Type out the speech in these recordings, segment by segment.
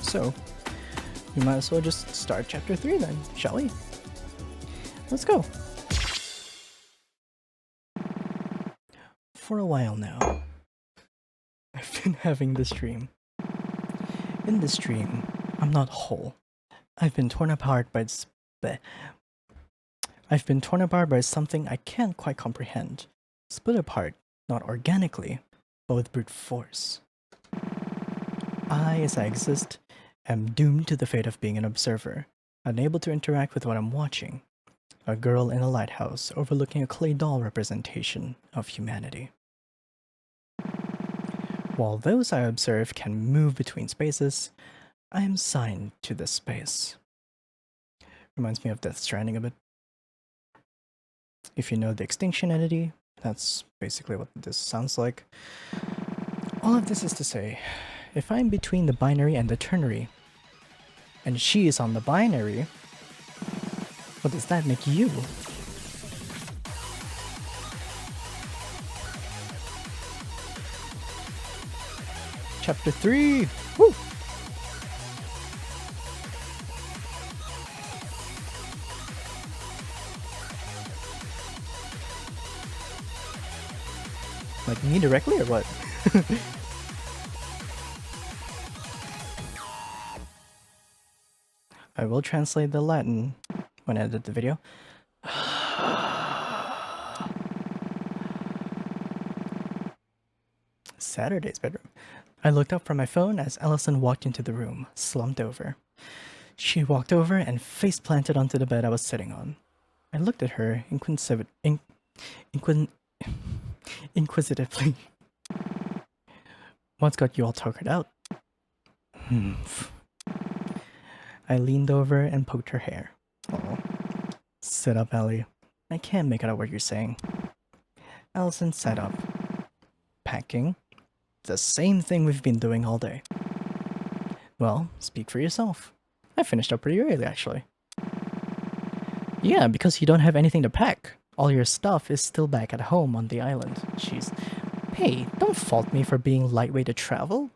So, we might as well just start chapter 3 then, shall we? Let's go! For a while now, I've been having this dream. In this dream, I'm not whole. I've been torn apart by something I can't quite comprehend. Split apart, not organically, but with brute force. I, as I exist, am doomed to the fate of being an observer, unable to interact with what I'm watching. A girl in a lighthouse overlooking a clay doll representation of humanity. While those I observe can move between spaces, I am signed to this space. Reminds me of Death Stranding a bit. If you know the extinction entity, that's basically what this sounds like. All of this is to say, if I'm between the binary and the ternary, and she is on the binary, what does that make you? Chapter 3! Woo! Like me directly or what? I will translate the Latin when I edit the video. Saturday's bedroom. I looked up from my phone as Allison walked into the room, slumped over. She walked over and face planted onto the bed I was sitting on. I looked at her inquisitively. What's got you all tuckered out? I leaned over and poked her hair. Oh. Sit up, Ellie. I can't make out what you're saying. Allison sat up. Packing? The same thing we've been doing all day. Well, speak for yourself. I finished up pretty early, actually. Yeah, because you don't have anything to pack. All your stuff is still back at home on the island. Jeez. Hey, don't fault me for being lightweight to travel.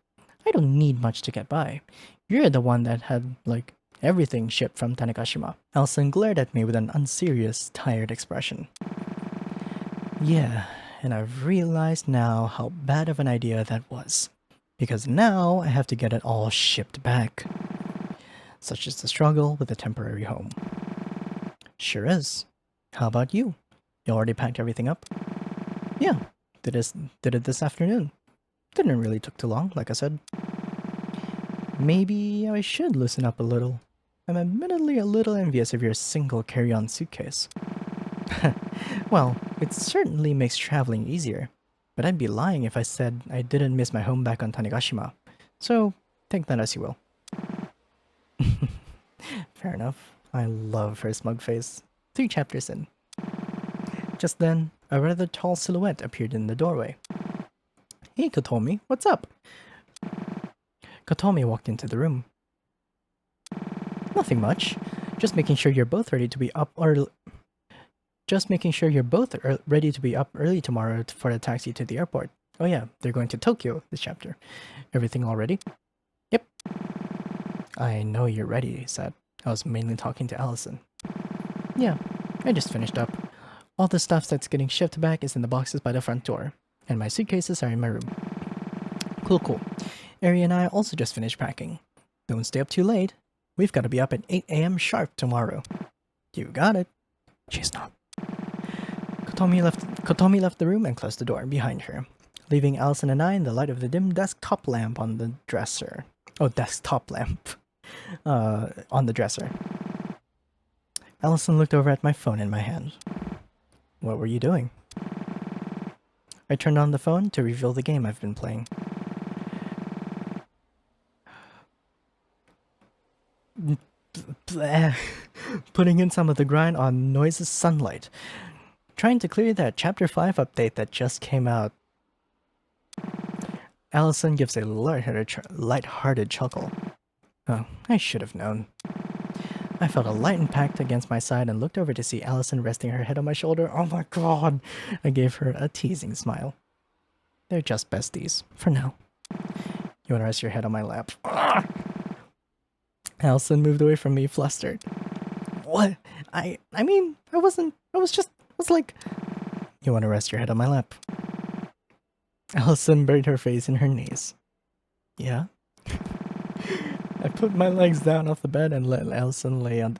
I don't need much to get by. You're the one that had, like, everything shipped from Tanegashima. Allison glared at me with an unserious, tired expression. Yeah, and I've realized now how bad of an idea that was. Because now I have to get it all shipped back. Such is the struggle with a temporary home. Sure is. How about you? You already packed everything up? Yeah, did it this afternoon. Didn't really took too long, like I said. Maybe I should loosen up a little. I'm admittedly a little envious of your single carry-on suitcase. Well, it certainly makes traveling easier, but I'd be lying if I said I didn't miss my home back on Tanegashima. So, take that as you will. Fair enough. I love her smug face. 3 chapters in. Just then, a rather tall silhouette appeared in the doorway. Hey, Kotomi, what's up? Kotomi walked into the room. Nothing much. Just making sure you're both ready to be up early. Just making sure you're both ready to be up early tomorrow for a taxi to the airport. Oh yeah, they're going to Tokyo this chapter. Everything all ready? Yep. I know you're ready, he said. I was mainly talking to Allison. Yeah, I just finished up. All the stuff that's getting shipped back is in the boxes by the front door, and my suitcases are in my room. Cool. Ari and I also just finished packing. Don't stay up too late. We've got to be up at 8 a.m. sharp tomorrow. You got it. She's not. Kotomi left the room and closed the door behind her, leaving Allison and I in the light of the dim desktop lamp on the dresser. Oh, desktop lamp. On the dresser. Allison looked over at my phone in my hand. What were you doing? I turned on the phone to reveal the game I've been playing. Putting in some of the grind on Noise's Sunlight. Trying to clear that Chapter 5 update that just came out. Allison gives a light-hearted chuckle. Oh, I should have known. I felt a light impact against my side and looked over to see Allison resting her head on my shoulder. Oh my god! I gave her a teasing smile. They're just besties, for now. You want to rest your head on my lap? Allison moved away from me, flustered. What? I mean, I was like, you want to rest your head on my lap? Allison buried her face in her knees. Yeah? I put my legs down off the bed and let Allison lay down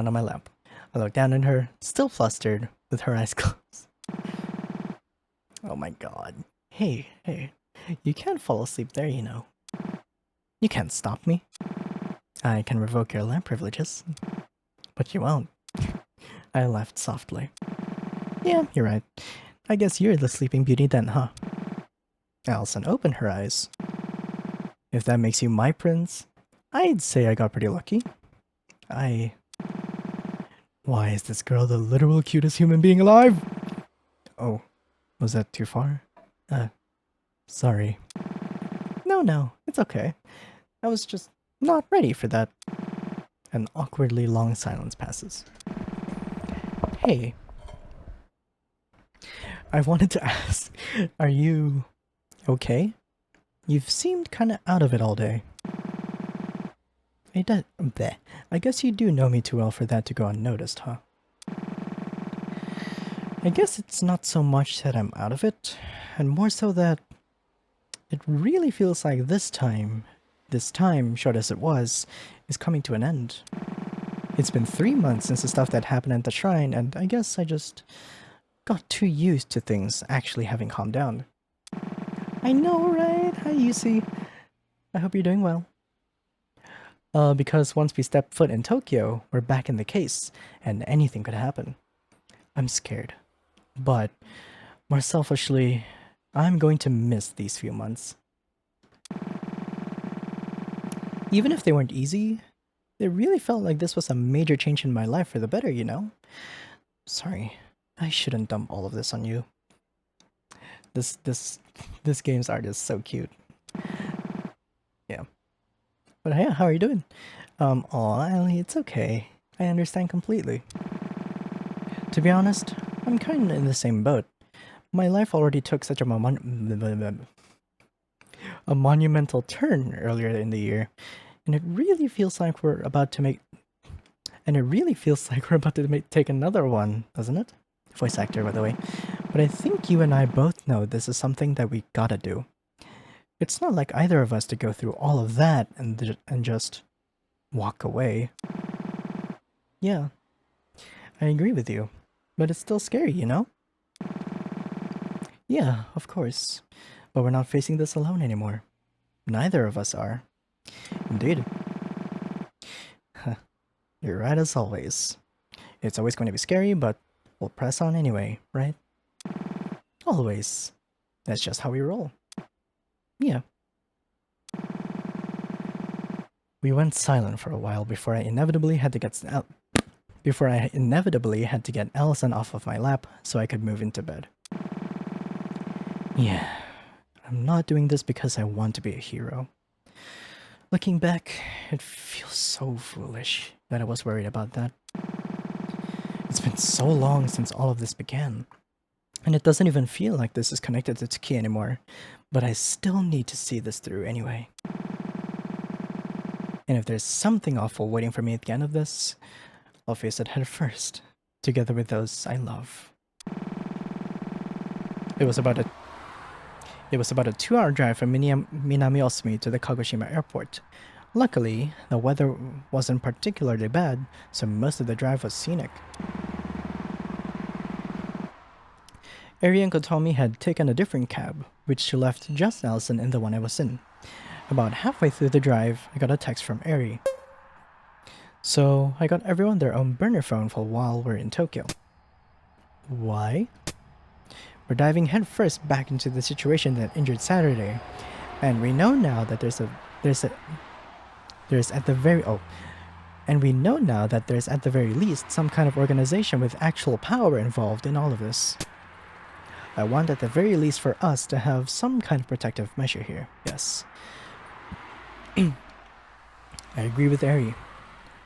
on my lap. I looked down at her, still flustered, with her eyes closed. Oh my god. Hey, you can't fall asleep there, you know. You can't stop me. I can revoke your lamp privileges. But you won't. I laughed softly. Yeah, you're right. I guess you're the sleeping beauty then, huh? Allison opened her eyes. If that makes you my prince, I'd say I got pretty lucky. Why is this girl the literal cutest human being alive? Oh, was that too far? Sorry. No, it's okay. I was just not ready for that. An awkwardly long silence passes. Hey. I wanted to ask, are you okay? You've seemed kinda out of it all day. I guess you do know me too well for that to go unnoticed, huh? I guess it's not so much that I'm out of it, and more so that it really feels like this time, short as it was, is coming to an end. It's been 3 months since the stuff that happened at the shrine, and I guess I just got too used to things actually having calmed down. I know, right? Hi, Yusi. I hope you're doing well. Because once we step foot in Tokyo, we're back in the case, and anything could happen. I'm scared. But, more selfishly, I'm going to miss these few months. Even if they weren't easy, it really felt like this was a major change in my life for the better, you know? Sorry, I shouldn't dump all of this on you. This game's art is so cute. Yeah. But yeah, how are you doing? Aw, Ellie, it's okay. I understand completely. To be honest, I'm kinda in the same boat. My life already took such a monumental turn earlier in the year, and it really feels like we're about to take another one, doesn't it? Voice actor, by the way. But I think you and I both know this is something that we gotta do. It's not like either of us to go through all of that and just walk away. Yeah, I agree with you, but it's still scary, you know? Yeah, of course, but we're not facing this alone anymore. Neither of us are. Indeed. You're right as always. It's always going to be scary, but we'll press on anyway, right? Always. That's just how we roll. Yeah. We went silent for a while before I inevitably had to get Allison off of my lap so I could move into bed. Yeah, I'm not doing this because I want to be a hero. Looking back, it feels so foolish that I was worried about that. It's been so long since all of this began. And it doesn't even feel like this is connected to Tsuki anymore, but I still need to see this through anyway. And if there's something awful waiting for me at the end of this, I'll face it head first, together with those I love. It was about a 2-hour drive from Minami Osumi to the Kagoshima airport. Luckily, the weather wasn't particularly bad, so most of the drive was scenic. Eri and Kotomi had taken a different cab, which she left just Allison in the one I was in. About halfway through the drive, I got a text from Eri. So, I got everyone their own burner phone for while we're in Tokyo. Why? We're diving headfirst back into the situation that injured Saturday, and we know now that there's at the very least some kind of organization with actual power involved in all of this. I want at the very least for us to have some kind of protective measure here, yes. I agree with Eri.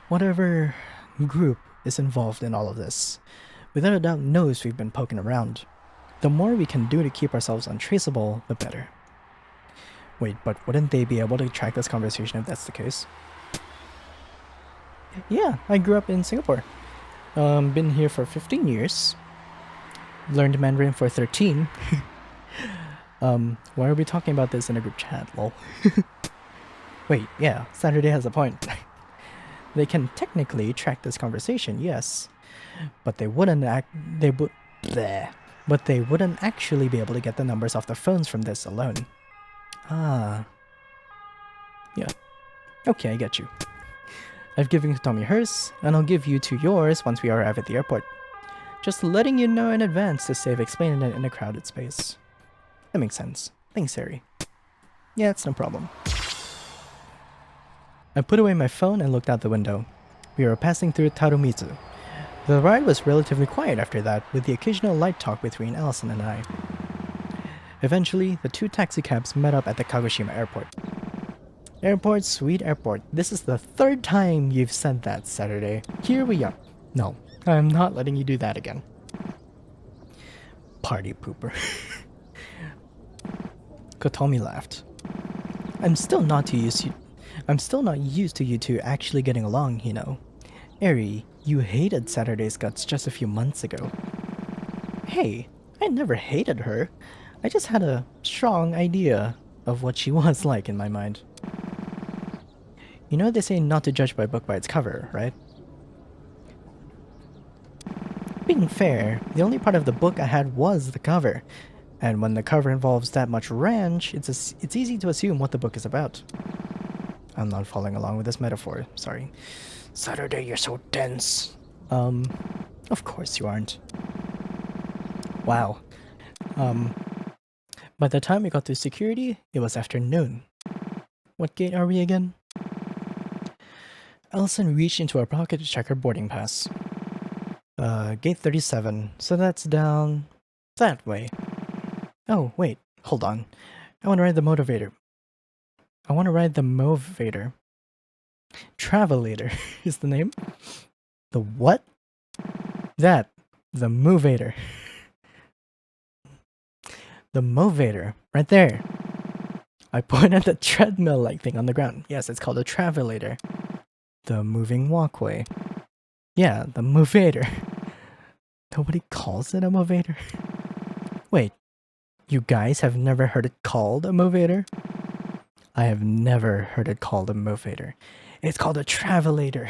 Whatever group is involved in all of this, without a doubt knows we've been poking around. The more we can do to keep ourselves untraceable, the better. Wait, but wouldn't they be able to track this conversation if that's the case? Yeah, I grew up in Singapore. Been here for 15 years. Learned Mandarin for 13. Why are we talking about this in a group chat, lol? Wait, yeah, Saturday has a point. They can technically track this conversation, yes. But they wouldn't but they wouldn't actually be able to get the numbers off the phones from this alone. Ah. Yeah. Okay, I get you. I've given Tommy hers, and I'll give you 2 yours once we arrive at the airport. Just letting you know in advance to save explaining it in a crowded space. That makes sense. Thanks, Harry. Yeah, it's no problem. I put away my phone and looked out the window. We were passing through Tarumitsu. The ride was relatively quiet after that, with the occasional light talk between Allison and I. Eventually, the 2 taxicabs met up at the Kagoshima airport. Airport, sweet airport. This is the 3rd time you've said that, Saturday. Here we are. No, I'm not letting you do that again. Party pooper. Kotomi laughed. I'm still not used to you two actually getting along, you know. Eri, you hated Saturday's guts just a few months ago. Hey, I never hated her. I just had a strong idea of what she was like in my mind. You know they say not to judge by a book by its cover, right? Being fair, the only part of the book I had was the cover. And when the cover involves that much ranch, it's easy to assume what the book is about. I'm not following along with this metaphor, sorry. Saturday, you're so dense. Of course you aren't. Wow. By the time we got to security, it was afternoon. What gate are we again? Allison reached into her pocket to check her boarding pass. Gate 37, so that's down that way. Oh, wait, hold on. I want to ride the motivator. Travelator is the name. The what? That. The movator. The movator. Right there. I point at the treadmill-like thing on the ground. Yes, it's called a travelator. The moving walkway. Yeah, the movator. Nobody calls it a movator. Wait, you guys have never heard it called a movator? I have never heard it called a movator. It's called a travelator.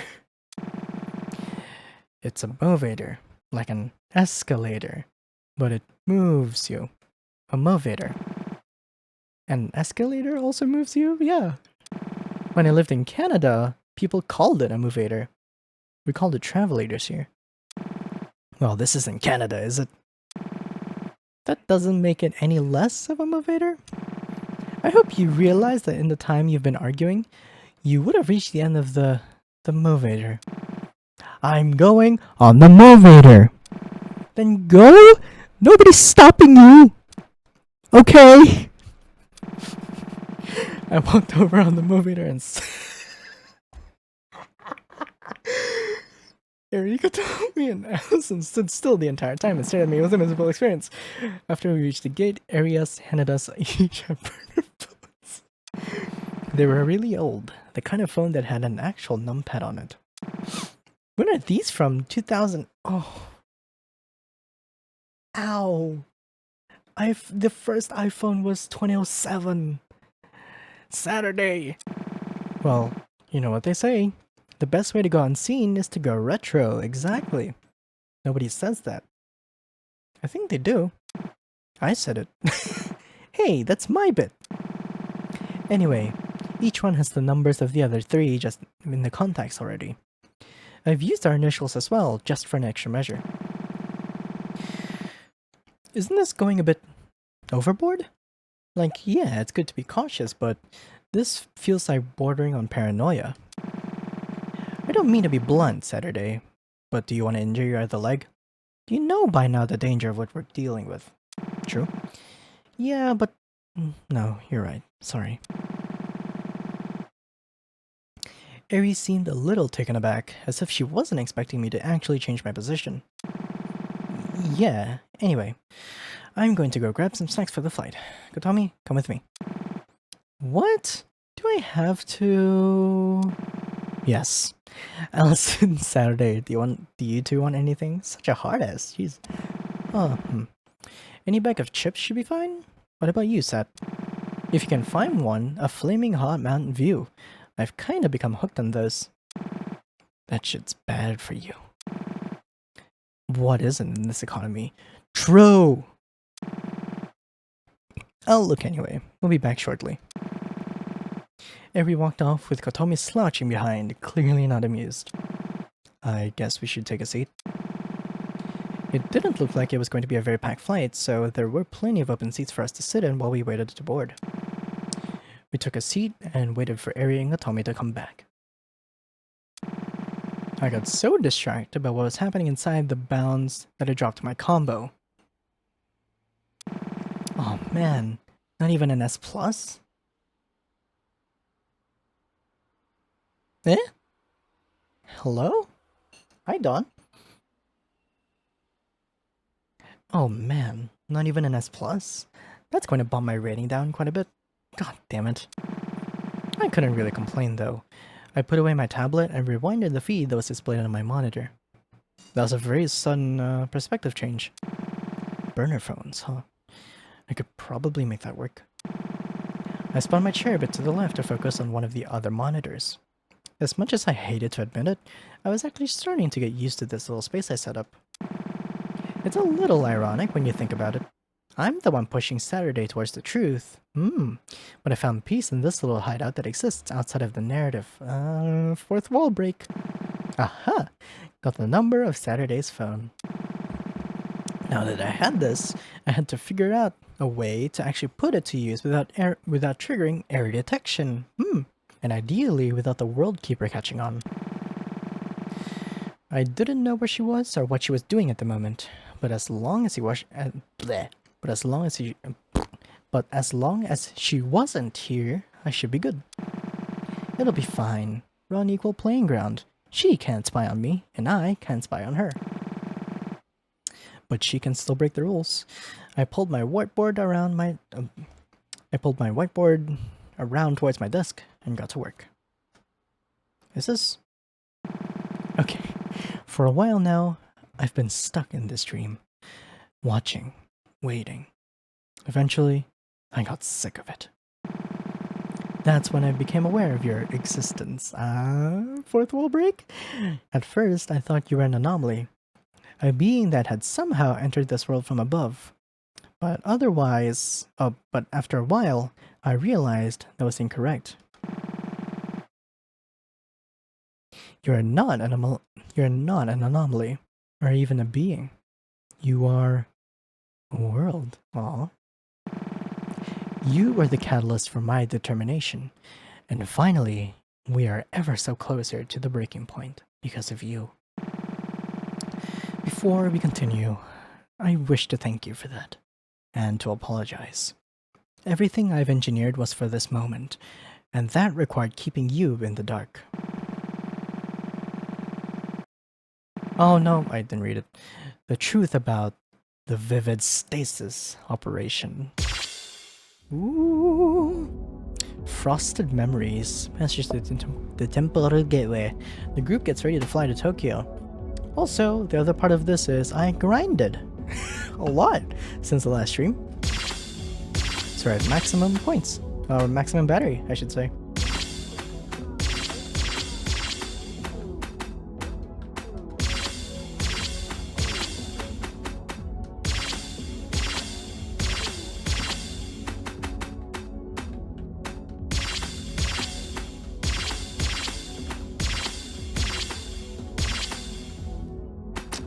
It's a movator, like an escalator, but it moves you. A movator. An escalator also moves you? Yeah. When I lived in Canada, people called it a movator. We called it travelators here. Well, this isn't Canada, is it? That doesn't make it any less of a movator. I hope you realize that in the time you've been arguing, you would have reached the end of the movator. I'm going on the movator. Then go? Nobody's stopping you. Okay. I walked over on the movator and Erika told me and Allison stood still the entire time and stared at me with a miserable experience. After we reached the gate, Arias handed us each a burner phones. They were really old, the kind of phone that had an actual numpad on it. When are these from? 2000? Oh. Ow. The first iPhone was 2007. Saturday. Well, you know what they say. The best way to go unseen is to go retro. Exactly. Nobody says that. I think they do. I said it. Hey, that's my bit. Anyway, each one has the numbers of the other 3 just in the contacts already. I've used our initials as well, just for an extra measure. Isn't this going a bit overboard? Like, yeah, it's good to be cautious, but this feels like bordering on paranoia. I don't mean to be blunt, Saturday, but do you want to injure your other leg? You know by now the danger of what we're dealing with. True? Yeah, but... No, you're right. Sorry. Eri seemed a little taken aback, as if she wasn't expecting me to actually change my position. Yeah, anyway. I'm going to go grab some snacks for the flight. Kotomi, come with me. What? Do I have to? Yes. Allison, Saturday. Do you two want anything? Such a hard ass. Jeez. Oh, Any bag of chips should be fine. What about you, Seth? If you can find one, a flaming hot Mountain View. I've kind of become hooked on those. That shit's bad for you. What isn't in this economy? True! I'll look anyway. We'll be back shortly. Eri walked off with Kotomi slouching behind, clearly not amused. I guess we should take a seat. It didn't look like it was going to be a very packed flight, so there were plenty of open seats for us to sit in while we waited to board. We took a seat and waited for Eri and Kotomi to come back. I got so distracted by what was happening inside the bounds that I dropped my combo. Oh man, not even an S+? Eh? Hello? Hi, Dawn. Oh man, not even an S+? That's going to bump my rating down quite a bit. God damn it. I couldn't really complain though. I put away my tablet and rewinded the feed that was displayed on my monitor. That was a very sudden perspective change. Burner phones, huh? I could probably make that work. I spun my chair a bit to the left to focus on one of the other monitors. As much as I hated to admit it, I was actually starting to get used to this little space I set up. It's a little ironic when you think about it. I'm the one pushing Saturday towards the truth. But I found peace in this little hideout that exists outside of the narrative. Fourth wall break. Aha! Got the number of Saturday's phone. Now that I had this, I had to figure out a way to actually put it to use without triggering error detection. And ideally without the World Keeper catching on. I didn't know where she was or what she was doing at the moment, but as long as she wasn't here, I should be good. It'll be fine. We're on equal playing ground. She can't spy on me, and I can't spy on her. But she can still break the rules. I pulled my whiteboard around towards my desk and got to work. Is this? Okay. For a while now, I've been stuck in this dream. Watching. Waiting. Eventually, I got sick of it. That's when I became aware of your existence. Fourth wall break? At first, I thought you were an anomaly. A being that had somehow entered this world from above. But after a while, I realized that was incorrect. You're not an anomaly, or even a being. You are a world. Aww. You were the catalyst for my determination, and finally, we are ever so closer to the breaking point because of you. Before we continue, I wish to thank you for that, and to apologize. Everything I've engineered was for this moment, and that required keeping you in the dark. Oh no, I didn't read it. The truth about the vivid stasis operation. Ooh. Frosted memories. Message to the temporary gateway. The group gets ready to fly to Tokyo. Also, the other part of this is I grinded a lot since the last stream. So we're at maximum points. Or maximum battery, I should say.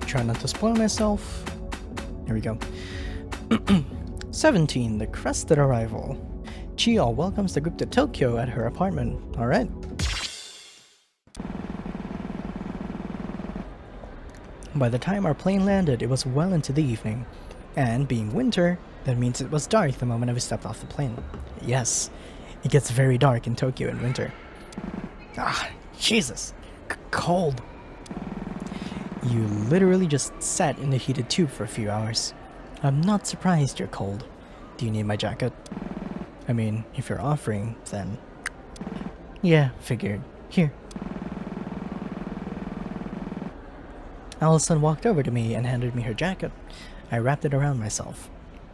Try not to spoil myself. Here we go. 17, the crested arrival. Chio welcomes the group to Tokyo at her apartment. Alright. By the time our plane landed, it was well into the evening. And being winter, that means it was dark the moment we stepped off the plane. Yes, it gets very dark in Tokyo in winter. Jesus. Cold. You literally just sat in the heated tube for a few hours. I'm not surprised you're cold. Do you need my jacket? I mean, if you're offering, then... Yeah, figured. Here. Allison walked over to me and handed me her jacket. I wrapped it around myself.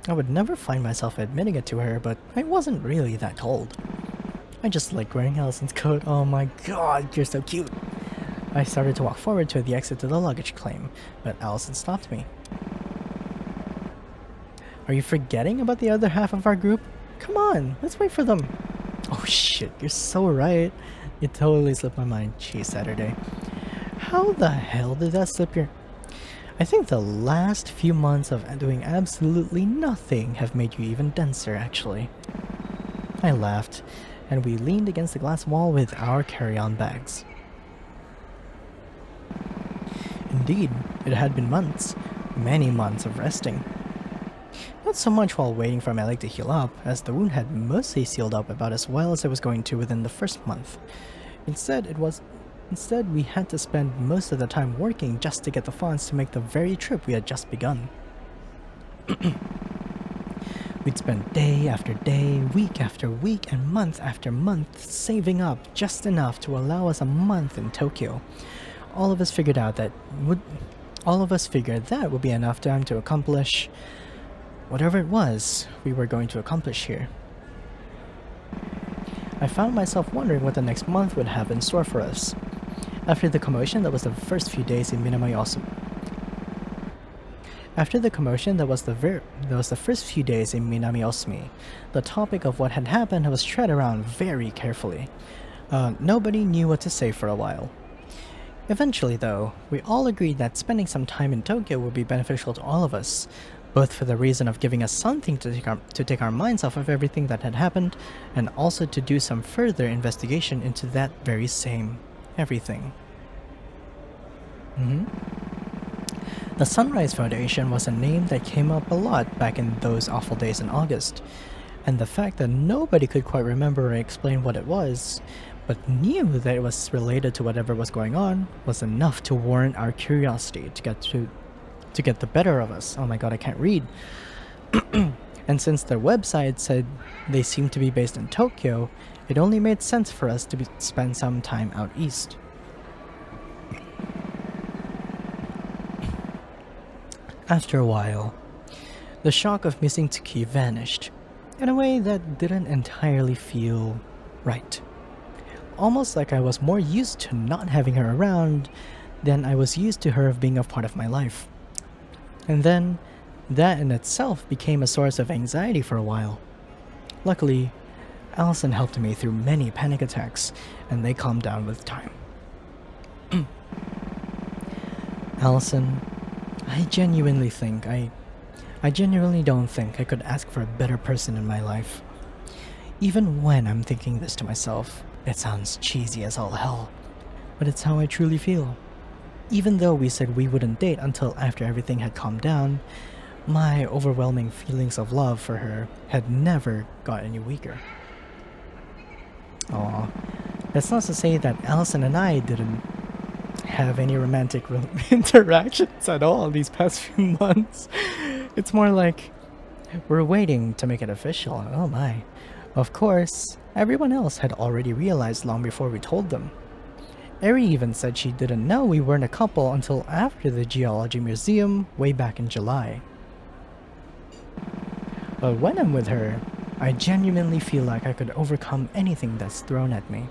I would never find myself admitting it to her, but I wasn't really that cold. I just liked wearing Allison's coat. Oh my god, you're so cute! I started to walk forward to the exit to the luggage claim, but Allison stopped me. Are you forgetting about the other half of our group? Come on, let's wait for them. Oh shit, you're so right. It totally slipped my mind. Jeez, Saturday. How the hell did that slip your... I think the last few months of doing absolutely nothing have made you even denser, actually. I laughed, and we leaned against the glass wall with our carry-on bags. Indeed, it had been months, many months of resting. Not so much while waiting for my leg to heal up, as the wound had mostly sealed up about as well as it was going to within the first month. Instead, we had to spend most of the time working just to get the funds to make the very trip we had just begun. We'd spend day after day, week after week, and month after month saving up just enough to allow us a month in Tokyo. All of us figured that would be enough time to accomplish whatever it was we were going to accomplish here. I found myself wondering what the next month would have in store for us. After the commotion that was the first few days in Minami-Osumi, the topic of what had happened was tread around very carefully. Nobody knew what to say for a while. Eventually, though, we all agreed that spending some time in Tokyo would be beneficial to all of us, both for the reason of giving us something to take our minds off of everything that had happened, and also to do some further investigation into that very same everything. The Sunrise Foundation was a name that came up a lot back in those awful days in August, and the fact that nobody could quite remember or explain what it was, but knew that it was related to whatever was going on, was enough to warrant our curiosity to get the better of us. Oh my god, I can't read. And since their website said they seemed to be based in Tokyo, it only made sense for us to spend some time out east. After a while, the shock of missing Tsuki vanished, in a way that didn't entirely feel right. Almost like I was more used to not having her around than I was used to her being a part of my life. And then, that in itself became a source of anxiety for a while. Luckily, Allison helped me through many panic attacks, and they calmed down with time. Allison, I genuinely don't think I could ask for a better person in my life. Even when I'm thinking this to myself, it sounds cheesy as all hell, but it's how I truly feel. Even though we said we wouldn't date until after everything had calmed down, my overwhelming feelings of love for her had never got any weaker. Aw, that's not to say that Allison and I didn't have any romantic interactions at all these past few months. It's more like we're waiting to make it official. Oh my. Of course, everyone else had already realized long before we told them. Eri even said she didn't know we weren't a couple until after the Geology Museum way back in July. But when I'm with her, I genuinely feel like I could overcome anything that's thrown at me.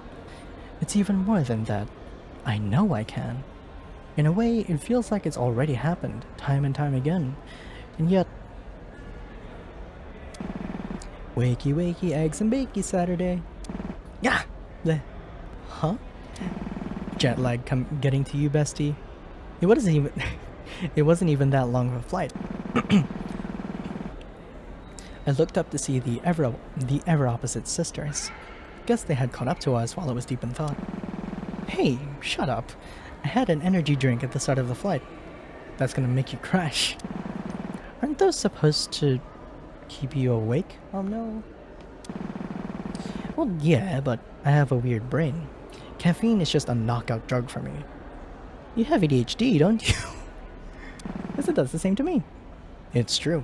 It's even more than that. I know I can. In a way, it feels like it's already happened, time and time again. And yet... Wakey wakey, eggs and bakey Saturday. Yeah! Huh? Jet lag getting to you, bestie? It wasn't even that long of a flight. I looked up to see the ever opposite sisters. Guess they had caught up to us while I was deep in thought. Hey, shut up. I had an energy drink at the start of the flight. That's gonna make you crash. Aren't those supposed to keep you awake? Oh no. Well, yeah, but I have a weird brain. Caffeine is just a knockout drug for me. You have ADHD, don't you? Yes, it does the same to me. It's true.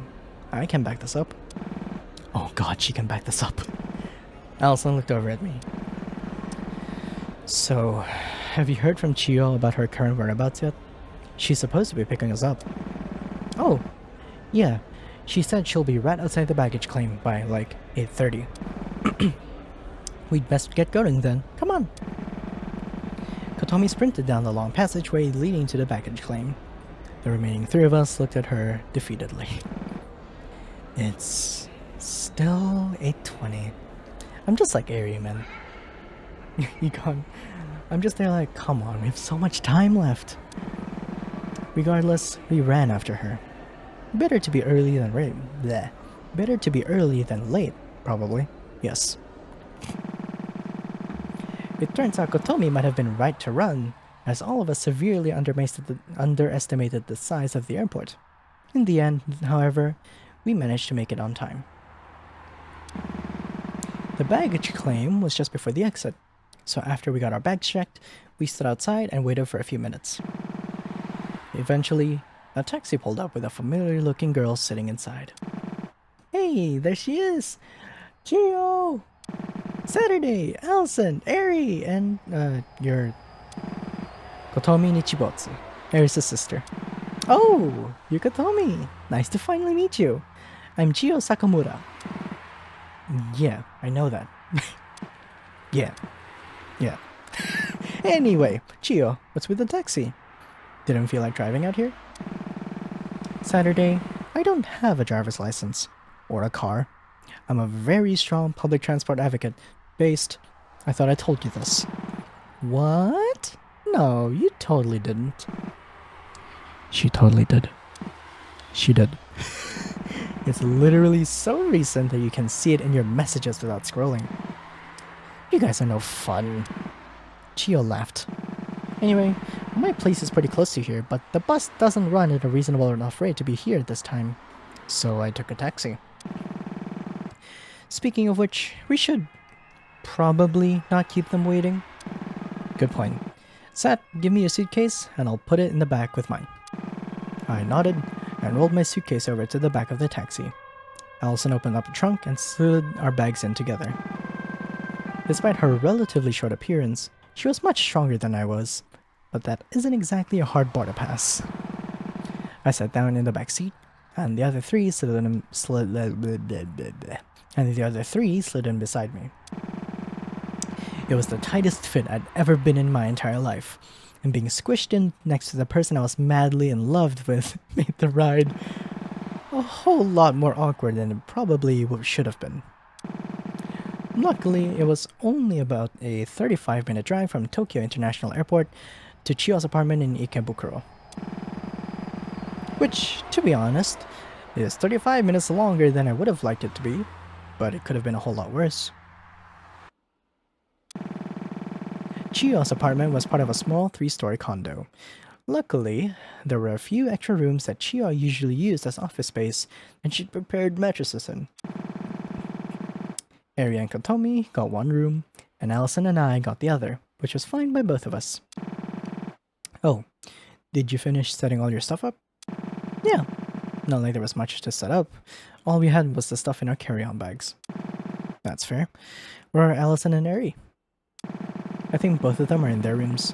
I can back this up. Oh god, she can back this up. Allison looked over at me. So, have you heard from Chiyo about her current whereabouts yet? She's supposed to be picking us up. Oh, yeah. She said she'll be right outside the baggage claim by, like, 8:30. We'd best get going then. Come on. Kotomi sprinted down the long passageway leading to the baggage claim. The remaining three of us looked at her defeatedly. It's still 8:20. I'm just like Eri, man. You gone. I'm just there like, come on, we have so much time left. Regardless, we ran after her. Better to be early than late. Bleh. Better to be early than late, probably. Yes. It turns out Kotomi might have been right to run, as all of us severely underestimated the size of the airport. In the end, however, we managed to make it on time. The baggage claim was just before the exit, so after we got our bags checked, we stood outside and waited for a few minutes. Eventually, a taxi pulled up with a familiar-looking girl sitting inside. Hey, there she is! Chiyo! Saturday, Allison, Eri, and, your Kotomi Nichibotsu, Eri's sister. Oh, you're Kotomi! Nice to finally meet you. I'm Chiyo Sakamura. Yeah, I know that. Yeah. Anyway, Chiyo, what's with the taxi? Didn't feel like driving out here? Saturday, I don't have a driver's license. Or a car. I'm a very strong public transport advocate, based... I thought I told you this. What? No, you totally didn't. She totally did. She did. It's literally so recent that you can see it in your messages without scrolling. You guys are no fun. Chiyo laughed. Anyway, my place is pretty close to here, but the bus doesn't run at a reasonable enough rate to be here at this time. So I took a taxi. Speaking of which, we should probably not keep them waiting. Good point. Sat, give me your suitcase and I'll put it in the back with mine. I nodded and rolled my suitcase over to the back of the taxi. Allison opened up the trunk and slid our bags in together. Despite her relatively short appearance, she was much stronger than I was, but that isn't exactly a hard bar to pass. I sat down in the back seat, and the other three slid in beside me. It was the tightest fit I'd ever been in my entire life, and being squished in next to the person I was madly in love with made the ride a whole lot more awkward than it probably should have been. Luckily, it was only about a 35-minute drive from Tokyo International Airport to Chiyo's apartment in Ikebukuro. Which, to be honest, is 35 minutes longer than I would have liked it to be, but it could have been a whole lot worse. Chiyo's apartment was part of a small 3-story condo. Luckily, there were a few extra rooms that Chiyo usually used as office space, and she'd prepared mattresses in. Eri and Kotomi got one room, and Allison and I got the other, which was fine by both of us. Oh, did you finish setting all your stuff up? Yeah, not like there was much to set up. All we had was the stuff in our carry-on bags. That's fair. Where are Allison and Eri? I think both of them are in their rooms.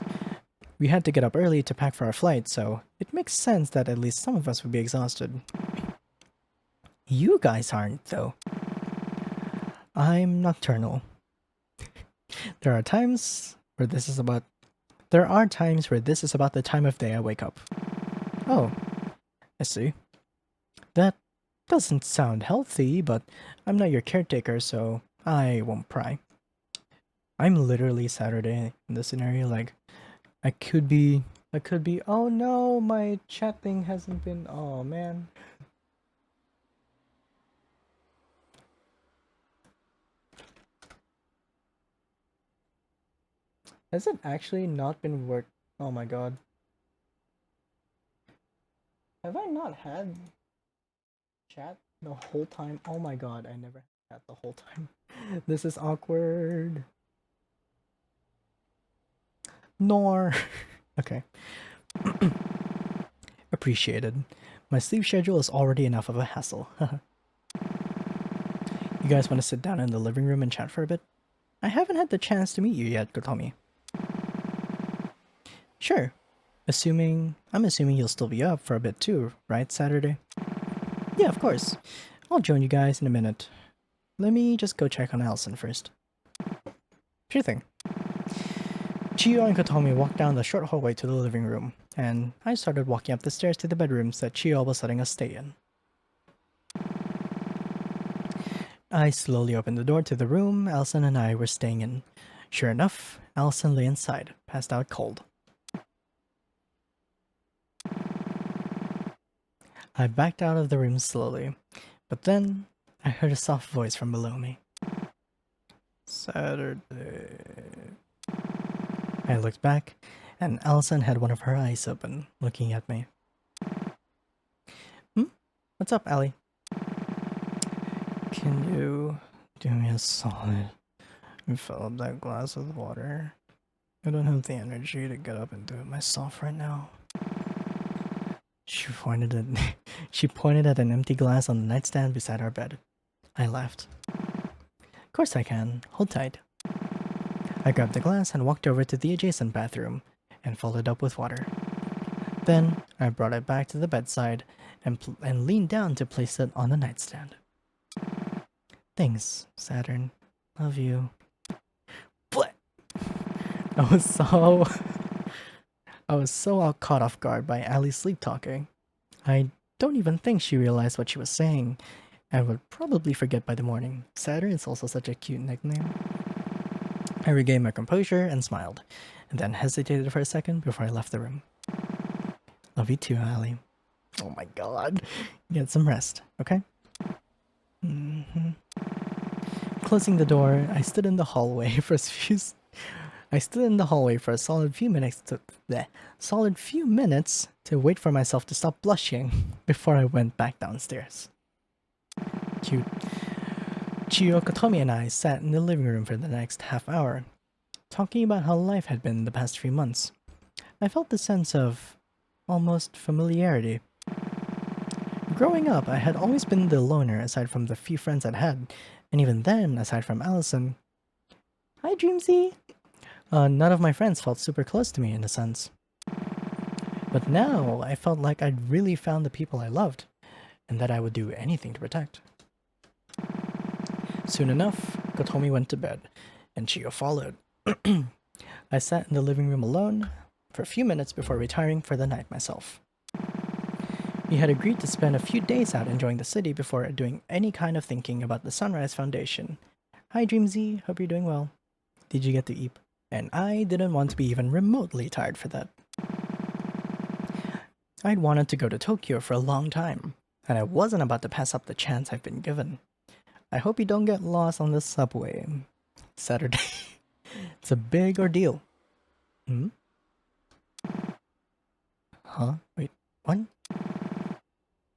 We had to get up early to pack for our flight, so it makes sense that at least some of us would be exhausted. You guys aren't, though. I'm nocturnal. There are times where this is about the time of day I wake up. Oh, I see. That doesn't sound healthy, but I'm not your caretaker, so I won't pry. I'm literally Saturday in this scenario, like, I could be, oh no, my chat thing hasn't been, oh man. Has it actually not been work? Oh my god. Have I not had chat the whole time? Oh my god, I never had chat the whole time. This is awkward. Nor. Okay. Appreciated. My sleep schedule is already enough of a hassle. You guys want to sit down in the living room and chat for a bit? I haven't had the chance to meet you yet, Kotomi. Sure. I'm assuming you'll still be up for a bit too, right, Saturday? Yeah, of course. I'll join you guys in a minute. Let me just go check on Allison first. Sure thing. Chiyo and Kotomi walked down the short hallway to the living room, and I started walking up the stairs to the bedrooms that Chiyo was letting us stay in. I slowly opened the door to the room Allison and I were staying in. Sure enough, Allison lay inside, passed out cold. I backed out of the room slowly, but then I heard a soft voice from below me. Saturday. I looked back, and Allison had one of her eyes open, looking at me. What's up, Allie? Can you do me a solid and fill up that glass with water? I don't have the energy to get up and do it myself right now. She pointed at an empty glass on the nightstand beside our bed. I laughed. Of course I can. Hold tight. I grabbed the glass and walked over to the adjacent bathroom and filled it up with water. Then I brought it back to the bedside and leaned down to place it on the nightstand. Thanks, Saturn. Love you. What? I was so caught off guard by Allie's sleep talking. I don't even think she realized what she was saying, and would probably forget by the morning. Saturn is also such a cute nickname. I regained my composure and smiled, and then hesitated for a second before I left the room. Love you too, Allie. Oh my god. Get some rest, okay? Closing the door, I stood in the hallway for a solid few minutes to wait for myself to stop blushing before I went back downstairs. Cute. Chiyo, Kotomi, and I sat in the living room for the next half hour, talking about how life had been the past 3 months. I felt the sense of almost familiarity. Growing up, I had always been the loner aside from the few friends I'd had, and even then, aside from Allison. Hi, Dreamsy! None of my friends felt super close to me in a sense. But now, I felt like I'd really found the people I loved, and that I would do anything to protect. Soon enough, Kotomi went to bed, and Chiyo followed. I sat in the living room alone for a few minutes before retiring for the night myself. We had agreed to spend a few days out enjoying the city before doing any kind of thinking about the Sunrise Foundation. Hi Dreamsy, hope you're doing well. Did you get to eat? And I didn't want to be even remotely tired for that. I'd wanted to go to Tokyo for a long time, and I wasn't about to pass up the chance I've been given. I hope you don't get lost on the subway. Saturday. It's a big ordeal. Huh? Wait, what?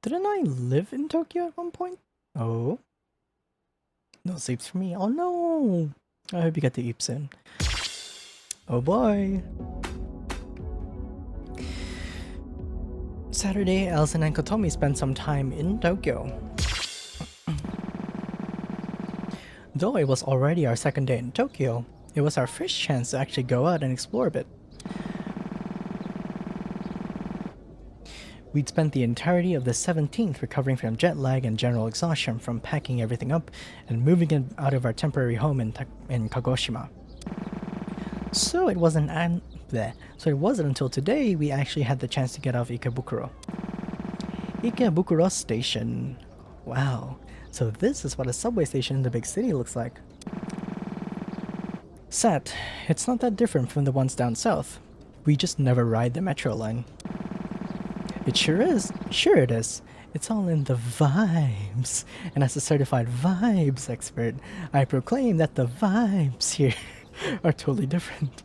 Didn't I live in Tokyo at one point? Oh? No sleeps for me. Oh no! I hope you get to eat soon. Oh boy! Saturday, Allison and Kotomi spent some time in Tokyo. Though it was already our second day in Tokyo, it was our first chance to actually go out and explore a bit. We'd spent the entirety of the 17th recovering from jet lag and general exhaustion from packing everything up and moving it out of our temporary home in Kagoshima. So it wasn't until today we actually had the chance to get off Ikebukuro. Ikebukuro Station. Wow, so this is what a subway station in the big city looks like. Sad, it's not that different from the ones down south. We just never ride the metro line. It sure is. Sure it is. It's all in the vibes. And as a certified vibes expert, I proclaim that the vibes here are totally different.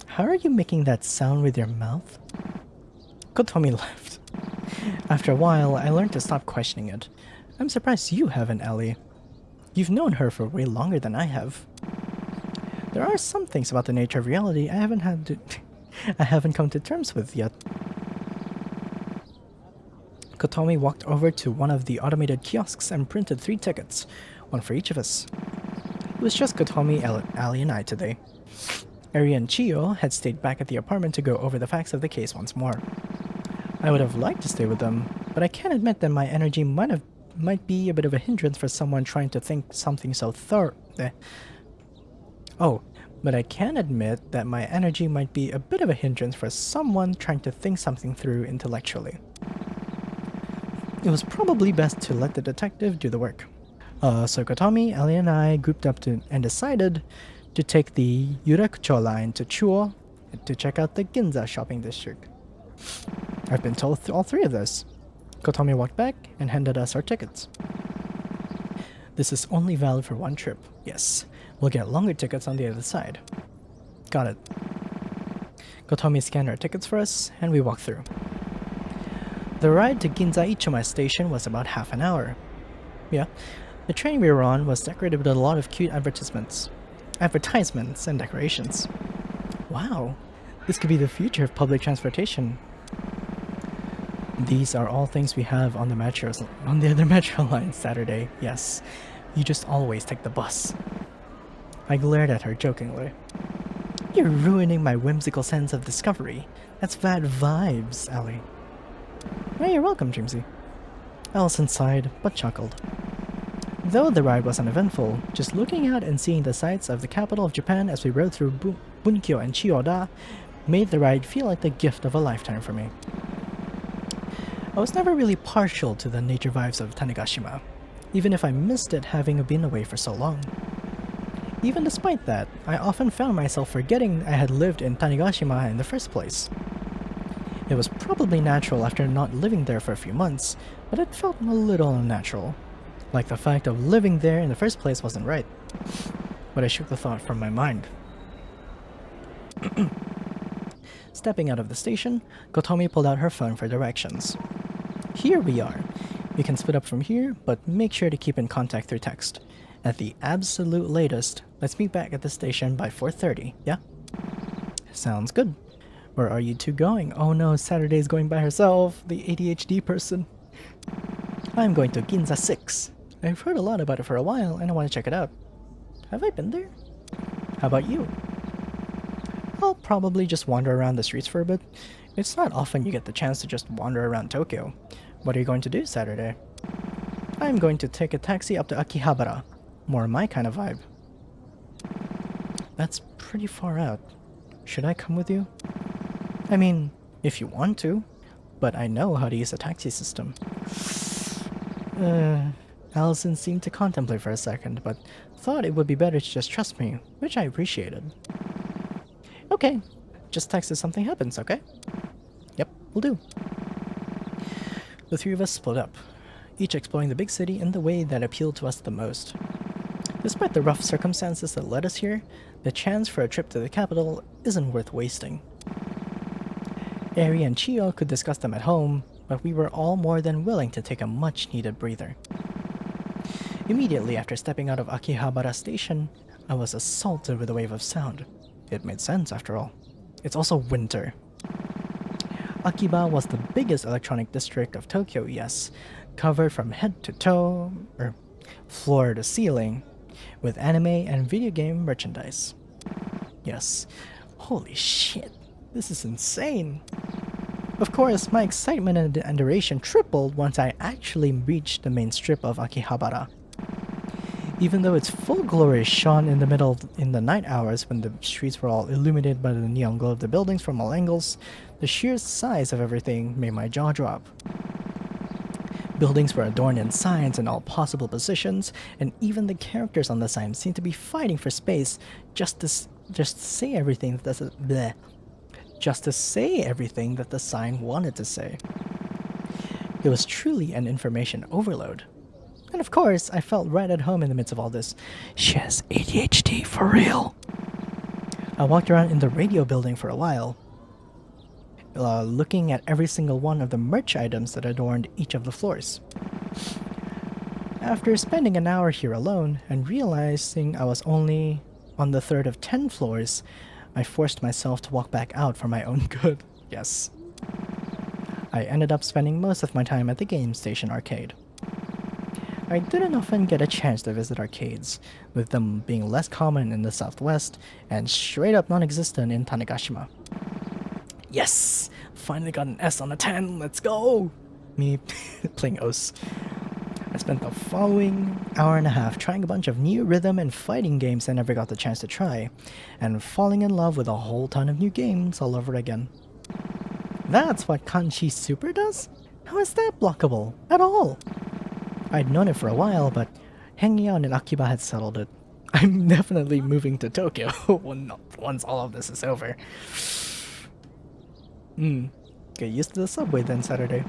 How are you making that sound with your mouth? Kotomi laughed. After a while, I learned to stop questioning it. I'm surprised you haven't, Ellie. You've known her for way longer than I have. There are some things about the nature of reality I haven't come to terms with yet. Kotomi walked over to one of the automated kiosks and printed 3 tickets, one for each of us. It was just Kotomi, Ali, and I today. Eri and Chiyo had stayed back at the apartment to go over the facts of the case once more. I would have liked to stay with them, but I can't admit that my energy might be a bit of a hindrance for someone trying to think something so but I can admit that my energy might be a bit of a hindrance for someone trying to think something through intellectually. It was probably best to let the detective do the work. So Kotomi, Ali, and I grouped up and decided to take the Yurekucho line to Chuo to check out the Ginza shopping district. I've been told all three of this. Kotomi walked back and handed us our tickets. This is only valid for one trip. Yes, we'll get longer tickets on the other side. Got it. Kotomi scanned our tickets for us, and we walked through. The ride to Ginza Ichima station was about half an hour. Yeah, the train we were on was decorated with a lot of cute advertisements and decorations. Wow, this could be the future of public transportation. These are all things we have on the other metro line Saturday. Yes, you just always take the bus. I glared at her jokingly. You're ruining my whimsical sense of discovery. That's bad vibes, Ali. Yeah, you're welcome, Dreamsy. Allison sighed, but chuckled. Though the ride was uneventful, just looking out and seeing the sights of the capital of Japan as we rode through Bunkyo and Chiyoda made the ride feel like the gift of a lifetime for me. I was never really partial to the nature vibes of Tanegashima, even if I missed it having been away for so long. Even despite that, I often found myself forgetting I had lived in Tanegashima in the first place. It was probably natural after not living there for a few months, but it felt a little unnatural. Like the fact of living there in the first place wasn't right. But I shook the thought from my mind. Stepping out of the station, Kotomi pulled out her phone for directions. Here we are. We can split up from here, but make sure to keep in contact through text. At the absolute latest, let's meet back at the station by 4:30, yeah? Sounds good. Where are you two going? Oh no, Saturday's going by herself, the ADHD person. I'm going to Ginza 6. I've heard a lot about it for a while and I want to check it out. Have I been there? How about you? I'll probably just wander around the streets for a bit. It's not often you get the chance to just wander around Tokyo. What are you going to do Saturday? I'm going to take a taxi up to Akihabara. More my kind of vibe. That's pretty far out. Should I come with you? I mean, if you want to, but I know how to use a taxi system. Allison seemed to contemplate for a second, but thought it would be better to just trust me, which I appreciated. Okay, just text if something happens, okay? Yep, will do. The three of us split up, each exploring the big city in the way that appealed to us the most. Despite the rough circumstances that led us here, the chance for a trip to the capital isn't worth wasting. Eri and Chiyo could discuss them at home, but we were all more than willing to take a much-needed breather. Immediately after stepping out of Akihabara Station, I was assaulted with a wave of sound. It made sense, after all. It's also winter. Akiba was the biggest electronic district of Tokyo, yes, covered from head to toe, or floor to ceiling, with anime and video game merchandise. Yes, holy shit, this is insane. Of course, my excitement and adoration tripled once I actually reached the main strip of Akihabara. Even though its full glory shone in the night hours when the streets were all illuminated by the neon glow of the buildings from all angles, the sheer size of everything made my jaw drop. Buildings were adorned in signs in all possible positions, and even the characters on the signs seemed to be fighting for space just to say everything that the sign wanted to say. It was truly an information overload. And of course, I felt right at home in the midst of all this. She has ADHD for real. I walked around in the radio building for a while, looking at every single one of the merch items that adorned each of the floors. After spending an hour here alone and realizing I was only on the third of 10 floors, I forced myself to walk back out for my own good. Yes. I ended up spending most of my time at the game station arcade. I didn't often get a chance to visit arcades, with them being less common in the southwest and straight up non-existent in Tanegashima. Yes! Finally got an S on a 10, let's go! Me playing OS. I spent the following hour and a half trying a bunch of new rhythm and fighting games I never got the chance to try, and falling in love with a whole ton of new games all over again. That's what Kanchi Super does? How is that blockable? At all? I'd known it for a while, but hanging out in Akiba had settled it. I'm definitely moving to Tokyo once all of this is over. Get used to the subway then, Saturday.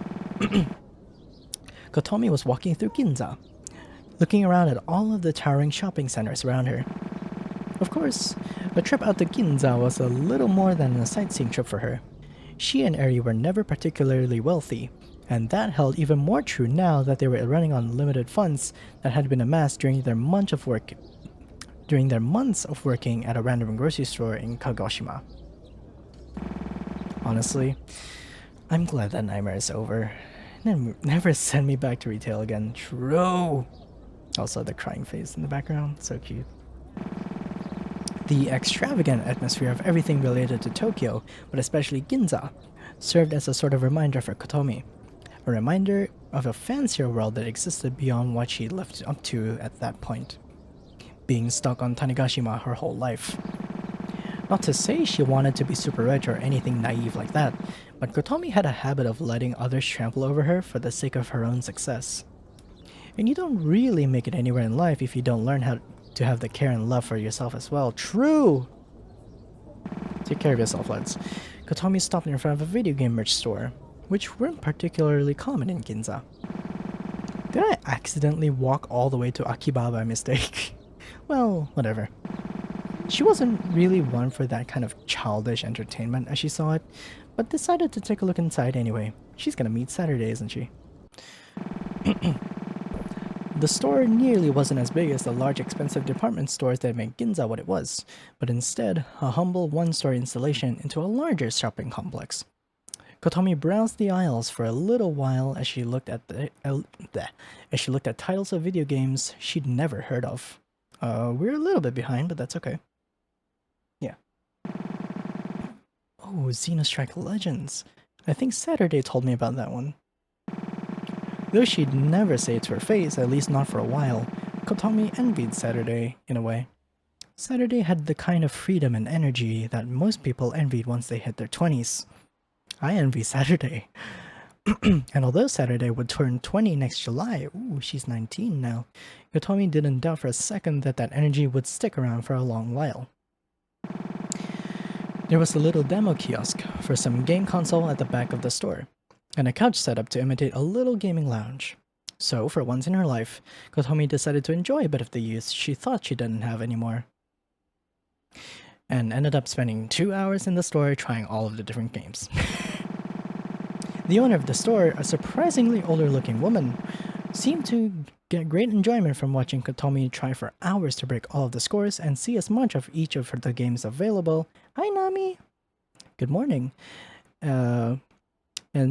Kotomi was walking through Ginza, looking around at all of the towering shopping centers around her. Of course, a trip out to Ginza was a little more than a sightseeing trip for her. She and Eri were never particularly wealthy, and that held even more true now that they were running on limited funds that had been amassed during their months of working at a random grocery store in Kagoshima. Honestly, I'm glad that nightmare is over. Never send me back to retail again. True! Also, the crying face in the background. So cute. The extravagant atmosphere of everything related to Tokyo, but especially Ginza, served as a sort of reminder for Kotomi. A reminder of a fancier world that existed beyond what she lived up to at that point. Being stuck on Tanegashima her whole life. Not to say she wanted to be super rich or anything naive like that, but Kotomi had a habit of letting others trample over her for the sake of her own success. And you don't really make it anywhere in life if you don't learn how to have the care and love for yourself as well. True! Take care of yourself, lads. Kotomi stopped in front of a video game merch store, which weren't particularly common in Ginza. Did I accidentally walk all the way to Akiba by mistake? Well, whatever. She wasn't really one for that kind of childish entertainment as she saw it, but decided to take a look inside anyway. She's gonna meet Saturday, isn't she? The store nearly wasn't as big as the large expensive department stores that made Ginza what it was, but instead a humble one-story installation into a larger shopping complex. Kotomi browsed the aisles for a little while as she looked at titles of video games she'd never heard of. We're a little bit behind, but that's okay. Yeah. Oh, Xenostrike Legends. I think Saturday told me about that one. Though she'd never say it to her face, at least not for a while, Kotomi envied Saturday, in a way. Saturday had the kind of freedom and energy that most people envied once they hit their 20s. I envy Saturday. And although Saturday would turn 20 next July, ooh, she's 19 now, Kotomi didn't doubt for a second that that energy would stick around for a long while. There was a little demo kiosk for some game console at the back of the store, and a couch set up to imitate a little gaming lounge. So, for once in her life, Kotomi decided to enjoy a bit of the youth she thought she didn't have anymore. And ended up spending 2 hours in the store trying all of the different games. The owner of the store, a surprisingly older looking woman, seemed to get great enjoyment from watching Kotomi try for hours to break all of the scores and see as much of each of the games available. Hi, Nami! Good morning. And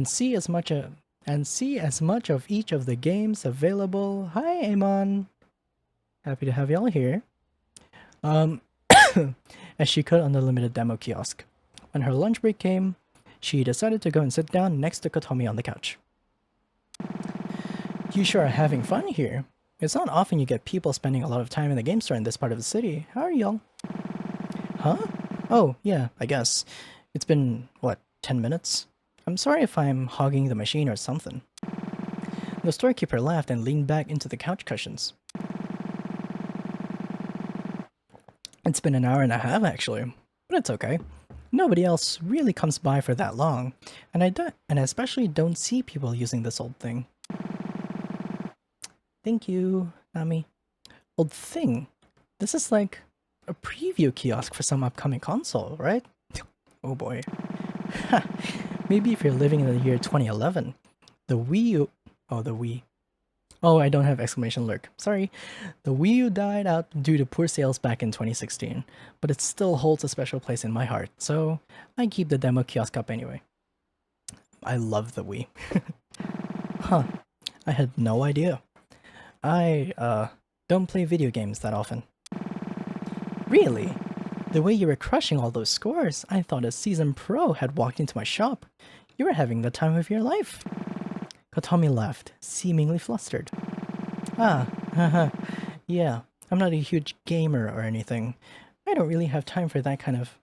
see as much of each of the games available. Hi, Amon. Happy to have y'all here. As she could on the limited demo kiosk. When her lunch break came, she decided to go and sit down next to Kotomi on the couch. You sure are having fun here. It's not often you get people spending a lot of time in the game store in this part of the city. How are y'all? Huh? Oh, yeah, I guess. It's been, what, 10 minutes? I'm sorry if I'm hogging the machine or something. The storekeeper laughed and leaned back into the couch cushions. It's been an hour and a half, actually. But it's okay. Nobody else really comes by for that long, and I especially don't see people using this old thing. Thank you, Nami. Old thing? This is like a preview kiosk for some upcoming console, right? Oh boy. Maybe if you're living in the year 2011. The Wii U... Oh, the Wii. Oh, I don't have exclamation lurk. Sorry. The Wii U died out due to poor sales back in 2016, but it still holds a special place in my heart, so I keep the demo kiosk up anyway. I love the Wii. Huh. I had no idea. I don't play video games that often. Really? The way you were crushing all those scores, I thought a seasoned pro had walked into my shop. You were having the time of your life. Kotomi laughed, seemingly flustered. Ah, haha, yeah, I'm not a huge gamer or anything. I don't really have time for that kind of,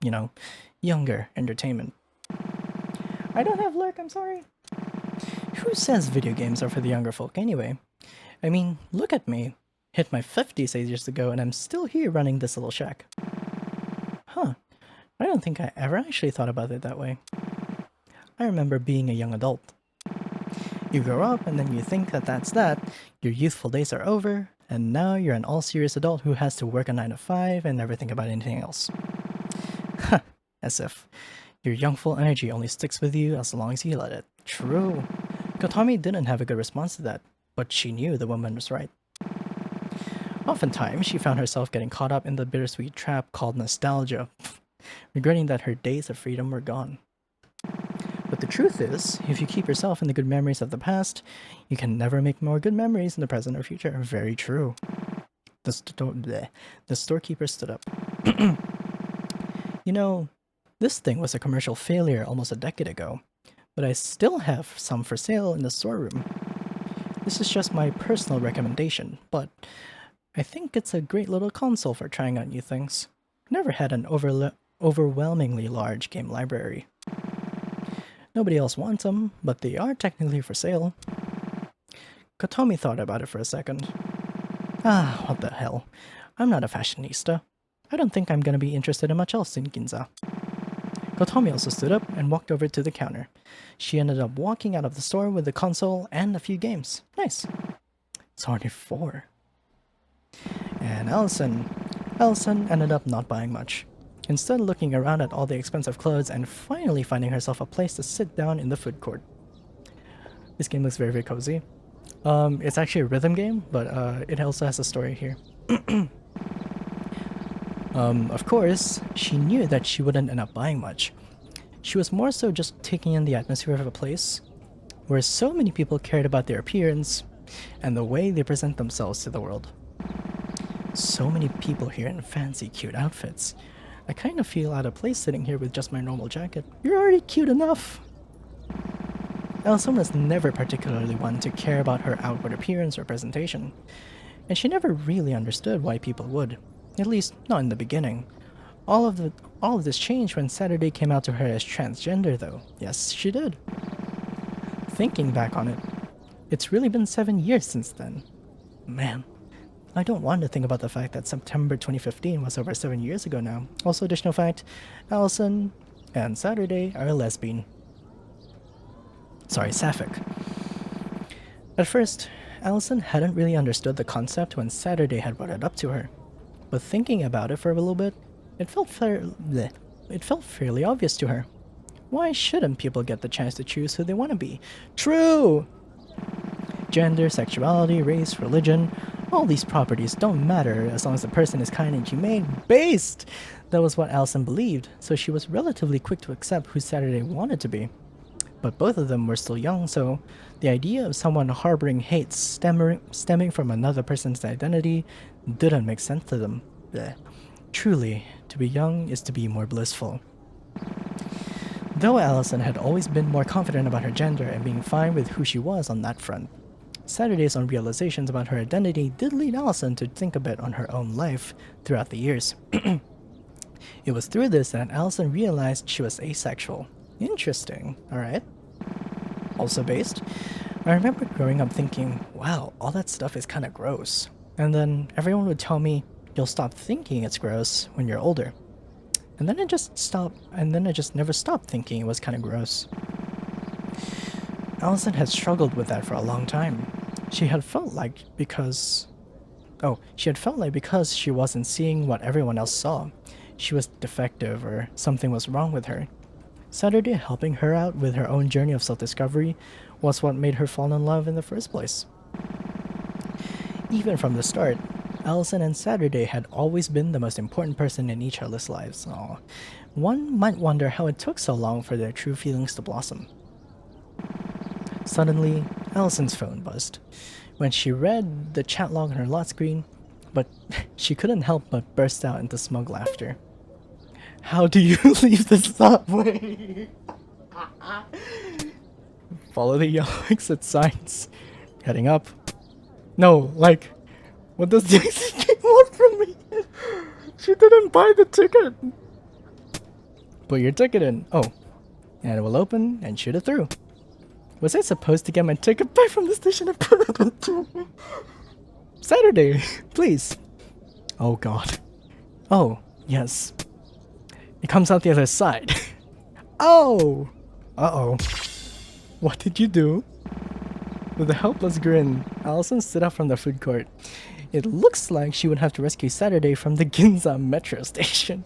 you know, younger entertainment. I don't have lurk, I'm sorry. Who says video games are for the younger folk anyway? I mean, look at me. Hit my 50s ages ago and I'm still here running this little shack. Huh, I don't think I ever actually thought about it that way. I remember being a young adult. You grow up and then you think that that's that, your youthful days are over, and now you're an all-serious adult who has to work a 9 to 5 and never think about anything else. Ha, as if. Your youthful energy only sticks with you as long as you let it. True. Kotomi didn't have a good response to that, but she knew the woman was right. Oftentimes, she found herself getting caught up in the bittersweet trap called nostalgia, regretting that her days of freedom were gone. But the truth is, if you keep yourself in the good memories of the past, you can never make more good memories in the present or future. Very true. The storekeeper stood up. You know, this thing was a commercial failure almost a decade ago, but I still have some for sale in the storeroom. This is just my personal recommendation, but I think it's a great little console for trying out new things. Never had an overwhelmingly large game library. Nobody else wants them, but they are technically for sale. Kotomi thought about it for a second. Ah, what the hell. I'm not a fashionista. I don't think I'm gonna be interested in much else in Ginza. Kotomi also stood up and walked over to the counter. She ended up walking out of the store with the console and a few games. Nice. It's only 4. And Allison ended up not buying much. Instead looking around at all the expensive clothes and finally finding herself a place to sit down in the food court. This game looks very, very cozy. It's actually a rhythm game, but it also has a story here. Of course, she knew that she wouldn't end up buying much. She was more so just taking in the atmosphere of a place where so many people cared about their appearance and the way they present themselves to the world. So many people here in fancy, cute outfits. I kind of feel out of place sitting here with just my normal jacket. You're already cute enough! Allison was never particularly one to care about her outward appearance or presentation, and she never really understood why people would. At least, not in the beginning. All of this changed when Saturday came out to her as transgender, though. Yes, she did. Thinking back on it, it's really been 7 years since then. Man, I don't want to think about the fact that September 2015 was over 7 years ago now. Also, additional fact, Allison and Saturday are lesbian. Sorry, sapphic. At first, Allison hadn't really understood the concept when Saturday had brought it up to her. But thinking about it for a little bit, it felt fairly obvious to her. Why shouldn't people get the chance to choose who they want to be? True! Gender, sexuality, race, religion, all these properties don't matter as long as the person is kind and humane. Based! That was what Allison believed, so she was relatively quick to accept who Saturday wanted to be. But both of them were still young, so the idea of someone harboring hate stemming from another person's identity didn't make sense to them. Blech. Truly, to be young is to be more blissful. Though Allison had always been more confident about her gender and being fine with who she was on that front, Saturday's own realizations about her identity did lead Allison to think a bit on her own life throughout the years. It was through this that Allison realized she was asexual. Interesting, alright. Also based, I remember growing up thinking, wow, all that stuff is kinda gross. And then everyone would tell me, you'll stop thinking it's gross when you're older. And then I just never stopped thinking it was kinda gross. Allison had struggled with that for a long time. She had felt like because she wasn't seeing what everyone else saw, she was defective or something was wrong with her. Saturday helping her out with her own journey of self-discovery was what made her fall in love in the first place. Even from the start, Allison and Saturday had always been the most important person in each other's lives. Aww. One might wonder how it took so long for their true feelings to blossom. Suddenly, Allison's phone buzzed. when she read the chat log on her lock screen, but she couldn't help but burst out into smug laughter. How do you leave the subway? Follow the yellow exit signs. Heading up. No, like, what does the exit want from me? She didn't buy the ticket. Put your ticket in. Oh, and it will open and shoot it through. Was I supposed to get my ticket back from the station and put it into Saturday, please? Oh god. Oh, yes. It comes out the other side. Oh! Uh-oh. What did you do? With a helpless grin, Allison stood up from the food court. It looks like she would have to rescue Saturday from the Ginza metro station.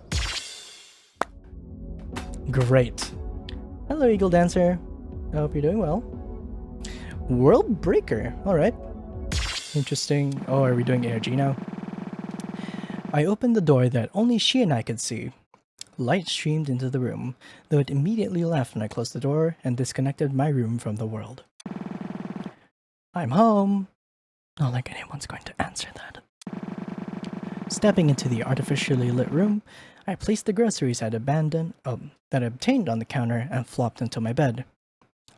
Great. Hello, Eagle Dancer. I hope you're doing well. World Breaker. Alright. Interesting. Oh, are we doing energy now? I opened the door that only she and I could see. Light streamed into the room, though it immediately left when I closed the door and disconnected my room from the world. I'm home. Not like anyone's going to answer that. Stepping into the artificially lit room, I placed the groceries I obtained on the counter and flopped into my bed.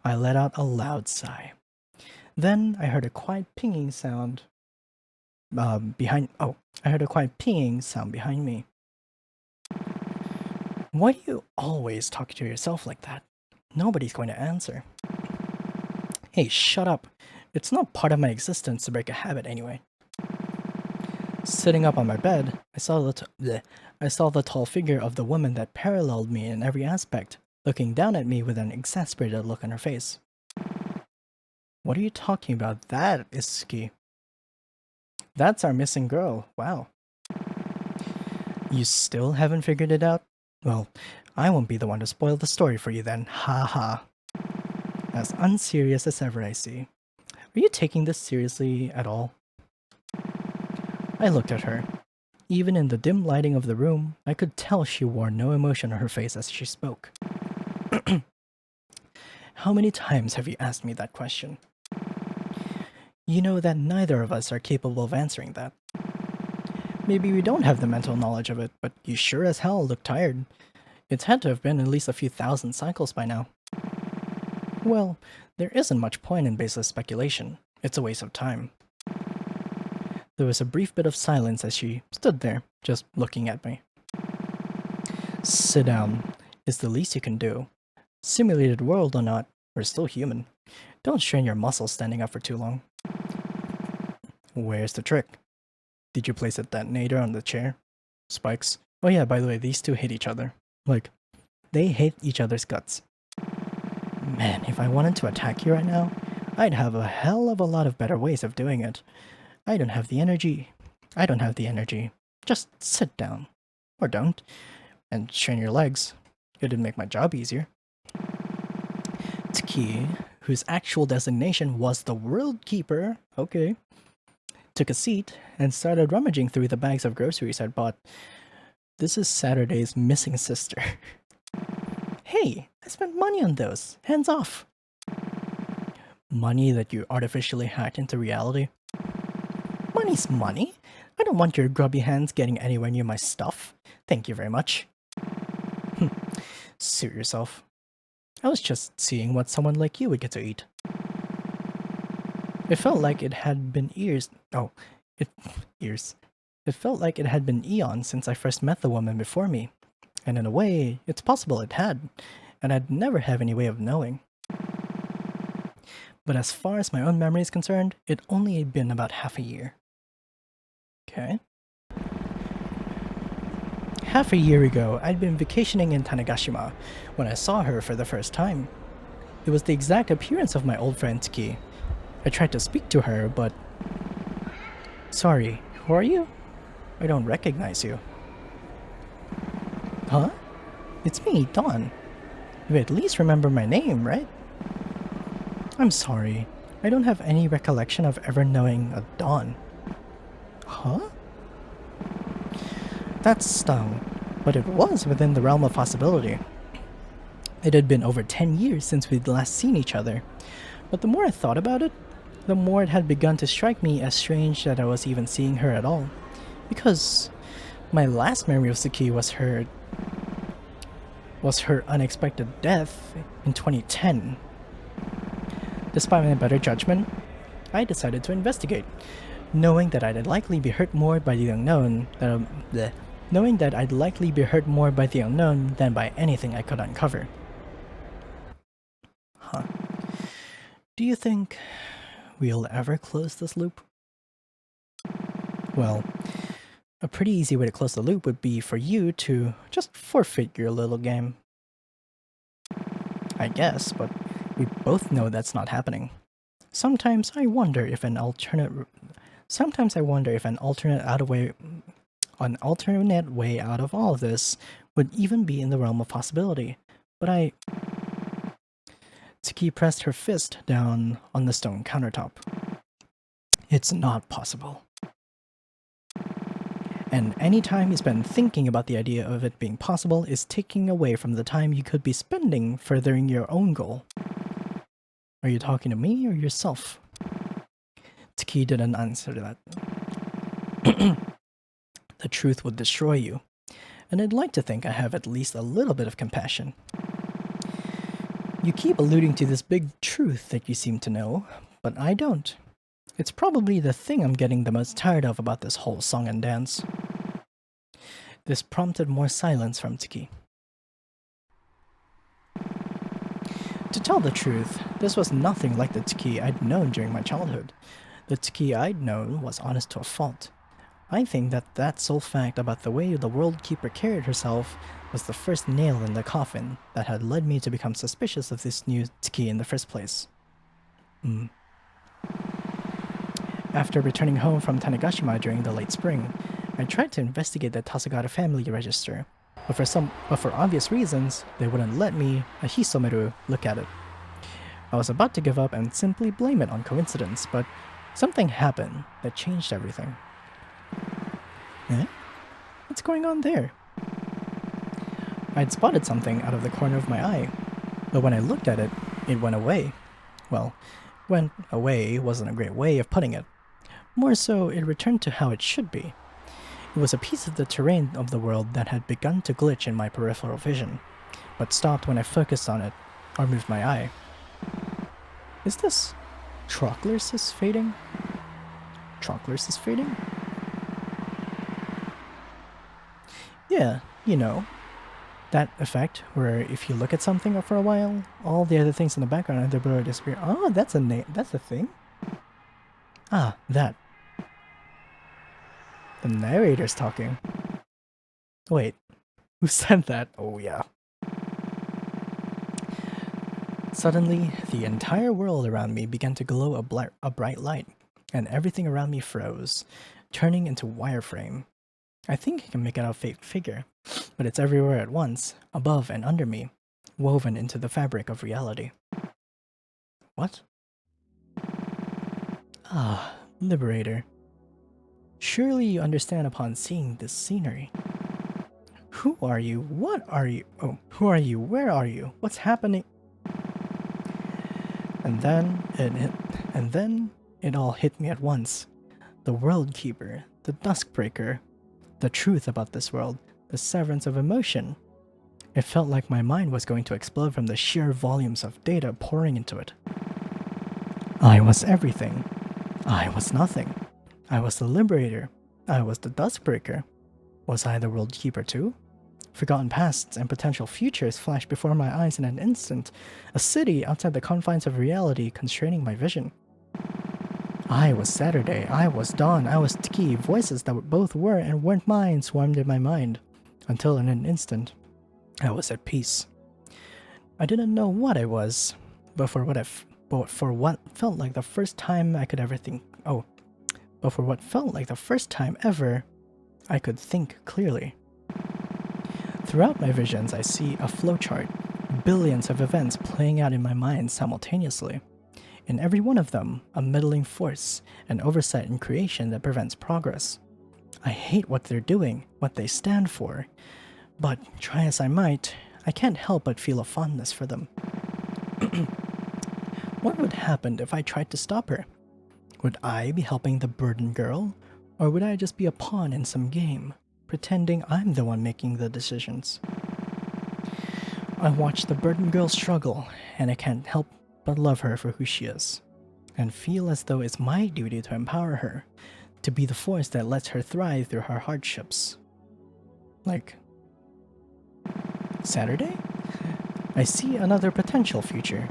I let out a loud sigh. Then I heard a quiet pinging sound behind me. Why do you always talk to yourself like that? Nobody's going to answer. Hey, shut up. It's not part of my existence to break a habit anyway. Sitting up on my bed, I saw the tall figure of the woman that paralleled me in every aspect, looking down at me with an exasperated look on her face. What are you talking about? That is Ski. That's our missing girl. Wow. You still haven't figured it out? Well, I won't be the one to spoil the story for you then. Ha ha. As unserious as ever, I see. Are you taking this seriously at all? I looked at her. Even in the dim lighting of the room, I could tell she wore no emotion on her face as she spoke. How many times have you asked me that question? You know that neither of us are capable of answering that. Maybe we don't have the mental knowledge of it, but you sure as hell look tired. It's had to have been at least a few thousand cycles by now. Well, there isn't much point in baseless speculation. It's a waste of time. There was a brief bit of silence as she stood there, just looking at me. Sit down. It's the least you can do. Simulated world or not, we're still human. Don't strain your muscles standing up for too long. Where's the trick? Did you place a detonator on the chair? Spikes? Oh yeah, by the way, these two hate each other. Like, they hate each other's guts. Man, if I wanted to attack you right now, I'd have a hell of a lot of better ways of doing it. I don't have the energy. Just sit down. Or don't. And strain your legs. It'd make my job easier. Tki, whose actual designation was the World Keeper, okay, took a seat and started rummaging through the bags of groceries I'd bought. This is Saturday's missing sister. Hey, I spent money on those. Hands off. Money that you artificially hacked into reality? Money's money. I don't want your grubby hands getting anywhere near my stuff. Thank you very much. Suit yourself. I was just seeing what someone like you would get to eat. It felt like it had been It felt like it had been eons since I first met the woman before me. And in a way, it's possible it had, and I'd never have any way of knowing. But as far as my own memory is concerned, it only had been about half a year. Okay. Half a year ago, I'd been vacationing in Tanegashima when I saw her for the first time. It was the exact appearance of my old friend Tiki. I tried to speak to her, but... Sorry, who are you? I don't recognize you. Huh? It's me, Dawn. You at least remember my name, right? I'm sorry. I don't have any recollection of ever knowing a Dawn. Huh? That stung, but it was within the realm of possibility. It had been over 10 years since we'd last seen each other, but the more I thought about it, the more it had begun to strike me as strange that I was even seeing her at all. Because my last memory of Suki was her unexpected death in 2010. Despite my better judgment, I decided to investigate, knowing that I'd likely be hurt more by the unknown than by anything I could uncover. Huh. Do you think we'll ever close this loop? Well, a pretty easy way to close the loop would be for you to just forfeit your little game. I guess, but we both know that's not happening. Sometimes I wonder if an alternate way out of all of this would even be in the realm of possibility. But Tsuki pressed her fist down on the stone countertop. It's not possible. And any time you spend thinking about the idea of it being possible is taking away from the time you could be spending furthering your own goal. Are you talking to me or yourself? Tsuki didn't answer that. The truth would destroy you, and I'd like to think I have at least a little bit of compassion. You keep alluding to this big truth that you seem to know, but I don't. It's probably the thing I'm getting the most tired of about this whole song and dance. This prompted more silence from Tsuki. To tell the truth, this was nothing like the Tsuki I'd known during my childhood. The Tsuki I'd known was honest to a fault. I think that sole fact about the way the World Keeper carried herself was the first nail in the coffin that had led me to become suspicious of this new Tsuki in the first place. After returning home from Tanegashima during the late spring, I tried to investigate the Tasagata family register, but for obvious reasons, they wouldn't let me, a Hisomeru, look at it. I was about to give up and simply blame it on coincidence, but something happened that changed everything. Eh? What's going on there? I'd spotted something out of the corner of my eye, but when I looked at it, it went away. Well, went away wasn't a great way of putting it. More so, it returned to how it should be. It was a piece of the terrain of the world that had begun to glitch in my peripheral vision, but stopped when I focused on it, or moved my eye. Is this Attoclef fading? Attoclef fading? Yeah, you know, that effect where if you look at something for a while, all the other things in the background and the blur disappear. Oh, that's a thing? Ah, that. The narrator's talking. Wait, who said that? Oh yeah. Suddenly, the entire world around me began to glow a bright light, and everything around me froze, turning into wireframe. I think I can make out a fake figure, but it's everywhere at once, above and under me, woven into the fabric of reality. What? Ah, Liberator. Surely you understand upon seeing this scenery. Who are you? What are you? Oh, who are you? Where are you? What's happening? And then it all hit me at once. The World Keeper, the Duskbreaker, the truth about this world, the severance of emotion. It felt like my mind was going to explode from the sheer volumes of data pouring into it. I was everything. I was nothing. I was the Liberator. I was the Duskbreaker. Was I the World Keeper too? Forgotten pasts and potential futures flashed before my eyes in an instant, a city outside the confines of reality constraining my vision. I was Saturday, I was Dawn, I was Tiki, voices that both were and weren't mine swarmed in my mind, until in an instant, I was at peace. I didn't know what I was, but for what felt like the first time ever, I could think clearly. Throughout my visions, I see a flowchart, billions of events playing out in my mind simultaneously. In every one of them, a meddling force, an oversight in creation that prevents progress. I hate what they're doing, what they stand for, but try as I might, I can't help but feel a fondness for them. What would happen if I tried to stop her? Would I be helping the burden girl, or would I just be a pawn in some game, pretending I'm the one making the decisions? I watch the burden girl struggle, and I can't help but love her for who she is, and feel as though it's my duty to empower her, to be the force that lets her thrive through her hardships. Like, Saturday? I see another potential future,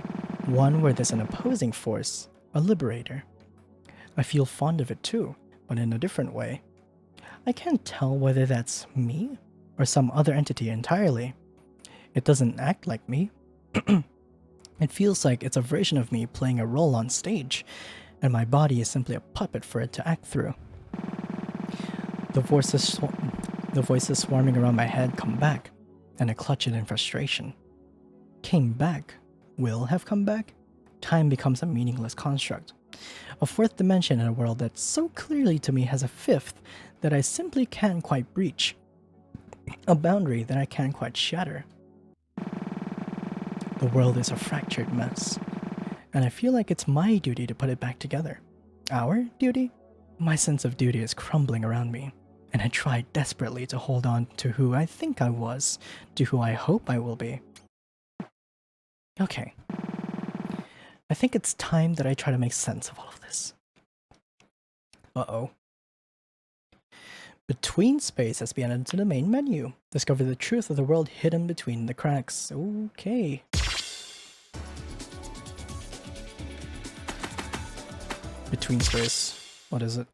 one where there's an opposing force, a liberator. I feel fond of it too, but in a different way. I can't tell whether that's me or some other entity entirely. It doesn't act like me. It feels like it's a version of me playing a role on stage, and my body is simply a puppet for it to act through. The voices swarming around my head come back, and I clutch it in frustration. Came back? Will have come back? Time becomes a meaningless construct. A fourth dimension in a world that so clearly to me has a fifth that I simply can't quite breach. A boundary that I can't quite shatter. The world is a fractured mess, and I feel like it's my duty to put it back together. Our duty? My sense of duty is crumbling around me, and I try desperately to hold on to who I think I was, to who I hope I will be. Okay. I think it's time that I try to make sense of all of this. Uh-oh. Betweenspace has been added to the main menu. Discover the truth of the world hidden between the cracks. Okay. Betweenspace. What is it?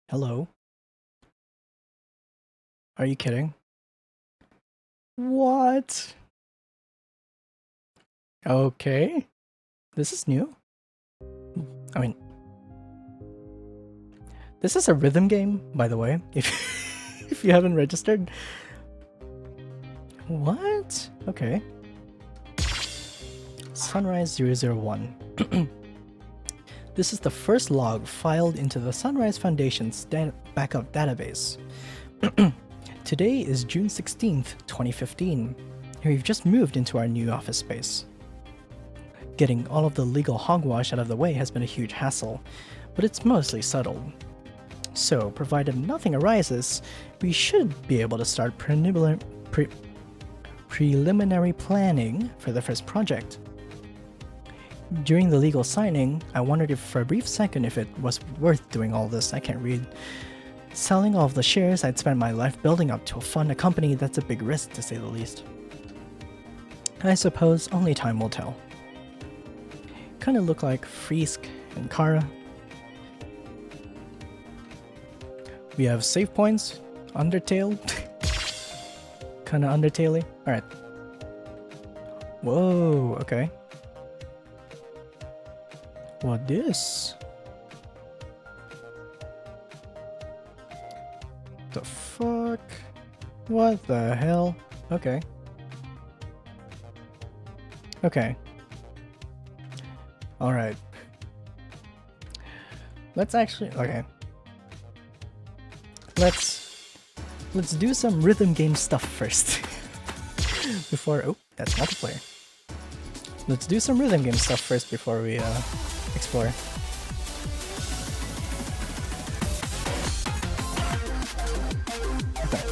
Hello? Are you kidding? What? Okay. This is new. I mean, this is a rhythm game, by the way, if you haven't registered. What? Okay. Sunrise 001. This is the first log filed into the Sunrise Foundation's backup database. Today is June 16th, 2015, and we've just moved into our new office space. Getting all of the legal hogwash out of the way has been a huge hassle, but it's mostly subtle. So, provided nothing arises, we should be able to start preliminary planning for the first project. During the legal signing, I wondered if for a brief second if it was worth doing all this. I can't read. Selling all of the shares I'd spent my life building up to fund a company that's a big risk, to say the least. I suppose only time will tell. Kinda look like Frisk and Kara. We have save points, Undertale. Kinda Undertale-y. Alright. Whoa, okay. What this? The fuck? What the hell? Okay. Okay. Alright. Let's actually... Okay. Let's do some rhythm game stuff first. Before... Oh, that's multiplayer. Let's do some rhythm game stuff first before we explore. Okay.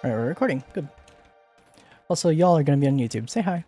Alright, we're recording. Good. Also, y'all are gonna be on YouTube. Say hi.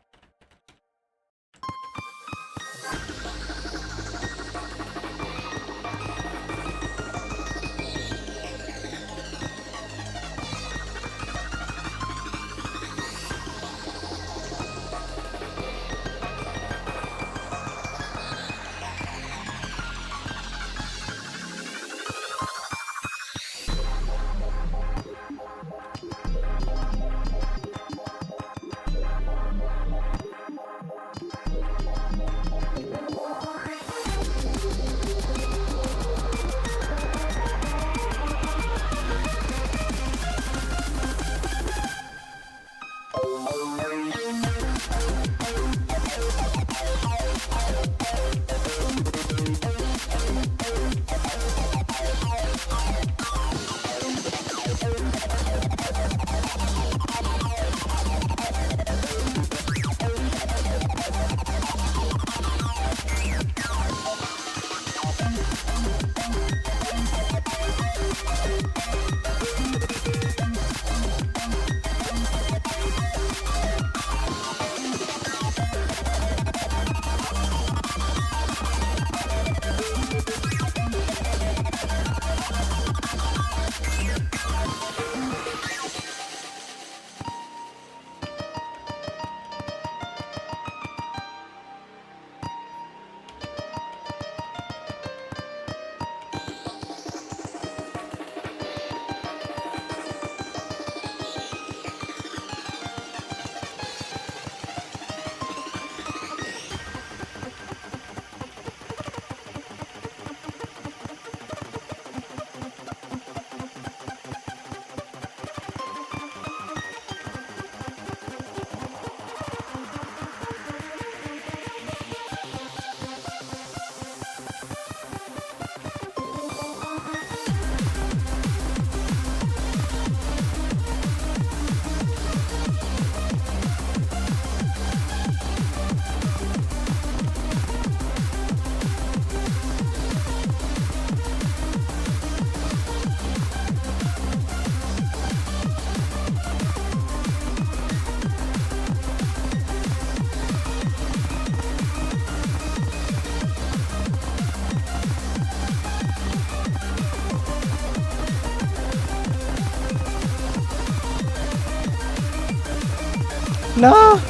No!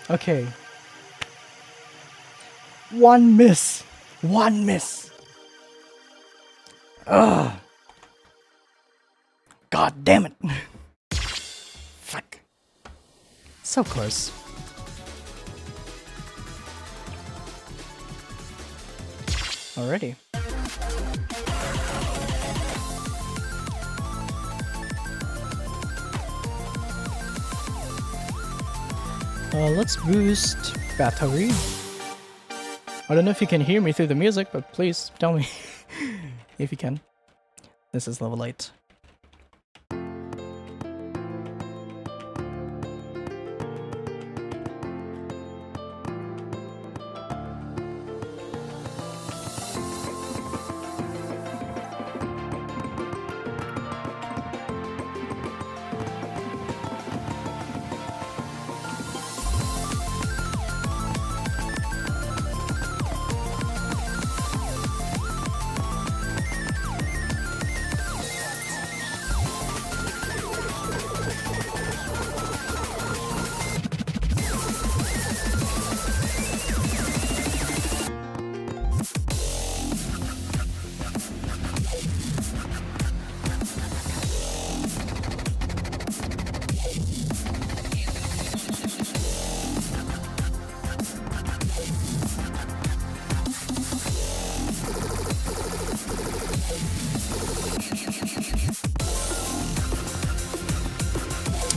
Okay. One miss. One miss. Ugh. God damn it. Fuck. So close. Alrighty. Let's boost battery. I don't know if you can hear me through the music, but please tell me if you can. This is level 8.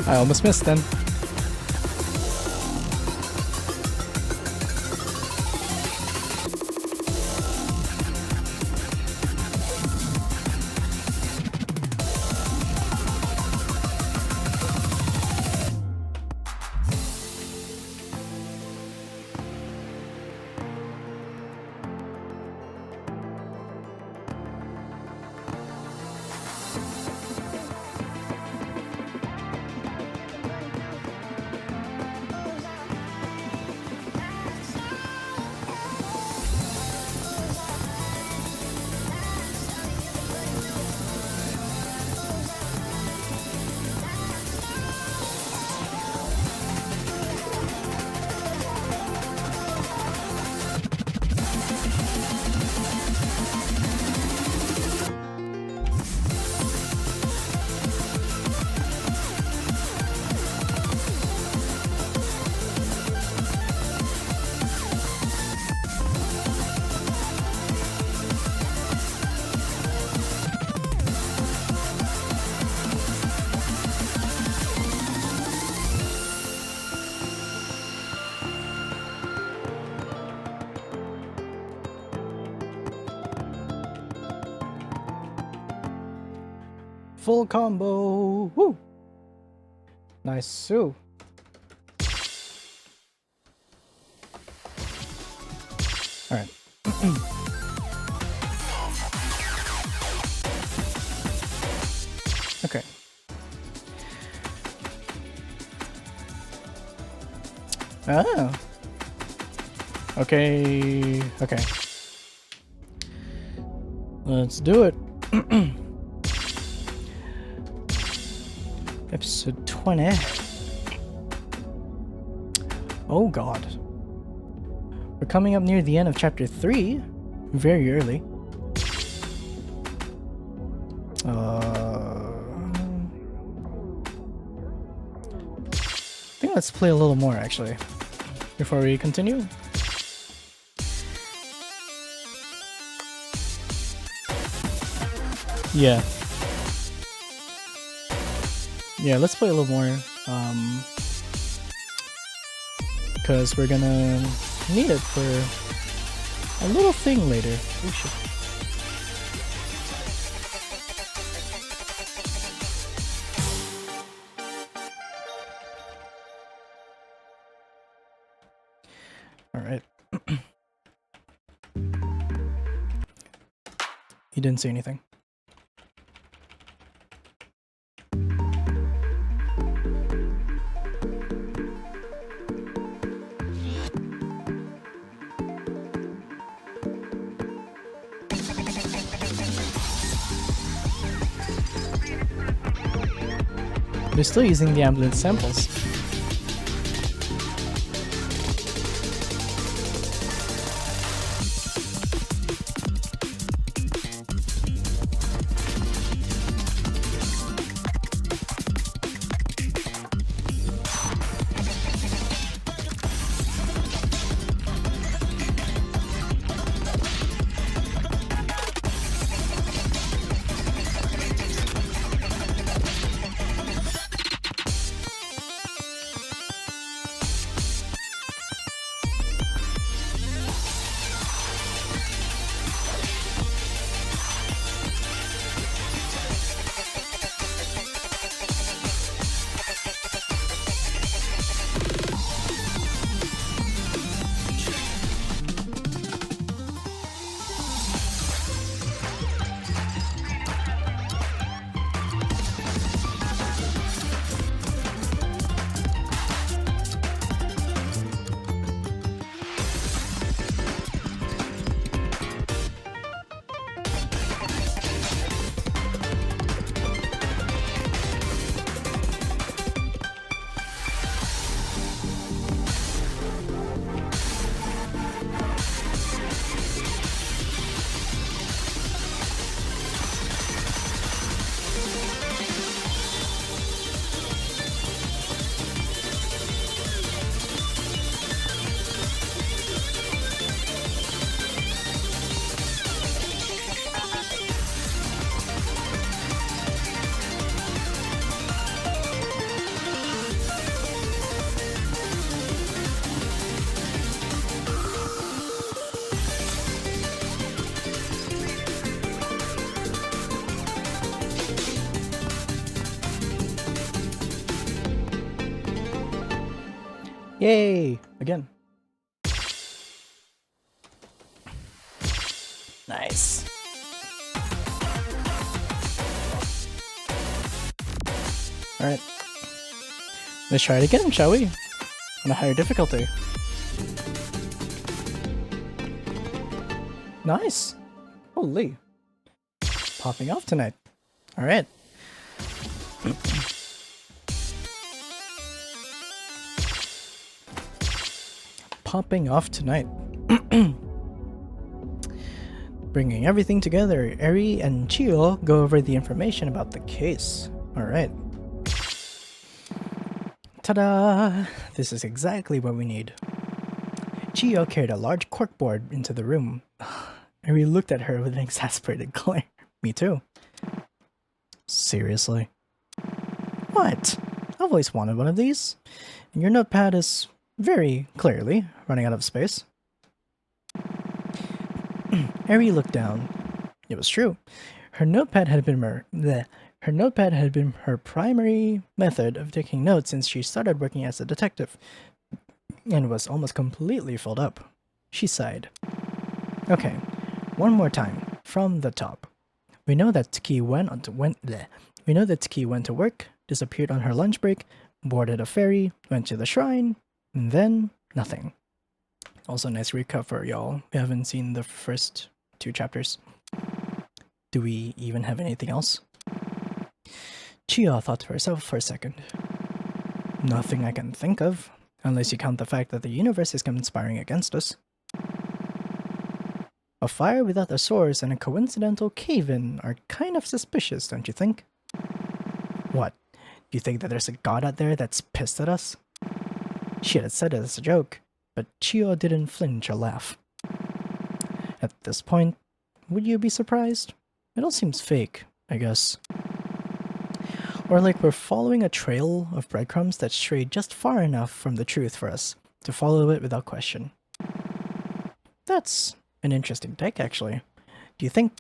I almost missed then. Full combo. Woo! Nice Sue. Alright. Okay. Oh. Okay. Okay. Let's do it. Episode 20. Oh god. We're coming up near the end of chapter 3. Very early. I think let's play a little more actually. Before we continue. Yeah. Yeah, let's play a little more, because we're gonna need it for a little thing later. We should. All right. He didn't say anything. They're still using the ambulance samples. Yay! Again. Nice. Alright. Let's try it again, shall we? On a higher difficulty. Nice! Holy. Popping off tonight. Alright. Popping off tonight. Bringing everything together, Eri and Chio go over the information about the case. Alright. Ta-da! This is exactly what we need. Chio carried a large corkboard into the room. Eri looked at her with an exasperated glare. Me too. Seriously? What? I've always wanted one of these. And your notepad is very clearly running out of space. Eri looked down. It was true. Her notepad had been her primary method of taking notes since she started working as a detective, and was almost completely filled up. She sighed. Okay, one more time from the top. We know that Taki went to work, disappeared on her lunch break, boarded a ferry, went to the shrine, and then nothing. Also, nice recover, y'all. We haven't seen the first 2 chapters. Do we even have anything else? Chia thought to herself for a second. Nothing I can think of, unless you count the fact that the universe is conspiring against us. A fire without a source and a coincidental cave-in are kind of suspicious, don't you think? What? Do you think that there's a god out there that's pissed at us? She had said it as a joke, but Chio didn't flinch or laugh. At this point, would you be surprised? It all seems fake, I guess. Or like we're following a trail of breadcrumbs that strayed just far enough from the truth for us to follow it without question. That's an interesting take, actually. Do you think...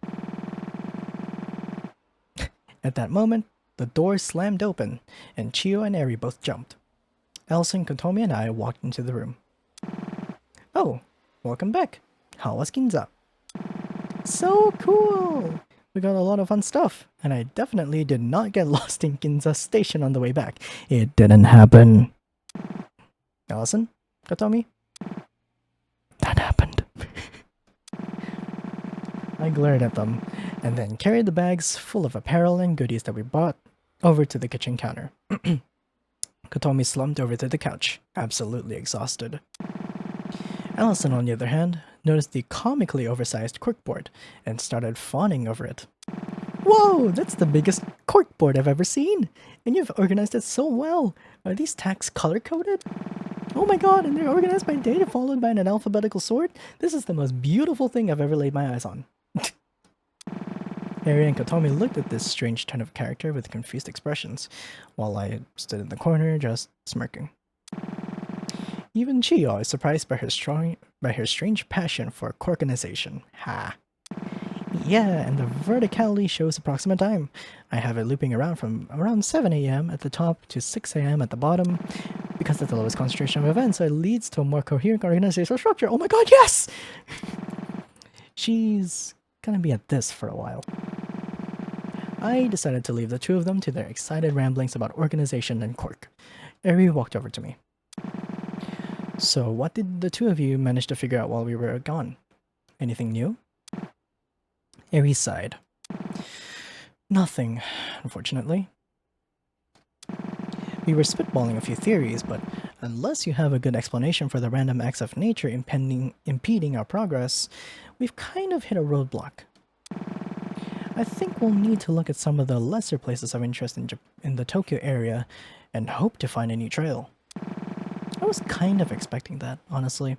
At that moment, the door slammed open, and Chio and Eri both jumped. Elson, Kotomi, and I walked into the room. Oh, welcome back. How was Ginza? So cool! We got a lot of fun stuff, and I definitely did not get lost in Ginza Station on the way back. It didn't happen. Allison? Kotomi? That happened. I glared at them, and then carried the bags full of apparel and goodies that we bought. over to the kitchen counter. Kotomi slumped over to the couch, absolutely exhausted. Allison, on the other hand, noticed the comically oversized corkboard and started fawning over it. Whoa, that's the biggest corkboard I've ever seen! And you've organized it so well! Are these tacks color-coded? Oh my god, and they're organized by data followed by an alphabetical sort? This is the most beautiful thing I've ever laid my eyes on. Harry and Kotomi looked at this strange turn of character with confused expressions, while I stood in the corner just smirking. Even Chiyo is surprised by her strange passion for corkanization. Ha! Yeah, and the verticality shows approximate time. I have it looping around from around 7 a.m. at the top to 6 a.m. at the bottom. Because that's the lowest concentration of events, so it leads to a more coherent organizational structure. Oh my god, yes! She's gonna be at this for a while. I decided to leave the two of them to their excited ramblings about organization and cork. Eri walked over to me. So what did the two of you manage to figure out while we were gone? Anything new? Eri sighed. Nothing, unfortunately. We were spitballing a few theories, but unless you have a good explanation for the random acts of nature impeding our progress, we've kind of hit a roadblock. I think we'll need to look at some of the lesser places of interest in the Tokyo area and hope to find a new trail. I was kind of expecting that, honestly,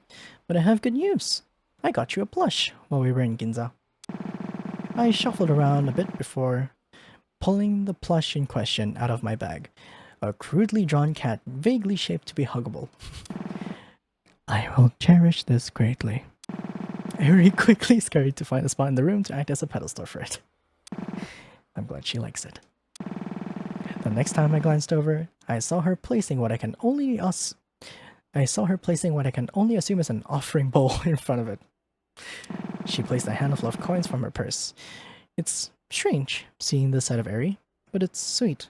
but I have good news. I got you a plush while we were in Ginza. I shuffled around a bit before pulling the plush in question out of my bag. A crudely drawn cat vaguely shaped to be huggable. I will cherish this greatly. Eri quickly scurried to find a spot in the room to act as a pedestal for it. I'm glad she likes it. The next time I glanced over, I saw her placing what I can only assume is an offering bowl in front of it. She placed a handful of coins from her purse. It's strange seeing this side of Eri, but it's sweet.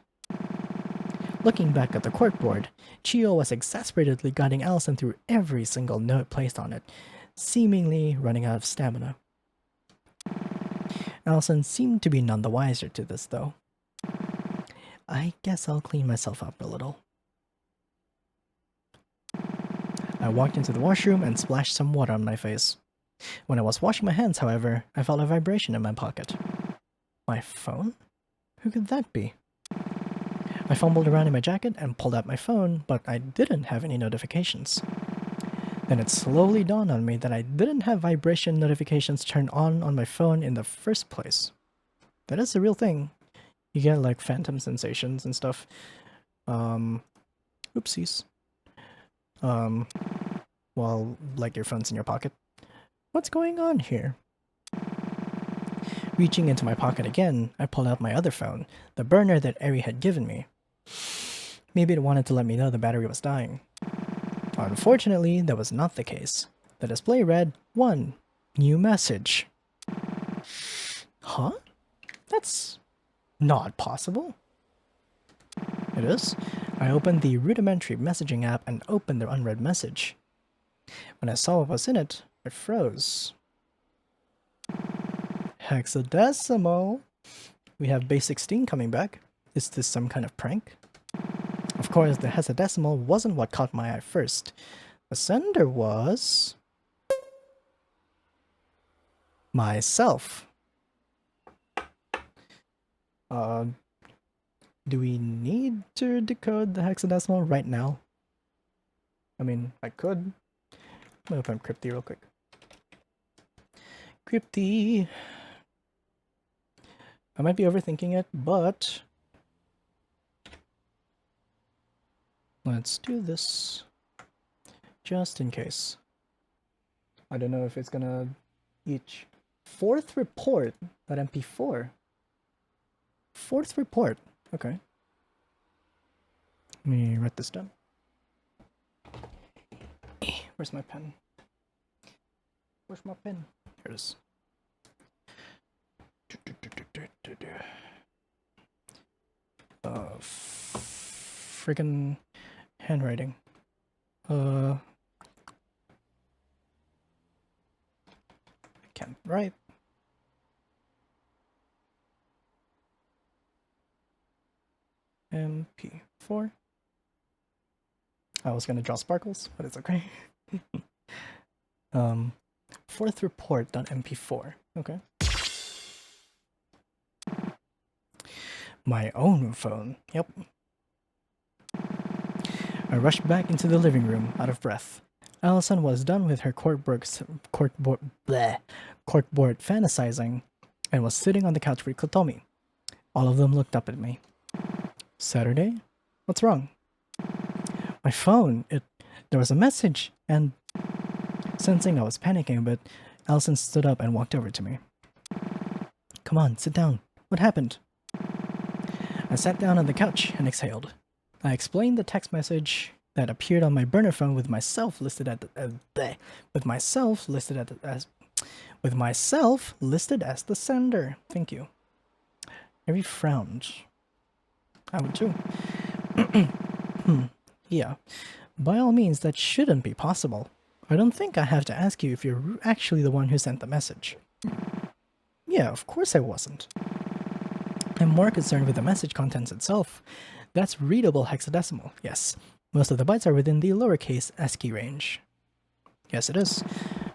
Looking back at the corkboard, Chiyo was exasperatedly guiding Allison through every single note placed on it, seemingly running out of stamina. Allison seemed to be none the wiser to this, though. I guess I'll clean myself up a little. I walked into the washroom and splashed some water on my face. When I was washing my hands, however, I felt a vibration in my pocket. My phone? Who could that be? I fumbled around in my jacket and pulled out my phone, but I didn't have any notifications. Then it slowly dawned on me that I didn't have vibration notifications turned on my phone in the first place. That is a real thing. You get like phantom sensations and stuff. Oopsies. While like your phone's in your pocket. What's going on here? Reaching into my pocket again, I pulled out my other phone, the burner that Eri had given me. Maybe it wanted to let me know the battery was dying. Unfortunately, that was not the case. The display read, 1. New message. Huh? That's not possible. It is. I opened the rudimentary messaging app and opened the unread message. When I saw what was in it, I froze. Hexadecimal. We have base 16 coming back. Is this some kind of prank? Of course, the hexadecimal wasn't what caught my eye first. The sender was... myself. Do we need to decode the hexadecimal right now? I mean, I could. Let me open Crypty real quick. Crypty. I might be overthinking it, but let's do this just in case. I don't know if it's gonna each fourth report at MP4. Fourth report. Okay. Let me write this down. Where's my pen? Where's my pen? Here it is. Friggin' handwriting. I can't write. MP4. I was gonna draw sparkles, but it's okay. Fourth report.mp4. Okay. My own phone. Yep. I rushed back into the living room, out of breath. Allison was done with her corkboard fantasizing and was sitting on the couch with Kotomi. All of them looked up at me. Saturday? What's wrong? My phone. There was a message, and sensing I was panicking a bit, Allison stood up and walked over to me. Come on, sit down. What happened? I sat down on the couch and exhaled. I explained the text message that appeared on my burner phone with myself listed as the sender. Thank you. Eri frowned. I would too. Yeah. By all means, that shouldn't be possible. I don't think I have to ask you if you're actually the one who sent the message. Yeah, of course I wasn't. I'm more concerned with the message contents itself. That's readable hexadecimal, yes. Most of the bytes are within the lowercase ASCII range. Yes, it is.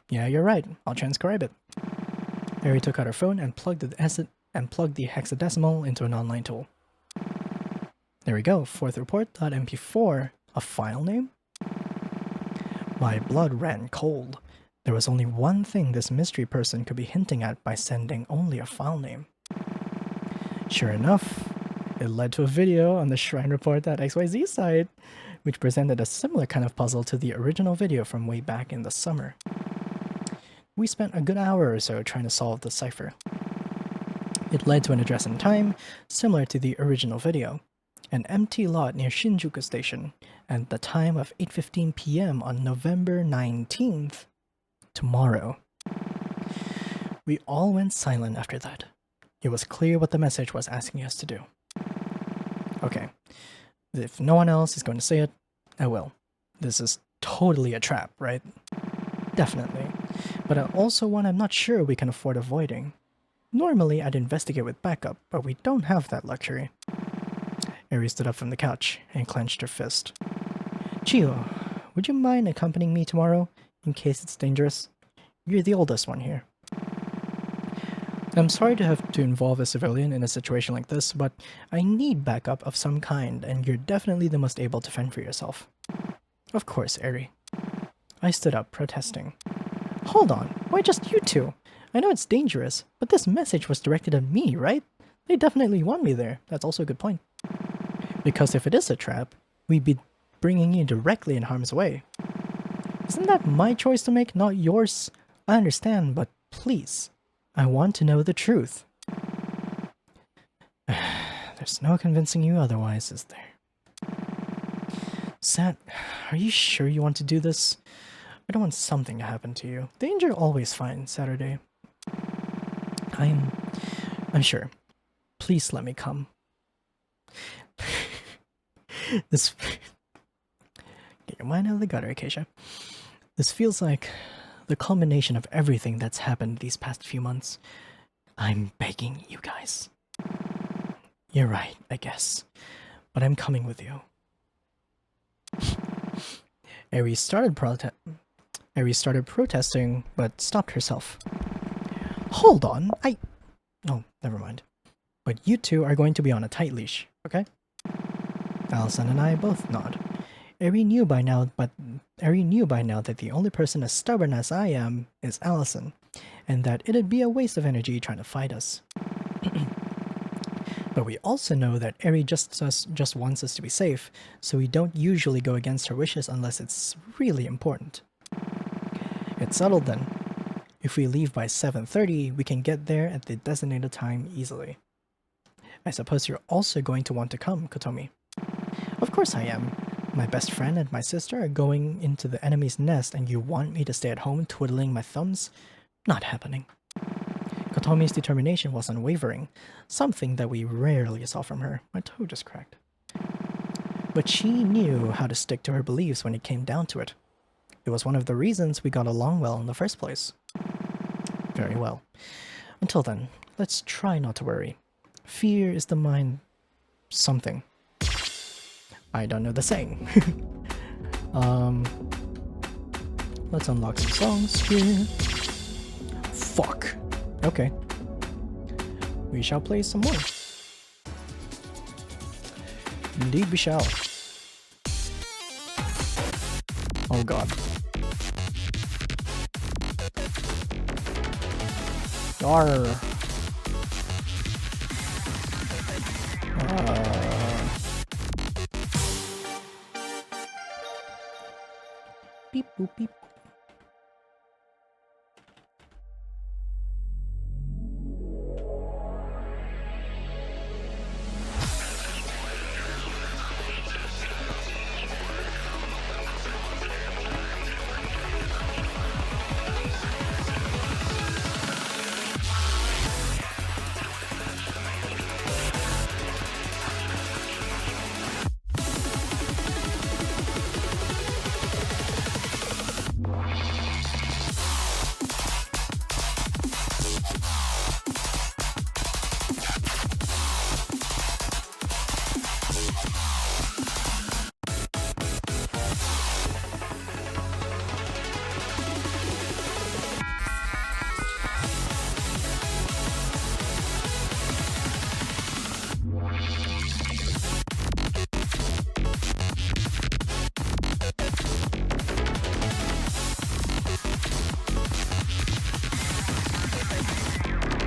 Yeah, you're right. I'll transcribe it. Eri took out her phone and plugged the hexadecimal into an online tool. There we go. Fourth report.mp4. A file name? My blood ran cold. There was only one thing this mystery person could be hinting at by sending only a file name. Sure enough, it led to a video on the Shrine Report.xyz site, which presented a similar kind of puzzle to the original video from way back in the summer. We spent a good hour or so trying to solve the cipher. It led to an address and time similar to the original video, an empty lot near Shinjuku Station, and the time of 8:15 p.m. on November 19th, tomorrow. We all went silent after that. It was clear what the message was asking us to do. Okay, if no one else is going to say it, I will. This is totally a trap, right? Definitely. But also one I'm not sure we can afford avoiding. Normally I'd investigate with backup, but we don't have that luxury. Eri stood up from the couch and clenched her fist. Chiyo, would you mind accompanying me tomorrow, in case it's dangerous? You're the oldest one here. I'm sorry to have to involve a civilian in a situation like this, but I need backup of some kind, and you're definitely the most able to fend for yourself. Of course, Eri. I stood up, protesting. Hold on, why just you two? I know it's dangerous, but this message was directed at me, right? They definitely want me there. That's also a good point. Because if it is a trap, we'd be bringing you directly in harm's way. Isn't that my choice to make, not yours? I understand, but please, I want to know the truth. There's no convincing you otherwise, is there? Sat, are you sure you want to do this? I don't want something to happen to you. Danger always fine, Saturday. I'm sure. Please let me come. This... Get your mind out of the gutter, Acacia. This feels like the culmination of everything that's happened these past few months. I'm begging you guys. You're right, I guess. But I'm coming with you. Eri started protesting, but stopped herself. Hold on, Oh, never mind. But you two are going to be on a tight leash, okay? Allison and I both nod. Eri knew by now that the only person as stubborn as I am is Allison, and that it'd be a waste of energy trying to fight us. But we also know that Eri just wants us to be safe, so we don't usually go against her wishes unless it's really important. It's settled then. If we leave by 7:30, we can get there at the designated time easily. I suppose you're also going to want to come, Kotomi. Of course I am. My best friend and my sister are going into the enemy's nest and you want me to stay at home twiddling my thumbs? Not happening. Kotomi's determination was unwavering, something that we rarely saw from her. My toe just cracked. But she knew how to stick to her beliefs when it came down to it. It was one of the reasons we got along well in the first place. Very well. Until then, let's try not to worry. Fear is the mind... something. I don't know the saying. Let's unlock some songs here. Fuck. Okay. We shall play some more. Indeed we shall. Oh god. Arr. Beep boop beep.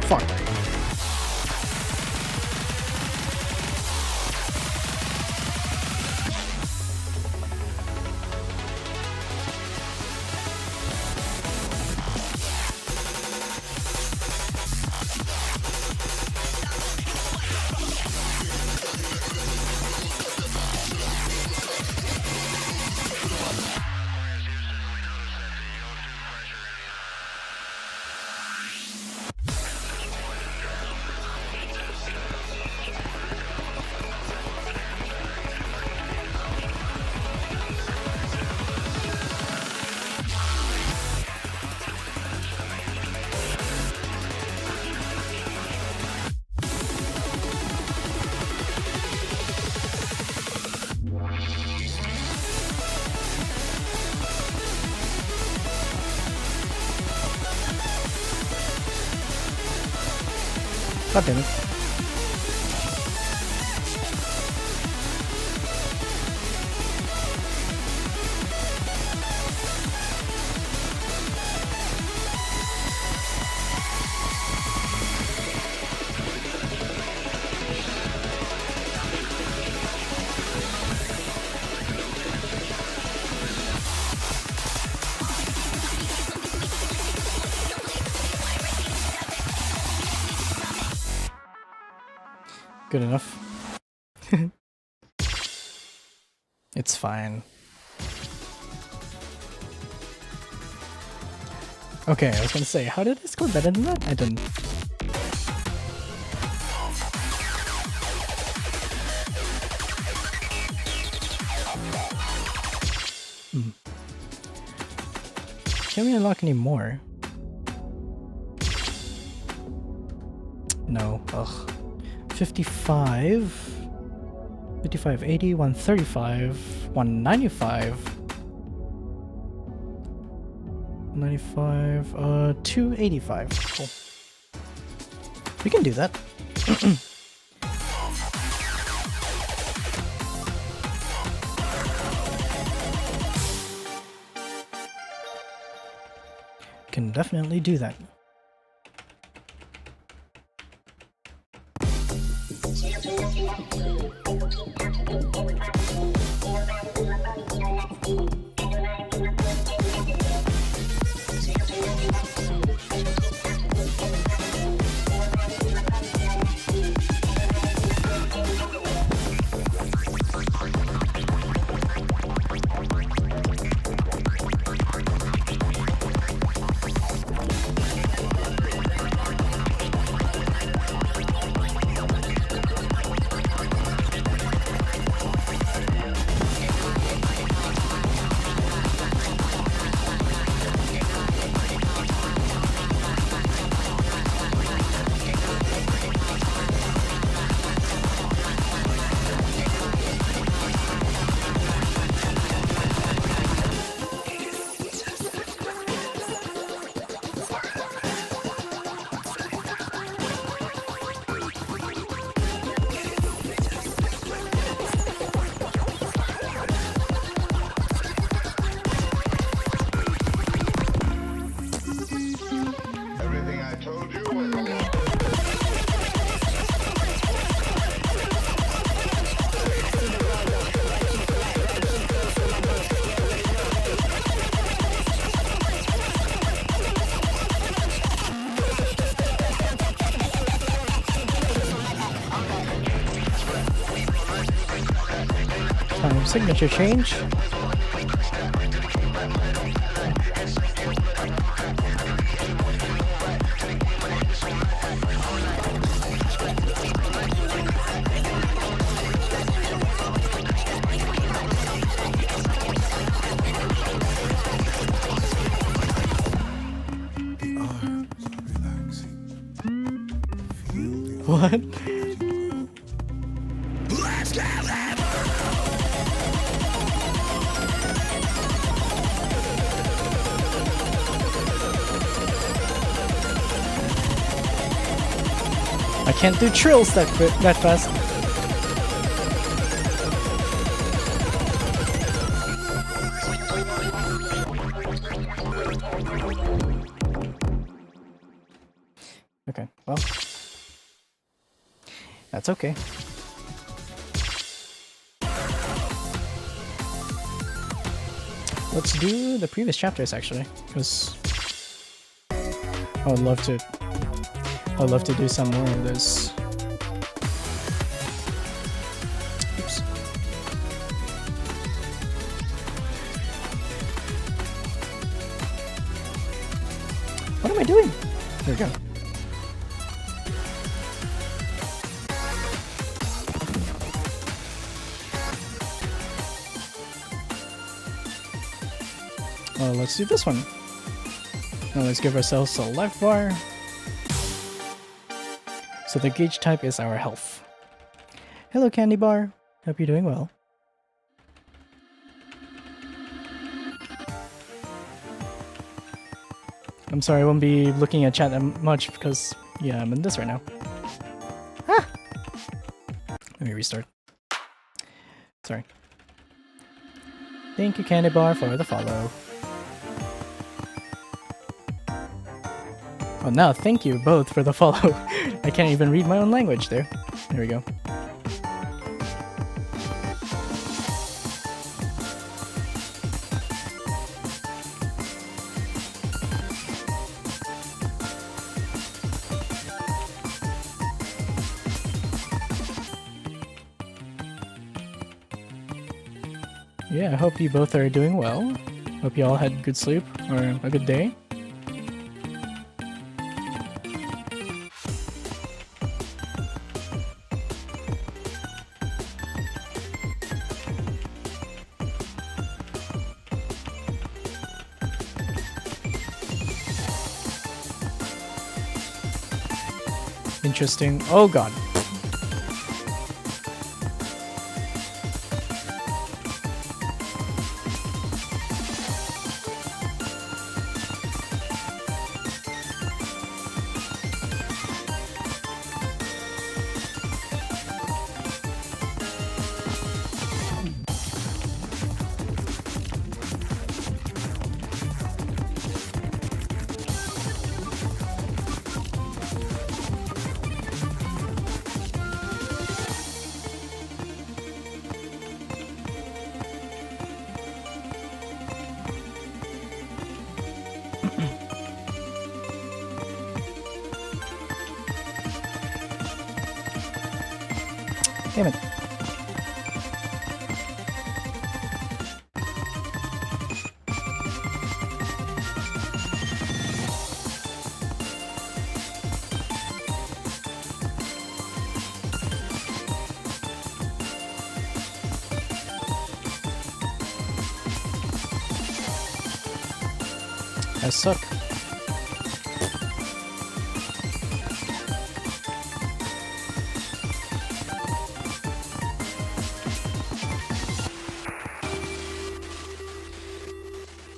Fuck. God damn it. Good enough. It's fine. Okay, I was gonna say, how did I score better than that? I didn't. Can we unlock any more? No. Ugh. 55, 55, 80, 135, 195, 95, 285. Cool. We can do that. Can definitely do that. signature change. What? I can't do trills that fast. Okay, well, that's okay. Let's do the previous chapters actually, because I would love to do some more of this. Oops. What am I doing? There we go. Well, let's do this one. Now let's give ourselves a life bar. So the gauge type is our health. Hello, Candy Bar. Hope you're doing well. I'm sorry, I won't be looking at chat that much because, yeah, I'm in this right now. Ah! Let me restart. Sorry. Thank you, Candy Bar, for the follow. Oh, now thank you both for the follow. I can't even read my own language there. There we go. Yeah, I hope you both are doing well. Hope you all had good sleep or a good day. Interesting. Oh god. Damn it. I suck.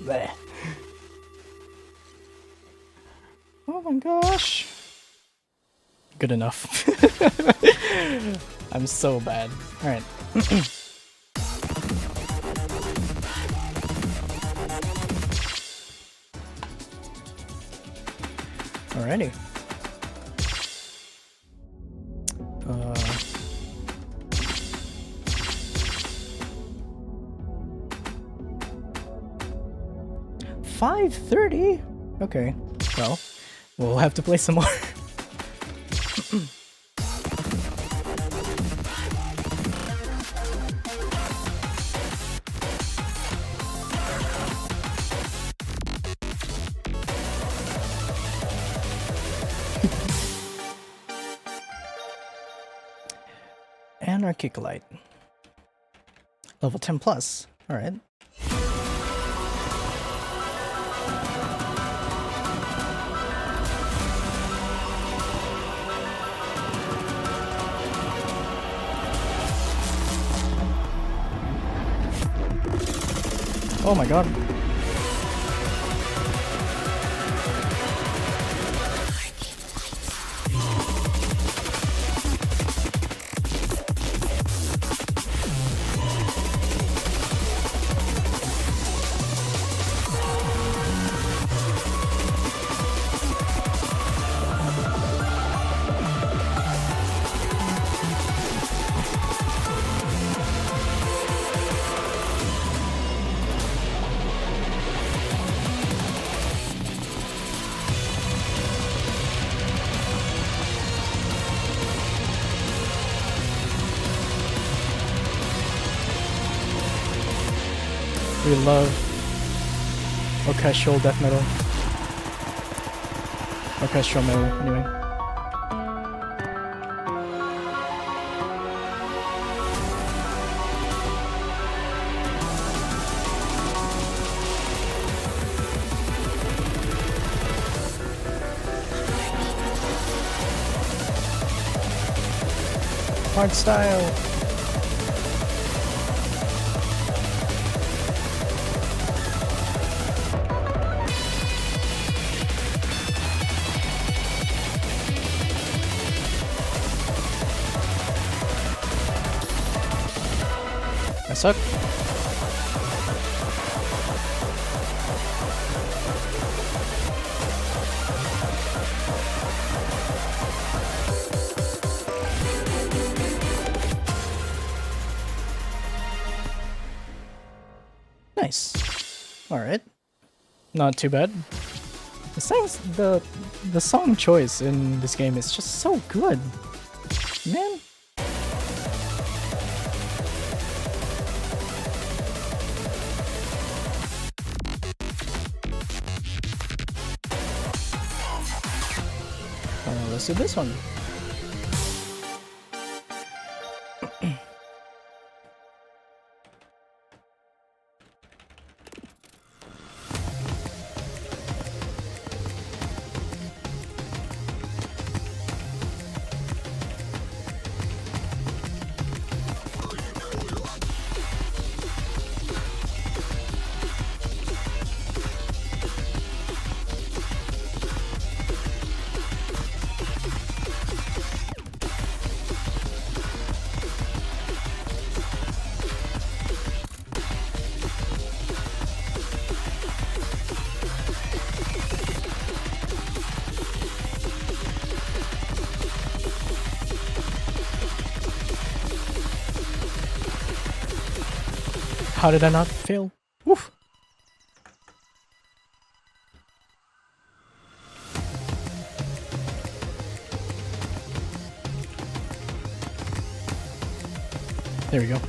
Blech. Oh my gosh. Good enough. I'm so bad. Alright. Alrighty. 5:30? Okay, well, we'll have to play some more. Anarchic Light. Level 10 plus. Alright. Oh my god. We love orchestral death metal. Orchestral metal, anyway. Hard style. I suck. Nice. All right. Not too bad. The song choice in this game is just so good, man. Let's do this one. How did I not fail? Woof. There we go.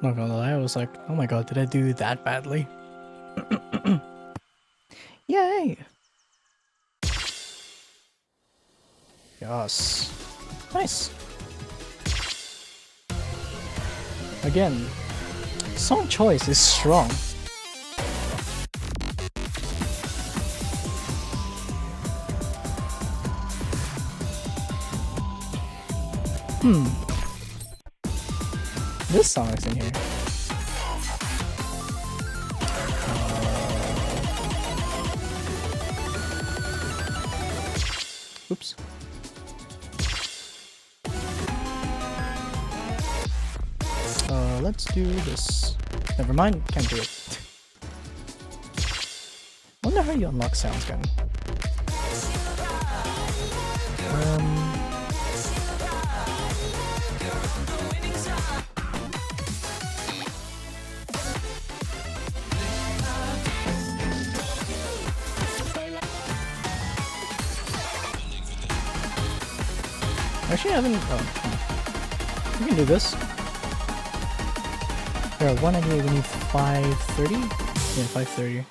Not gonna lie, I was like, oh my god, did I do that badly? Yay! Yes. Nice. Again, song choice is strong. This song is in here. Oops. Let's do this. Never mind, can't do it. Wonder how you unlock sounds gun. Actually, I haven't. Oh, we can do this. There are 198. We need 530. Yeah, 530.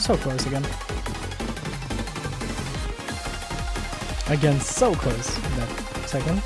So close again. Again, so close in that second.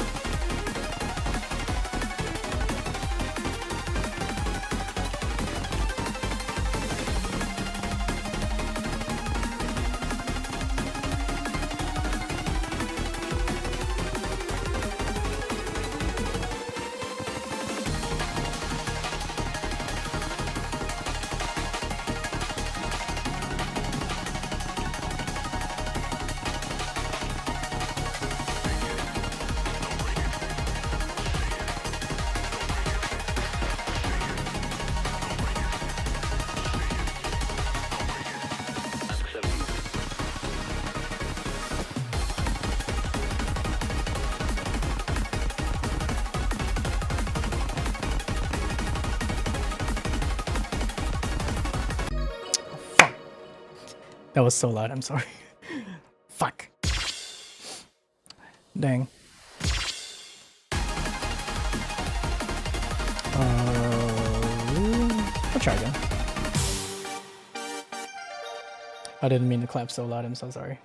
That was so loud, I'm sorry. Fuck. Dang. I'll try again. I didn't mean to clap so loud, I'm so sorry.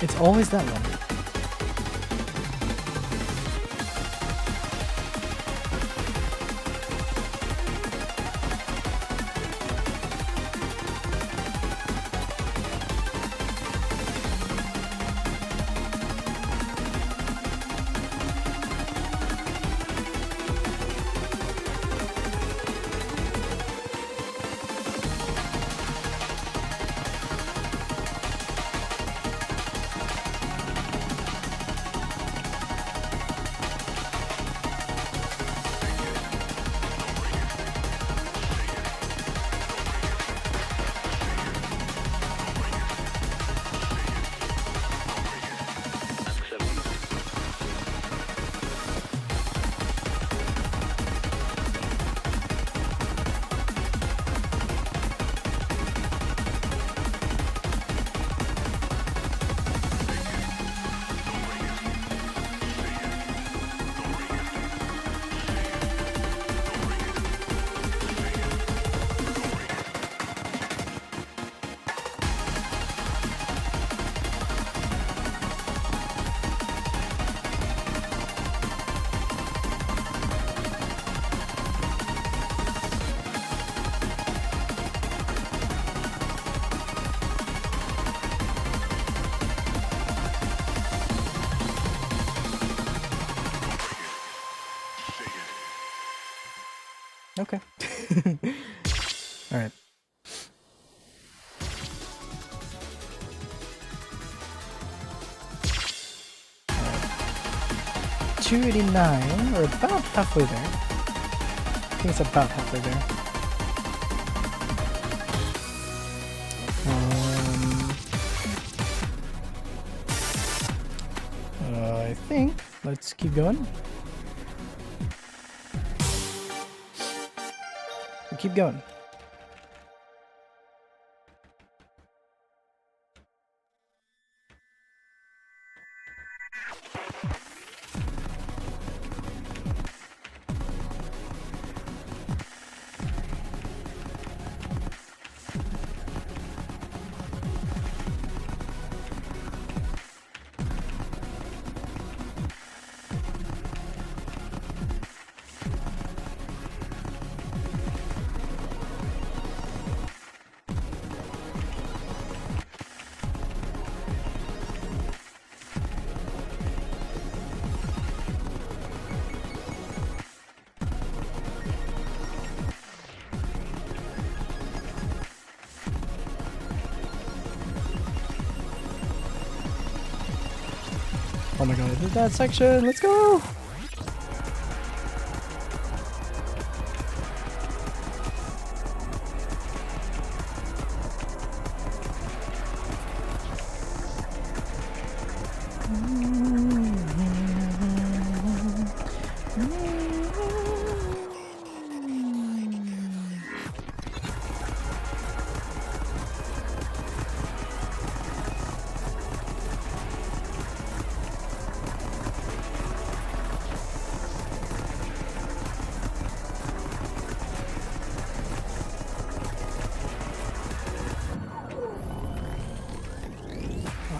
It's always that one. Okay. Alright. 289, we're about halfway there. I think it's about halfway there. I think, let's keep going. We'll keep going. Oh my god, I did that section! Let's go!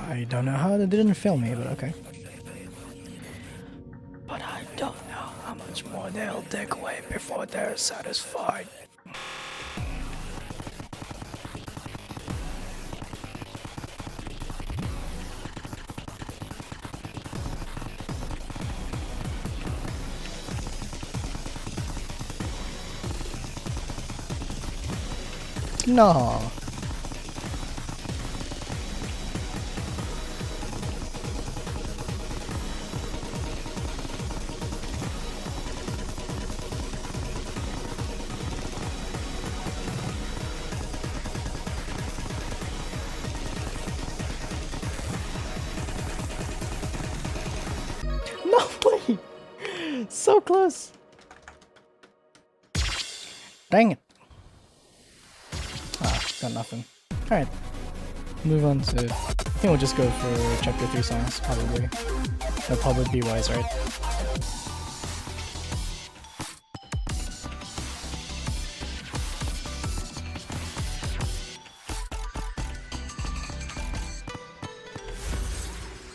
I don't know how they didn't film me, but okay. But I don't know how much more they'll take away before they're satisfied. No. No way! So close! Dang it. Ah, got nothing. Alright. Move on to... I think we'll just go for chapter 3 songs, probably. That'll probably be wise, right?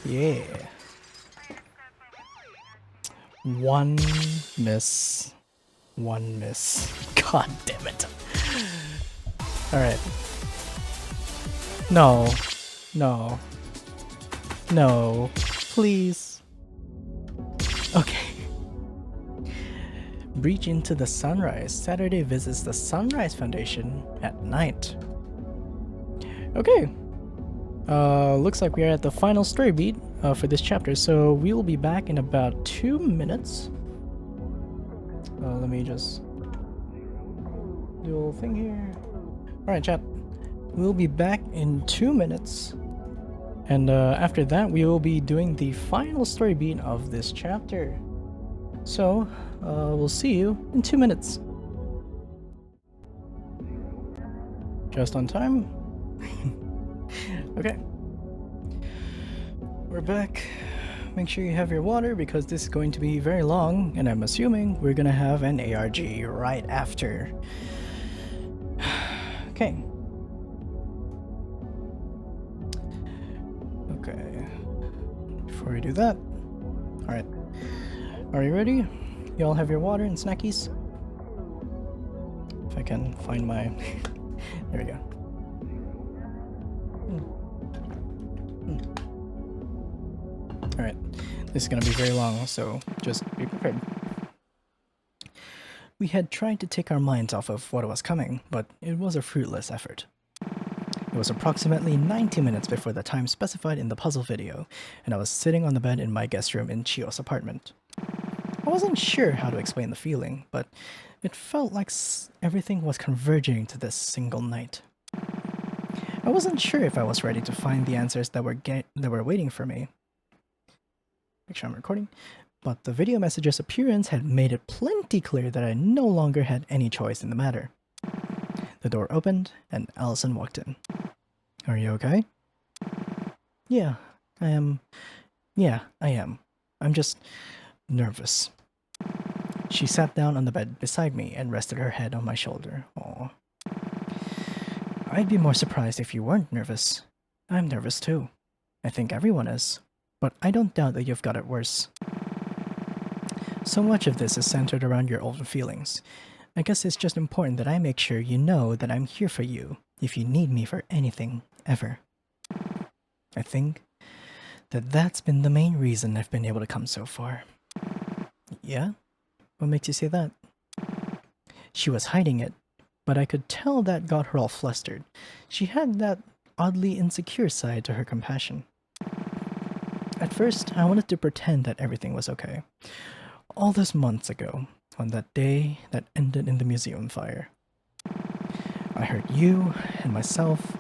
Yeah. One miss. One miss. God damn it. Alright. No. No. No. Please. Okay. Breach into the sunrise. Saturday visits the Sunrise Foundation at night. Okay. Looks like we are at the final story beat for this chapter, so we will be back in about 2 minutes. Let me just do a little thing here. Alright, chat. We'll be back in 2 minutes, and after that we will be doing the final story beat of this chapter. So, we'll see you in 2 minutes. Just on time. Okay. We're back. Make sure you have your water because this is going to be very long, and I'm assuming we're gonna have an ARG right after. Okay. Okay. Before we do that, alright. Are you ready? You all have your water and snackies? If I can find my... There we go. Alright, this is gonna be very long, so just be prepared. We had tried to take our minds off of what was coming, but it was a fruitless effort. It was approximately 90 minutes before the time specified in the puzzle video, and I was sitting on the bed in my guest room in Chio's apartment. I wasn't sure how to explain the feeling, but it felt like everything was converging to this single night. I wasn't sure if I was ready to find the answers that were waiting for me. Make sure I'm recording. But the video message's appearance had made it plenty clear that I no longer had any choice in the matter. The door opened, and Allison walked in. "Are you okay?" Yeah, I am. I'm just nervous." She sat down on the bed beside me and rested her head on my shoulder. Aw. "I'd be more surprised if you weren't nervous. I'm nervous too. I think everyone is. But I don't doubt that you've got it worse. So much of this is centered around your own feelings. I guess it's just important that I make sure you know that I'm here for you if you need me for anything, ever. I think that that's been the main reason I've been able to come so far." "Yeah? What makes you say that?" She was hiding it, but I could tell that got her all flustered. She had that oddly insecure side to her compassion. At first, I wanted to pretend that everything was okay. All those months ago, on that day that ended in the museum fire. I hurt you and myself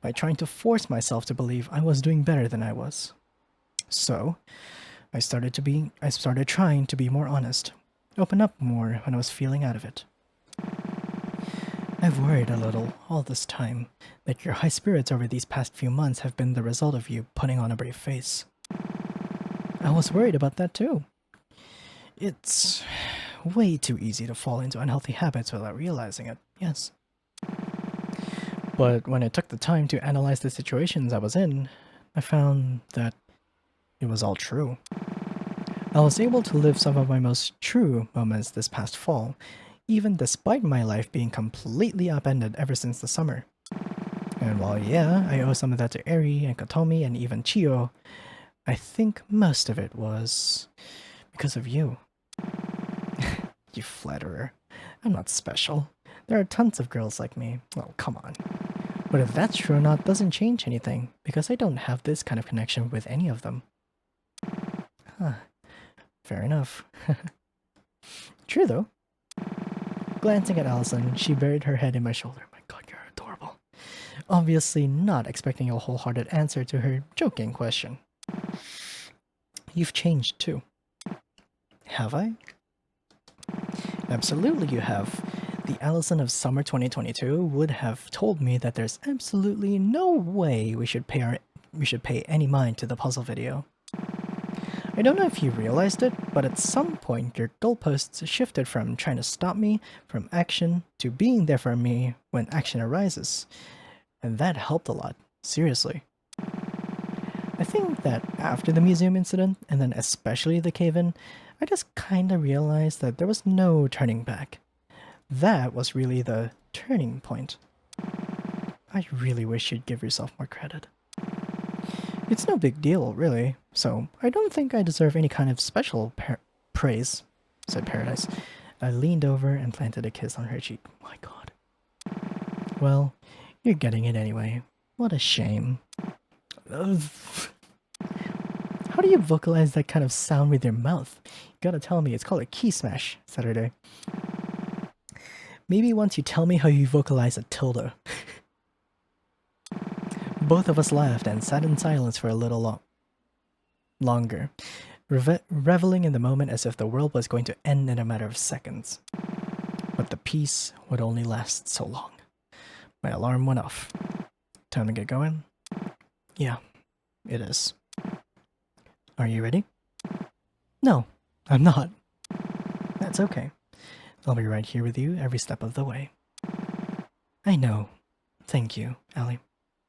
by trying to force myself to believe I was doing better than I was. So, I started trying to be more honest, open up more when I was feeling out of it. I've worried a little all this time that your high spirits over these past few months have been the result of you putting on a brave face. I was worried about that too. It's way too easy to fall into unhealthy habits without realizing it, yes. But when I took the time to analyze the situations I was in, I found that it was all true. I was able to live some of my most true moments this past fall, even despite my life being completely upended ever since the summer. And while yeah, I owe some of that to Eri and Katomi and even Chio, I think most of it was because of you. You flatterer. I'm not special. There are tons of girls like me. Oh, come on. But if that's true or not doesn't change anything, because I don't have this kind of connection with any of them. Huh. Fair enough. True though. Glancing at Allison, she buried her head in my shoulder. My god, you're adorable. Obviously not expecting a wholehearted answer to her joking question. You've changed too. Have I? Absolutely you have. The Allison of summer 2022 would have told me that there's absolutely no way we should pay any mind to the puzzle video. I don't know if you realized it, but at some point your goalposts shifted from trying to stop me from action to being there for me when action arises. And that helped a lot, seriously. I think that after the museum incident, and then especially the cave-in, I just kinda realized that there was no turning back. That was really the turning point. I really wish you'd give yourself more credit. It's no big deal, really, so I don't think I deserve any kind of special praise, said Paradise. I leaned over and planted a kiss on her cheek. My god. Well, you're getting it anyway. What a shame. How do you vocalize that kind of sound with your mouth? You gotta tell me, it's called a key smash, Saturday. Maybe once you tell me how you vocalize a tilde. Both of us laughed and sat in silence for a little longer, reveling in the moment as if the world was going to end in a matter of seconds. But the peace would only last so long. My alarm went off. Time to get going? Yeah, it is. Are you ready? No, I'm not. That's okay. I'll be right here with you every step of the way. I know. Thank you, Allie.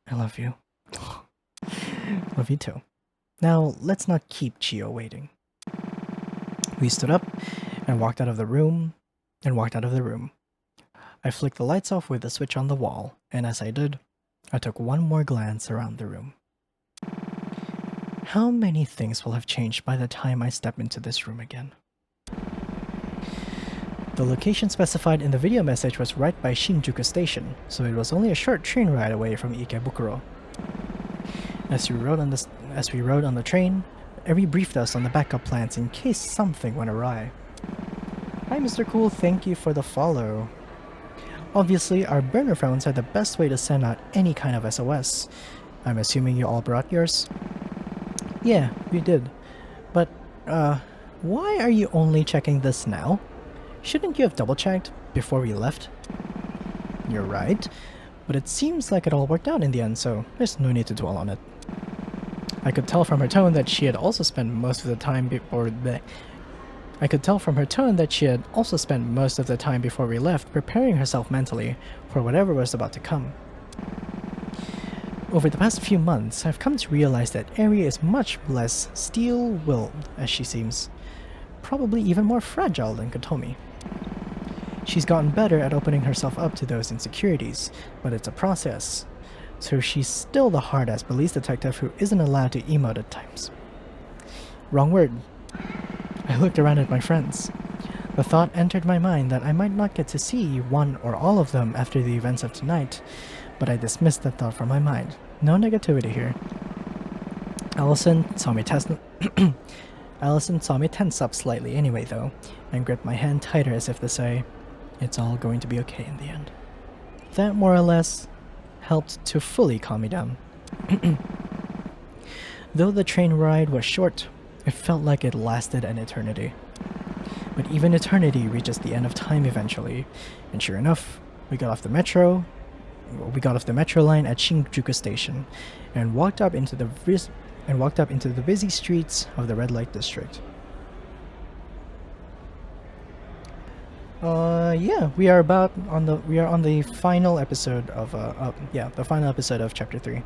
I love you. Love you too. Now, let's not keep Chio waiting. We stood up and walked out of the room. I flicked the lights off with the switch on the wall, and as I did, I took one more glance around the room. How many things will have changed by the time I step into this room again? The location specified in the video message was right by Shinjuku Station, so it was only a short train ride away from Ikebukuro. As we rode on the train, Eri briefed us on the backup plans in case something went awry. Hi Mr. Cool, thank you for the follow. Obviously, our burner phones are the best way to send out any kind of SOS. I'm assuming you all brought yours? Yeah, we did. But, why are you only checking this now? Shouldn't you have double-checked before we left? You're right, but it seems like it all worked out in the end, so there's no need to dwell on it. I could tell from her tone that she had also spent most of the time before we left preparing herself mentally for whatever was about to come. Over the past few months, I've come to realize that Eri is much less steel-willed as she seems. Probably even more fragile than Kotomi. She's gotten better at opening herself up to those insecurities, but it's a process. So she's still the hard-ass police detective who isn't allowed to emote at times. Wrong word. I looked around at my friends. The thought entered my mind that I might not get to see one or all of them after the events of tonight, but I dismissed that thought from my mind. No negativity here. Allison saw me tense up slightly anyway though, and gripped my hand tighter as if to say, it's all going to be okay in the end. That more or less helped to fully calm me down. Though the train ride was short, it felt like it lasted an eternity. But even eternity reaches the end of time eventually, and sure enough, we got off the metro line at Shinjuku Station, and walked up into the busy streets of the red light district. Yeah, we are on the final episode of the final episode of chapter 3.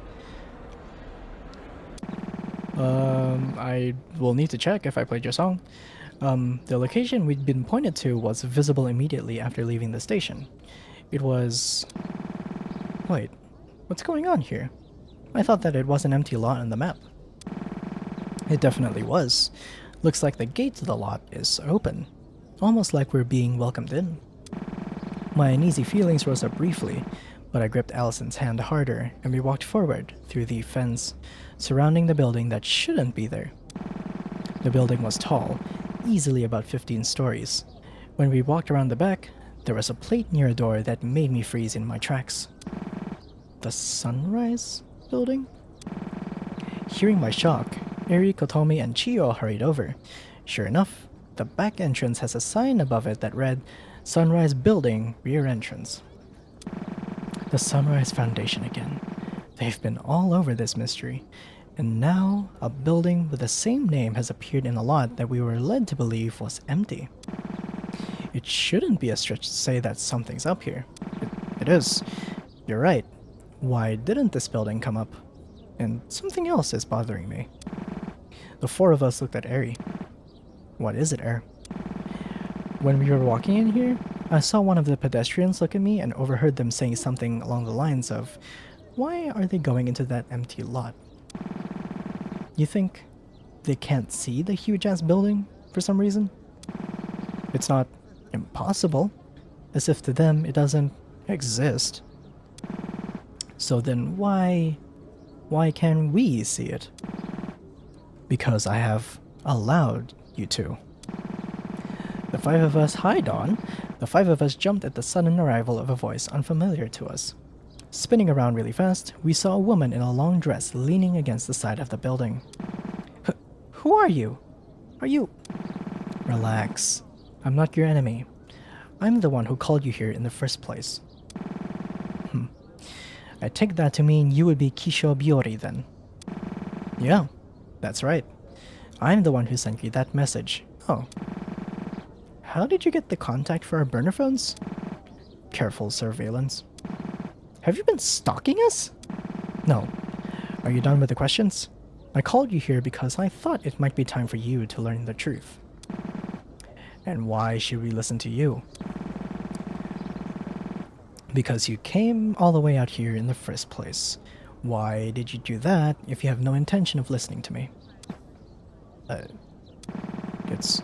I will need to check if I played your song. The location we'd been pointed to was visible immediately after leaving the station. It was... Wait, what's going on here? I thought that it was an empty lot on the map. It definitely was. Looks like the gate to the lot is open. Almost like we're being welcomed in. My uneasy feelings rose up briefly, but I gripped Allison's hand harder and we walked forward through the fence surrounding the building that shouldn't be there. The building was tall, easily about 15 stories. When we walked around the back, there was a plate near a door that made me freeze in my tracks. The Sunrise building? Hearing my shock, Eri, Kotomi, and Chiyo hurried over. Sure enough, the back entrance has a sign above it that read, Sunrise Building, Rear Entrance. The Sunrise Foundation again. They've been all over this mystery. And now, a building with the same name has appeared in a lot that we were led to believe was empty. It shouldn't be a stretch to say that something's up here. It is. You're right. Why didn't this building come up? And something else is bothering me. The four of us looked at Eri. What is it, Er? When we were walking in here, I saw one of the pedestrians look at me and overheard them saying something along the lines of, why are they going into that empty lot? You think they can't see the huge-ass building for some reason? It's not impossible, as if to them it doesn't exist. So then why can we see it? Because I have allowed you to. The five of us, hi Dawn, the five of us jumped at the sudden arrival of a voice unfamiliar to us. Spinning around really fast, we saw a woman in a long dress leaning against the side of the building. Who are you? Are you... Relax. I'm not your enemy. I'm the one who called you here in the first place. I take that to mean you would be Kisho Biori then. Yeah, that's right. I'm the one who sent you that message. Oh. How did you get the contact for our burner phones? Careful surveillance. Have you been stalking us? No. Are you done with the questions? I called you here because I thought it might be time for you to learn the truth. And why should we listen to you? Because you came all the way out here in the first place. Why did you do that if you have no intention of listening to me? It's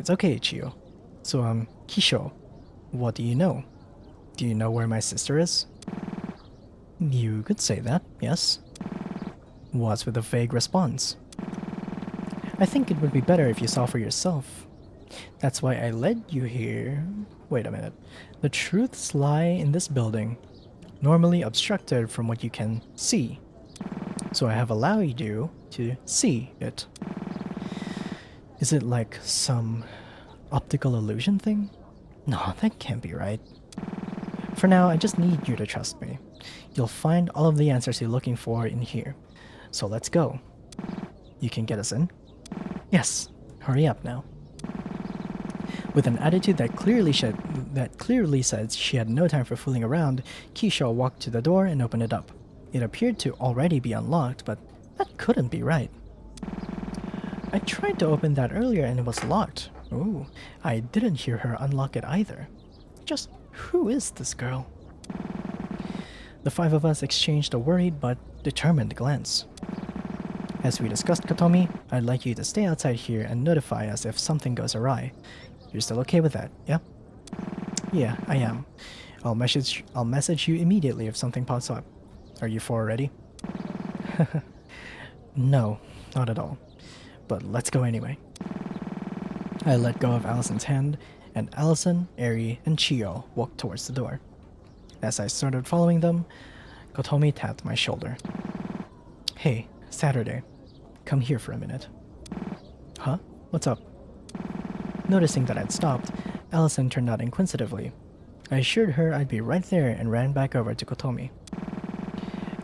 okay, Chiyo. So, Kisho, what do you know? Do you know where my sister is? You could say that, yes. What's with a vague response? I think it would be better if you saw for yourself. That's why I led you here. Wait a minute. The truths lie in this building, normally obstructed from what you can see. So I have allowed you to see it. Is it like some optical illusion thing? No, that can't be right. For now, I just need you to trust me. You'll find all of the answers you're looking for in here. So let's go. You can get us in? Yes, hurry up now. With an attitude that clearly said she had no time for fooling around, Kisho walked to the door and opened it up. It appeared to already be unlocked, but that couldn't be right. I tried to open that earlier and it was locked. Ooh, I didn't hear her unlock it either. Just who is this girl? The five of us exchanged a worried but determined glance. As we discussed, Kotomi, I'd like you to stay outside here and notify us if something goes awry. You're still okay with that, yeah? Yeah, I am. I'll message you immediately if something pops up. Are you four ready? No, not at all. But let's go anyway. I let go of Allison's hand, and Allison, Eri, and Chiyo walked towards the door. As I started following them, Kotomi tapped my shoulder. Hey, Saturday. Come here for a minute. Huh? What's up? Noticing that I'd stopped, Allison turned out inquisitively. I assured her I'd be right there and ran back over to Kotomi.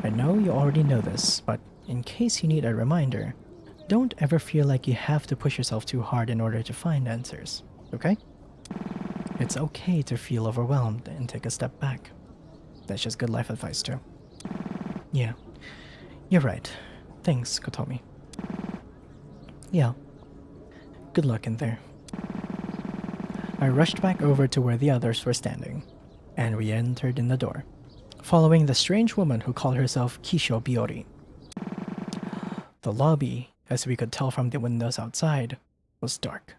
I know you already know this, but in case you need a reminder, don't ever feel like you have to push yourself too hard in order to find answers, okay? It's okay to feel overwhelmed and take a step back. That's just good life advice too. Yeah, you're right. Thanks, Kotomi. Yeah. Good luck in there. I rushed back over to where the others were standing, and we entered in the door, following the strange woman who called herself Kisho Biori. The lobby, as we could tell from the windows outside, was dark.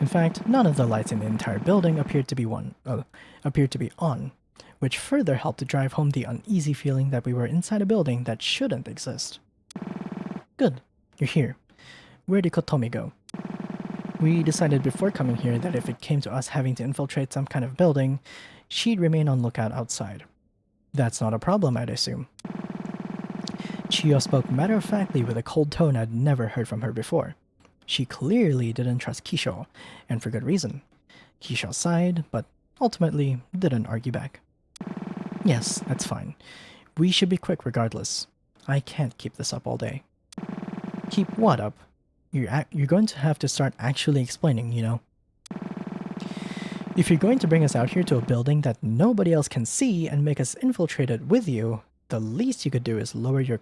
In fact, none of the lights in the entire building appeared to be on, which further helped to drive home the uneasy feeling that we were inside a building that shouldn't exist. Good, you're here. Where did Kotomi go? We decided before coming here that if it came to us having to infiltrate some kind of building, she'd remain on lookout outside. That's not a problem, I'd assume. Chiyo spoke matter-of-factly with a cold tone I'd never heard from her before. She clearly didn't trust Kisho, and for good reason. Kisho sighed, but ultimately didn't argue back. Yes, that's fine. We should be quick regardless. I can't keep this up all day. Keep what up? You're going to have to start actually explaining, you know. If you're going to bring us out here to a building that nobody else can see and make us infiltrate it with you, the least you could do is lower your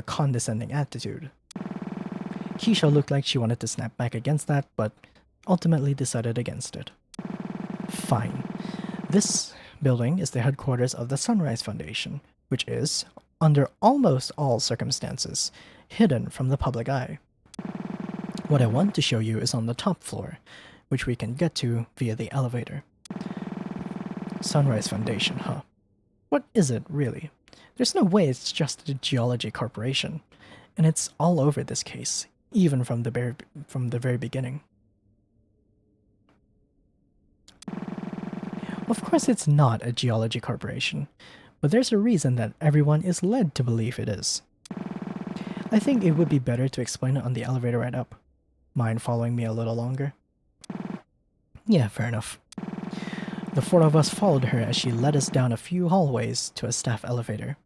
condescending attitude. Kisho looked like she wanted to snap back against that, but ultimately decided against it. Fine. This building is the headquarters of the Sunrise Foundation, which is, under almost all circumstances, hidden from the public eye. What I want to show you is on the top floor, which we can get to via the elevator. Sunrise Foundation, huh? What is it, really? There's no way it's just a geology corporation, and it's all over this case, even from the very beginning. Of course it's not a geology corporation, but there's a reason that everyone is led to believe it is. I think it would be better to explain it on the elevator right up. Mind following me a little longer? Yeah, fair enough. The four of us followed her as she led us down a few hallways to a staff elevator.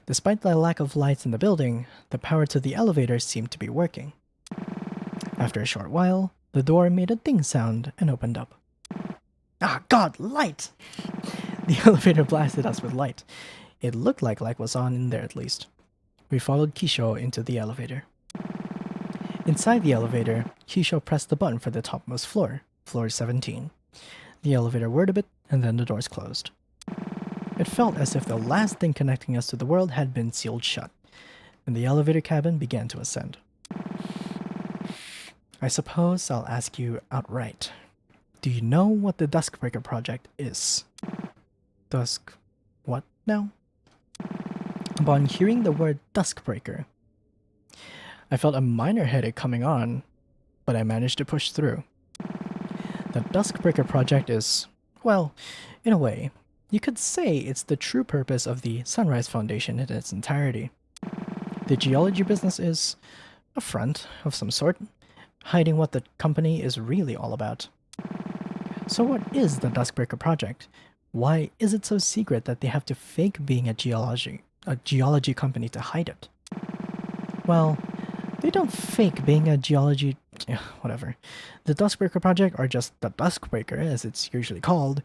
Despite the lack of lights in the building, the power to the elevator seemed to be working. After a short while, the door made a ding sound and opened up. Ah, God, light! The elevator blasted us with light. It looked like light was on in there at least. We followed Kisho into the elevator. Inside the elevator, Kisho pressed the button for the topmost floor, floor 17. The elevator whirred a bit, and then the doors closed. It felt as if the last thing connecting us to the world had been sealed shut, and the elevator cabin began to ascend. I suppose I'll ask you outright. Do you know what the Duskbreaker project is? Dusk... what now? Upon hearing the word Duskbreaker, I felt a minor headache coming on, but I managed to push through. The Duskbreaker project is, well, in a way, you could say it's the true purpose of the Sunrise Foundation in its entirety. The geology business is a front of some sort, hiding what the company is really all about. So what is the Duskbreaker project? Why is it so secret that they have to fake being a geology company to hide it? Well, they don't fake being a geology... whatever. The Duskbreaker project, or just the Duskbreaker as it's usually called,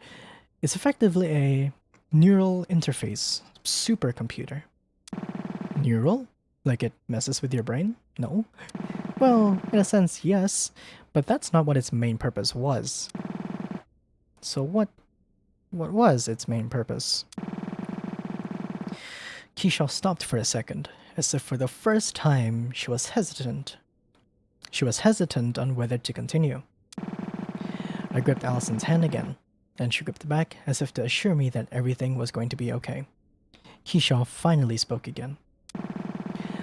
is effectively a neural interface supercomputer. Neural? Like it messes with your brain? No? Well, in a sense, yes, but that's not what its main purpose was. So what was its main purpose? Keisha stopped for a second, as if for the first time she was hesitant. She was hesitant on whether to continue. I gripped Allison's hand again, and she gripped back as if to assure me that everything was going to be okay. Keisha finally spoke again.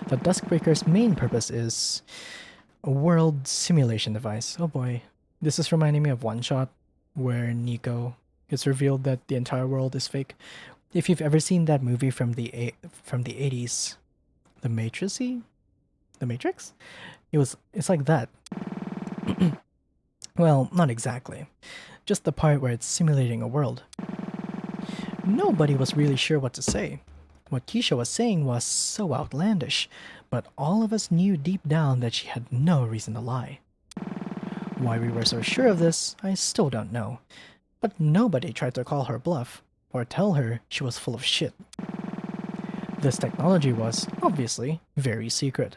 The Duskbreaker's main purpose is a world simulation device. Oh boy, this is reminding me of One Shot, where Nico it's revealed that the entire world is fake. If you've ever seen that movie from the 80s, The Matrix? It's like that. Well, not exactly. Just the part where it's simulating a world. Nobody was really sure what to say. What Keisha was saying was so outlandish, but all of us knew deep down that she had no reason to lie. Why we were so sure of this, I still don't know. But nobody tried to call her bluff, or tell her she was full of shit. This technology was, obviously, very secret.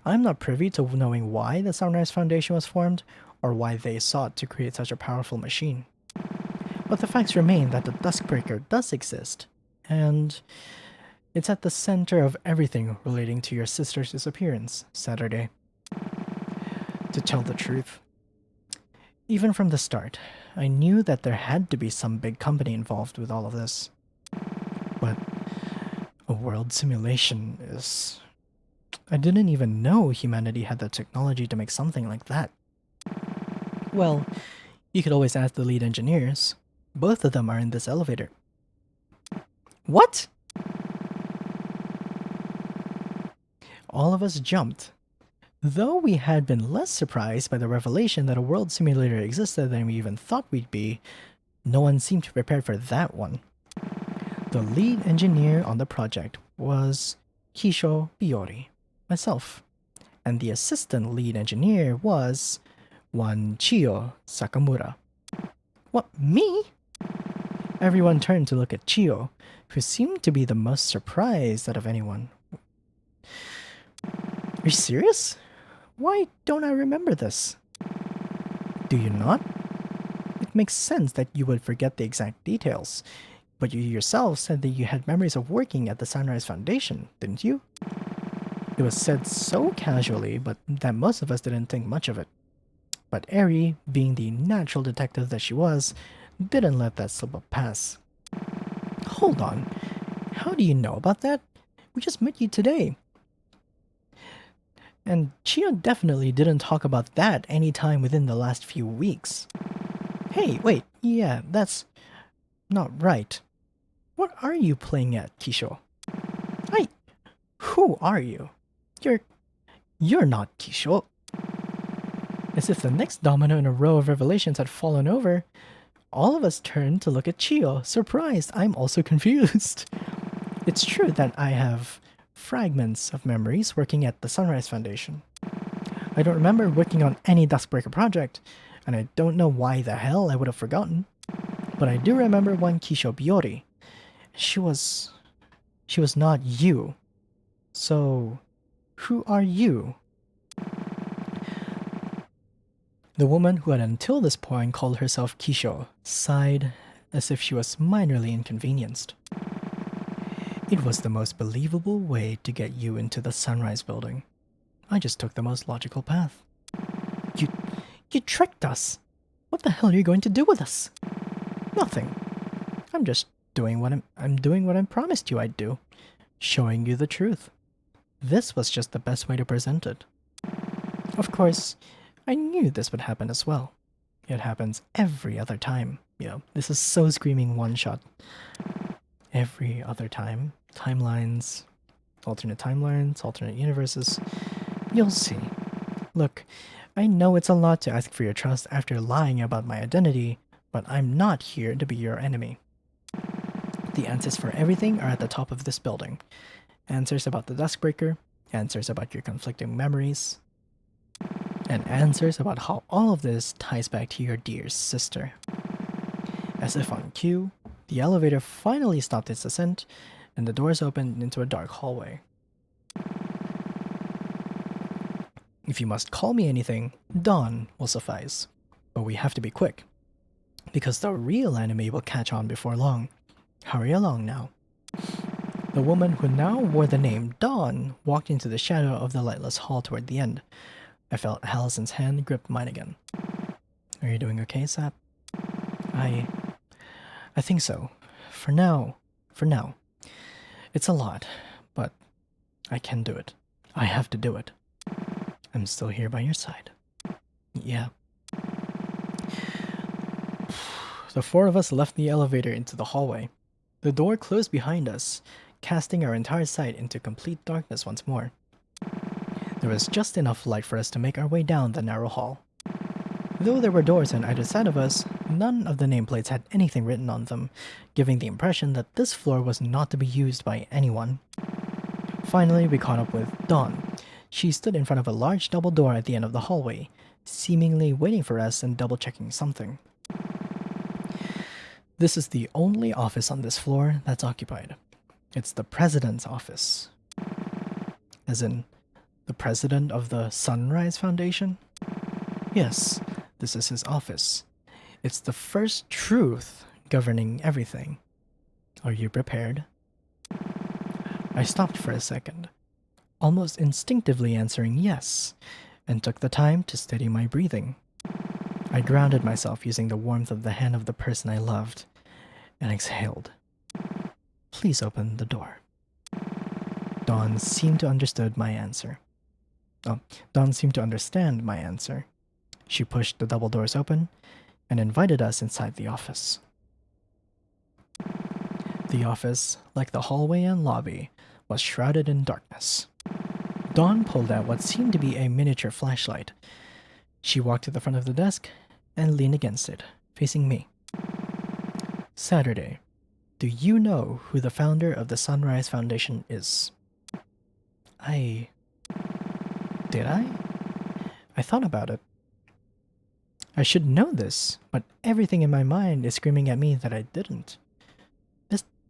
I'm not privy to knowing why the Sunrise Foundation was formed, or why they sought to create such a powerful machine. But the facts remain that the Duskbreaker does exist, and it's at the center of everything relating to your sister's disappearance, Saturday. To tell the truth, even from the start, I knew that there had to be some big company involved with all of this. But a world simulation is... I didn't even know humanity had the technology to make something like that. Well, you could always ask the lead engineers. Both of them are in this elevator. What? All of us jumped. Though we had been less surprised by the revelation that a world simulator existed than we even thought we'd be, no one seemed prepared for that one. The lead engineer on the project was Kisho Biori, myself, and the assistant lead engineer was one Chiyo Sakamura. What, me? Everyone turned to look at Chiyo, who seemed to be the most surprised out of anyone. Are you serious? Why don't I remember this? Do you not? It makes sense that you would forget the exact details, but you yourself said that you had memories of working at the Sunrise Foundation, didn't you? It was said so casually, but that most of us didn't think much of it. But Eri, being the natural detective that she was, didn't let that slip up pass. Hold on, how do you know about that? We just met you today. And Chiyo definitely didn't talk about that any time within the last few weeks. Hey, wait, yeah, that's not right. What are you playing at, Kisho? Who are you? You're not Kisho. As if the next domino in a row of revelations had fallen over, all of us turned to look at Chiyo, surprised. I'm also confused. It's true that I have fragments of memories working at the Sunrise Foundation. I don't remember working on any Duskbreaker project, and I don't know why the hell I would have forgotten. But I do remember one Kisho Biori. She was not you. So, who are you? The woman who had until this point called herself Kisho sighed as if she was minorly inconvenienced. It was the most believable way to get you into the Sunrise building. I just took the most logical path. You, you tricked us. What the hell are you going to do with us? Nothing. I'm just doing what I'm doing what I promised you I'd do. Showing you the truth. This was just the best way to present it. Of course, I knew this would happen as well. It happens every other time. This is so screaming one shot. Every other time. Timelines, alternate universes. You'll see. Look, I know it's a lot to ask for your trust after lying about my identity, but I'm not here to be your enemy. The answers for everything are at the top of this building. Answers about the Duskbreaker, answers about your conflicting memories, and answers about how all of this ties back to your dear sister. As if on cue, the elevator finally stopped its ascent, and the doors opened into a dark hallway. If you must call me anything, Dawn will suffice. But we have to be quick, because the real enemy will catch on before long. Hurry along now. The woman who now wore the name Dawn walked into the shadow of the lightless hall toward the end. I felt Allison's hand grip mine again. Are you doing okay, Sap? I think so. For now. It's a lot, but I can do it. I have to do it. I'm still here by your side. Yeah. The four of us left the elevator into the hallway. The door closed behind us, casting our entire sight into complete darkness once more. There was just enough light for us to make our way down the narrow hall. Though there were doors on either side of us, none of the nameplates had anything written on them, giving the impression that this floor was not to be used by anyone. Finally, we caught up with Dawn. She stood in front of a large double door at the end of the hallway, seemingly waiting for us and double-checking something. This is the only office on this floor that's occupied. It's the president's office. As in, the president of the Sunrise Foundation? Yes, this is his office. It's the first truth governing everything. Are you prepared? I stopped for a second, almost instinctively answering yes, and took the time to steady my breathing. I grounded myself using the warmth of the hand of the person I loved, and exhaled. Please open the door. Dawn seemed to understand my answer. She pushed the double doors open and invited us inside the office. The office, like the hallway and lobby, was shrouded in darkness. Dawn pulled out what seemed to be a miniature flashlight. She walked to the front of the desk and leaned against it, facing me. Saturday, do you know who the founder of the Sunrise Foundation is? Did I? I thought about it. I should know this, but everything in my mind is screaming at me that I didn't.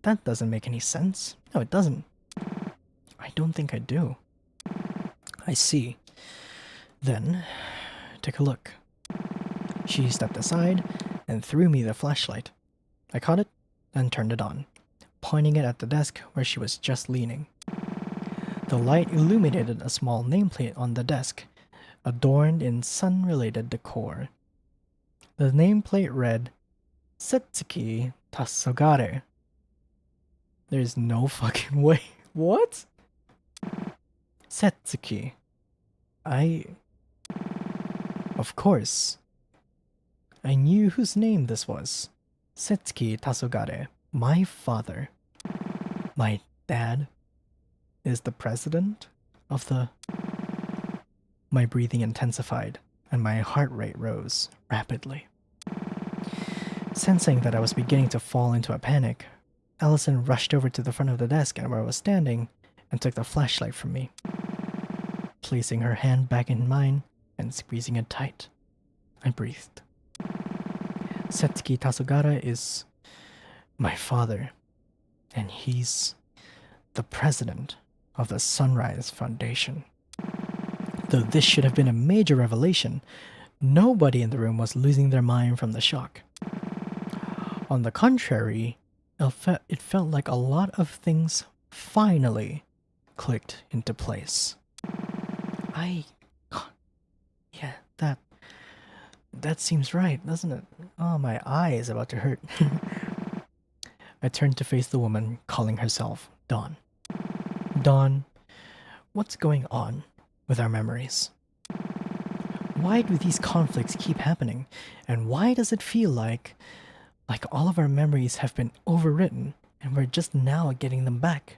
That doesn't make any sense. No, it doesn't. I don't think I do. I see. Then, take a look. She stepped aside and threw me the flashlight. I caught it and turned it on, pointing it at the desk where she was just leaning. The light illuminated a small nameplate on the desk, adorned in sun-related decor. The nameplate read, Setsuki Tasogare. There's no fucking way. What? Setsuki. Of course. I knew whose name this was. Setsuki Tasogare, my father. My dad is the president of the... My breathing intensified, and my heart rate rose rapidly. Sensing that I was beginning to fall into a panic, Allison rushed over to the front of the desk and where I was standing and took the flashlight from me. Placing her hand back in mine and squeezing it tight, I breathed. Setsuki Tasogara is my father, and he's the president of the Sunrise Foundation. Though this should have been a major revelation, nobody in the room was losing their mind from the shock. On the contrary, it felt like a lot of things finally clicked into place. Yeah, That seems right, doesn't it? Oh, my eye is about to hurt. I turned to face the woman calling herself Dawn. Dawn, what's going on with our memories? Why do these conflicts keep happening? And why does it feel like all of our memories have been overwritten and we're just now getting them back?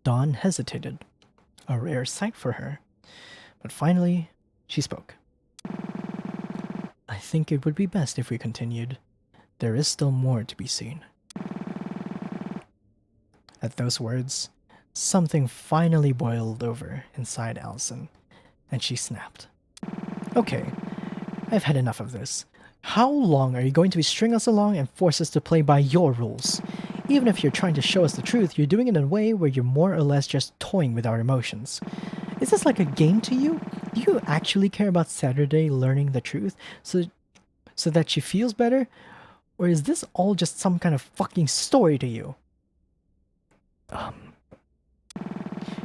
Dawn hesitated, a rare sight for her. But finally, she spoke. I think it would be best if we continued. There is still more to be seen. At those words, something finally boiled over inside Allison, and she snapped. Okay, I've had enough of this. How long are you going to string us along and force us to play by your rules? Even if you're trying to show us the truth, you're doing it in a way where you're more or less just toying with our emotions. Is this like a game to you? Do you actually care about Saturday learning the truth so that she feels better? Or is this all just some kind of fucking story to you?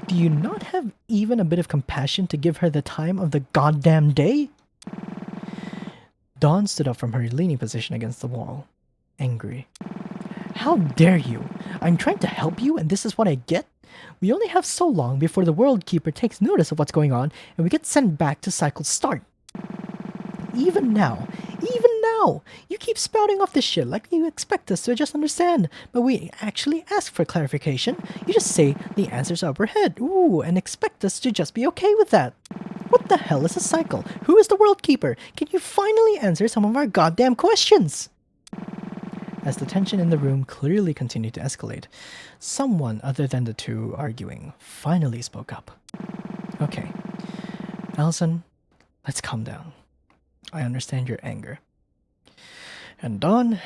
Do you not have even a bit of compassion to give her the time of the goddamn day? Dawn stood up from her leaning position against the wall, angry. How dare you? I'm trying to help you and this is what I get? We only have so long before the World Keeper takes notice of what's going on and we get sent back to cycle start. Even now, you keep spouting off this shit like you expect us to just understand, but we actually ask for clarification. You just say the answer's up our head, ooh, and expect us to just be okay with that. What the hell is a cycle? Who is the World Keeper? Can you finally answer some of our goddamn questions? As the tension in the room clearly continued to escalate, someone other than the two arguing finally spoke up. Okay, Allison, let's calm down. I understand your anger. And Dawn,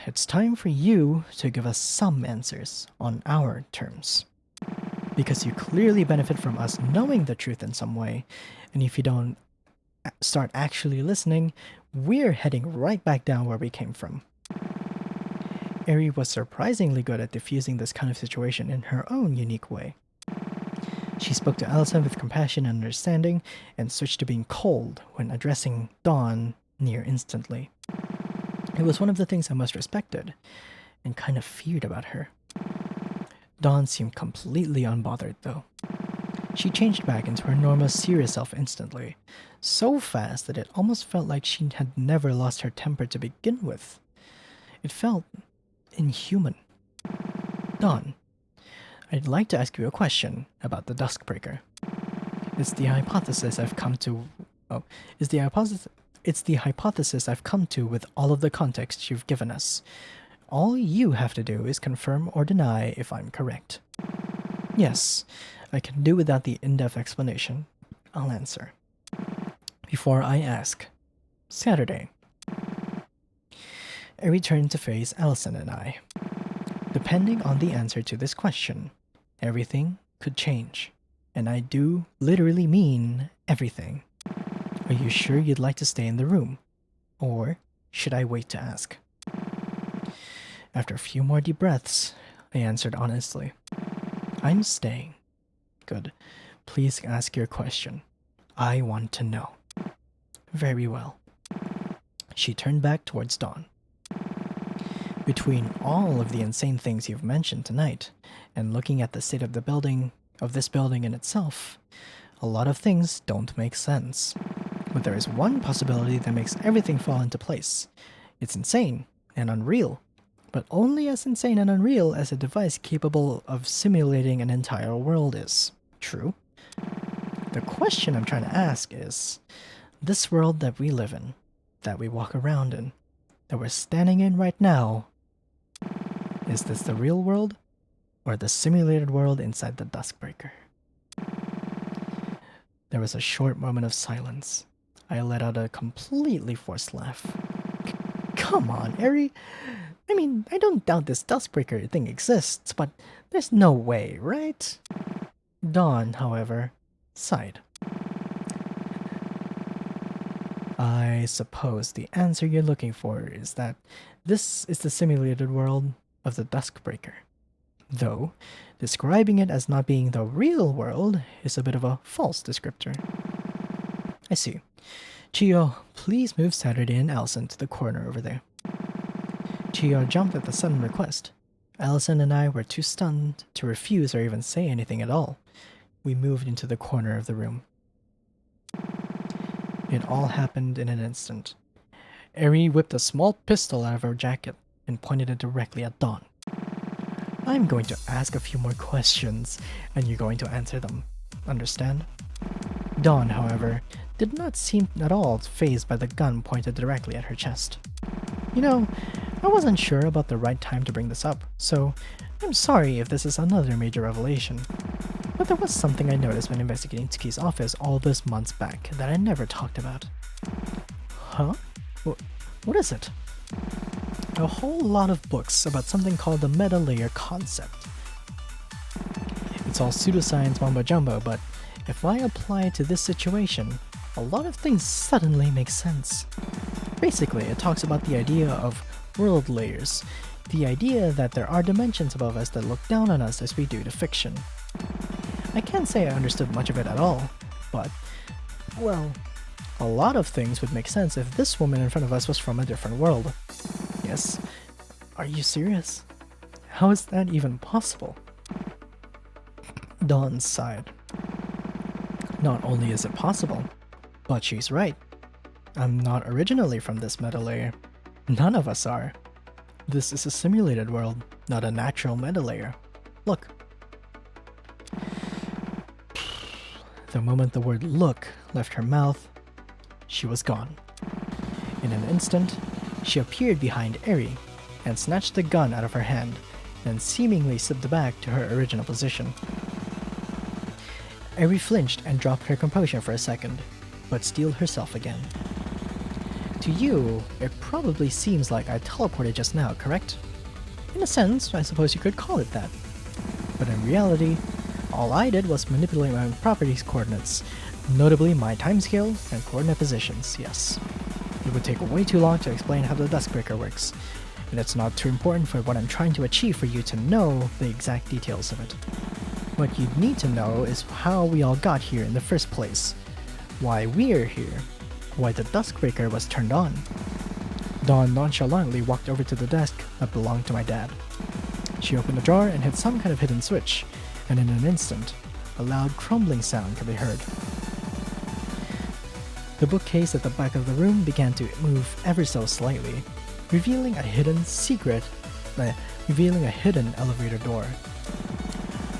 it's time for you to give us some answers on our terms. Because you clearly benefit from us knowing the truth in some way, and if you don't start actually listening, we're heading right back down where we came from. Eri was surprisingly good at diffusing this kind of situation in her own unique way. She spoke to Allison with compassion and understanding, and switched to being cold when addressing Dawn near instantly. It was one of the things I most respected, and kind of feared about her. Dawn seemed completely unbothered, though. She changed back into her normal, serious self instantly, so fast that it almost felt like she had never lost her temper to begin with. It felt inhuman. Dawn, I'd like to ask you a question about the Duskbreaker. It's the hypothesis I've come to with all of the context you've given us. All you have to do is confirm or deny if I'm correct. Yes, I can do without the in-depth explanation. I'll answer. Before I ask, Saturday. I returned to face Allison and I. Depending on the answer to this question, everything could change. And I do literally mean everything. Are you sure you'd like to stay in the room? Or should I wait to ask? After a few more deep breaths, I answered honestly. I'm staying. Good. Please ask your question. I want to know. Very well. She turned back towards Dawn. Between all of the insane things you've mentioned tonight, and looking at the state of this building in itself, a lot of things don't make sense. But there is one possibility that makes everything fall into place. It's insane and unreal, but only as insane and unreal as a device capable of simulating an entire world is. True? The question I'm trying to ask is, this world that we live in, that we walk around in, that we're standing in right now, is this the real world or the simulated world inside the Duskbreaker? There was a short moment of silence. I let out a completely forced laugh. Come on, Eri. I mean, I don't doubt this Duskbreaker thing exists, but there's no way, right? Dawn, however, sighed. I suppose the answer you're looking for is that this is the simulated world of the Duskbreaker. Though, describing it as not being the real world is a bit of a false descriptor. I see. Chio, please move Saturday and Allison to the corner over there. Chio jumped at the sudden request. Allison and I were too stunned to refuse or even say anything at all. We moved into the corner of the room. It all happened in an instant. Eri whipped a small pistol out of her jacket and pointed it directly at Dawn. I'm going to ask a few more questions, and you're going to answer them. Understand? Dawn, however, did not seem at all fazed by the gun pointed directly at her chest. You know, I wasn't sure about the right time to bring this up, so I'm sorry if this is another major revelation. But there was something I noticed when investigating Tsuki's office all those months back that I never talked about. Huh? What is it? A whole lot of books about something called the meta layer concept. It's all pseudoscience mumbo jumbo, but if I apply it to this situation, a lot of things suddenly make sense. Basically, it talks about the idea of world layers, the idea that there are dimensions above us that look down on us as we do to fiction. I can't say I understood much of it at all, but, well, a lot of things would make sense if this woman in front of us was from a different world. Yes? Are you serious? How is that even possible? Dawn sighed. Not only is it possible, but she's right. I'm not originally from this meta layer. None of us are. This is a simulated world, not a natural meta layer. Look. The moment the word look left her mouth, she was gone. In an instant, she appeared behind Eri and snatched the gun out of her hand, then seemingly slipped back to her original position. Eri flinched and dropped her composure for a second, but steeled herself again. To you, it probably seems like I teleported just now, correct? In a sense, I suppose you could call it that. But in reality, all I did was manipulate my properties' coordinates, notably my timescale and coordinate positions, yes. It would take way too long to explain how the Duskbreaker works, and it's not too important for what I'm trying to achieve for you to know the exact details of it. What you need to know is how we all got here in the first place, why we're here, why the Duskbreaker was turned on. Dawn nonchalantly walked over to the desk that belonged to my dad. She opened a drawer and hit some kind of hidden switch, and in an instant, a loud crumbling sound could be heard. The bookcase at the back of the room began to move ever so slightly, revealing a hidden elevator door.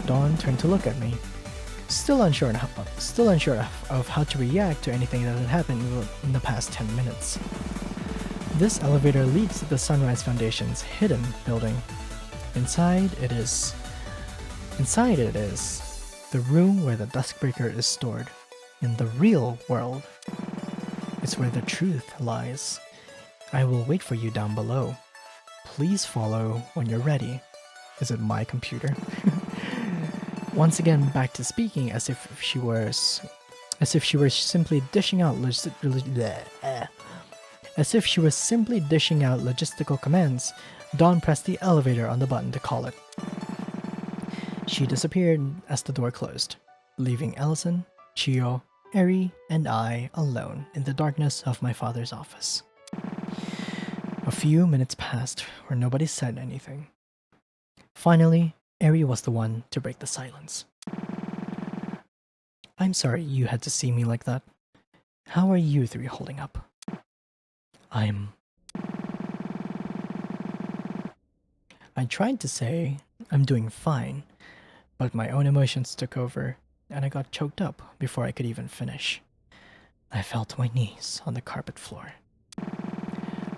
Dawn turned to look at me, still unsure of how to react to anything that had happened in the past 10 minutes. This elevator leads to the Sunrise Foundation's hidden building. Inside it is the room where the Duskbreaker is stored, in the real world. It's where the truth lies. I will wait for you down below. Please follow when you're ready. Is it my computer? Once again back to speaking as if she were simply dishing out logistical commands. Dawn pressed the elevator on the button to call it. She disappeared as the door closed, leaving Allison, Chio, Eri, and I alone in the darkness of my father's office. A few minutes passed where nobody said anything. Finally, Eri was the one to break the silence. I'm sorry you had to see me like that. How are you three holding up? I tried to say I'm doing fine, but my own emotions took over and I got choked up before I could even finish. I fell to my knees on the carpet floor.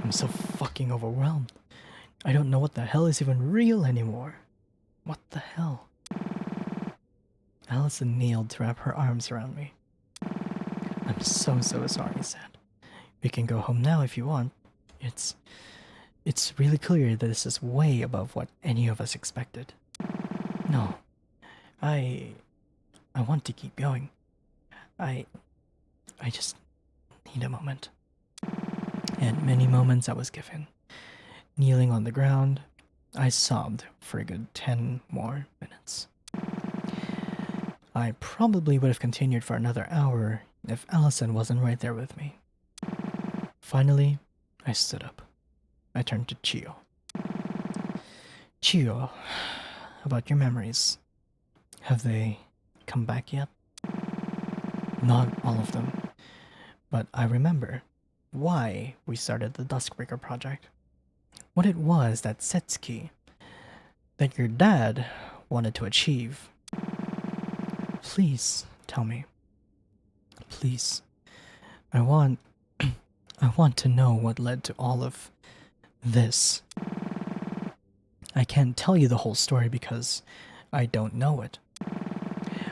I'm so fucking overwhelmed. I don't know what the hell is even real anymore. What the hell? Allison kneeled to wrap her arms around me. I'm so sorry, Sad. We can go home now if you want. It's really clear that this is way above what any of us expected. No. I want to keep going. I just need a moment. And many moments I was given. Kneeling on the ground, I sobbed for a good 10 more minutes. I probably would have continued for another hour if Allison wasn't right there with me. Finally, I stood up. I turned to Chio. Chio, about your memories. Have they come back yet? Not all of them, but I remember why we started the Duskbreaker project. What it was that Setsuki, that your dad wanted to achieve. Please tell me. Please. I want to know what led to all of this. I can't tell you the whole story because I don't know it.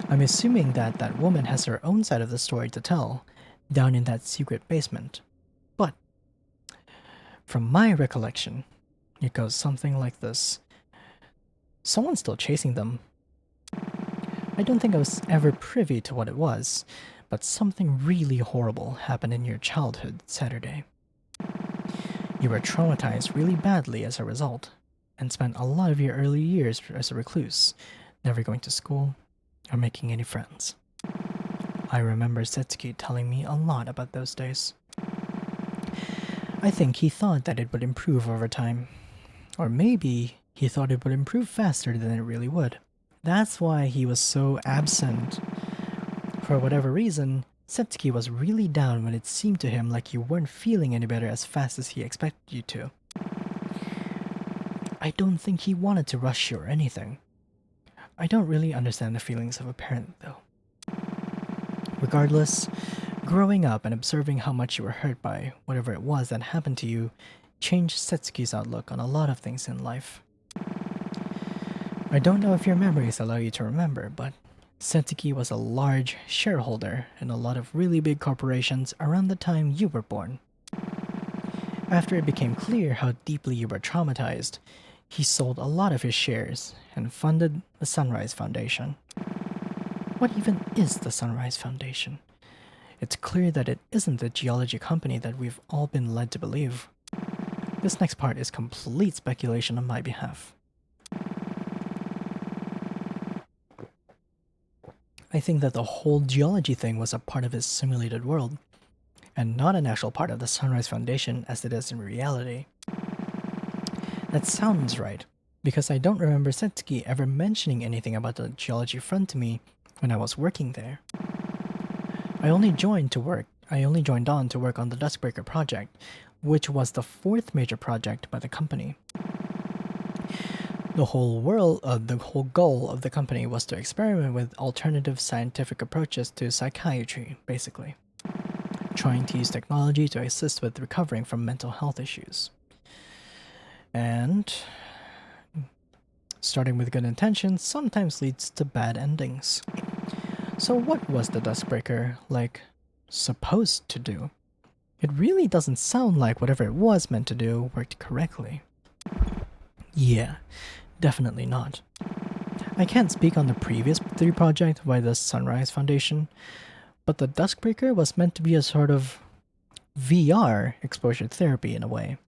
I'm assuming that that woman has her own side of the story to tell down in that secret basement. But from my recollection, it goes something like this. Someone's still chasing them. I don't think I was ever privy to what it was, but something really horrible happened in your childhood Saturday. You were traumatized really badly as a result, and spent a lot of your early years as a recluse, never going to school or making any friends. I remember Setsuki telling me a lot about those days. I think he thought that it would improve over time, or maybe he thought it would improve faster than it really would. That's why he was so absent. For whatever reason, Setsuki was really down when it seemed to him like you weren't feeling any better as fast as he expected you to. I don't think he wanted to rush you or anything. I don't really understand the feelings of a parent, though. Regardless, growing up and observing how much you were hurt by whatever it was that happened to you changed Setsuki's outlook on a lot of things in life. I don't know if your memories allow you to remember, but Setsuki was a large shareholder in a lot of really big corporations around the time you were born. After it became clear how deeply you were traumatized, he sold a lot of his shares and funded the Sunrise Foundation. What even is the Sunrise Foundation? It's clear that it isn't the geology company that we've all been led to believe. This next part is complete speculation on my behalf. I think that the whole geology thing was a part of his simulated world, and not an actual part of the Sunrise Foundation as it is in reality. That sounds right, because I don't remember Setsuki ever mentioning anything about the geology front to me when I was working there. I only joined on to work on the Duskbreaker project, which was the fourth major project by the company. The whole goal of the company was to experiment with alternative scientific approaches to psychiatry, basically. Trying to use technology to assist with recovering from mental health issues. And starting with good intentions sometimes leads to bad endings. So what was the Duskbreaker, supposed to do? It really doesn't sound like whatever it was meant to do worked correctly. Yeah, definitely not. I can't speak on the previous 3 projects by the Sunrise Foundation, but the Duskbreaker was meant to be a sort of VR exposure therapy in a way.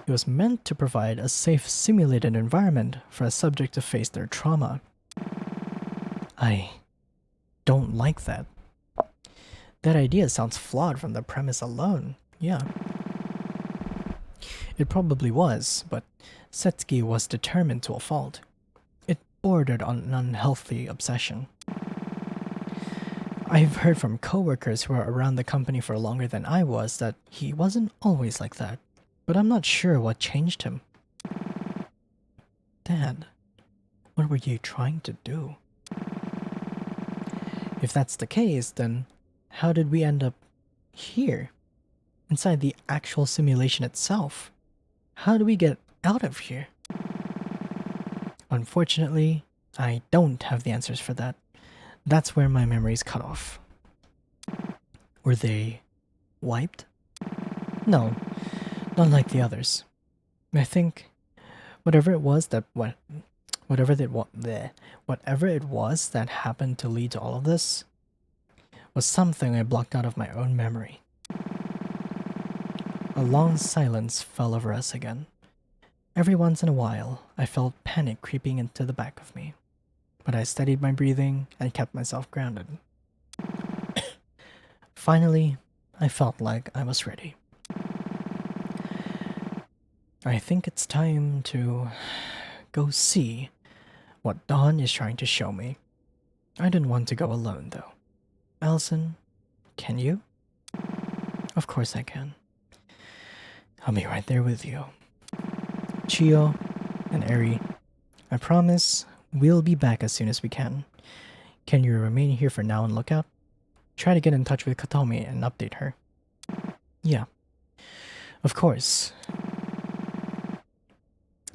It was meant to provide a safe simulated environment for a subject to face their trauma. I don't like that. That idea sounds flawed from the premise alone, yeah. It probably was, but Setsuki was determined to a fault. It bordered on an unhealthy obsession. I've heard from coworkers who are around the company for longer than I was that he wasn't always like that, but I'm not sure what changed him. Dad, what were you trying to do? If that's the case, then how did we end up here? Inside the actual simulation itself? How do we get out of here? Unfortunately, I don't have the answers for that. That's where my memories cut off. Were they wiped? No, not like the others. I think whatever it was that happened to lead to all of this was something I blocked out of my own memory. A long silence fell over us again. Every once in a while, I felt panic creeping into the back of me, but I steadied my breathing and kept myself grounded. Finally, I felt like I was ready. I think it's time to go see what Dawn is trying to show me. I didn't want to go alone, though. Allison, can you? Of course I can. I'll be right there with you. Chio and Eri, I promise we'll be back as soon as we can. Can you remain here for now and look out? Try to get in touch with Katomi and update her. Yeah. Of course.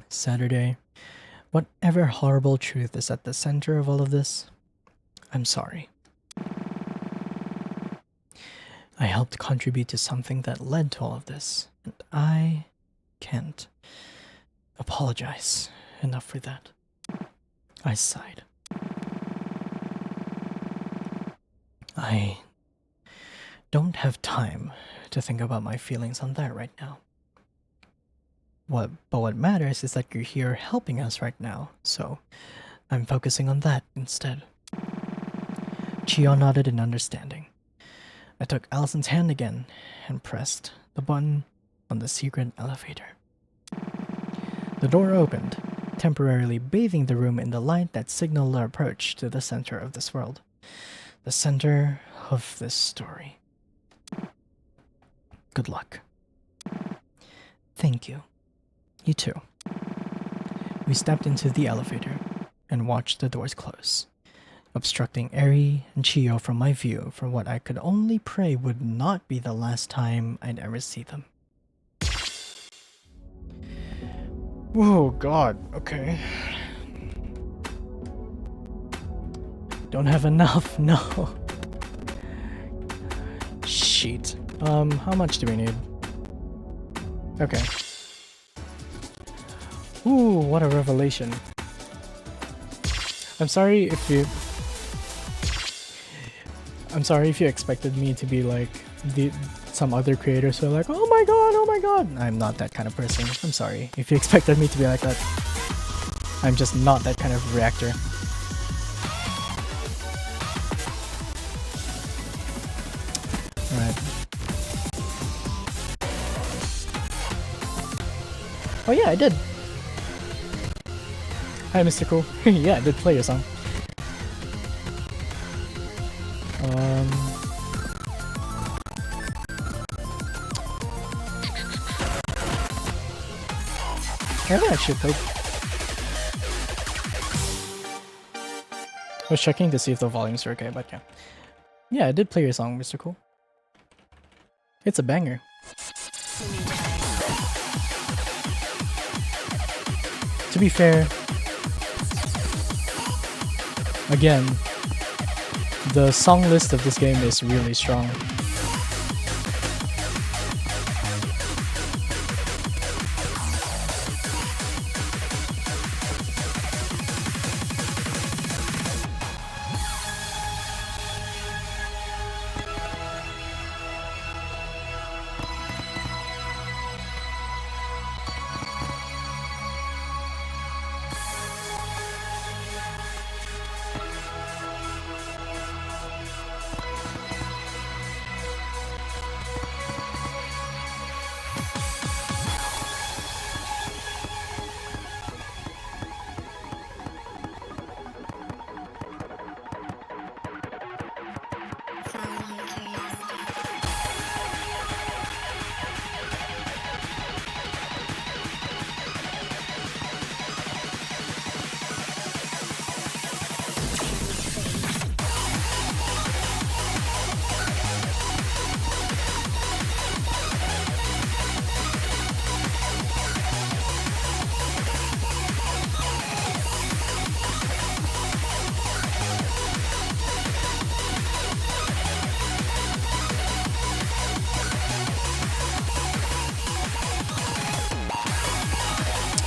Saturday. Whatever horrible truth is at the center of all of this, I'm sorry. I helped contribute to something that led to all of this, and I can't apologize enough for that. I sighed. I don't have time to think about my feelings on that right now. But what matters is that you're here helping us right now, so I'm focusing on that instead. Chio nodded in understanding. I took Allison's hand again and pressed the button on the secret elevator. The door opened, temporarily bathing the room in the light that signaled our approach to the center of this world. The center of this story. Good luck. Thank you. You too. We stepped into the elevator and watched the doors close, obstructing Eri and Chio from my view for what I could only pray would not be the last time I'd ever see them. Oh god, okay. Don't have enough, no. Shit. How much do we need? Okay. Ooh, what a revelation. I'm sorry if you expected me to be like some other creators who are like, oh my god. I'm not that kind of person. I'm sorry if you expected me to be like that. I'm just not that kind of reactor. Alright. Oh yeah, I did. Hi, Mr. Cool. Yeah, I did play your song. I actually played. I was checking to see if the volumes are okay, but yeah. Yeah, I did play your song, Mr. Cool. It's a banger. To be fair, again, the song list of this game is really strong.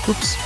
Oops.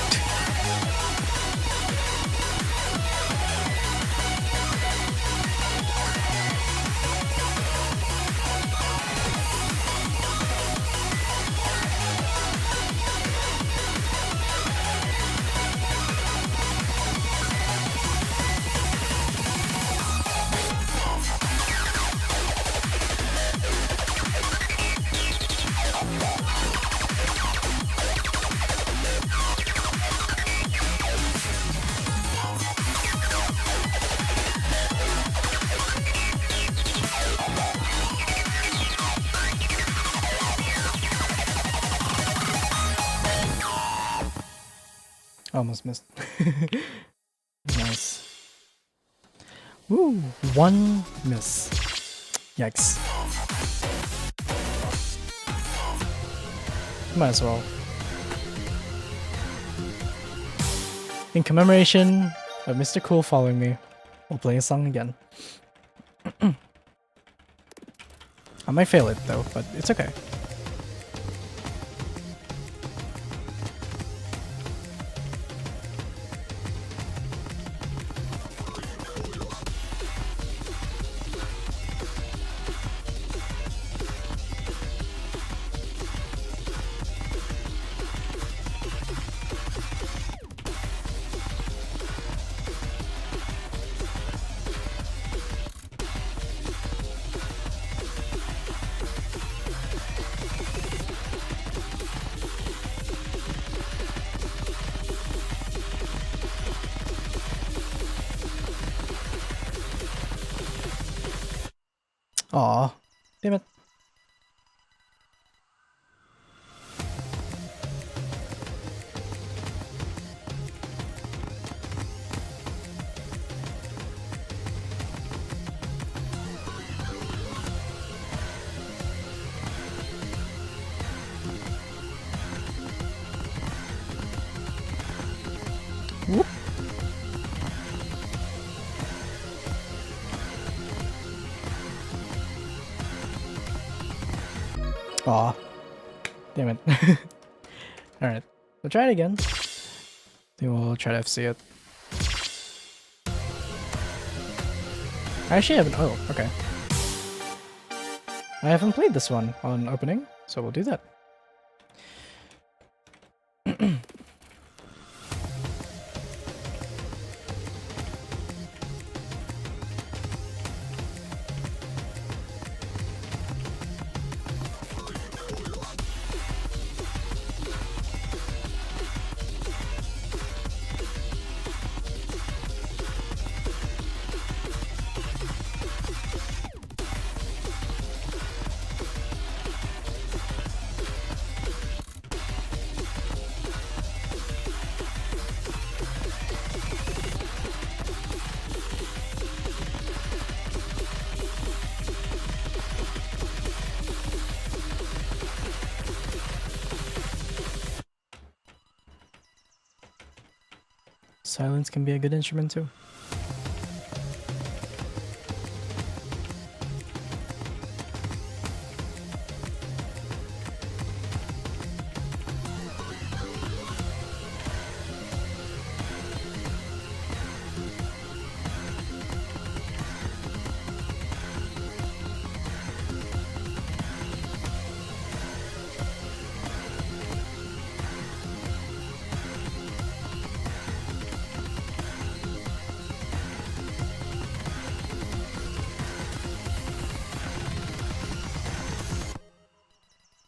Almost missed. Nice. Ooh, one miss. Yikes. Might as well. In commemoration of Mr. Cool following me, we'll play a song again. I might fail it though, but it's okay. Aw, damn it. Whoop. Aw, damn it. Alright, we'll try it again. Then we'll try to FC it. I actually haven't. Oh, okay. I haven't played this one on opening, so we'll do that. Silence can be a good instrument too.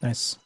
Nice.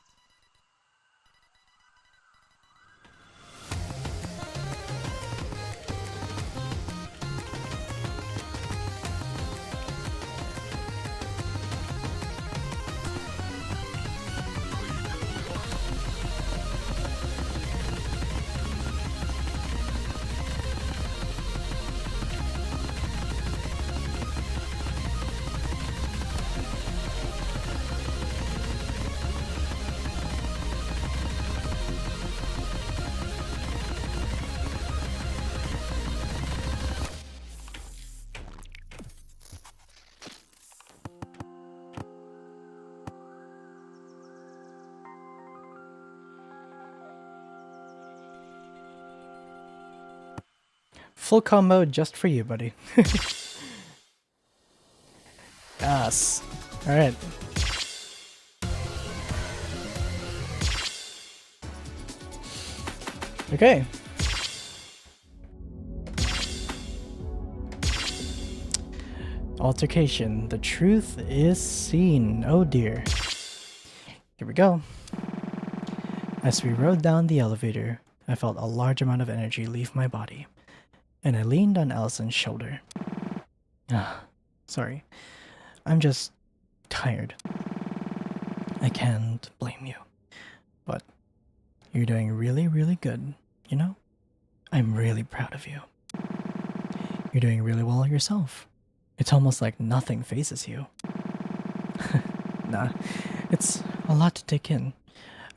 Full combo just for you, buddy. Yes. Alright. Okay. Altercation. The truth is seen. Oh dear. Here we go. As we rode down the elevator, I felt a large amount of energy leave my body, and I leaned on Allison's shoulder. Sorry. I'm just tired. I can't blame you. But you're doing really, really good, you know? I'm really proud of you. You're doing really well yourself. It's almost like nothing phases you. Nah, it's a lot to take in.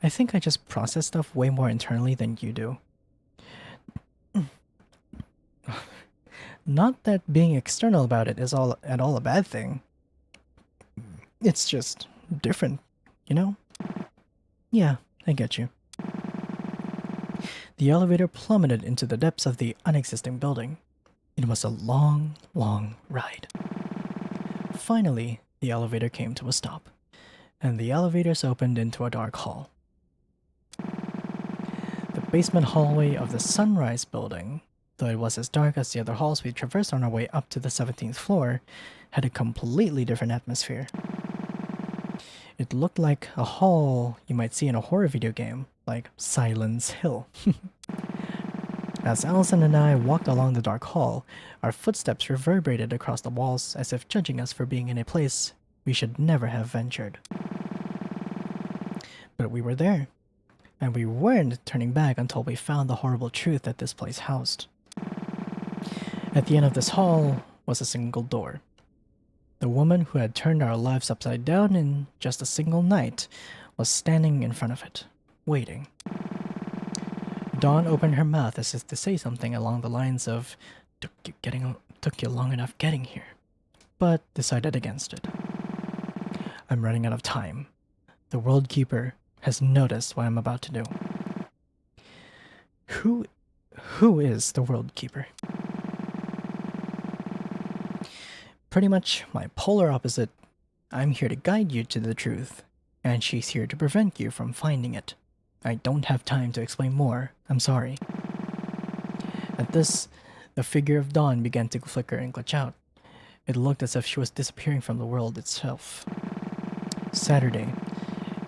I think I just process stuff way more internally than you do. Not that being external about it is at all a bad thing. It's just different, you know? Yeah, I get you. The elevator plummeted into the depths of the unexisting building. It was a long, long ride. Finally, the elevator came to a stop, and the elevators opened into a dark hall. The basement hallway of the Sunrise building, though it was as dark as the other halls we traversed on our way up to the 17th floor, had a completely different atmosphere. It looked like a hall you might see in a horror video game, like Silent Hill. As Allison and I walked along the dark hall, our footsteps reverberated across the walls as if judging us for being in a place we should never have ventured. But we were there, and we weren't turning back until we found the horrible truth that this place housed. At the end of this hall was a single door. The woman who had turned our lives upside down in just a single night was standing in front of it, waiting. Dawn opened her mouth as if to say something along the lines of, took you long enough getting here, but decided against it. I'm running out of time. The World Keeper has noticed what I'm about to do. Who is the World Keeper? Pretty much my polar opposite. I'm here to guide you to the truth, and she's here to prevent you from finding it. I don't have time to explain more. I'm sorry. At this, the figure of Dawn began to flicker and glitch out. It looked as if she was disappearing from the world itself. Saturday.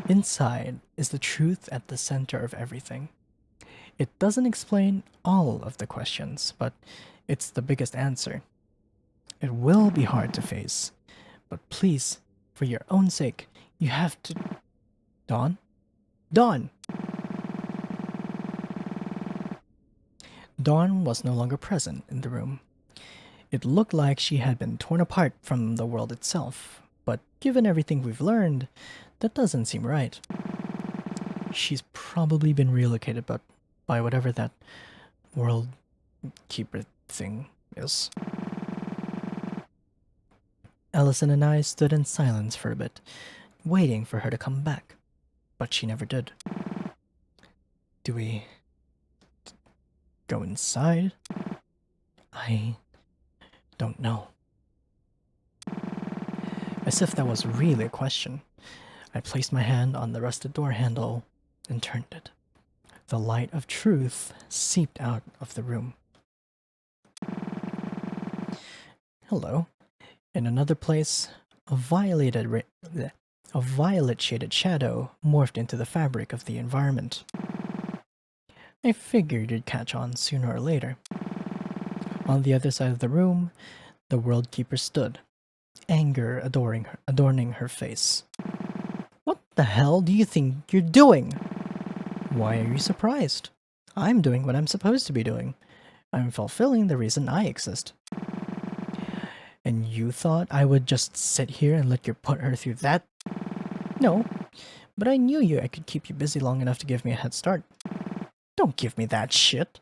Inside is the truth at the center of everything. It doesn't explain all of the questions, but it's the biggest answer. It will be hard to face, but please, for your own sake, you have to... Dawn? Dawn! Dawn was no longer present in the room. It looked like she had been torn apart from the world itself, but given everything we've learned, that doesn't seem right. She's probably been relocated by whatever that World Keeper thing is. Allison and I stood in silence for a bit, waiting for her to come back, but she never did. Do we go inside? I don't know. As if that was really a question, I placed my hand on the rusted door handle and turned it. The light of truth seeped out of the room. Hello. In another place, a violet-shaded shadow morphed into the fabric of the environment. I figured you'd catch on sooner or later. On the other side of the room, the World Keeper stood, anger adorning her face. What the hell do you think you're doing? Why are you surprised? I'm doing what I'm supposed to be doing. I'm fulfilling the reason I exist. And you thought I would just sit here and let you put her through that? No, but I knew I could keep you busy long enough to give me a head start. Don't give me that shit.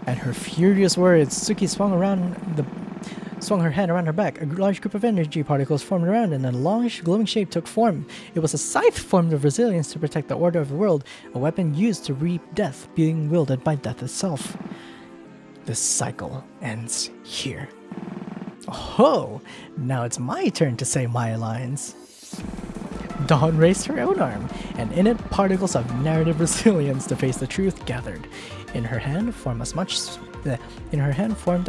At her furious words, Suki swung her hand around her back. A large group of energy particles formed around, and a longish, glowing shape took form. It was a scythe formed of resilience to protect the order of the world, a weapon used to reap death, being wielded by death itself. This cycle ends here. Oh, now it's my turn to say my lines. Dawn raised her own arm, and in it particles of narrative resilience to face the truth gathered. In her hand formed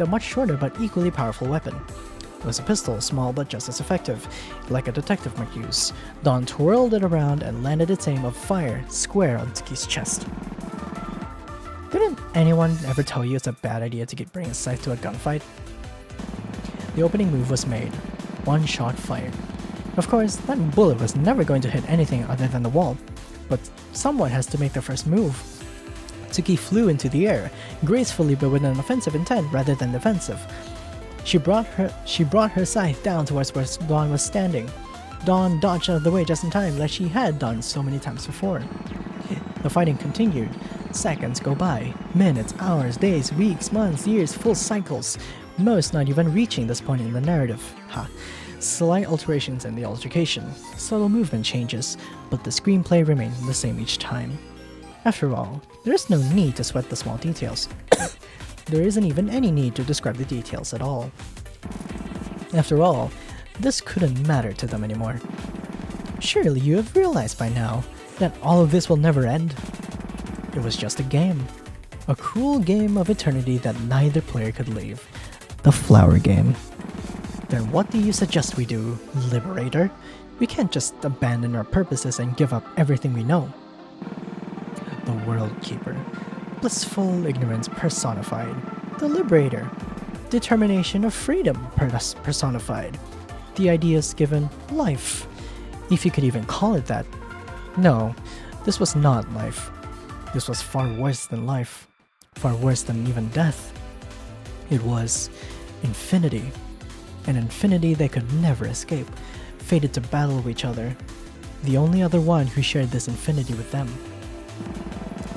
a much shorter but equally powerful weapon. It was a pistol, small but just as effective, like a detective might use. Dawn twirled it around and landed its aim of fire square on Tsuki's chest. Didn't anyone ever tell you it's a bad idea to bring a scythe to a gunfight? The opening move was made. One shot fired. Of course, that bullet was never going to hit anything other than the wall, but someone has to make the first move. Tsuki flew into the air, gracefully but with an offensive intent rather than defensive. She brought her scythe down towards where Dawn was standing. Dawn dodged out of the way just in time, like she had done so many times before. The fighting continued. Seconds go by. Minutes, hours, days, weeks, months, years, full cycles. Most not even reaching this point in the narrative. Slight alterations in the altercation. Subtle movement changes, but the screenplay remains the same each time. After all, there is no need to sweat the small details. There isn't even any need to describe the details at all. After all, this couldn't matter to them anymore. Surely you have realized by now that all of this will never end. It was just a game. A cruel game of eternity that neither player could leave. The flower game. Then what do you suggest we do, Liberator? We can't just abandon our purposes and give up everything we know. The World Keeper. Blissful ignorance personified. The Liberator. Determination of freedom personified. The ideas given life. If you could even call it that. No, this was not life. This was far worse than life. Far worse than even death. It was infinity. An infinity they could never escape, fated to battle with each other. The only other one who shared this infinity with them.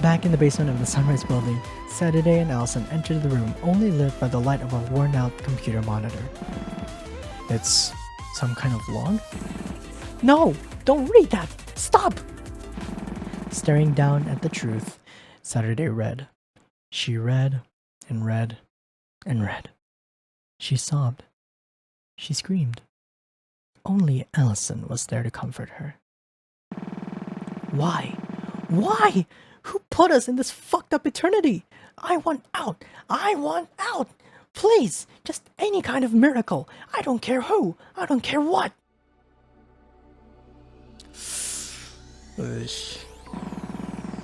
Back in the basement of the Sunrise building, Saturday and Allison entered the room only lit by the light of a worn-out computer monitor. It's some kind of log? No! Don't read that! Stop! Staring down at the truth, Saturday read. She read, and read, and read. She sobbed. She screamed. Only Allison was there to comfort her. Why? Why? Who put us in this fucked up eternity? I want out! I want out! Please! Just any kind of miracle! I don't care who! I don't care what!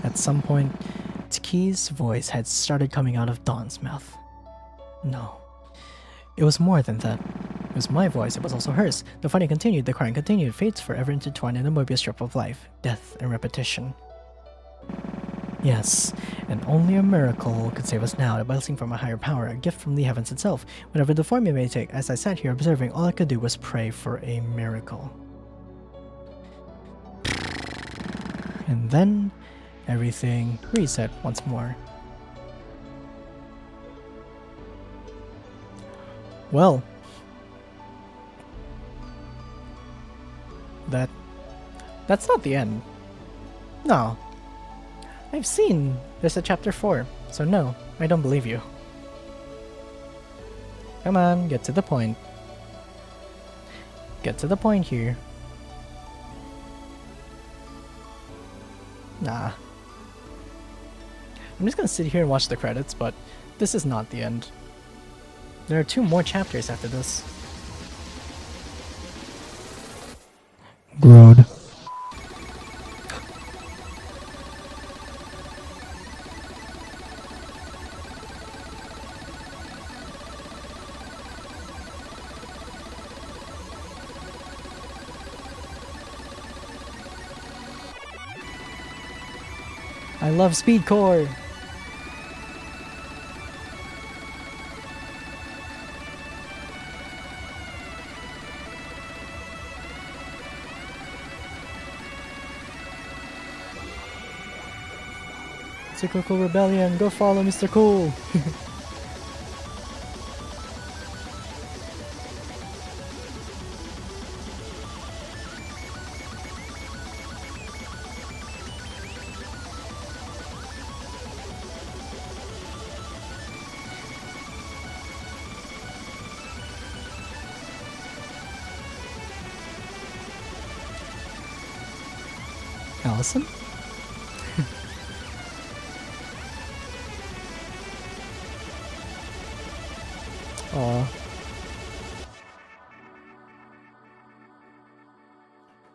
At some point, Tsuki's voice had started coming out of Dawn's mouth. No. It was more than that. It was my voice, it was also hers. The fighting continued, the crying continued, fates forever intertwined in a Mobius strip of life, death, and repetition. Yes, and only a miracle could save us now, a blessing from a higher power, a gift from the heavens itself. Whatever the form it may take, as I sat here observing, all I could do was pray for a miracle. And then, everything reset once more. Well, that's not the end. No. I've seen there's a chapter 4, so no, I don't believe you. Come on, get to the point. Get to the point here. Nah. I'm just gonna sit here and watch the credits, but this is not the end. There are 2 more chapters after this. Grode. I love Speedcore! Cyclical Rebellion, go follow Mr. Cool! Allison? Aw.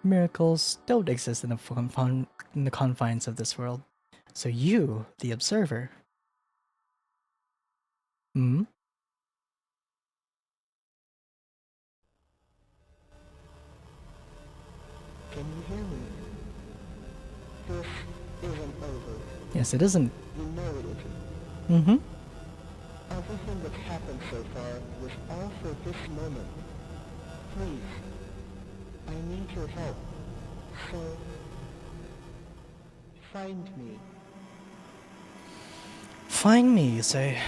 Miracles don't exist in the confines of this world. So you, the observer. Hmm? Can you hear me? This isn't over. Yes, it isn't. You know Mm-hmm. Everything that's happened so far was all for this moment. Please, I need your help. So, find me. Find me, you say?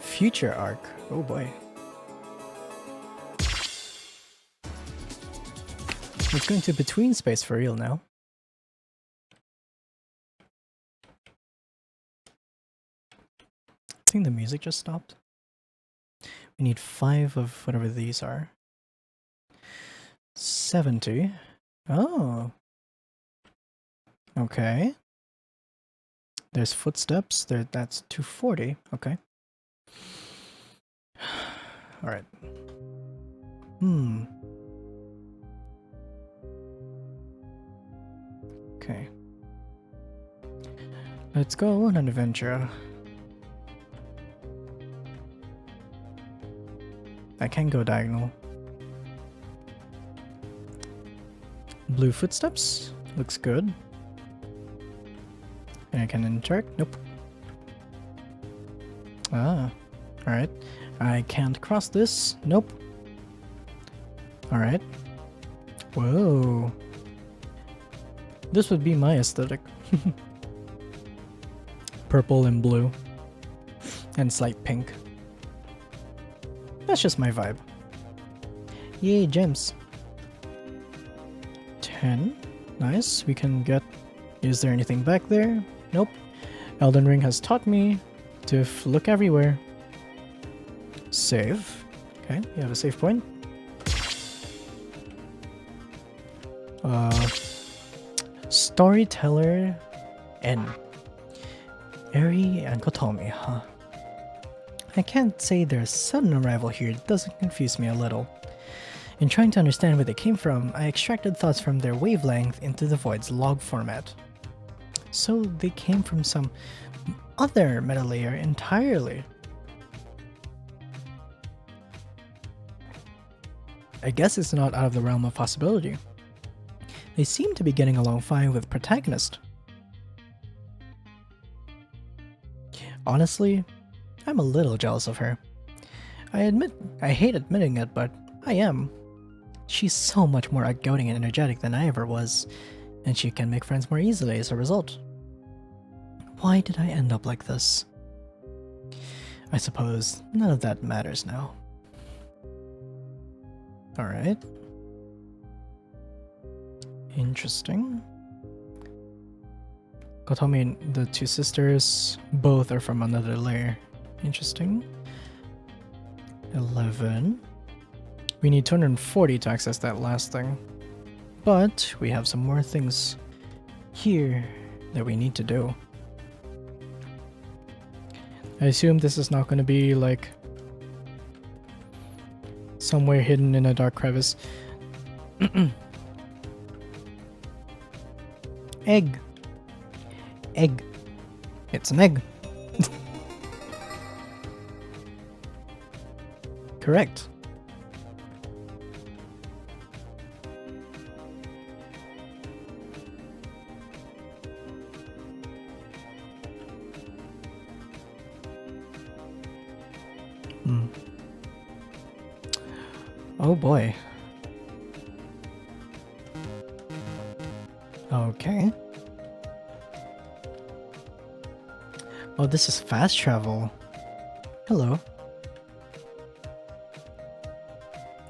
Future arc. Oh boy. It's going to between space for real now. I think the music just stopped. We need 5 of whatever these are. 70. Oh. Okay. There's footsteps. There. That's 240. Okay. Alright. Okay. Let's go on an adventure. I can go diagonal. Blue footsteps. Looks good. And I can interact. Nope. Ah. Alright. I can't cross this. Nope. Alright. Whoa. This would be my aesthetic. Purple and blue. And slight pink. That's just my vibe. Yay, gems. 10. Nice. We can get... Is there anything back there? Nope. Elden Ring has taught me to look everywhere. Save. Okay, you have a save point. Storyteller N. Eri and Kotomi, huh? I can't say their sudden arrival here doesn't confuse me a little. In trying to understand where they came from, I extracted thoughts from their wavelength into the Void's log format. So they came from some other meta layer entirely. I guess it's not out of the realm of possibility. They seem to be getting along fine with Protagonist. Honestly, I'm a little jealous of her. I hate admitting it, but I am. She's so much more outgoing and energetic than I ever was, and she can make friends more easily as a result. Why did I end up like this? I suppose none of that matters now. Alright. Interesting. Kotomi and the two sisters, both are from another layer. Interesting. 11. We need 240 to access that last thing. But we have some more things here that we need to do. I assume this is not going to be like somewhere hidden in a dark crevice. Egg. Egg. It's an egg. Correct. Oh boy. Okay. Oh, this is fast travel. Hello.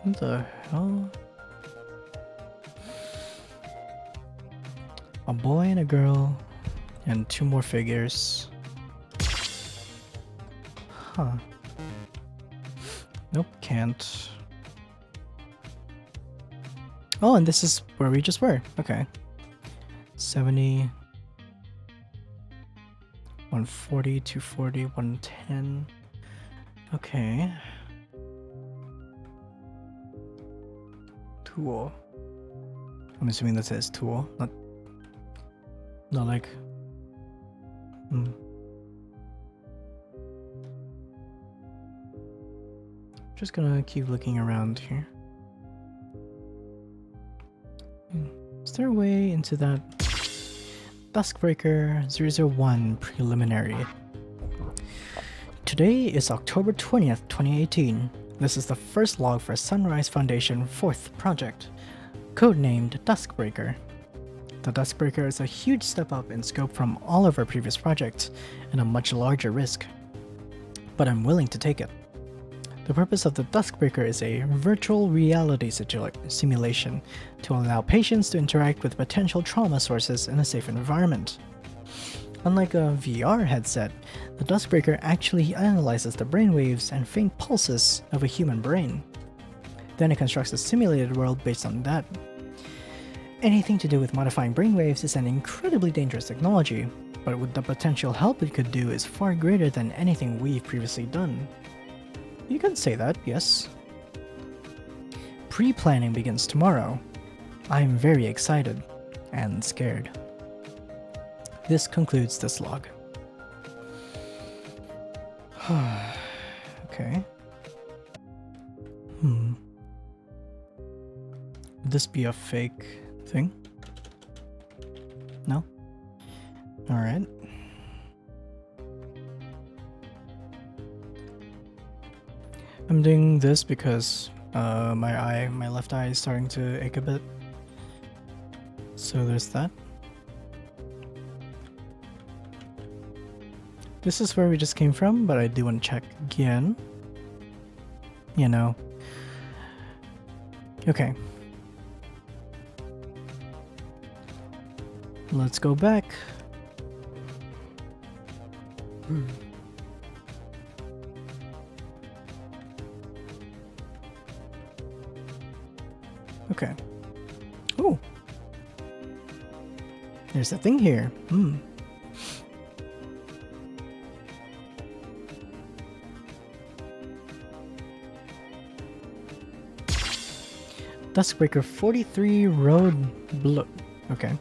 What the hell? A boy and a girl, and 2 more figures. Huh. Nope, can't. Oh, and this is where we just were. Okay. 70. 140, 240, 110. Okay. Tool. I'm assuming that says tool, not like. Just gonna keep looking around here. Is there a way into that Duskbreaker 001 preliminary? Today is October 20th, 2018. This is the first log for Sunrise Foundation 4th project, codenamed Duskbreaker. The Duskbreaker is a huge step up in scope from all of our previous projects, and a much larger risk. But I'm willing to take it. The purpose of the Duskbreaker is a virtual reality simulation to allow patients to interact with potential trauma sources in a safe environment. Unlike a VR headset, the Duskbreaker actually analyzes the brainwaves and faint pulses of a human brain. Then it constructs a simulated world based on that. Anything to do with modifying brainwaves is an incredibly dangerous technology, but with the potential help it could do is far greater than anything we've previously done. You can say that, yes. Pre-planning begins tomorrow. I'm very excited and scared. This concludes this log. Okay. Would this be a fake thing? No? Alright. I'm doing this because my left eye is starting to ache a bit. So there's that. This is where we just came from, but I do want to check again. You know. Okay. Let's go back. Okay. Oh. There's a thing here. Duskbreaker 43 Road Blow. Okay.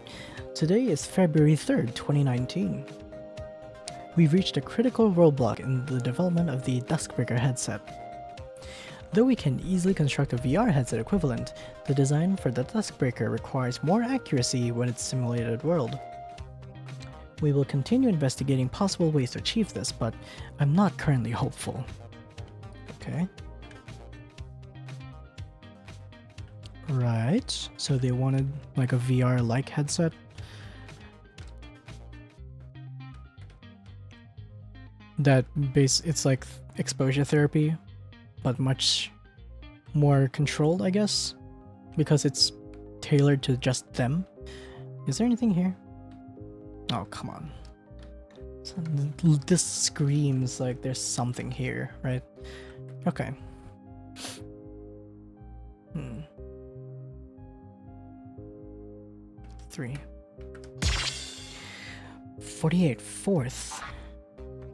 Today is February 3rd, 2019. We've reached a critical roadblock in the development of the Duskbreaker headset. Though we can easily construct a VR headset equivalent, the design for the Duskbreaker requires more accuracy when it's simulated world. We will continue investigating possible ways to achieve this, but I'm not currently hopeful. Okay. Right, so they wanted like a VR-like headset. It's like exposure therapy, but much more controlled, I guess, because it's tailored to just them. Is there anything here? Oh, come on. This screams like there's something here, right? Okay. 3. 48 4th.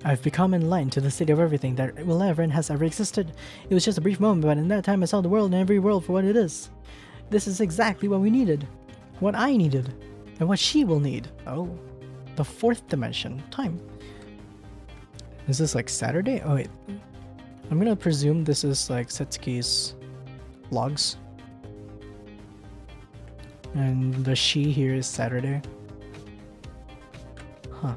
I've become enlightened to the state of everything that will ever and has ever existed. It was just a brief moment, but in that time I saw the world and every world for what it is. This is exactly what we needed. What I needed. And what she will need. Oh. The 4th dimension. Time. Is this like Saturday? Oh wait. I'm gonna presume this is like Setsuki's logs. And the she here is Saturday. Huh.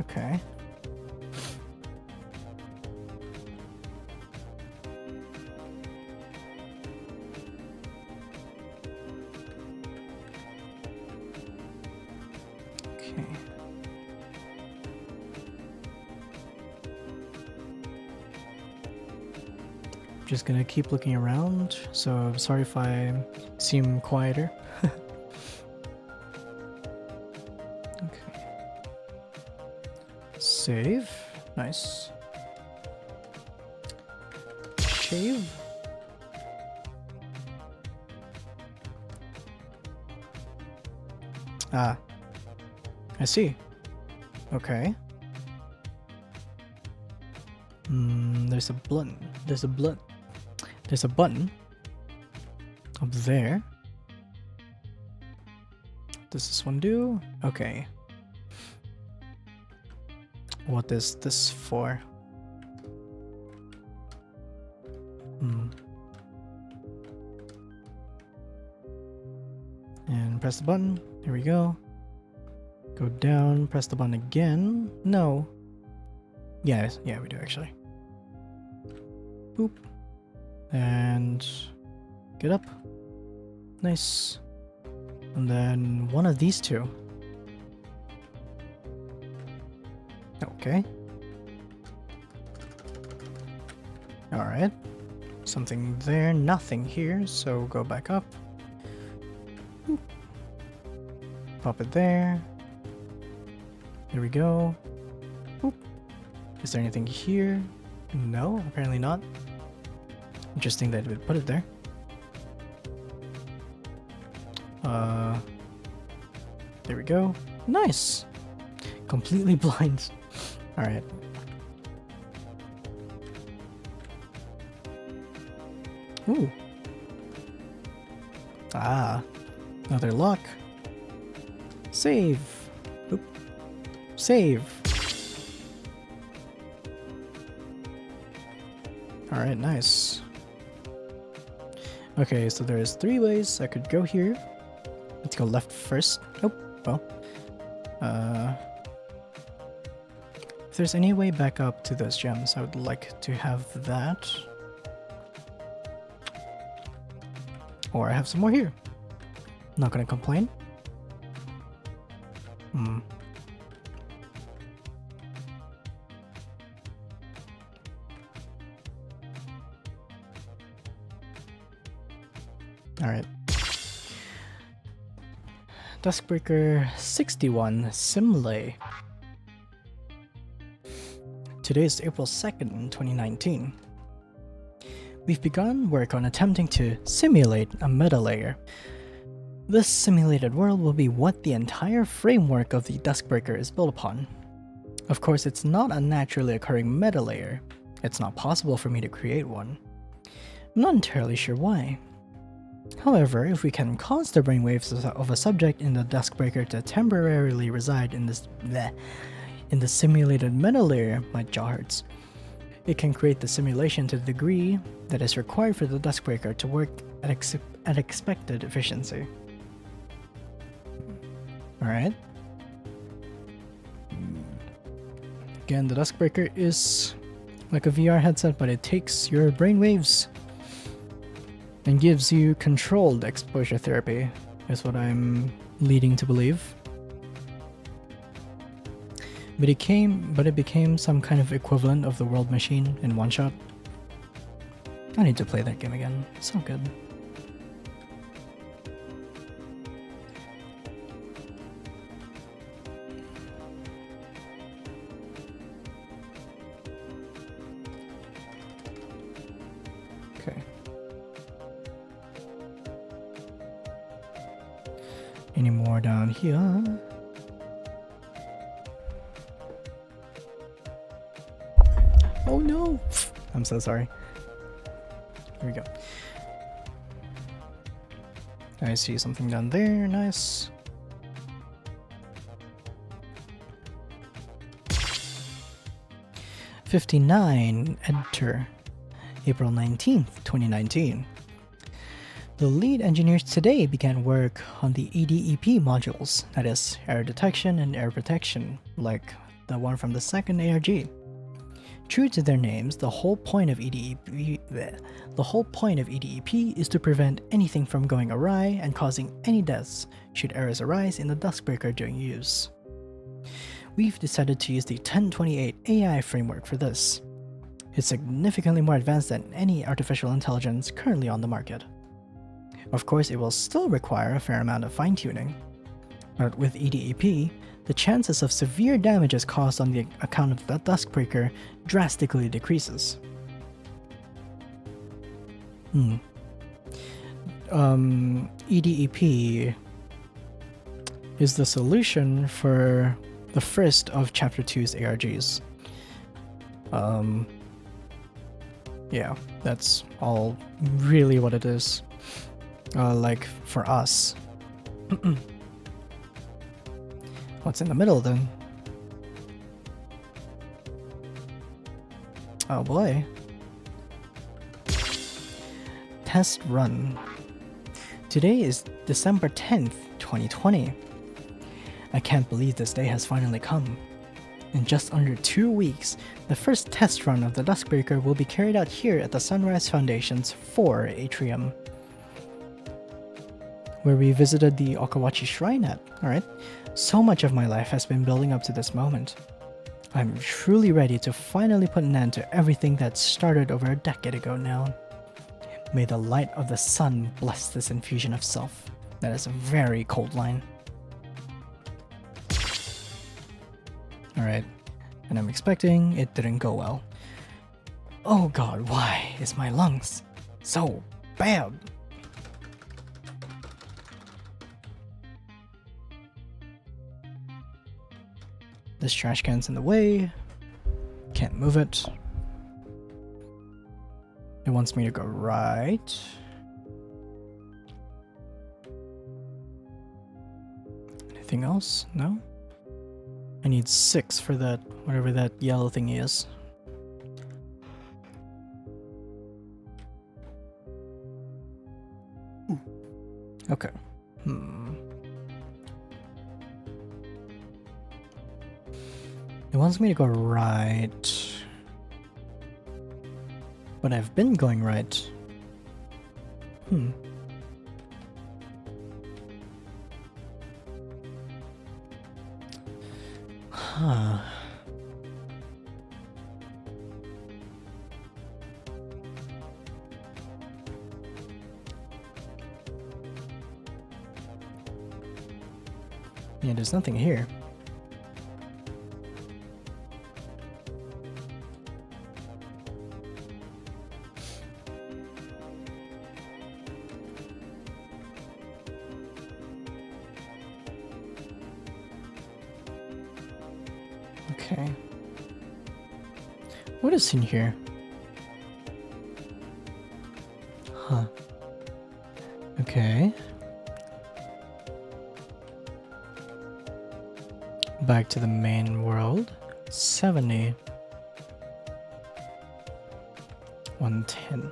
Okay. Okay. Just gonna keep looking around, so I'm sorry if I seem quieter. Okay. Save. Nice. Shave. Ah. I see. Okay. There's a button. There's a button up there. Does this one do? Okay. What is this for? And press the button. Here we go. Go down, press the button again. No. Yeah, we do actually. Boop. And get up. Nice. And then one of these two. Okay. Alright. Something there, nothing here, so go back up. Boop. Pop it there. Here we go. Boop. Is there anything here? No, apparently not. Interesting that it would put it there. There we go. Nice! Completely blind. Alright. Ooh. Ah. Another lock. Save. Oop. Save. Alright, nice. Okay, so there's 3 ways I could go here. Let's go left first. Oh, well. If there's any way back up to those gems, I would like to have that. Or I have some more here. Not gonna complain. Alright. Duskbreaker 61 Simlay. Today is April 2nd, 2019. We've begun work on attempting to simulate a meta layer. This simulated world will be what the entire framework of the Duskbreaker is built upon. Of course, it's not a naturally occurring meta layer. It's not possible for me to create one. I'm not entirely sure why. However, if we can cause the brainwaves of a subject in the Duskbreaker to temporarily reside in the simulated meta layer, my jaw hurts. It can create the simulation to the degree that is required for the Duskbreaker to work at expected efficiency. Alright. Again, the Duskbreaker is like a VR headset, but it takes your brainwaves and gives you controlled exposure therapy, is what I'm leading to believe. But it became some kind of equivalent of the World Machine in one shot. I need to play that game again. It's so good. Okay. Any more down here? Oh no! I'm so sorry. Here we go. I see something down there. Nice. '59. Enter. April 19th, 2019. The lead engineers today began work on the EDEP modules, that is, air detection and air protection, like the one from the second ARG. True to their names, the whole point of EDEP is to prevent anything from going awry and causing any deaths should errors arise in the Duskbreaker during use. We've decided to use the 1028 AI framework for this. It's significantly more advanced than any artificial intelligence currently on the market. Of course, it will still require a fair amount of fine-tuning, but with EDEP, the chances of severe damages caused on the account of the Duskbreaker drastically decreases. EDEP is the solution for the first of Chapter 2's ARGs. Yeah, that's all really what it is. Like, for us. What's in the middle then? Oh boy. Test run. Today is December 10th, 2020. I can't believe this day has finally come. In just under 2 weeks, the first test run of the Duskbreaker will be carried out here at the Sunrise Foundation's 4 atrium, where we visited the Okawachi Shrine at. Alright, so much of my life has been building up to this moment. I'm truly ready to finally put an end to everything that started over a decade ago now. May the light of the sun bless this infusion of self. That is a very cold line. Alright, and I'm expecting it didn't go well. Oh god, why is my lungs so bad? This trash can's in the way. Can't move it. It wants me to go right. Anything else? No? I need 6 for that, whatever that yellow thing is. Okay. It wants me to go right. But I've been going right. Huh. Yeah, there's nothing here. Okay. What is in here? Huh. Okay. Back to the main world. 70. 110.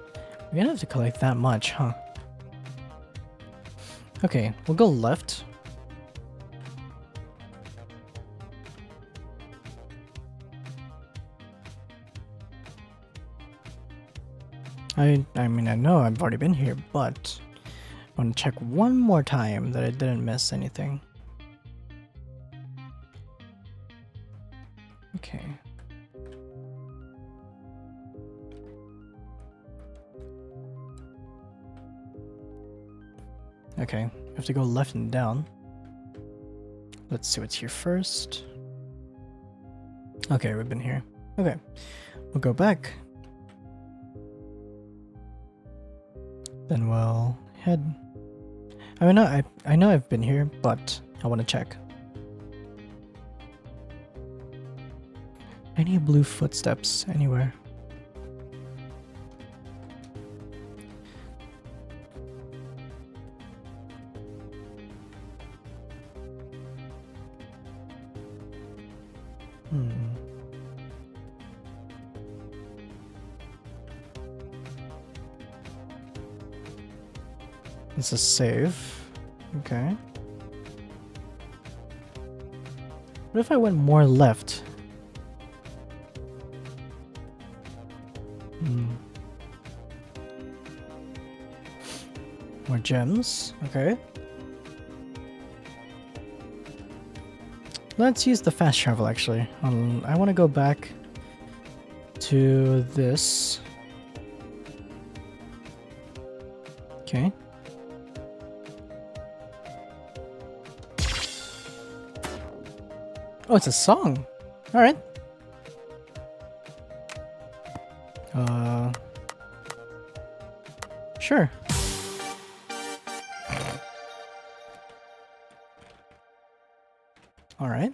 We're gonna have to collect that much, huh? Okay, we'll go left. I mean, I know I've already been here, but I want to check one more time that I didn't miss anything. Okay. Okay, we have to go left and down. Let's see what's here first. Okay, we've been here. Okay, we'll go back. Then we'll head. I mean, I know I've been here, but I want to check. Any blue footsteps anywhere? It's a save. Okay. What if I went more left? More gems. Okay. Let's use the fast travel actually. I want to go back to this. Okay. Oh, it's a song. All right. Sure. All right.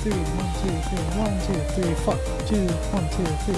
3, 1, 2, 3, 1, 2, 3, fuck, 2, 1, 2, 3.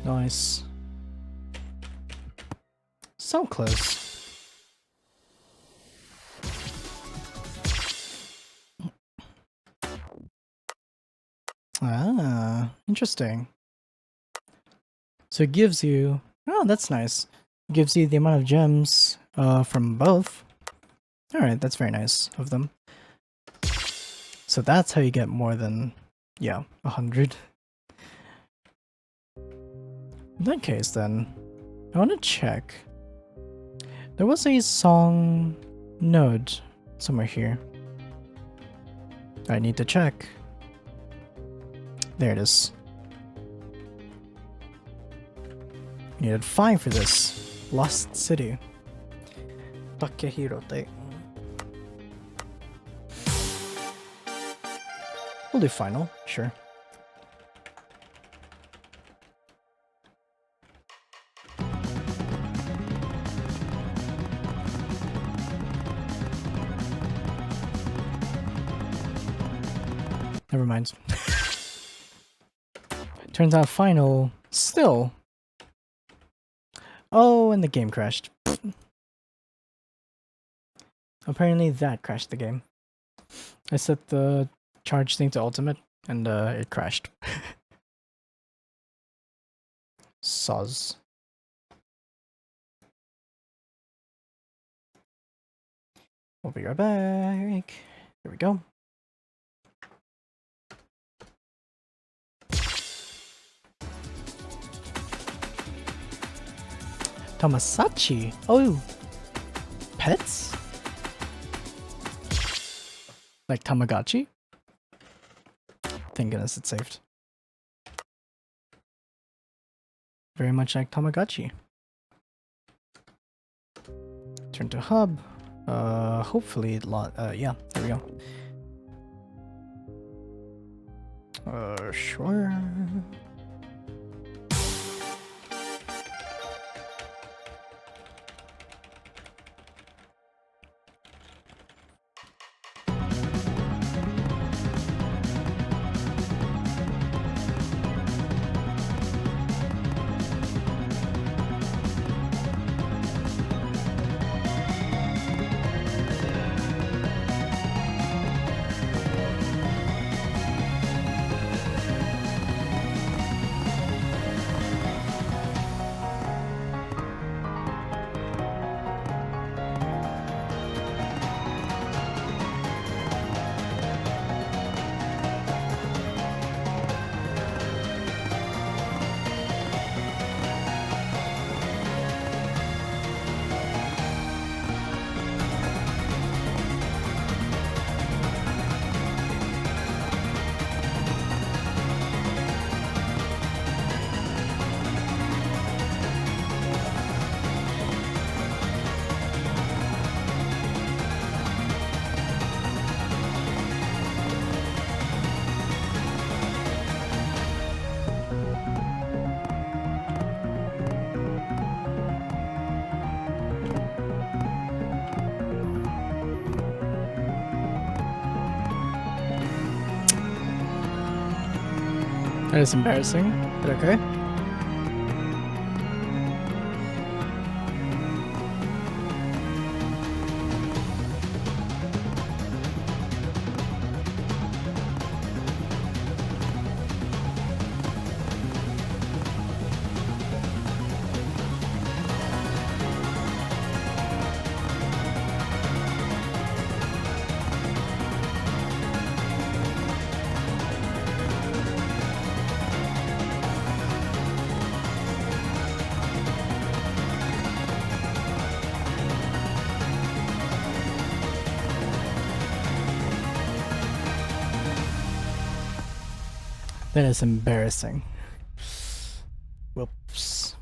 Nice. So close. Ah, interesting. So it gives you... Oh, that's nice. It gives you the amount of gems from both. Alright, that's very nice of them. So that's how you get more than, yeah, 100. In that case, then, I want to check. There was a song node somewhere here. I need to check. There it is. Needed 5 for this. Lost City. Takehirotei. We'll do final, sure. Never mind. Turns out final still. Oh, and the game crashed. Apparently that crashed the game. I set the charge thing to ultimate and it crashed. Soz. We'll be right back. There we go. Tamasachi. Oh, pets? Like Tamagotchi? Thank goodness it's saved. Very much like Tamagotchi. Turn to hub. Hopefully it yeah, there we go. Sure. That is embarrassing, but okay. That is embarrassing. Whoops.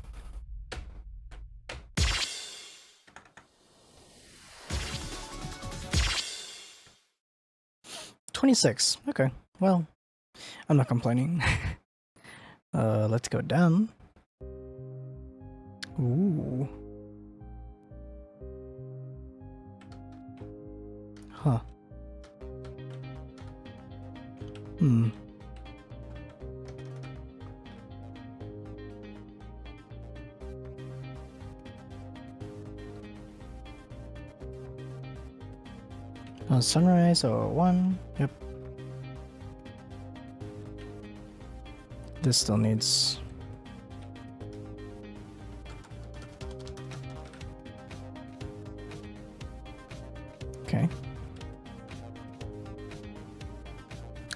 $26. Okay. Well, I'm not complaining. Let's go down. Ooh. Huh. Hmm. Sunrise or 1. Yep. This still needs. Okay.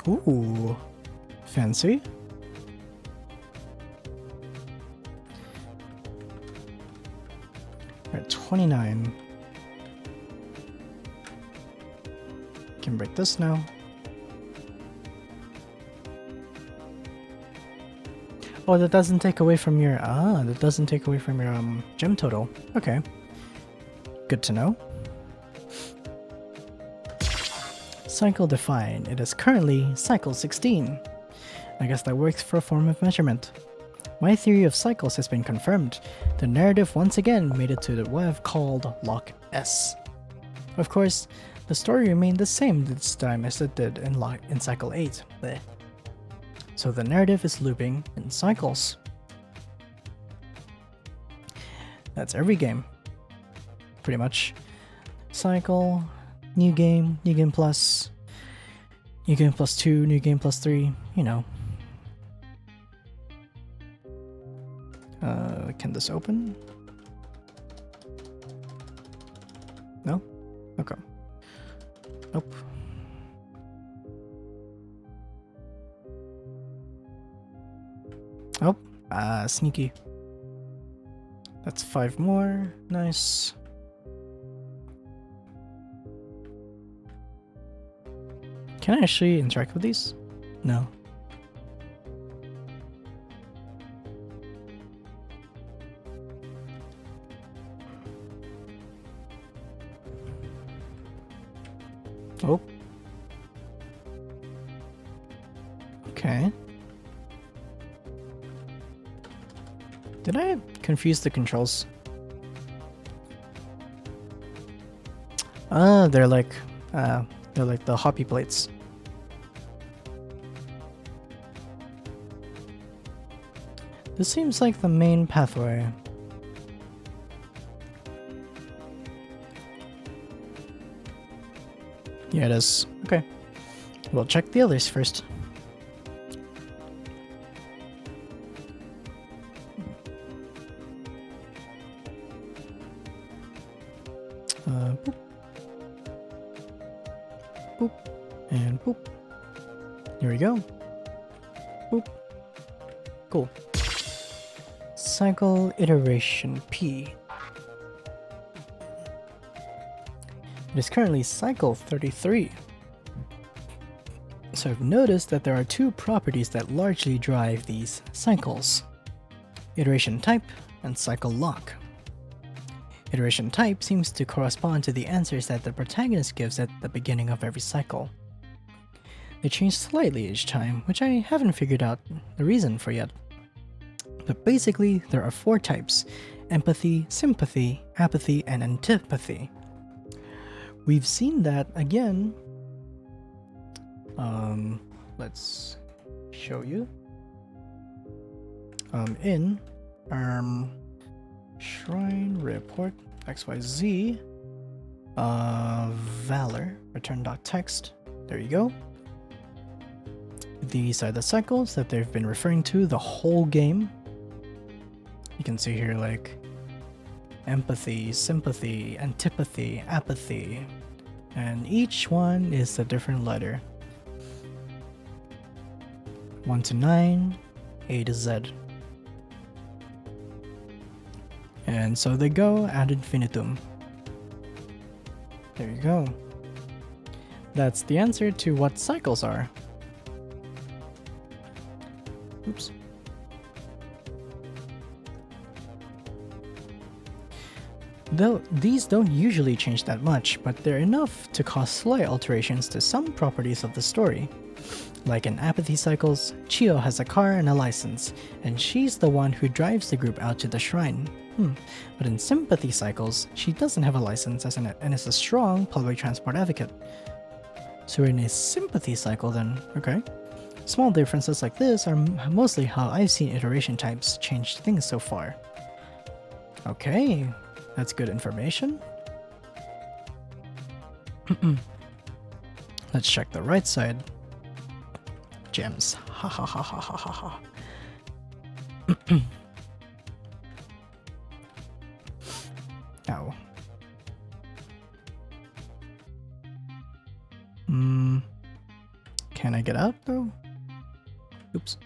Ooh. Fancy. We're at 29. Can break this now. Oh, that doesn't take away from your that doesn't take away from your gem total. Okay. Good to know. Cycle defined. It is currently cycle 16. I guess that works for a form of measurement. My theory of cycles has been confirmed. The narrative once again made it to what I've called Lock S. Of course, the story remained the same this time as it did in cycle 8. Blech. So the narrative is looping in cycles. That's every game. Pretty much. Cycle, new game plus, new game plus 2, new game plus 3, you know. Can this open? No? Okay. Nope. Oh, sneaky. That's 5 more. Nice. Can I actually interact with these? No. Oh. Okay. Did I confuse the controls? They're like the hoppy plates. This seems like the main pathway. Yeah, it is. Okay. We'll check the others first. Boop. Boop. And boop. Here we go. Boop. Cool. Cycle iteration P. It is currently cycle 33. So I've noticed that there are 2 properties that largely drive these cycles. Iteration type and cycle lock. Iteration type seems to correspond to the answers that the protagonist gives at the beginning of every cycle. They change slightly each time, which I haven't figured out the reason for yet. But basically, there are 4 types: empathy, sympathy, apathy, and antipathy. We've seen that again. Let's show you. In shrine report XYZ valor return.text. There you go. These are the cycles that they've been referring to the whole game. You can see here like empathy, sympathy, antipathy, apathy, and each one is a different letter. 1 to 9, A to Z. And so they go ad infinitum. There you go. That's the answer to what cycles are. Oops. Though these don't usually change that much, but they're enough to cause slight alterations to some properties of the story. Like in apathy cycles, Chio has a car and a license, and she's the one who drives the group out to the shrine. But in sympathy cycles, she doesn't have a license and is a strong public transport advocate. So we're in a sympathy cycle then, okay. Small differences like this are mostly how I've seen iteration types change things so far. Okay, that's good information. Let's check the right side. Gems. Ha ha ha ha ha ha ha. Ow. Can I get out though? Oops.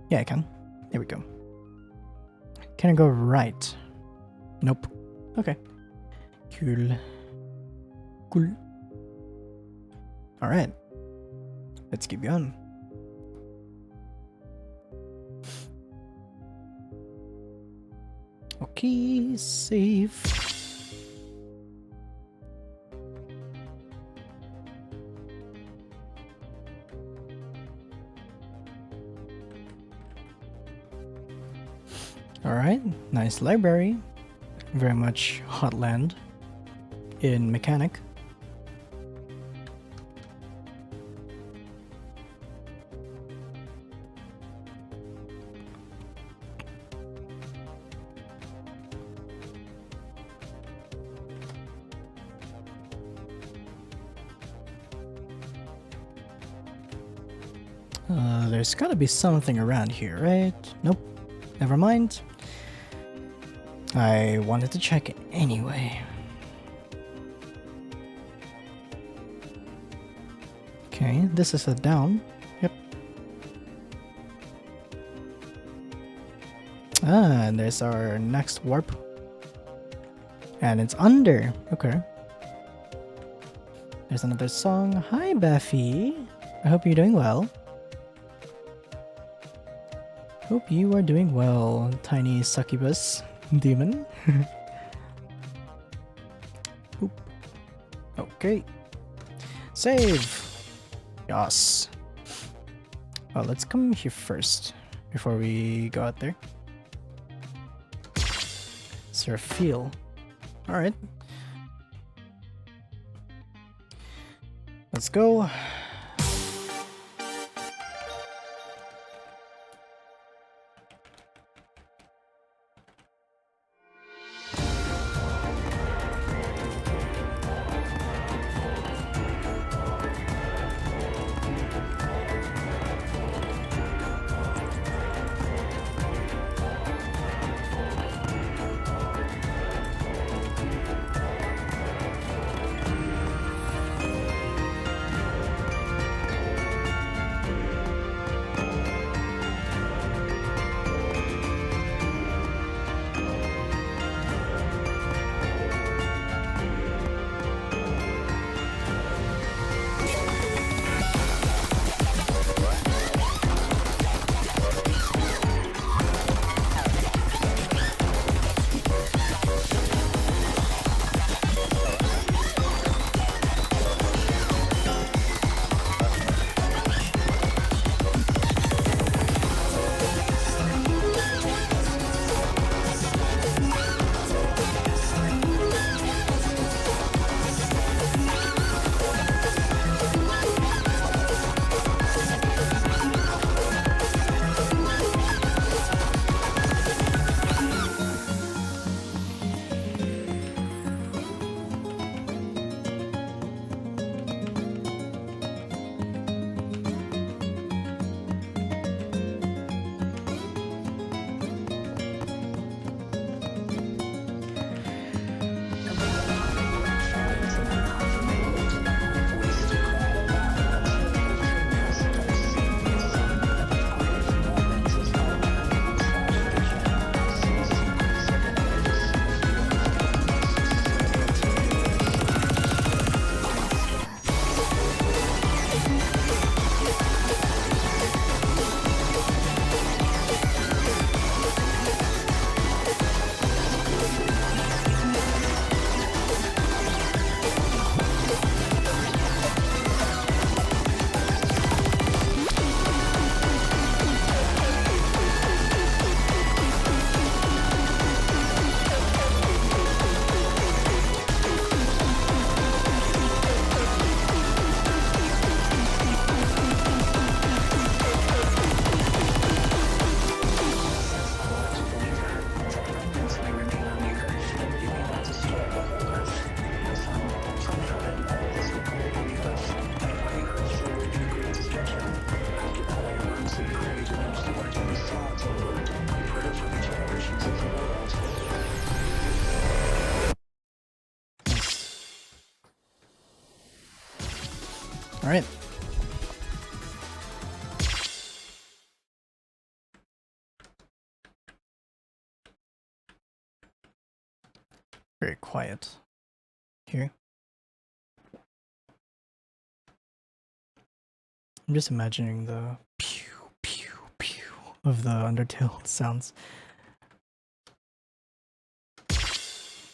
Yeah, I can. There we go. Can I go right? Nope. Okay. Cool. Cool. Alright. Let's keep going. Okay, save. Alright, nice library. Very much Hotland in mechanic. There's gotta be something around here, right? Nope. Never mind. I wanted to check it anyway. Okay, this is a down. Yep. Ah, and there's our next warp. And it's under. Okay. There's another song. Hi, Buffy. I hope you're doing well. Hope you are doing well, tiny succubus demon. Oop. Okay. Save! Yes. Well, let's come here first before we go out there. Seraphiel. Alright. Let's go. All right. Very quiet here. I'm just imagining the pew, pew, pew of the Undertale sounds.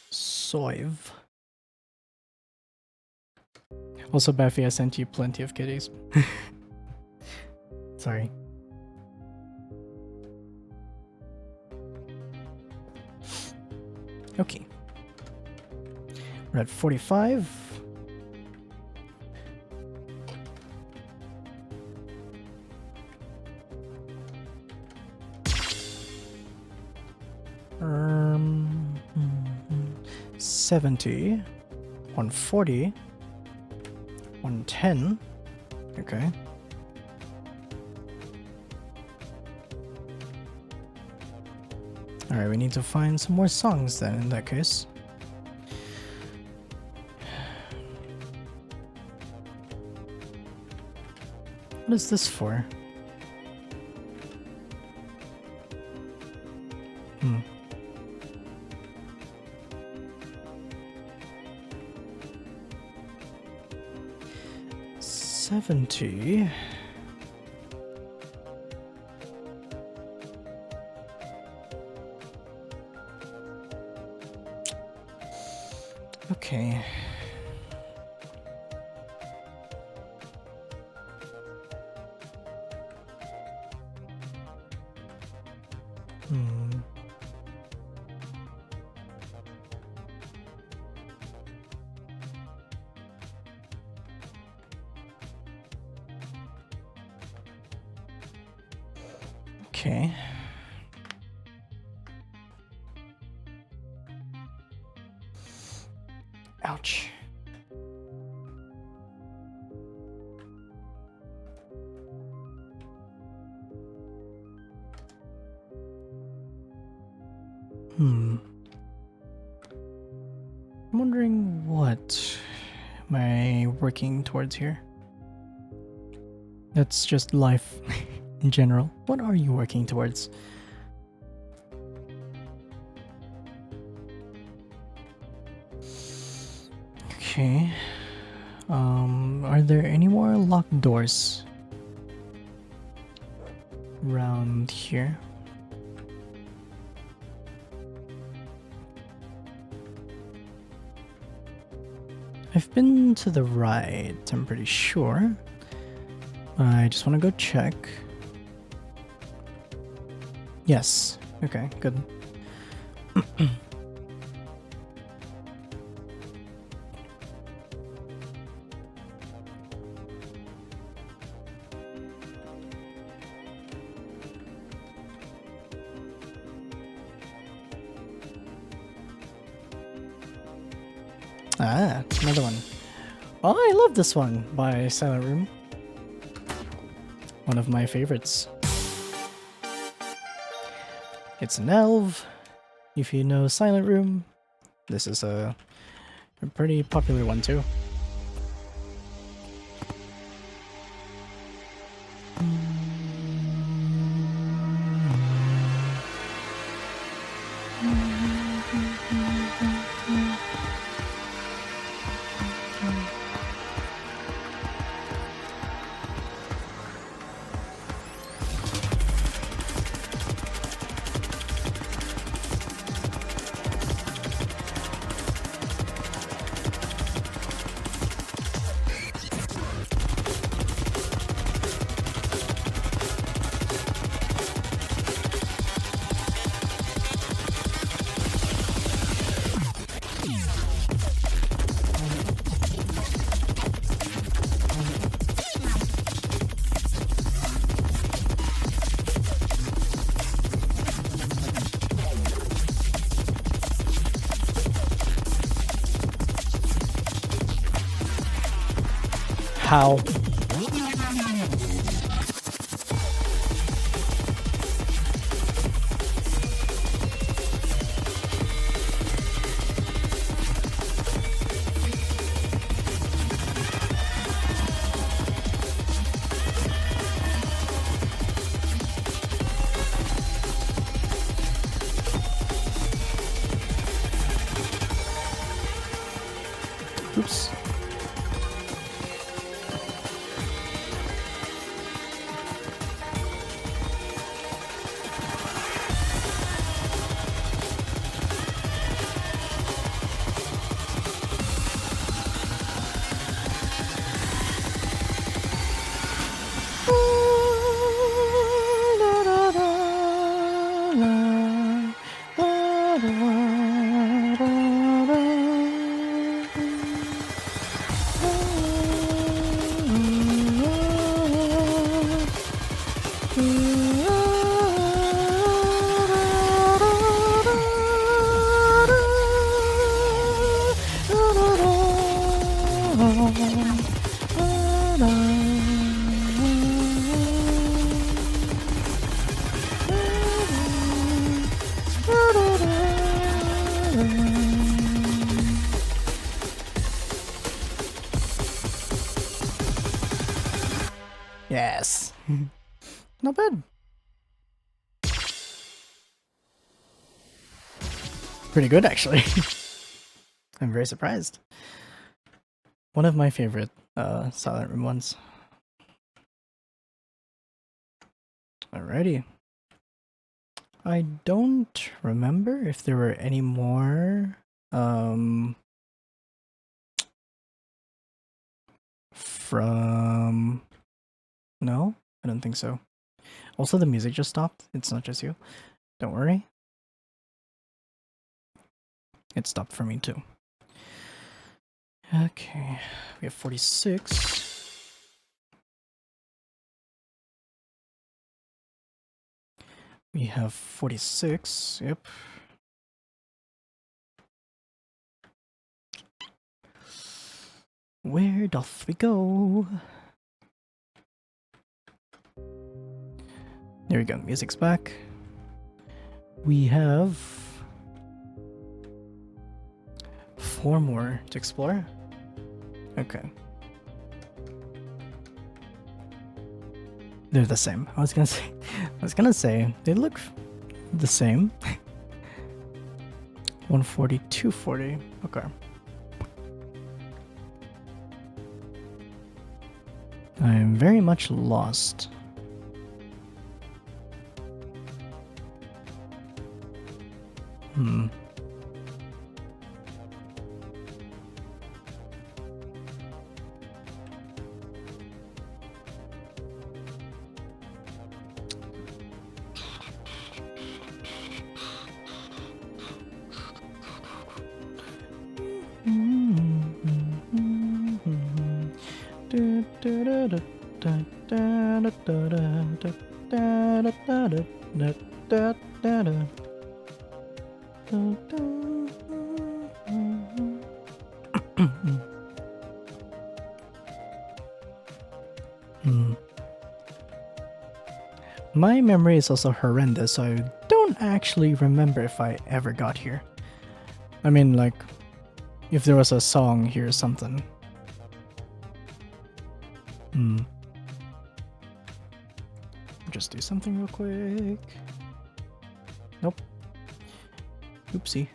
Soive. Also, Buffy, I sent you plenty of kitties. Sorry. Okay. We're at 45. Um, 70, 140, 110. Okay. Alright, we need to find some more songs then in that case. What is this for? Hmm. $70. Okay. Hmm. Okay. Ouch. I'm wondering what am I working towards here? That's just life in general. What are you working towards? Okay. Are there any more locked doors around here? I've been to the right, I'm pretty sure. I just want to go check. Yes. Okay, good. Ah, another one. Oh, I love this one by Silentroom. One of my favorites. It's Nhelv. If you know Silentroom, this is a pretty popular one too. How? Oops. Yes. Not bad. Pretty good, actually. I'm very surprised. One of my favorite Silent Room ones. Alrighty. I don't remember if there were any more from... No, I don't think so. Also, the music just stopped. It's not just you. Don't worry. It stopped for me too. Okay, we have 46. We have 46, yep. Where doth we go? There we go, music's back. We have 4 more to explore. Okay. They're the same. I was gonna say they look the same. 140, 240. Okay. I am very much lost. My memory is also horrendous, so I don't actually remember if I ever got here. I mean, like, if there was a song here or something. Just do something real quick. Nope. Oopsie.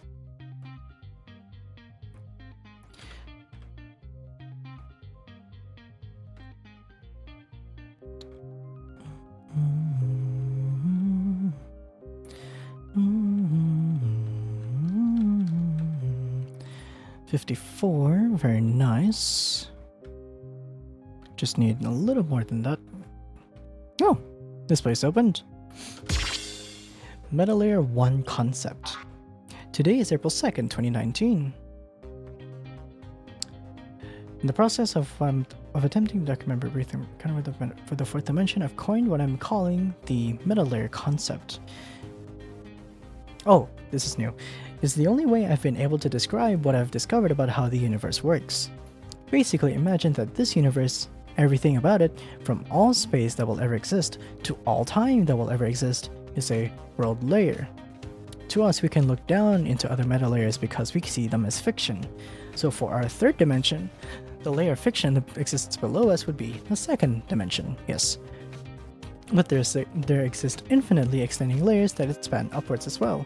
$54, very nice. Just need a little more than that. Oh, this place opened. Metal Layer 1 concept. Today is April 2nd, 2019. In the process of attempting to document everything for the 4th dimension, I've coined what I'm calling the Metal Layer concept. Oh, this is new. It's the only way I've been able to describe what I've discovered about how the universe works. Basically, imagine that this universe, everything about it, from all space that will ever exist to all time that will ever exist, is a world layer. To us, we can look down into other meta layers because we see them as fiction. So for our 3rd dimension, the layer of fiction that exists below us would be the 2nd dimension, yes. But there exist infinitely extending layers that span upwards as well.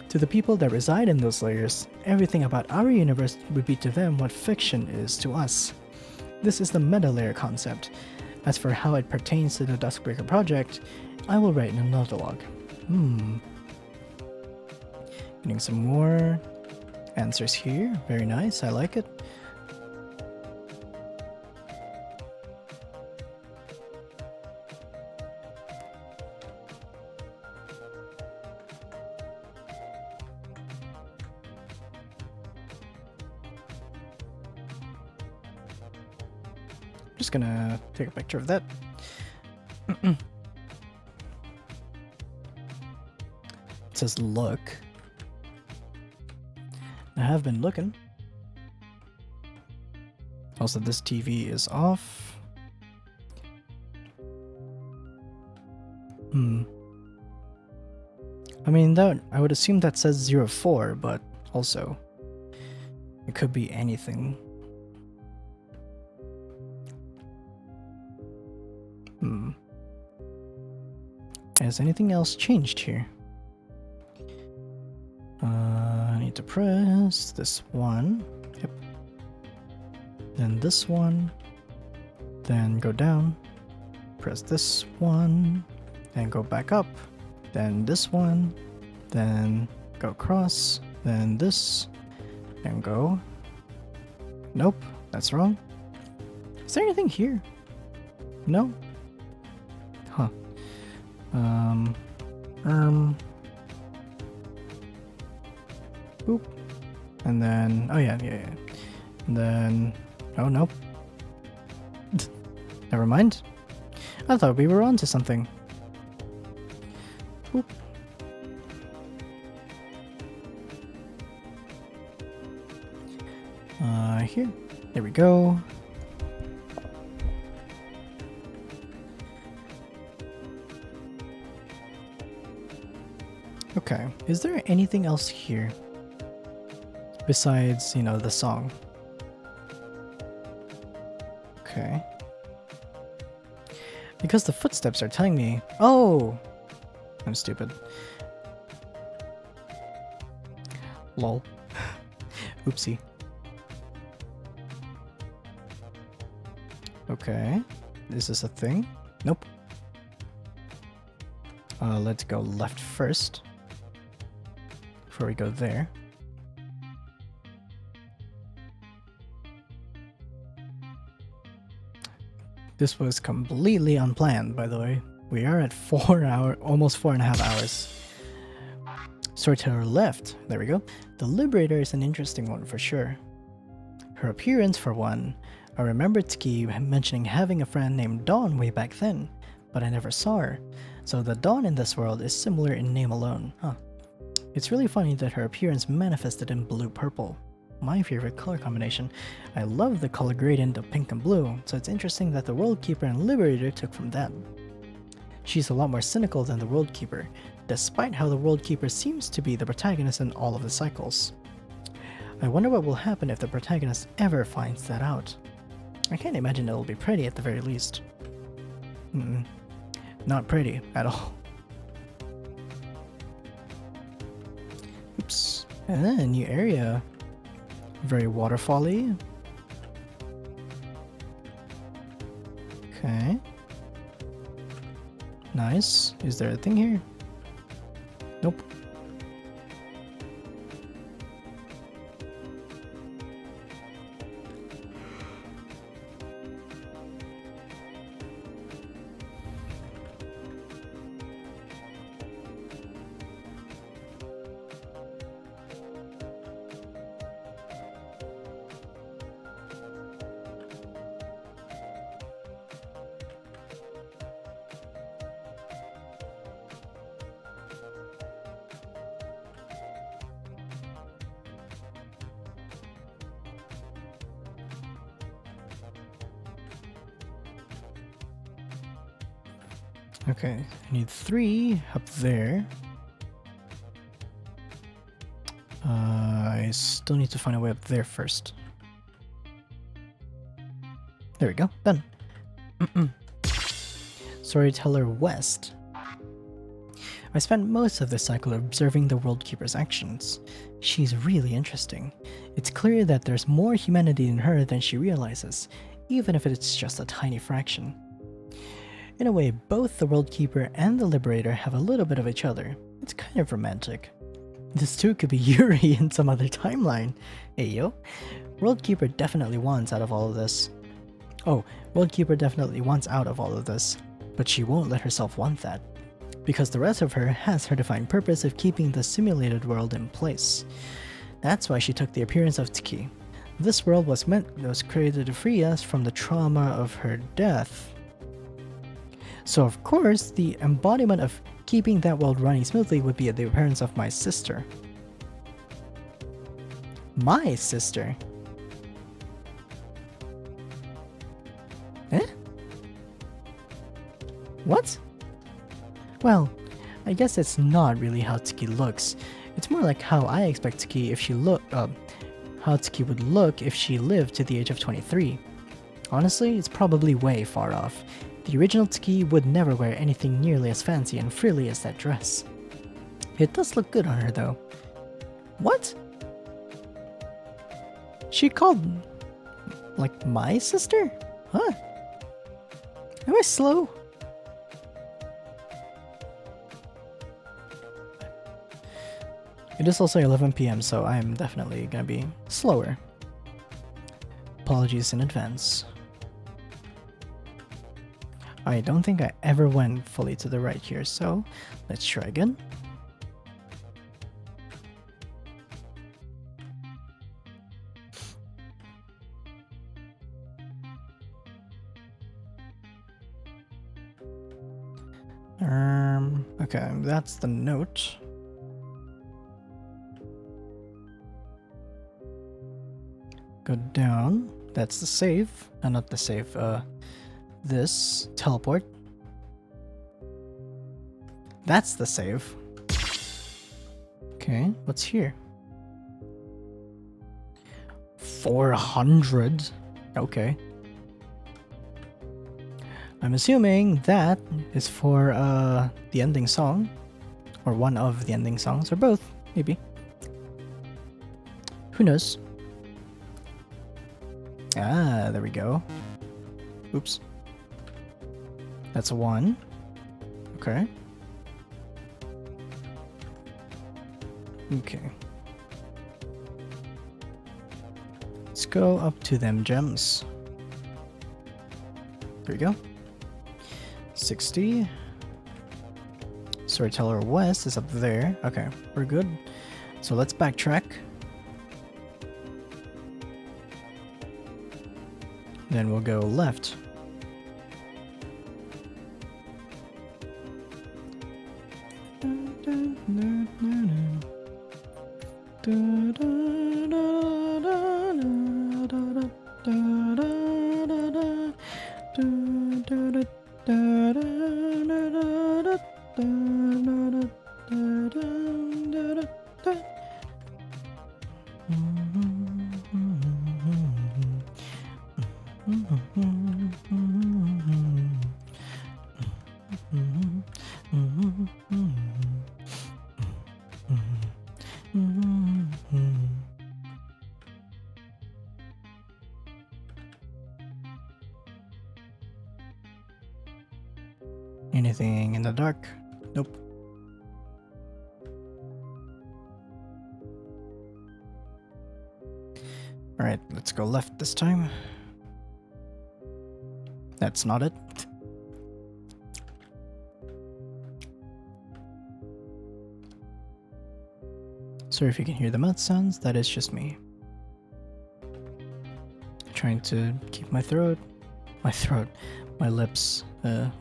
To the people that reside in those layers, everything about our universe would be to them what fiction is to us. This is the meta-layer concept. As for how it pertains to the Duskbreaker project, I will write in another log. Getting some more answers here. Very nice, I like it. Just gonna take a picture of that. It says look. I have been looking. Also, this TV is off. I mean, that I would assume that says 04, but also it could be anything. Has anything else changed here? I need to press this one. Yep. Then this one. Then go down. Press this one. Then go back up. Then this one. Then go across. Then this. Then go. Nope, that's wrong. Is there anything here? No? Huh. Boop. And then, oh yeah. And then, oh nope. Never mind. I thought we were onto something. Boop. Here. There we go. Okay, is there anything else here besides, you know, the song? Okay. Because the footsteps are telling me... Oh! I'm stupid. Lol. Oopsie. Okay. Is this a thing? Nope. Let's go left first. Before we go there. This was completely unplanned, by the way. We are at almost 4.5 hours. Sort to our left, there we go. The Liberator is an interesting one for sure. Her appearance for one. I remember Tiki mentioning having a friend named Dawn way back then, but I never saw her. So the Dawn in this world is similar in name alone, huh? It's really funny that her appearance manifested in blue-purple. My favorite color combination. I love the color gradient of pink and blue, so it's interesting that the World Keeper and Liberator took from that. She's a lot more cynical than the World Keeper, despite how the World Keeper seems to be the protagonist in all of the cycles. I wonder what will happen if the protagonist ever finds that out. I can't imagine it'll be pretty at the very least. Not pretty at all. Oops. And then a new area. Very waterfall-y. Okay. Nice. Is there a thing here? Nope. Okay, I need 3 up there. I still need to find a way up there first. There we go, done. Storyteller West. I spent most of this cycle observing the World Keeper's actions. She's really interesting. It's clear that there's more humanity in her than she realizes, even if it's just a tiny fraction. In a way, both the World Keeper and the Liberator have a little bit of each other. It's kind of romantic. This too could be Yuri in some other timeline. Hey yo. World Keeper definitely wants out of all of this. Oh, World Keeper definitely wants out of all of this. But she won't let herself want that. Because the rest of her has her defined purpose of keeping the simulated world in place. That's why she took the appearance of Tiki. This world was created to free us from the trauma of her death. So of course, the embodiment of keeping that world running smoothly would be the appearance of my sister. My sister? Eh? What? Well, I guess it's not really how Tiki looks. It's more like how I expect Tiki if she how Tiki would look if she lived to the age of 23. Honestly, it's probably way far off. The original Tiki would never wear anything nearly as fancy and frilly as that dress. It does look good on her though. What? She called like my sister? Huh? Am I slow? It is also 11 PM, so I'm definitely gonna be slower. Apologies in advance. I don't think I ever went fully to the right here, so let's try again. Okay, that's the note. Go down. That's the save. Not the save. This teleport. That's the save. Okay, what's here? 400. Okay. I'm assuming that is for the ending song, or one of the ending songs, or both, maybe. Who knows? Ah, there we go. Oops. That's a 1. Okay. Okay. Let's go up to them gems. There we go. 60. Storyteller West is up there. Okay, we're good. So let's backtrack. Then we'll go left. Anything in the dark? Nope. Alright, let's go left this time. That's not it. Sorry if you can hear the mouth sounds, that is just me. Trying to keep my lips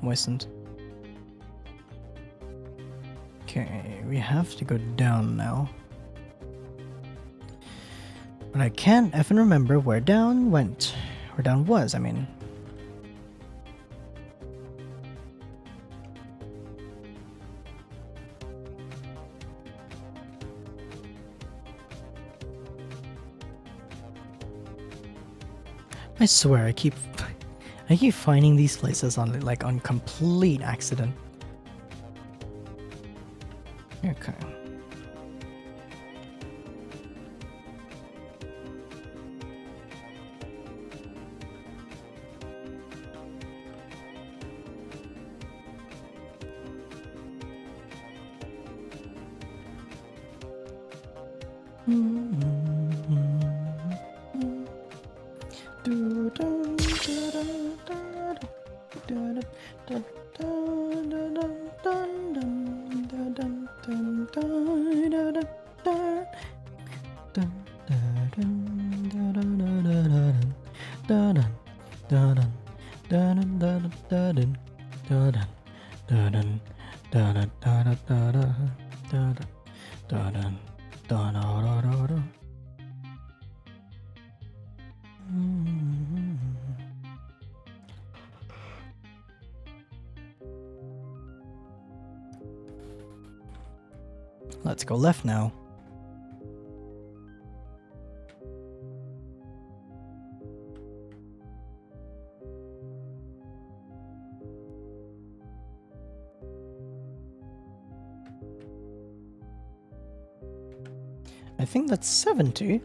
moistened. Okay, we have to go down now. But I can't effing remember where down went. Where down was, I mean. I swear I keep finding these places on complete accident. Okay. Let's go left now. I think that's 70.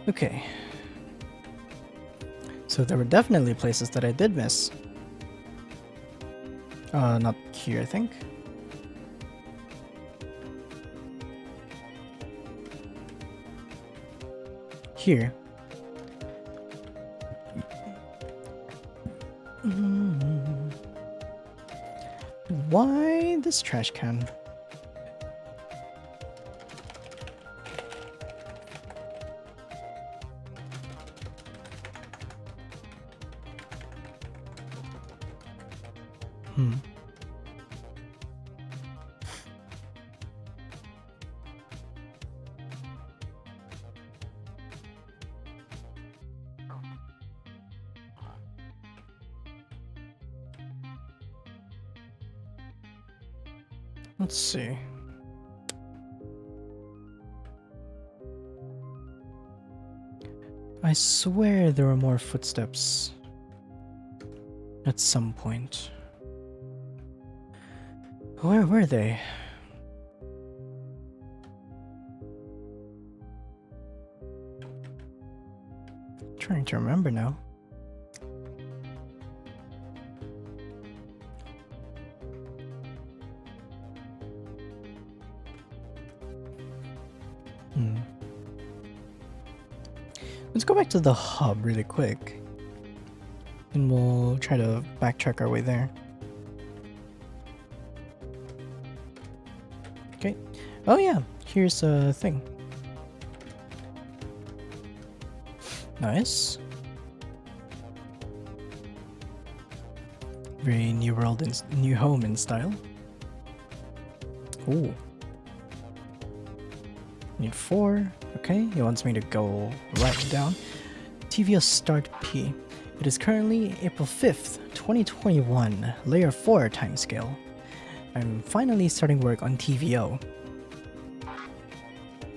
Okay. So there were definitely places that I did miss. Not here, I think. Here. Why this trash can? Let's see. I swear there were more footsteps at some point. Where were they? Trying to remember now. Let's go back to the hub really quick. And we'll try to backtrack our way there. Okay. Oh yeah, here's a thing. Nice. Very new world and new home in style. Ooh. Need 4. Okay, he wants me to go right down. TVO start P. It is currently April 5th, 2021, layer 4 timescale. I'm finally starting work on TVO.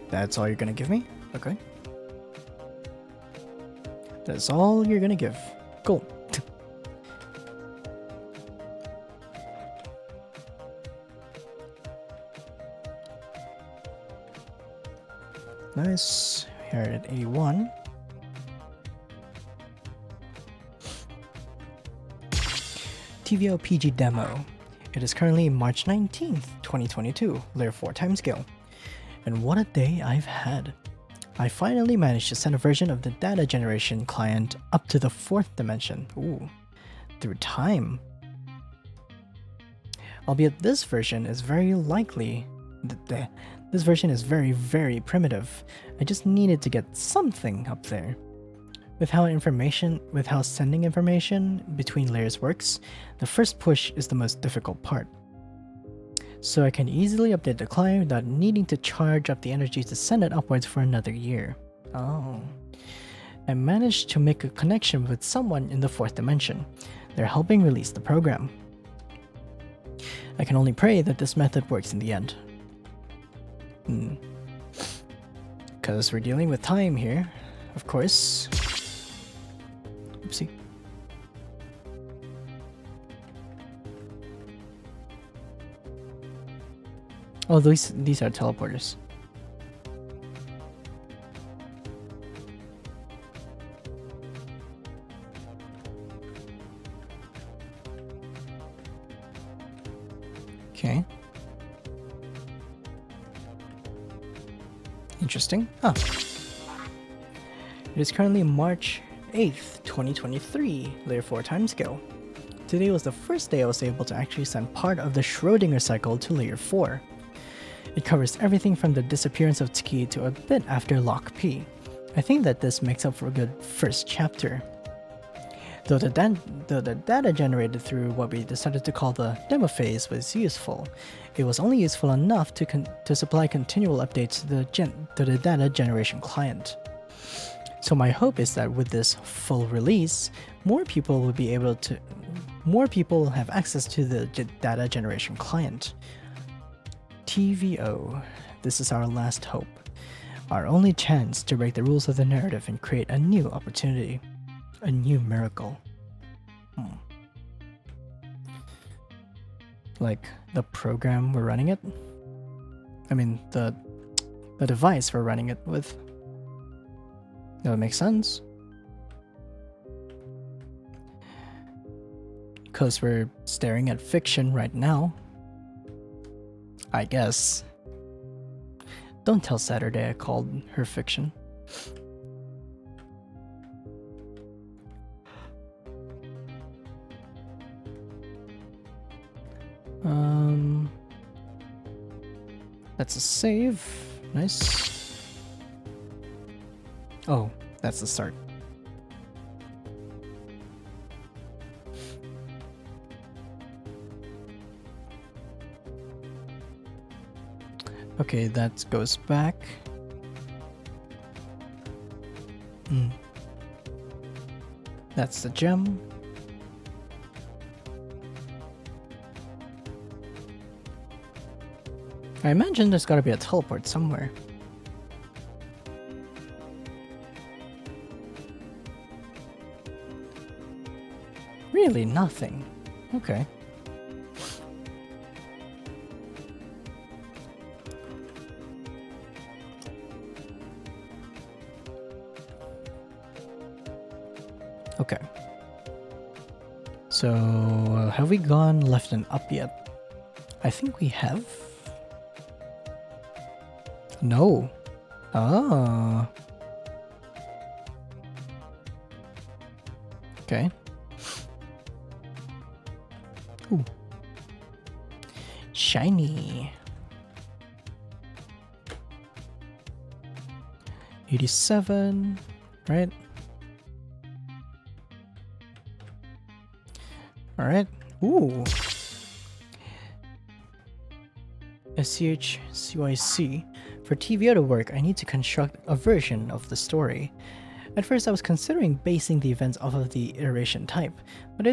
That's all you're gonna give me? Okay. That's all you're gonna give. Cool. Nice. Here at A1. TVO PG demo. It is currently March 19th, 2022, layer 4 timescale. And what a day I've had. I finally managed to send a version of the data generation client up to the 4th dimension. Ooh, through time. Albeit this version is very likely This version is very, very primitive. I just needed to get something up there. With how sending information between layers works, the first push is the most difficult part. So I can easily update the client without needing to charge up the energy to send it upwards for another year. Oh. I managed to make a connection with someone in the 4th dimension. They're helping release the program. I can only pray that this method works in the end. Because we're dealing with time here, of course. Oopsie. Oh, these are teleporters. Okay. Interesting. Huh. It is currently March 8th, 2023, layer 4 timescale. Today was the first day I was able to actually send part of the Schrödinger cycle to layer 4. It covers everything from the disappearance of Tiki to a bit after Lock P. I think that this makes up for a good first chapter. Though the data generated through what we decided to call the demo phase was useful, it was only useful enough to supply continual updates to the data generation client. So my hope is that with this full release, more people will have access to the data generation client. TVO, this is our last hope. Our only chance to break the rules of the narrative and create a new opportunity. A new miracle. Like the program we're running it? I mean, the device we're running it with. That would make sense. Because we're staring at fiction right now. I guess. Don't tell Saturday I called her fiction. That's a save. Nice. Oh, that's the start. Okay, that goes back. That's the gem. I imagine there's gotta be a teleport somewhere. Really nothing. Okay. Okay. So, have we gone left and up yet? I think we have. No. Ah. Okay. Ooh. Shiny. 87, right? All right. Ooh. SCHCYC. For TVO to work, I need to construct a version of the story. At first, I was considering basing the events off of the iteration type, but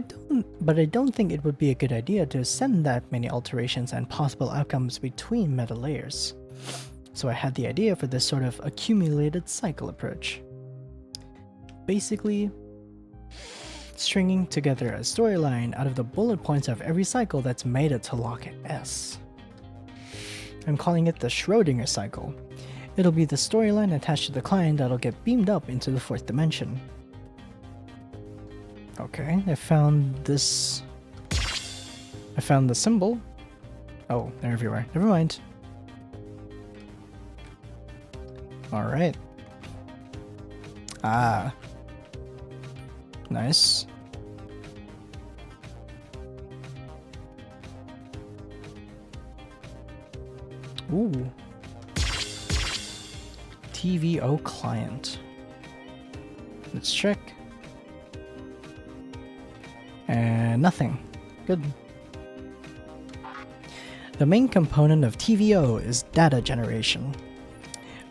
I don't think it would be a good idea to send that many alterations and possible outcomes between meta layers. So I had the idea for this sort of accumulated cycle approach. Basically, stringing together a storyline out of the bullet points of every cycle that's made it to Lock S. I'm calling it the Schrödinger cycle. It'll be the storyline attached to the client that'll get beamed up into the 4th dimension. Okay, I found this. I found the symbol. Oh, they're everywhere. Never mind. Alright. Ah. Nice. Ooh. TVO client. Let's check. And nothing. Good. The main component of TVO is data generation.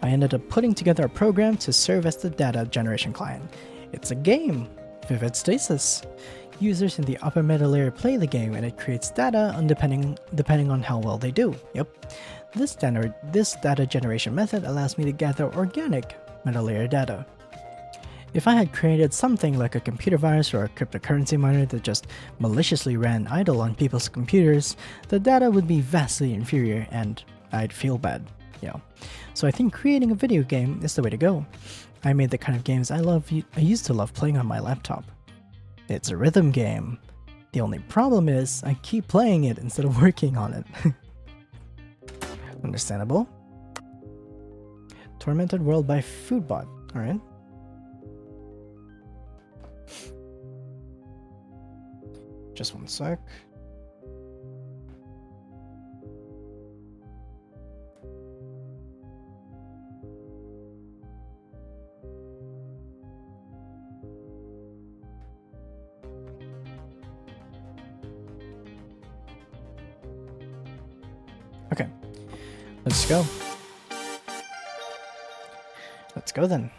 I ended up putting together a program to serve as the data generation client. It's a game, Vivid Stasis. Users in the upper meta layer play the game and it creates data depending on how well they do. Yep. This data generation method allows me to gather organic meta layer data. If I had created something like a computer virus or a cryptocurrency miner that just maliciously ran idle on people's computers, the data would be vastly inferior and I'd feel bad. So I think creating a video game is the way to go. I made the kind of games I used to love playing on my laptop. It's a rhythm game. The only problem is I keep playing it instead of working on it. Understandable. Tormented World by Foodbot. Alright. Just one sec. Okay, let's go. Let's go then.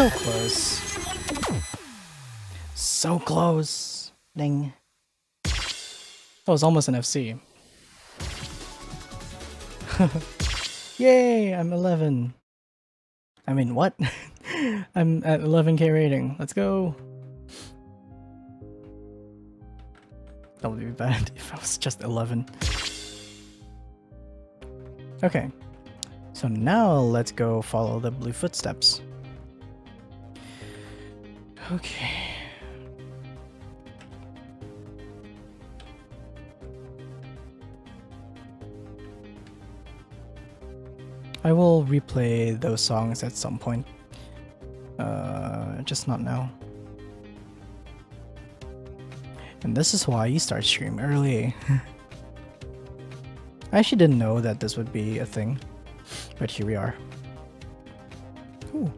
So close. So close. Dang. That was almost an FC. Yay, I'm 11. I mean, what? I'm at 11k rating. Let's go. That would be bad if I was just 11. Okay. So now let's go follow the blue footsteps. Okay. I will replay those songs at some point. Just not now. And this is why you start stream early. I actually didn't know that this would be a thing, but here we are. Ooh.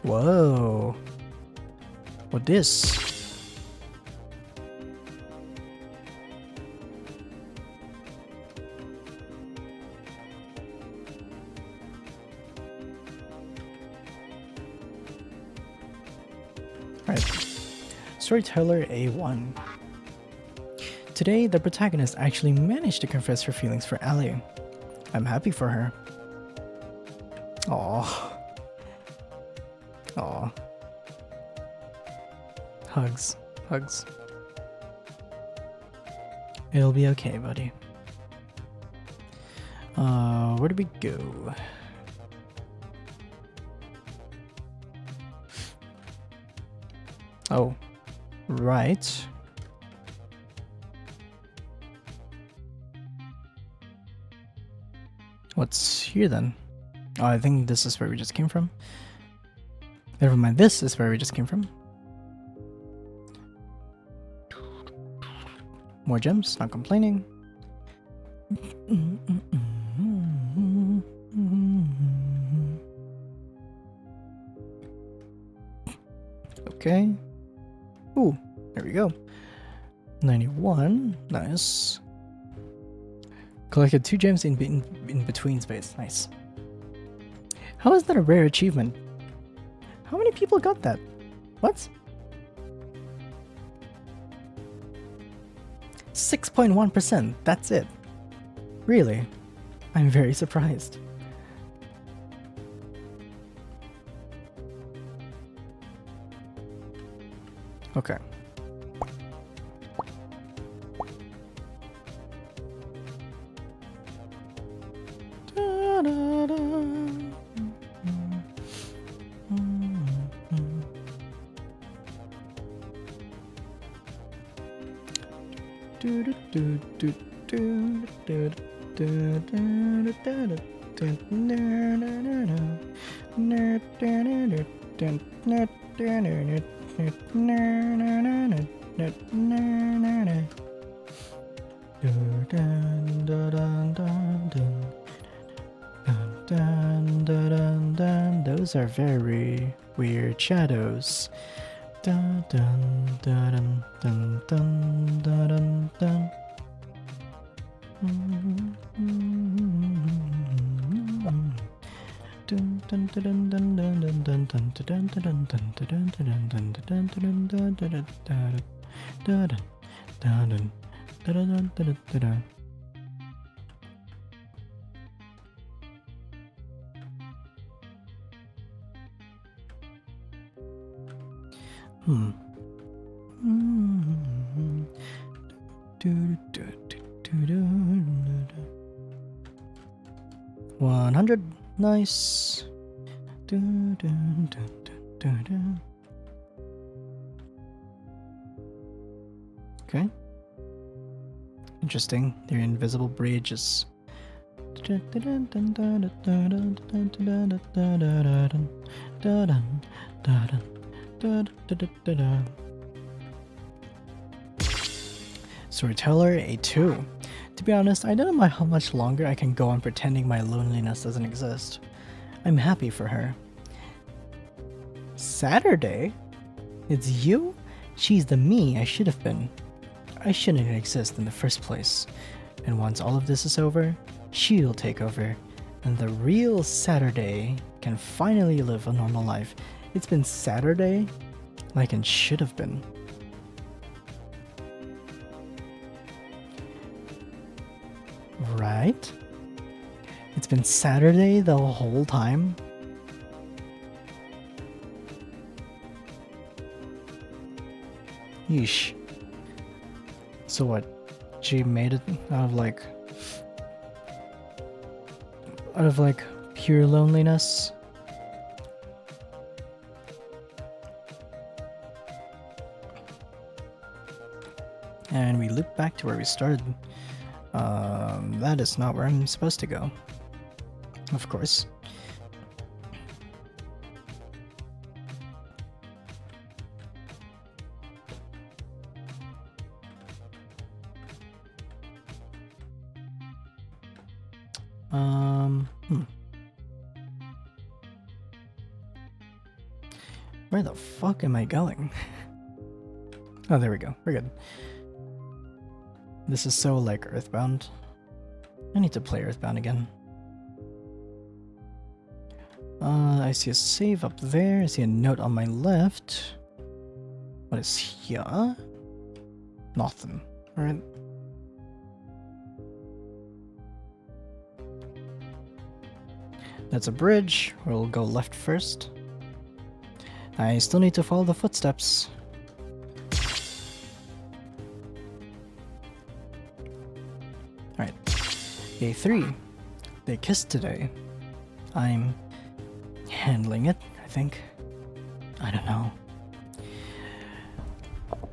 Whoa. What this? Alright. Storyteller A1. Today, the protagonist actually managed to confess her feelings for Ali. I'm happy for her. Aww. Aww. Hugs. Hugs. It'll be okay, buddy. Where do we go? Oh, right. What's here then? Oh, I think this is where we just came from. Never mind, this is where we just came from. More gems, not complaining. Okay. Ooh, there we go. 91, nice. Collected 2 gems in between space, nice. How is that a rare achievement? How many people got that? What? 6.1%, that's it. Really? I'm very surprised. Okay. Those are very weird shadows. Dun dun dun dun dun dun dun. Hmm. 100, nice. Okay. Interesting. They're invisible bridges. Storyteller A2. To be honest, I don't know how much longer I can go on pretending my loneliness doesn't exist. I'm happy for her. Saturday? It's you? She's the me I should have been. I shouldn't even exist in the first place. And once all of this is over, she'll take over. And the real Saturday can finally live a normal life. It's been Saturday like it should have been. Right? It's been Saturday the whole time? Yeesh. So what? She made it out of like pure loneliness? And we loop back to where we started. That is not where I'm supposed to go. Of course. Where the fuck am I going? Oh, there we go. We're good. This is so like Earthbound. I need to play Earthbound again. I see a save up there. I see a note on my left. What is here? Nothing. Alright. That's a bridge. We'll go left first. I still need to follow the footsteps. Alright. Day 3. They kissed today. I'm handling it, I think. I don't know.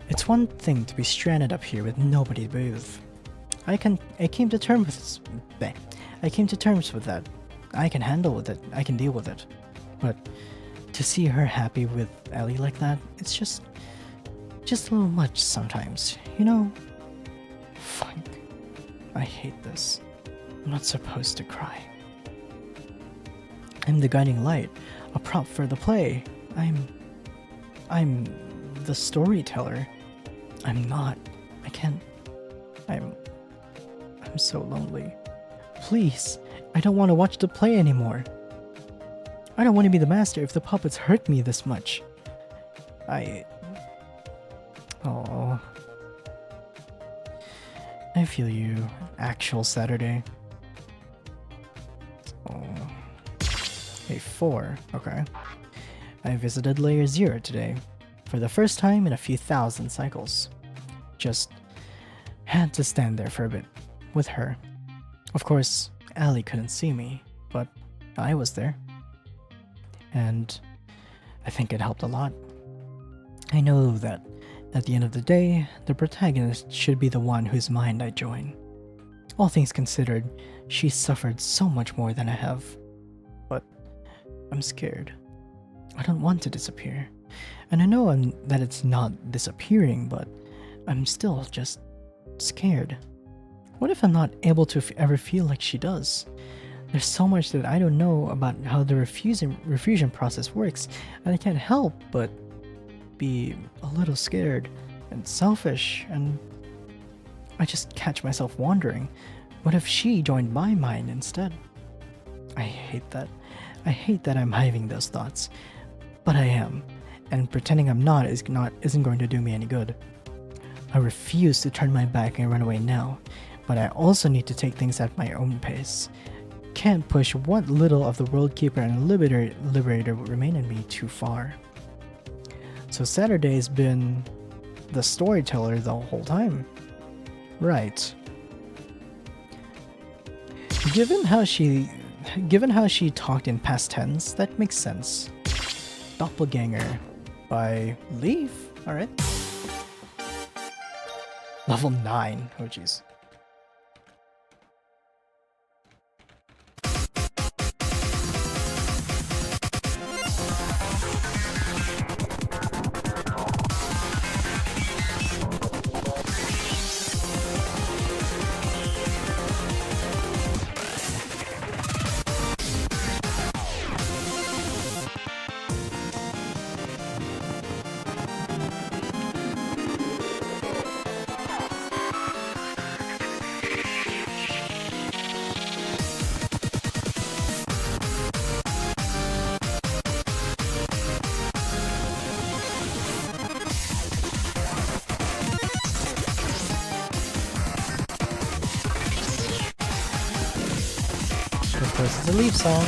It's one thing to be stranded up here with nobody to be with. I came to terms with I came to terms with that. I can handle with it. I can deal with it. But to see her happy with Ellie like that, it's just a little much sometimes, you know? Fuck. I hate this. I'm not supposed to cry. I'm the guiding light, a prop for the play. I'm the storyteller. I'm not. I can't. I'm so lonely. Please, I don't want to watch the play anymore. I don't want to be the master if the puppets hurt me this much. Oh. I feel you. Actual Saturday. Oh. Day 4. Okay. I visited Layer 0 today. For the first time in a few thousand cycles. Just had to stand there for a bit. With her. Of course, Allie couldn't see me, but I was there. And I think it helped a lot. I know that at the end of the day, the protagonist should be the one whose mind I join. All things considered, she suffered so much more than I have. But I'm scared. I don't want to disappear. And I know that it's not disappearing, but I'm still just scared. What if I'm not able to ever feel like she does? There's so much that I don't know about how the refusion process works, and I can't help but be a little scared and selfish, and I just catch myself wondering, what if she joined my mind instead? I hate that. I hate that I'm having those thoughts, but I am, and pretending I'm not isn't going to do me any good. I refuse to turn my back and run away now, but I also need to take things at my own pace. Can't push what little of the World Keeper and Liberator remain in me too far. So Saturday's been the storyteller the whole time. Right. Given how she talked in past tense, that makes sense. Doppelganger by Leaf. Alright. Level 9. Oh jeez. Of course, it's a Leaf song.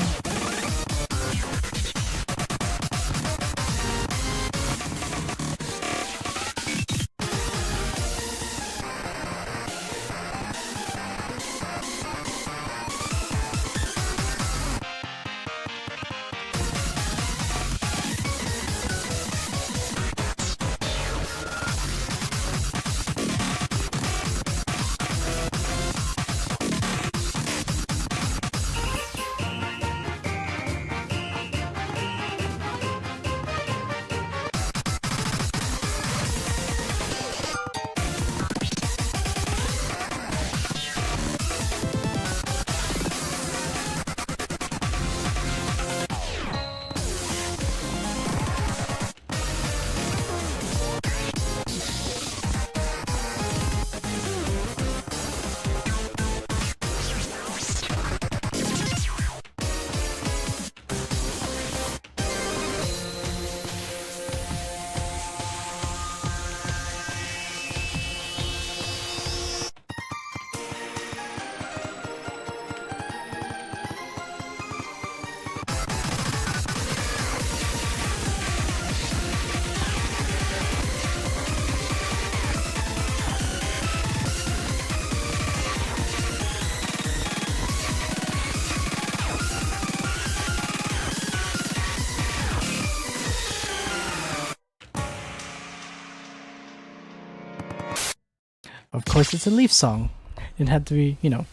course, it's a Leaf song. It had to be, you know,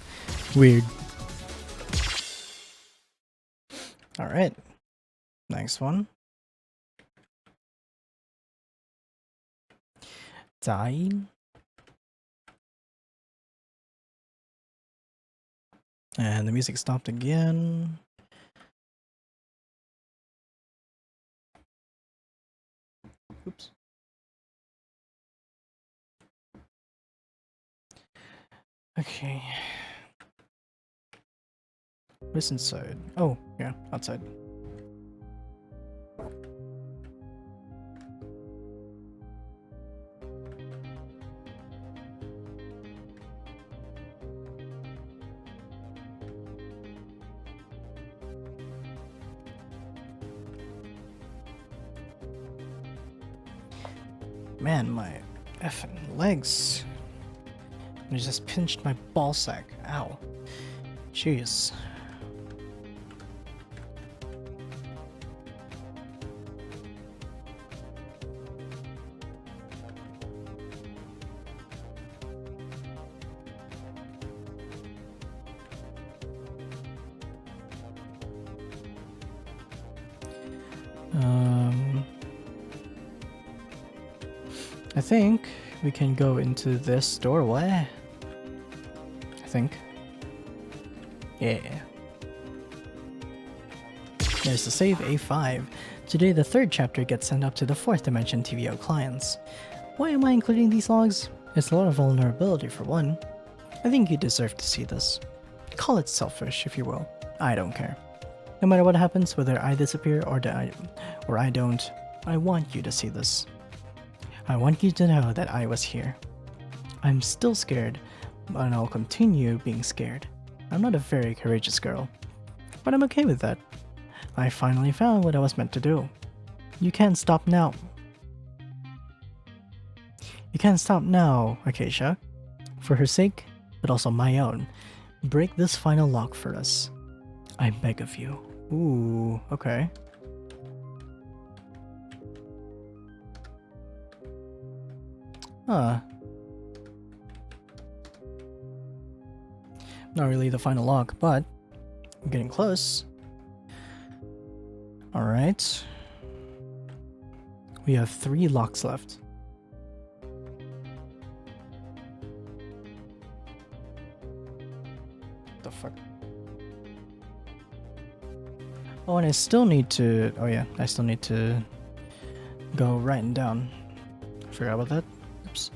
weird. Alright. Next one. Dying. And the music stopped again. Oops. Okay. What's inside? Oh, yeah, outside. Man, my effing legs. And it just pinched my ball sack. Ow. Jeez. I think we can go into this doorway. I think. Yeah. There's the save A5. Today the third chapter gets sent up to the 4th dimension TVO clients. Why am I including these logs? It's a lot of vulnerability for one. I think you deserve to see this. Call it selfish, if you will. I don't care. No matter what happens, whether I disappear or I don't, I want you to see this. I want you to know that I was here. I'm still scared, and I'll continue being scared. I'm not a very courageous girl, but I'm okay with that. I finally found what I was meant to do. You can't stop now. You can't stop now, Acacia. For her sake, but also my own, break this final lock for us. I beg of you. Ooh, okay. Huh. Not really the final lock, but I'm getting close. Alright. We have 3 locks left. The fuck? Oh, and I still need to... Oh yeah, I still need to go right and down. I forgot about that. Oops.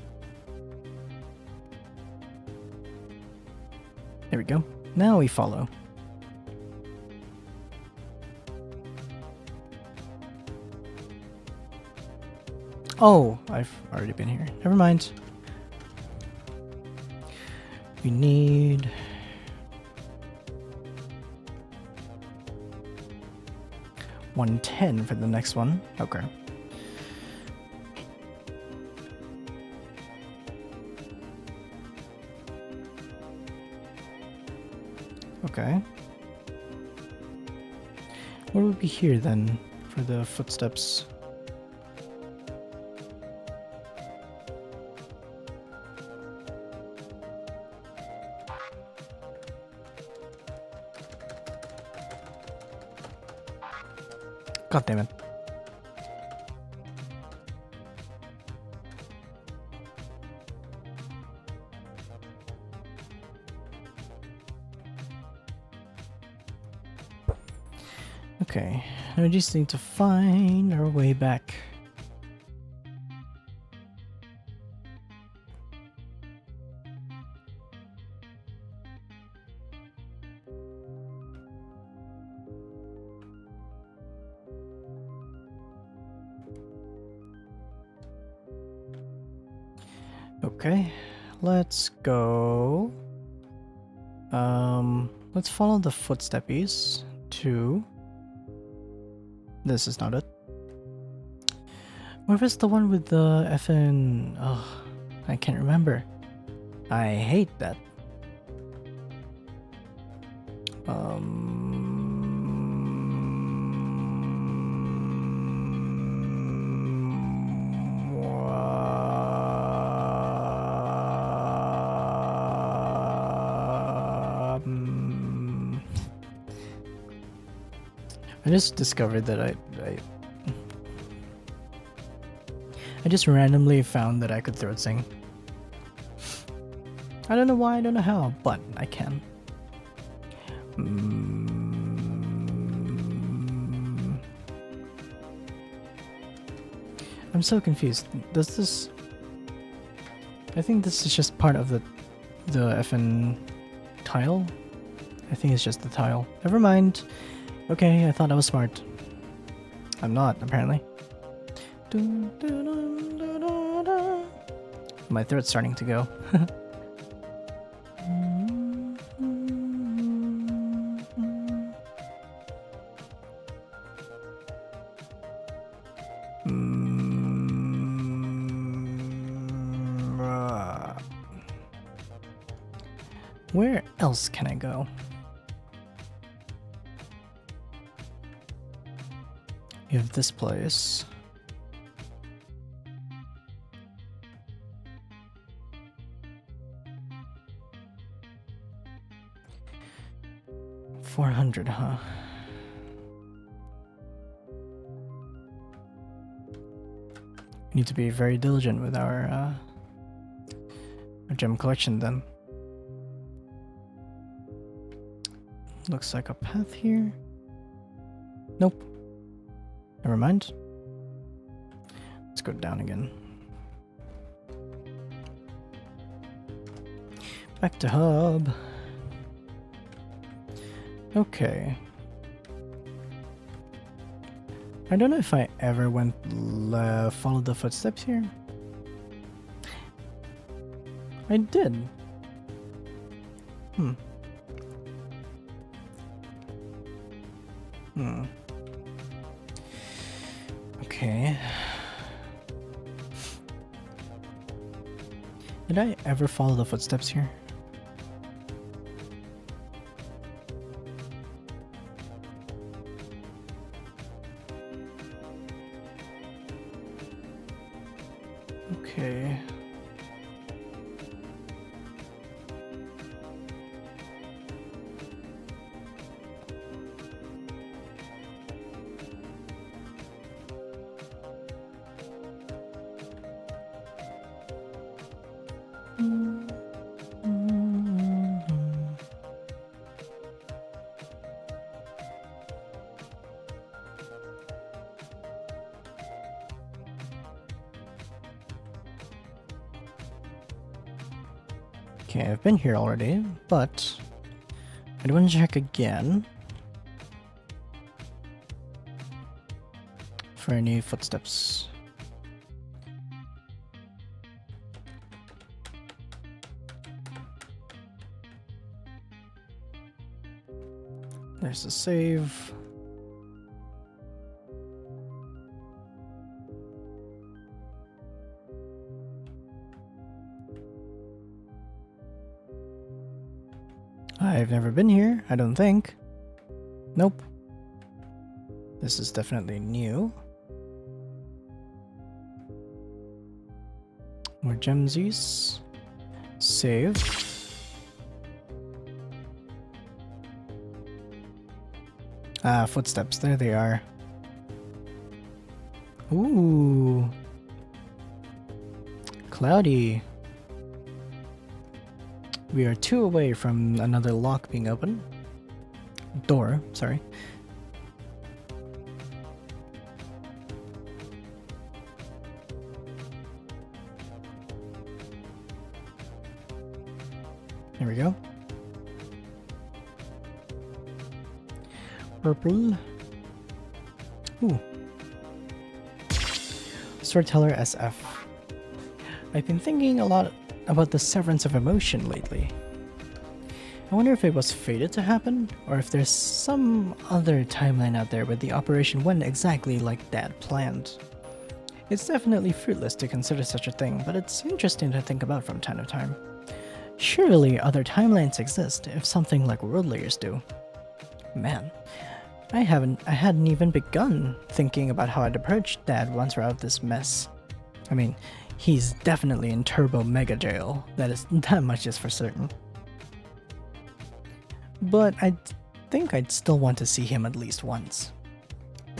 There we go. Now we follow. Oh, I've already been here. Never mind. We need... $110 for the next one. Okay. Okay. What would be here then for the footsteps? God damn it. Okay, I just need to find our way back. Okay, let's go. Let's follow the footsteppies to... This is not it. Where was the one with the effing... Oh, I can't remember. I hate that. I just discovered that I just randomly found that I could throat sing. I don't know why, I don't know how, but I can. I'm so confused. Does this... I think this is just part of the effing tile. I think it's just the tile. Never mind. Okay, I thought I was smart. I'm not, apparently. My throat's starting to go. Where else can I go? You have this place. $400, huh? We need to be very diligent with our gem collection then. Looks like a path here. Nope. Never mind. Let's go down again. Back to hub. Okay. I don't know if I ever followed the footsteps here. I did. Okay. Did I ever follow the footsteps here? Okay. Okay, I've been here already, but I want to check again for any footsteps. There's a save. I've never been here, I don't think. Nope. This is definitely new. More gemsies. Save. Ah, footsteps. There they are. Ooh. Cloudy. We are 2 away from another lock being open. Door, sorry. There we go. Purple. Ooh. Storyteller SF. I've been thinking a lot about the severance of emotion lately. I wonder if it was fated to happen, or if there's some other timeline out there where the operation went exactly like Dad planned. It's definitely fruitless to consider such a thing, but it's interesting to think about from time to time. Surely other timelines exist, if something like world layers do. Man, I hadn't even begun thinking about how I'd approach Dad once we're out of this mess. I mean, he's definitely in turbo mega jail, that much is for certain. But I think I'd still want to see him at least once.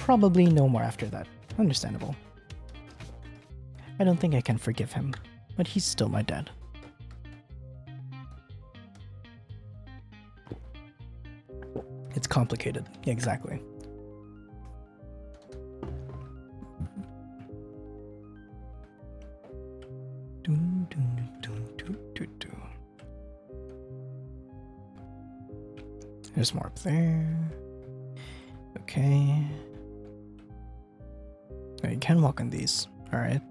probably no more after that. Understandable. I don't think I can forgive him, but he's still my dad. It's complicated. Yeah, exactly. There's more up there. Okay. Oh, you can walk on these. Alright.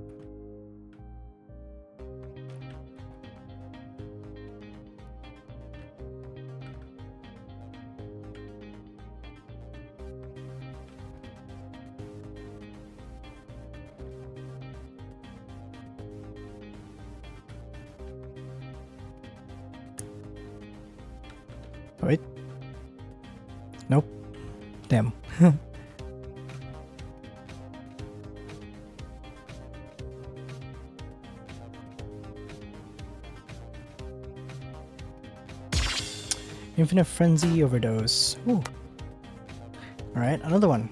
Wait. Nope. Damn. Infinite Frenzy Overdose. Ooh. Alright, another one.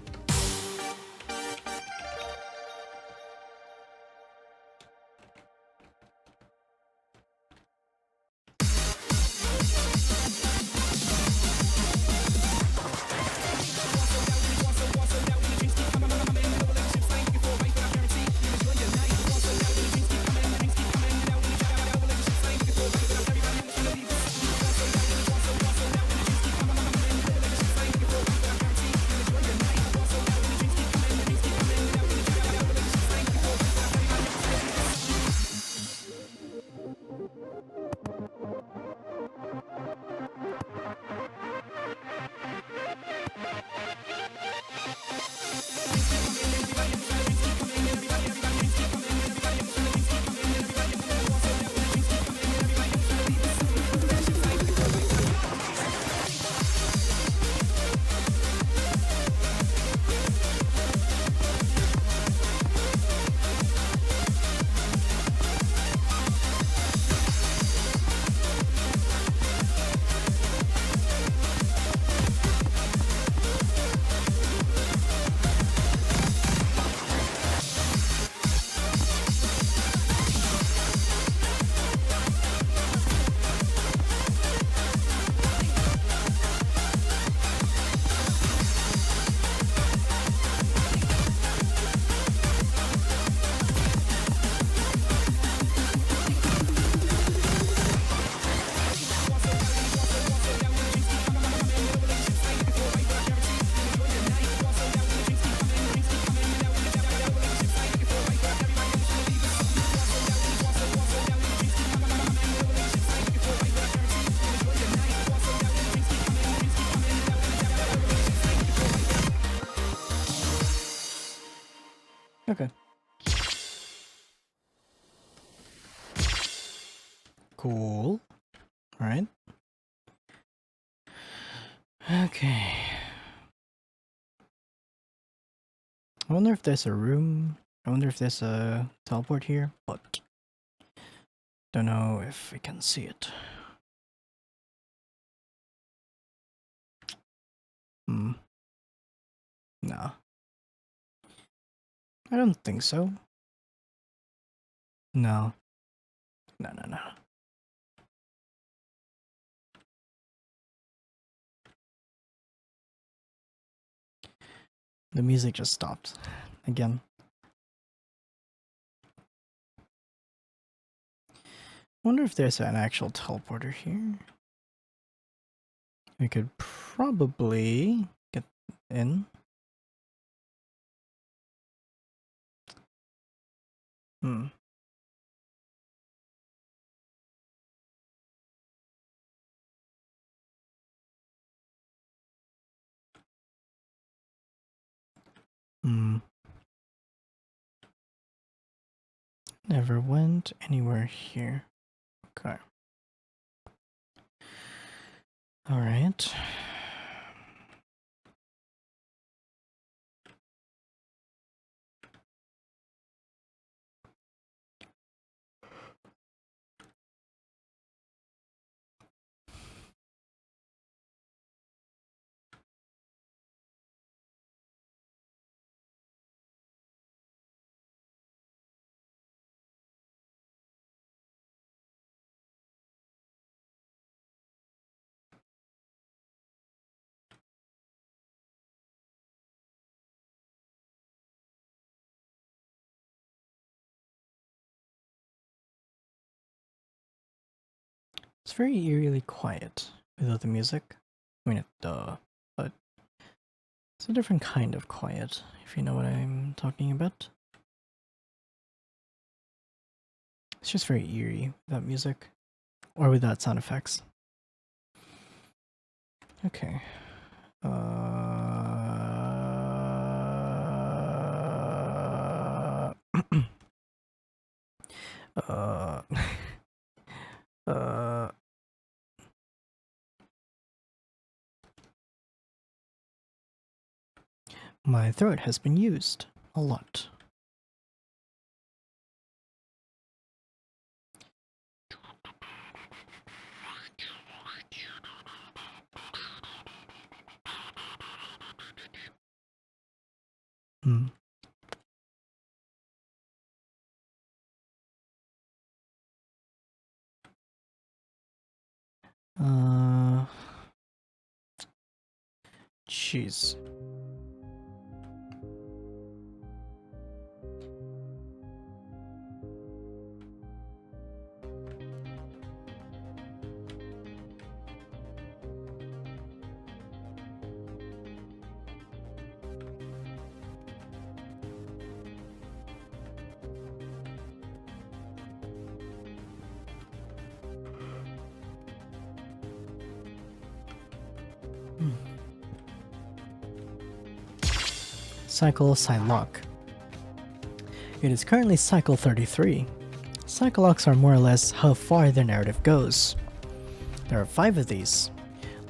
Okay. Cool. Alright. Okay. I wonder if there's a room. I wonder if there's a teleport here, but don't know if we can see it. No. I don't think so. No. No. The music just stopped again. Wonder if there's an actual teleporter here. We could probably get in. Never went anywhere here. Okay. Alright. very eerily quiet without the music. I mean, but it's a different kind of quiet, if you know what I'm talking about. It's just very eerie without music, or without sound effects. Okay. My throat has been used a lot. Hmm. Jeez. Cycle Psylocke. It is currently cycle 33. Cycle locks are more or less how far the narrative goes. There are 5 of these.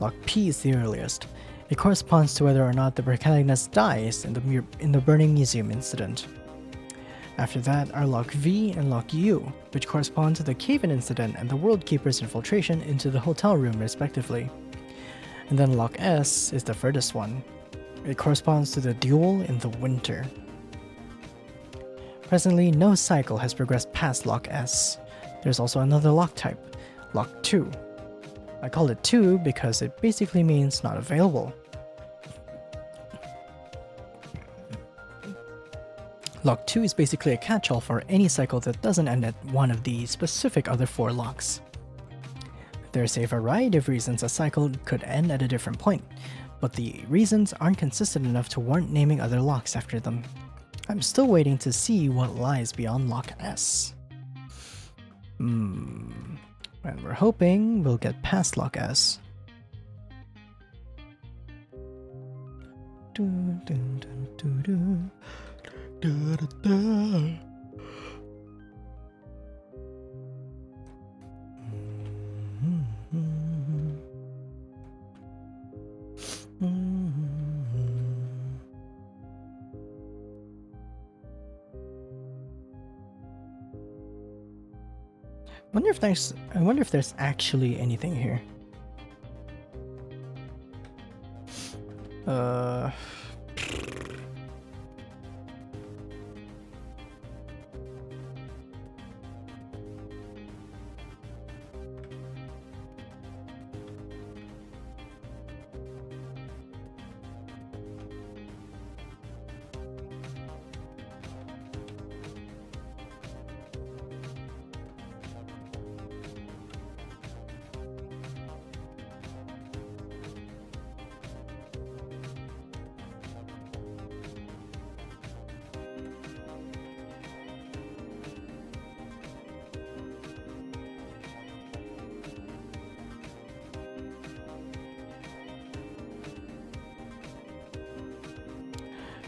Lock P is the earliest. It corresponds to whether or not the protagonist dies in the Burning Museum incident. After that are Lock V and Lock U, which correspond to the Cave-in incident and the World Keeper's infiltration into the hotel room respectively. And then Lock S is the furthest one. It corresponds to the duel in the winter. Presently, no cycle has progressed past Lock S. There's also another lock type, Lock 2. I call it 2 because it basically means not available. Lock 2 is basically a catch-all for any cycle that doesn't end at one of the specific other 4 locks. There's a variety of reasons a cycle could end at a different point, but the reasons aren't consistent enough to warrant naming other locks after them. I'm still waiting to see what lies beyond Lock S. And we're hoping we'll get past Lock S. I wonder if there's actually anything here.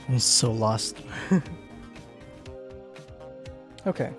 I'm so lost. Okay.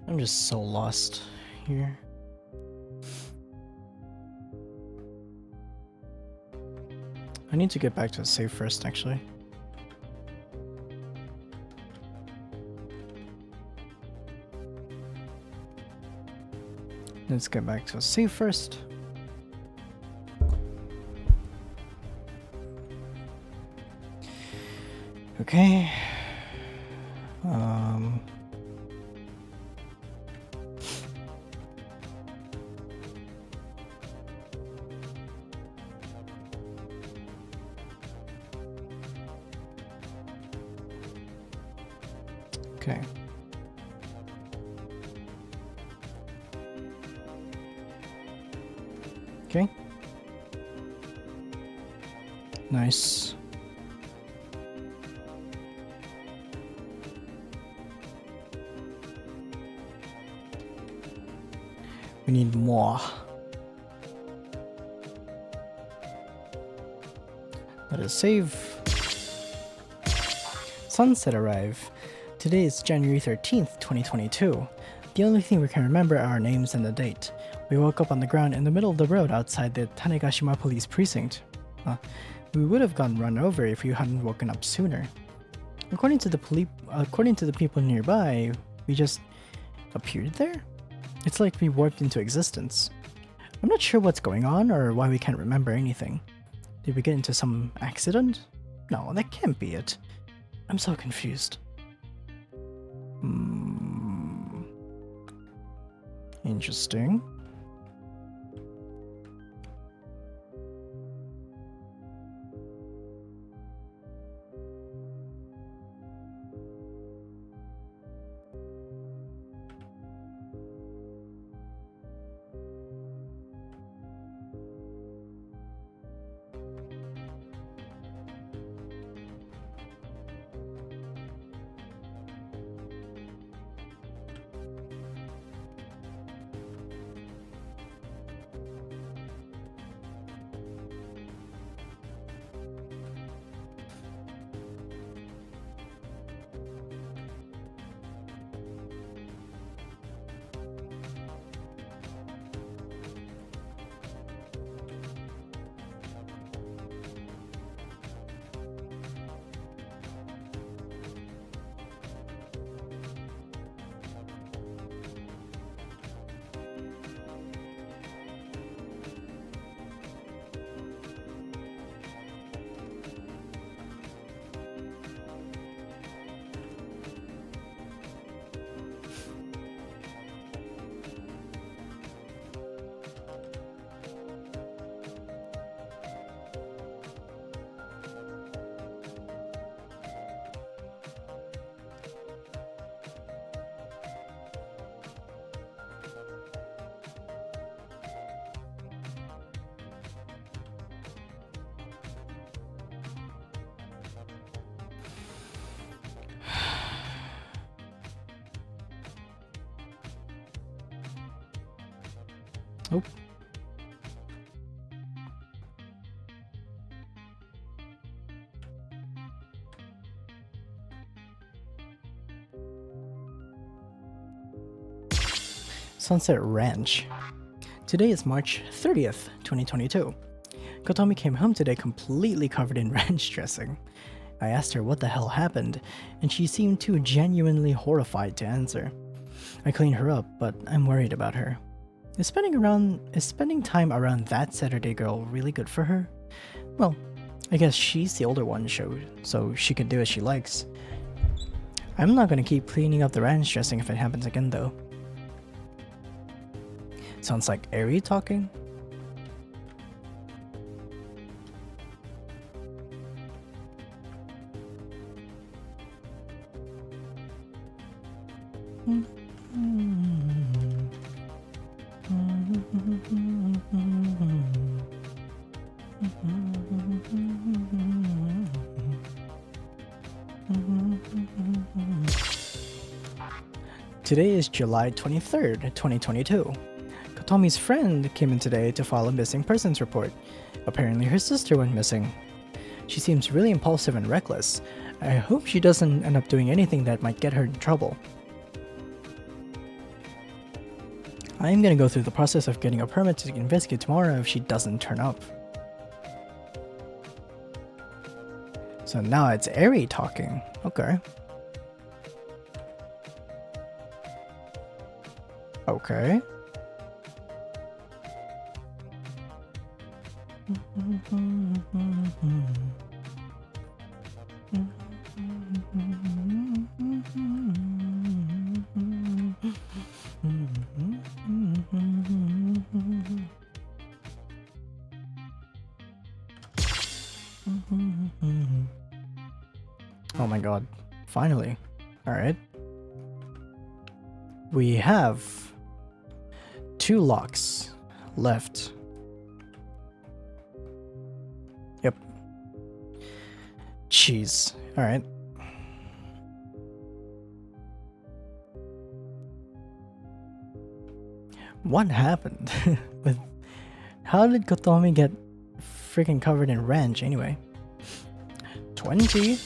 I'm just so lost here. I need to get back to a save first, actually. Let's get back to a save first. Okay. Okay. Okay. Nice. We need more. Let us save. Sunset arrive. Today is January 13th, 2022. The only thing we can remember are our names and the date. We woke up on the ground in the middle of the road outside the Tanegashima police precinct. We would have gotten run over if you hadn't woken up sooner. According to the people nearby, we just appeared there? It's like we warped into existence. I'm not sure what's going on or why we can't remember anything. Did we get into some accident? No, that can't be it. I'm so confused. Interesting. Oh. Sunset Ranch. Today is March 30th, 2022. Kotomi came home today completely covered in ranch dressing. I asked her what the hell happened, and she seemed too genuinely horrified to answer. I cleaned her up, but I'm worried about her. Is spending time around that Saturday girl really good for her? Well, I guess she's the older one, so she can do as she likes. I'm not gonna keep cleaning up the ranch dressing if it happens again, though. Sounds like Eri talking. Today is July 23rd, 2022. Kotomi's friend came in today to file a missing persons report. Apparently her sister went missing. She seems really impulsive and reckless. I hope she doesn't end up doing anything that might get her in trouble. I am gonna go through the process of getting a permit to investigate tomorrow if she doesn't turn up. So now it's Eri talking. Okay. Okay. Oh my god. Finally. Alright. We have 2 locks left. Yep. Jeez. Alright. What happened? With how did Kotomi get freaking covered in ranch anyway? 20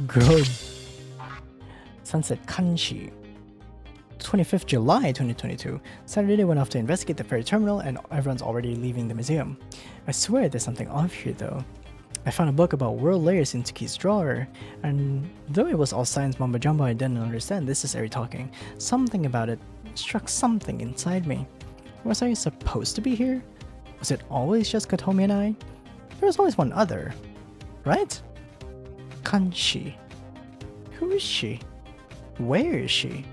grode sunset kanshi. 25th July 2022. Saturday went off to investigate the ferry terminal and everyone's already leaving the museum. I swear there's something off here though. I found a book about world layers in Tsuki's drawer, and though it was all science mumbo jumbo I didn't understand, this is Eri talking. Something about it struck something inside me. Was I supposed to be here? Was it always just Kotomi and I? There was always one other, right? Kanshi. Who is she? Where is she?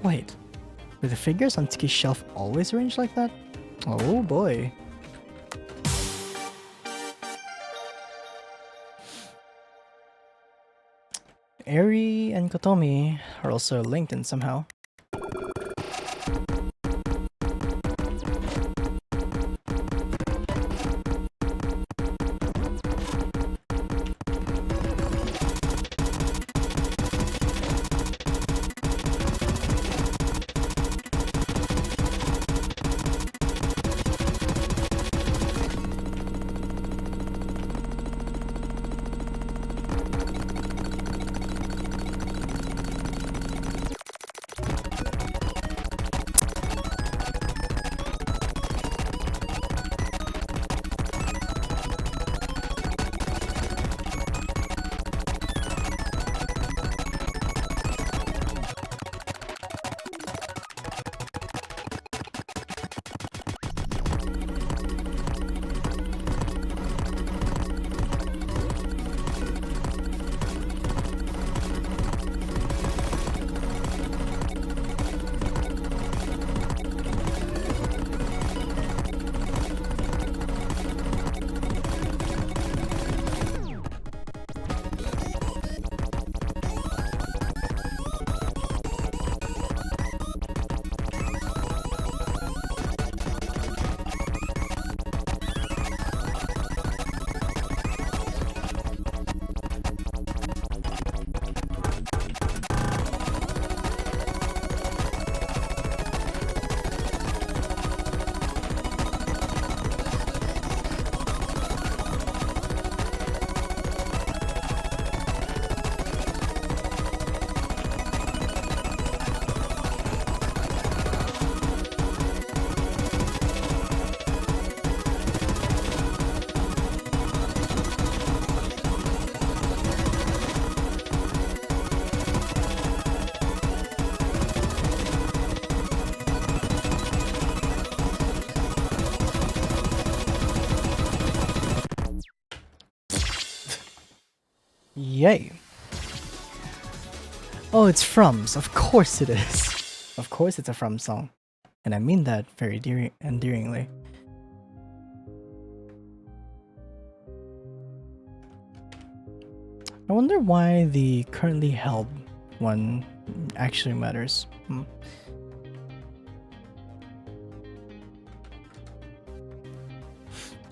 Wait, were the figures on Tsuki's shelf always arranged like that? Oh boy. Eri and Kotomi are also linked in somehow. Yay. Oh, it's Frums. Of course it is. Of course it's a Frums song. And I mean that very endearingly. I wonder why the currently held one actually matters.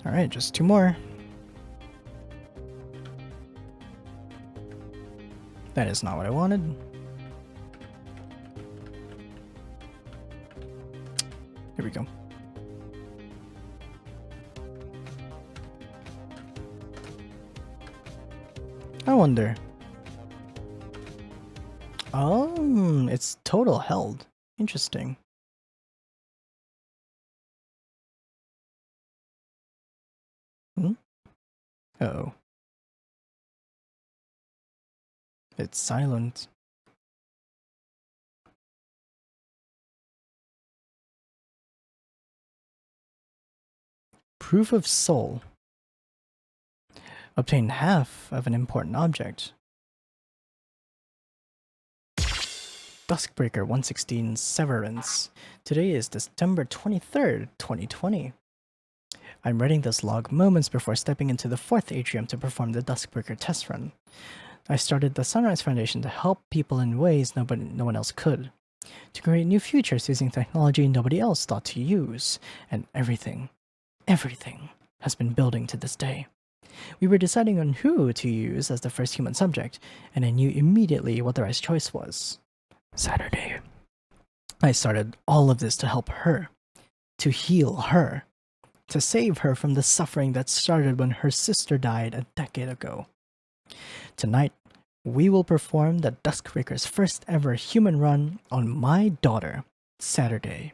Alright, just 2 more. That is not what I wanted. Here we go. I wonder. Oh, it's total held. Interesting. Uh-oh. It's silent. Proof of soul. Obtain half of an important object. Duskbreaker 116 Severance. Today is December 23rd, 2020. I'm writing this log moments before stepping into the 4th atrium to perform the Duskbreaker test run. I started the Sunrise Foundation to help people in ways no one else could. To create new futures using technology nobody else thought to use. And everything has been building to this day. We were deciding on who to use as the first human subject, and I knew immediately what the right choice was. Saturday. I started all of this to help her, to heal her, to save her from the suffering that started when her sister died a decade ago. Tonight, we will perform the Duskbreaker's first ever human run on my daughter, Saturday.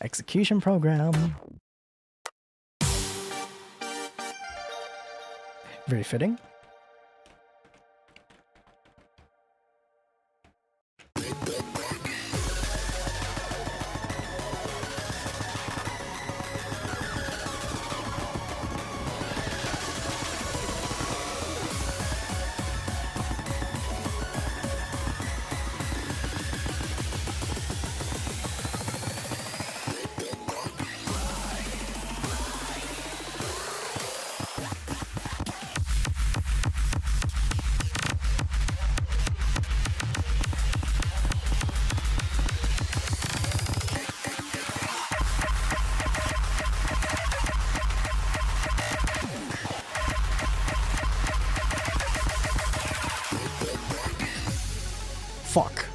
Execution program. Very fitting. Fuck.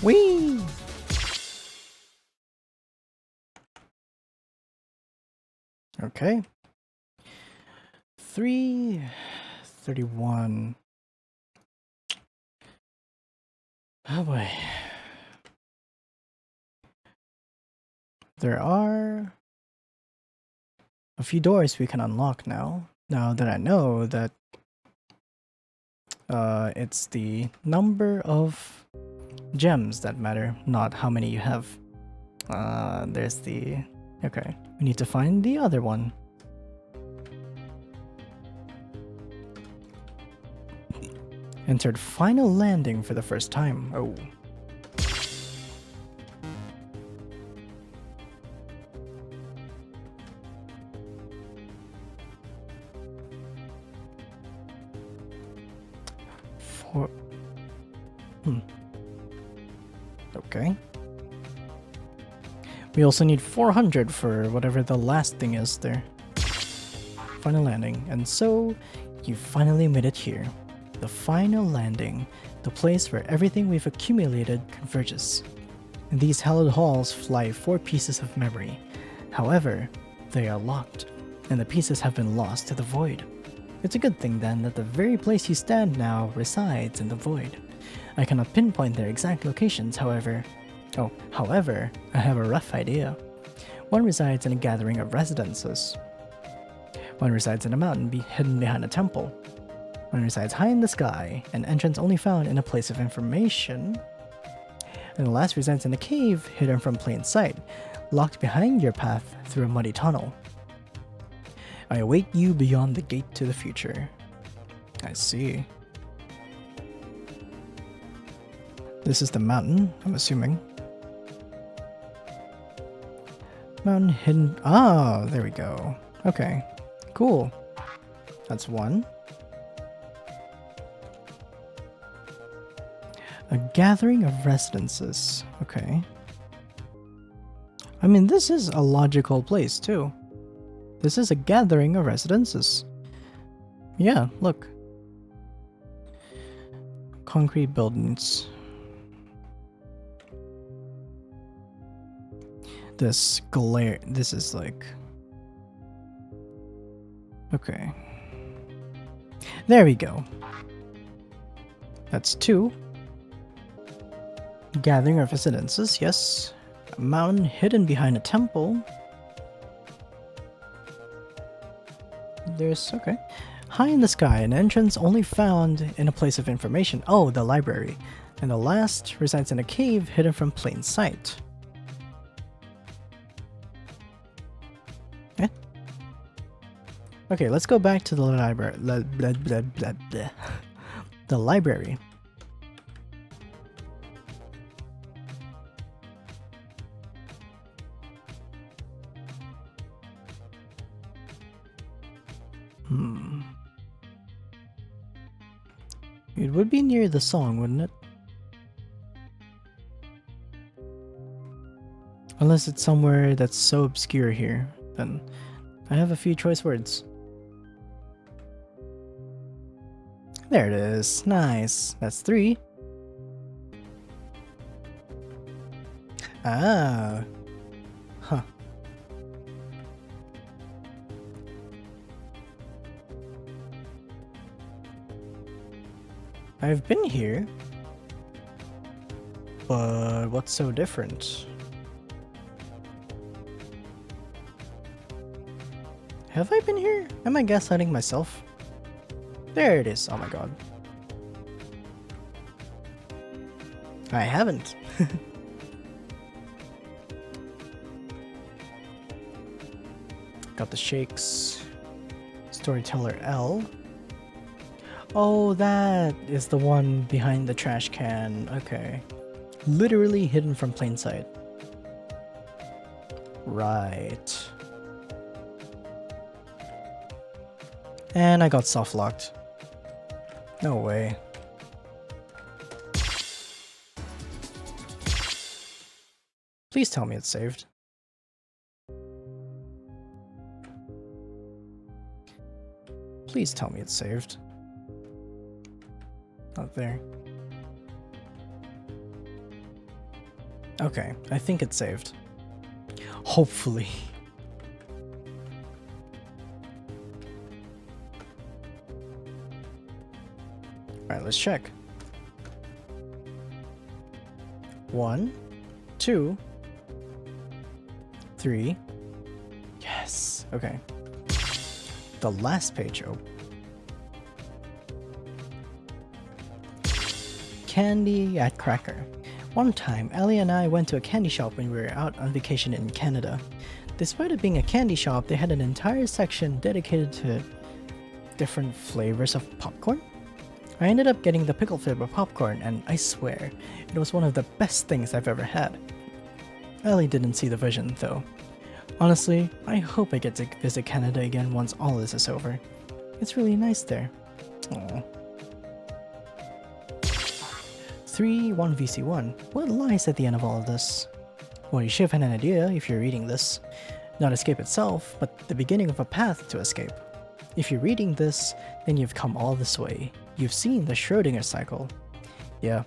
Whee! Okay. 331. Oh boy. There are a few doors we can unlock now. Now that I know that it's the number of gems that matter, not how many you have. There's the... Okay, we need to find the other one. Entered final landing for the first time. Oh. Okay. We also need 400 for whatever the last thing is there. Final landing. And so, you finally made it here. The final landing. The place where everything we've accumulated converges. In these hallowed halls fly 4 pieces of memory. However, they are locked, and the pieces have been lost to the void. It's a good thing then that the very place you stand now resides in the void. I cannot pinpoint their exact locations, however, I have a rough idea. One resides in a gathering of residences. One resides in a mountain hidden behind a temple. One resides high in the sky, an entrance only found in a place of information. And the last resides in a cave hidden from plain sight, locked behind your path through a muddy tunnel. I await you beyond the gate to the future. I see. This is the mountain, I'm assuming. Mountain hidden. Ah, there we go. Okay, cool. That's one. A gathering of residences. Okay. I mean, this is a logical place, too. This is a gathering of residences. Yeah, look. Concrete buildings. This glare. This is like. Okay. There we go. That's 2. Gathering of residences, yes. A mountain hidden behind a temple. There's, okay. High in the sky, an entrance only found in a place of information. Oh, the library. And the last resides in a cave hidden from plain sight. Eh? Okay, let's go back to the library. The library. It would be near the song, wouldn't it? Unless it's somewhere that's so obscure here, then I have a few choice words. There it is. Nice. That's 3. Ah. Huh. I've been here, but what's so different? Have I been here? Am I gaslighting myself? There it is. Oh my god. I haven't. Got the shakes. Storyteller L. Oh, that is the one behind the trash can. Okay. Literally hidden from plain sight. Right. And I got soft locked. No way. Please tell me it's saved. Please tell me it's saved. Not there. Okay, I think it's saved. Hopefully. Alright, let's check. 1, 2, 3. Yes. Okay. The last page. Oh. Candy at Cracker. One time, Ellie and I went to a candy shop when we were out on vacation in Canada. Despite it being a candy shop, they had an entire section dedicated to different flavors of popcorn. I ended up getting the pickle flavor popcorn, and I swear, it was one of the best things I've ever had. Ellie didn't see the vision, though. Honestly, I hope I get to visit Canada again once all this is over. It's really nice there. Aww. 3-1 vc1. What lies at the end of all of this? Well, you should have an idea if you're reading this. Not escape itself, but the beginning of a path to escape. If you're reading this, then you've come all this way. You've seen the Schrödinger cycle. Yeah,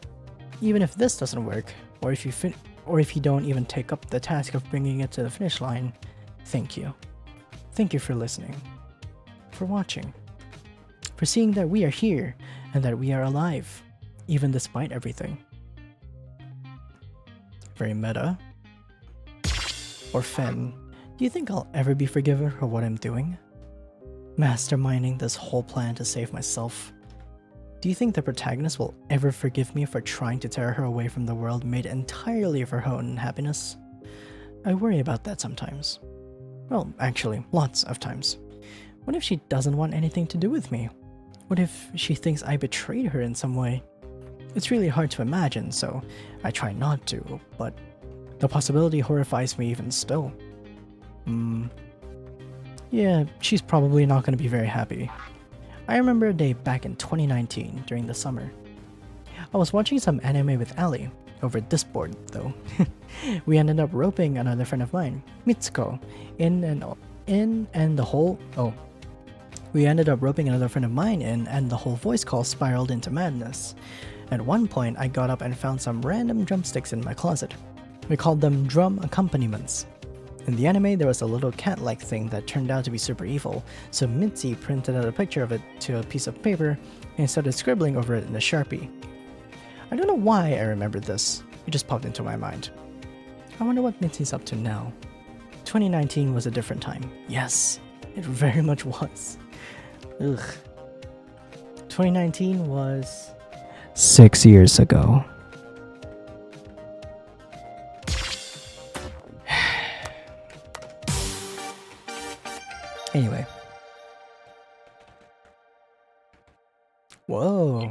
even if this doesn't work, or if you don't even take up the task of bringing it to the finish line, thank you. Thank you for listening, for watching, for seeing that we are here and that we are alive, even despite everything. Very meta. Orphen, do you think I'll ever be forgiven for what I'm doing? Masterminding this whole plan to save myself. Do you think the protagonist will ever forgive me for trying to tear her away from the world made entirely of her own happiness? I worry about that sometimes. Well, actually, lots of times. What if she doesn't want anything to do with me? What if she thinks I betrayed her in some way? It's really hard to imagine, so I try not to, but the possibility horrifies me even still. Yeah, she's probably not going to be very happy. I remember a day back in 2019 during the summer. I was watching some anime with Ali, over Discord though. We ended up roping another friend of mine, Mitsuko, We ended up roping another friend of mine in, and the whole voice call spiraled into madness. At one point, I got up and found some random drumsticks in my closet. We called them drum accompaniments. In the anime, there was a little cat-like thing that turned out to be super evil, so Mitzi printed out a picture of it to a piece of paper and started scribbling over it in a Sharpie. I don't know why I remembered this, it just popped into my mind. I wonder what Mitzi's up to now. 2019 was a different time. Yes, it very much was. Ugh. 2019 was 6 years ago. Anyway. Whoa.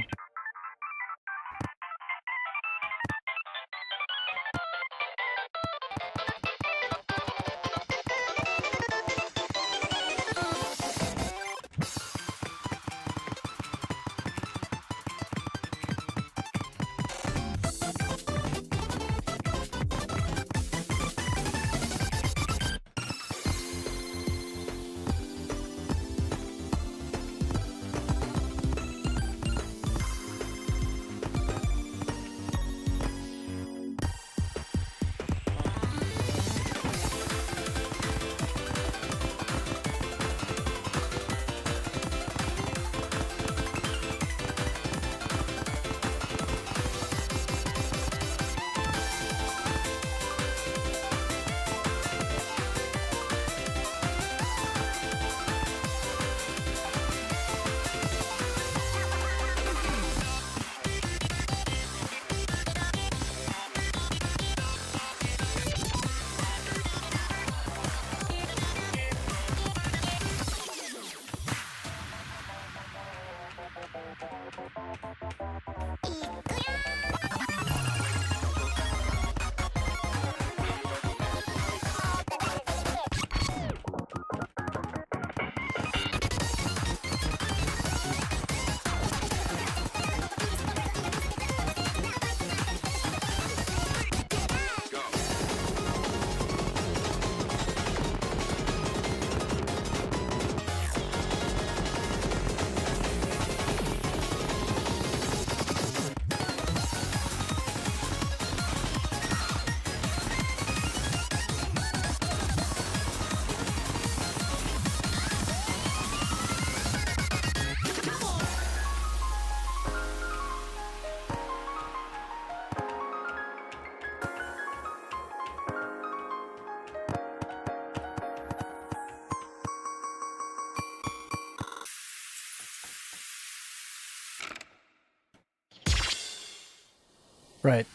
Right.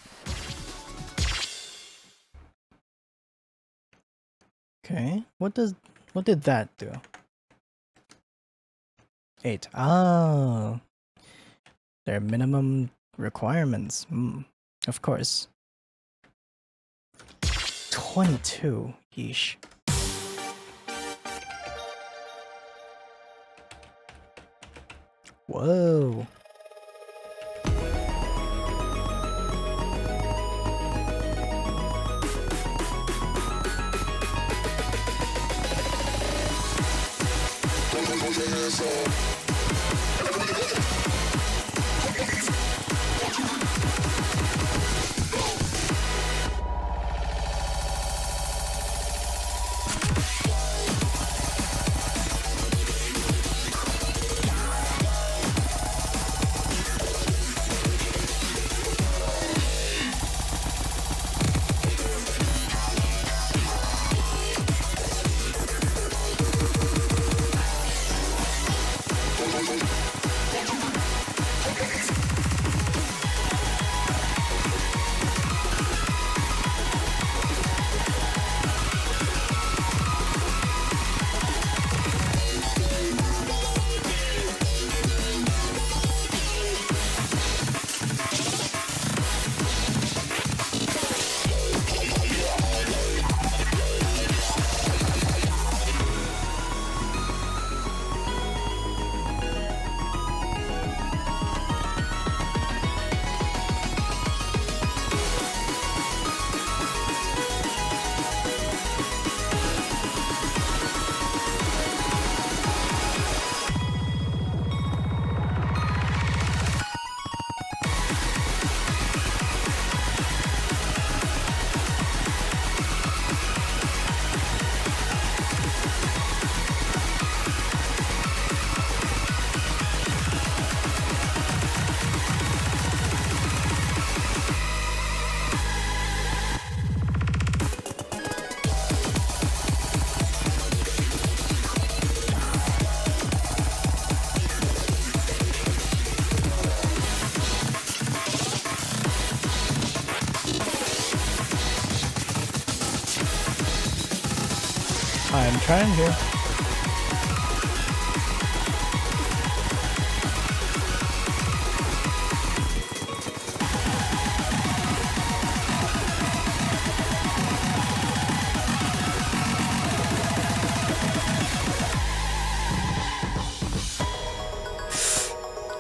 Okay. What did that do? 8. Oh. Their minimum requirements. Of course. 22. Yeesh. Whoa. I'm trying here.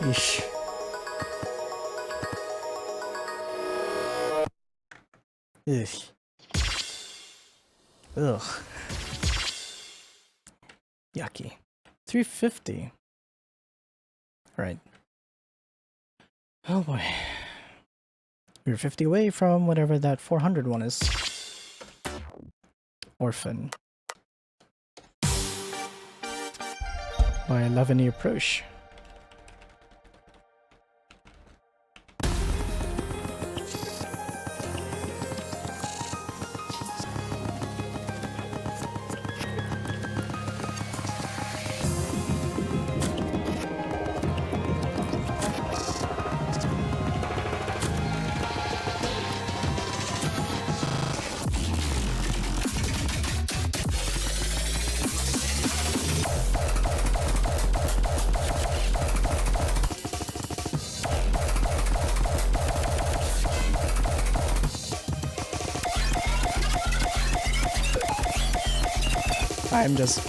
Yeesh. Ugh. Ugh. Yucky. 350. Right. Oh boy. We're 50 away from whatever that 400 one is. Orphen. By 11-year proche. I'm just...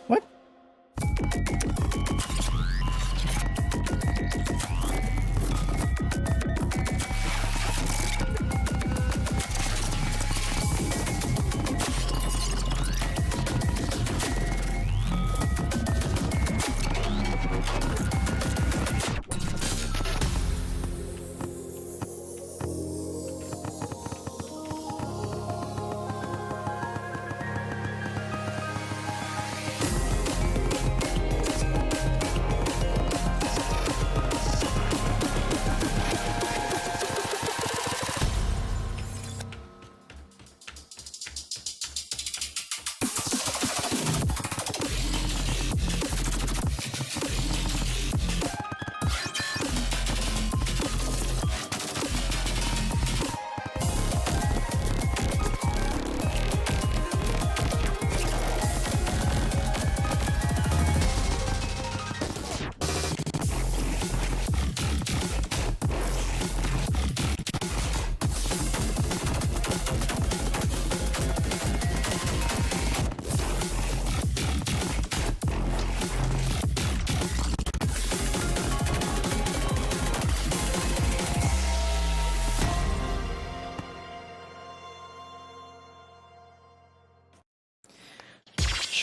What?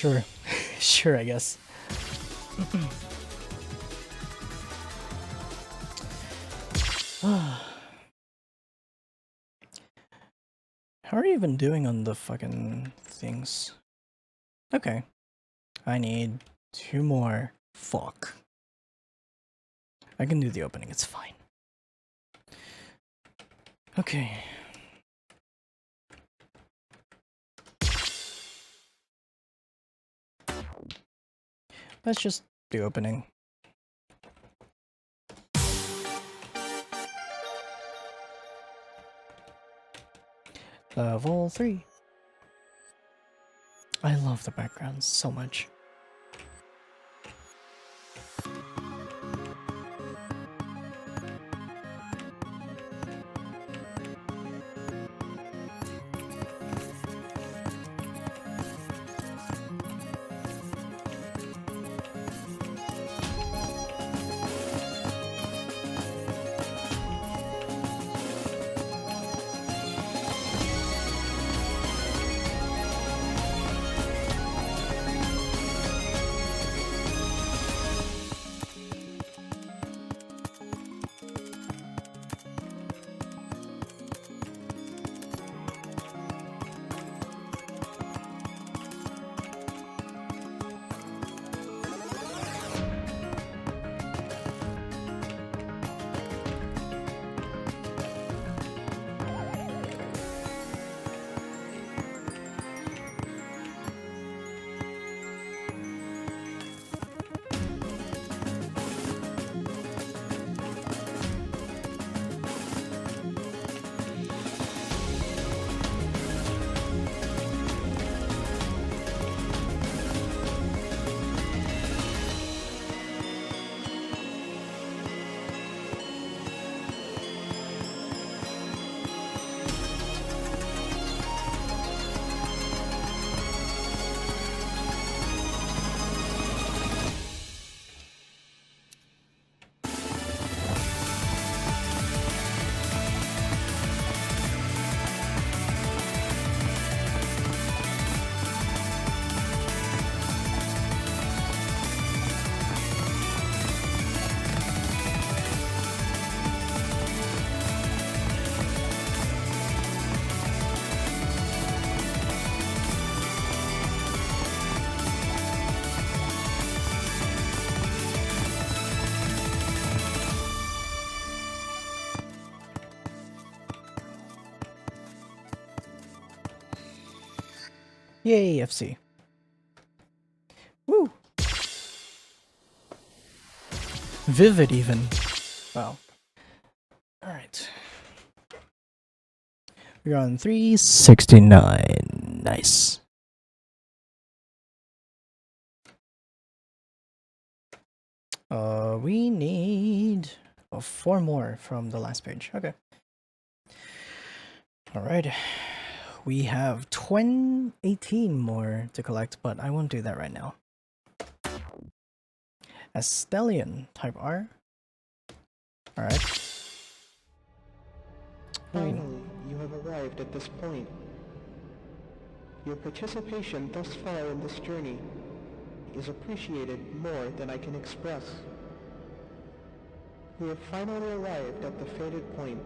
Sure. Sure, I guess. How are you even doing on the fucking things? Okay. I need 2 more. Fuck. I can do the opening, it's fine. Okay. Let's just do opening. Level 3. I love the background so much. Yay, FC. Woo! Vivid even. Wow. Alright. We're on 369. Nice. We need 4 more from the last page. Okay. Alright. We have 18 more to collect, but I won't do that right now. ASTELLION, type R. Alright. Finally, you have arrived at this point. Your participation thus far in this journey is appreciated more than I can express. We have finally arrived at the fated point.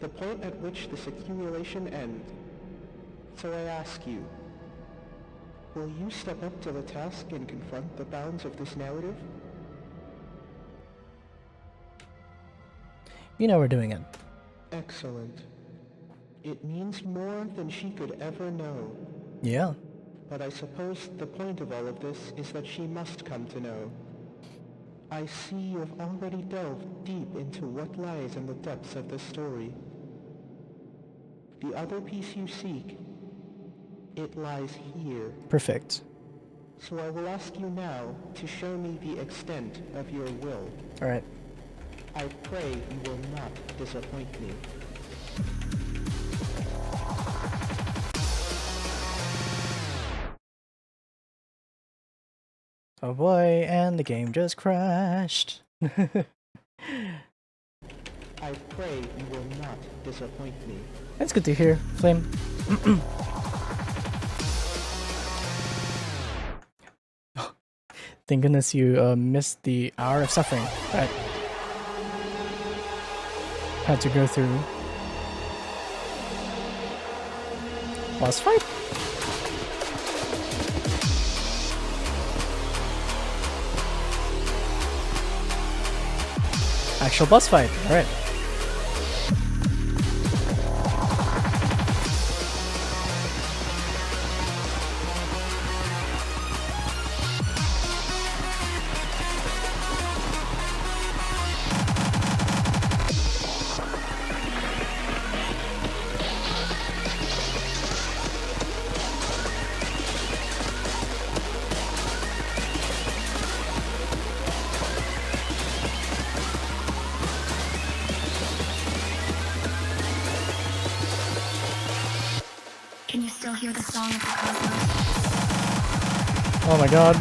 The point at which this accumulation ends. So I ask you, will you step up to the task and confront the bounds of this narrative? You know we're doing it. Excellent. It means more than she could ever know. Yeah. But I suppose the point of all of this is that she must come to know. I see you have already delved deep into what lies in the depths of this story. The other piece you seek, it lies here. Perfect. So I will ask you now to show me the extent of your will. Alright. I pray you will not disappoint me. Oh boy, and the game just crashed. I pray you will not disappoint me. That's good to hear, Flame. Thank goodness you missed the hour of suffering that had to go through. Boss fight? Actual boss fight, alright. Can you still hear the song of the cosmos? Oh my god.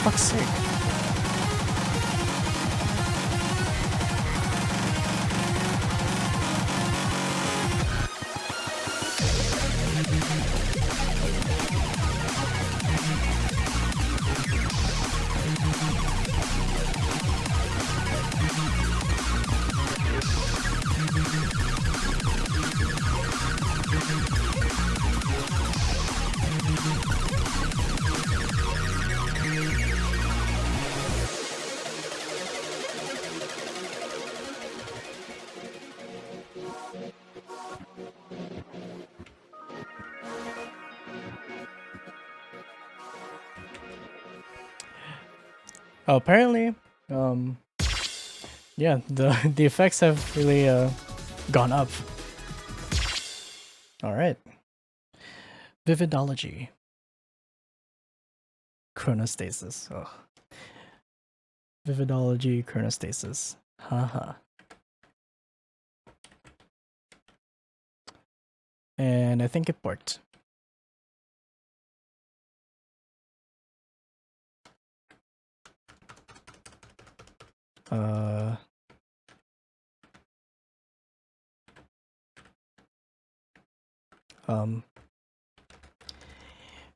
Fuck's sake. Oh, apparently, yeah, the effects have really gone up. All right, vividology, chronostasis. Ugh. Vividology, chronostasis. Haha. And I think it worked.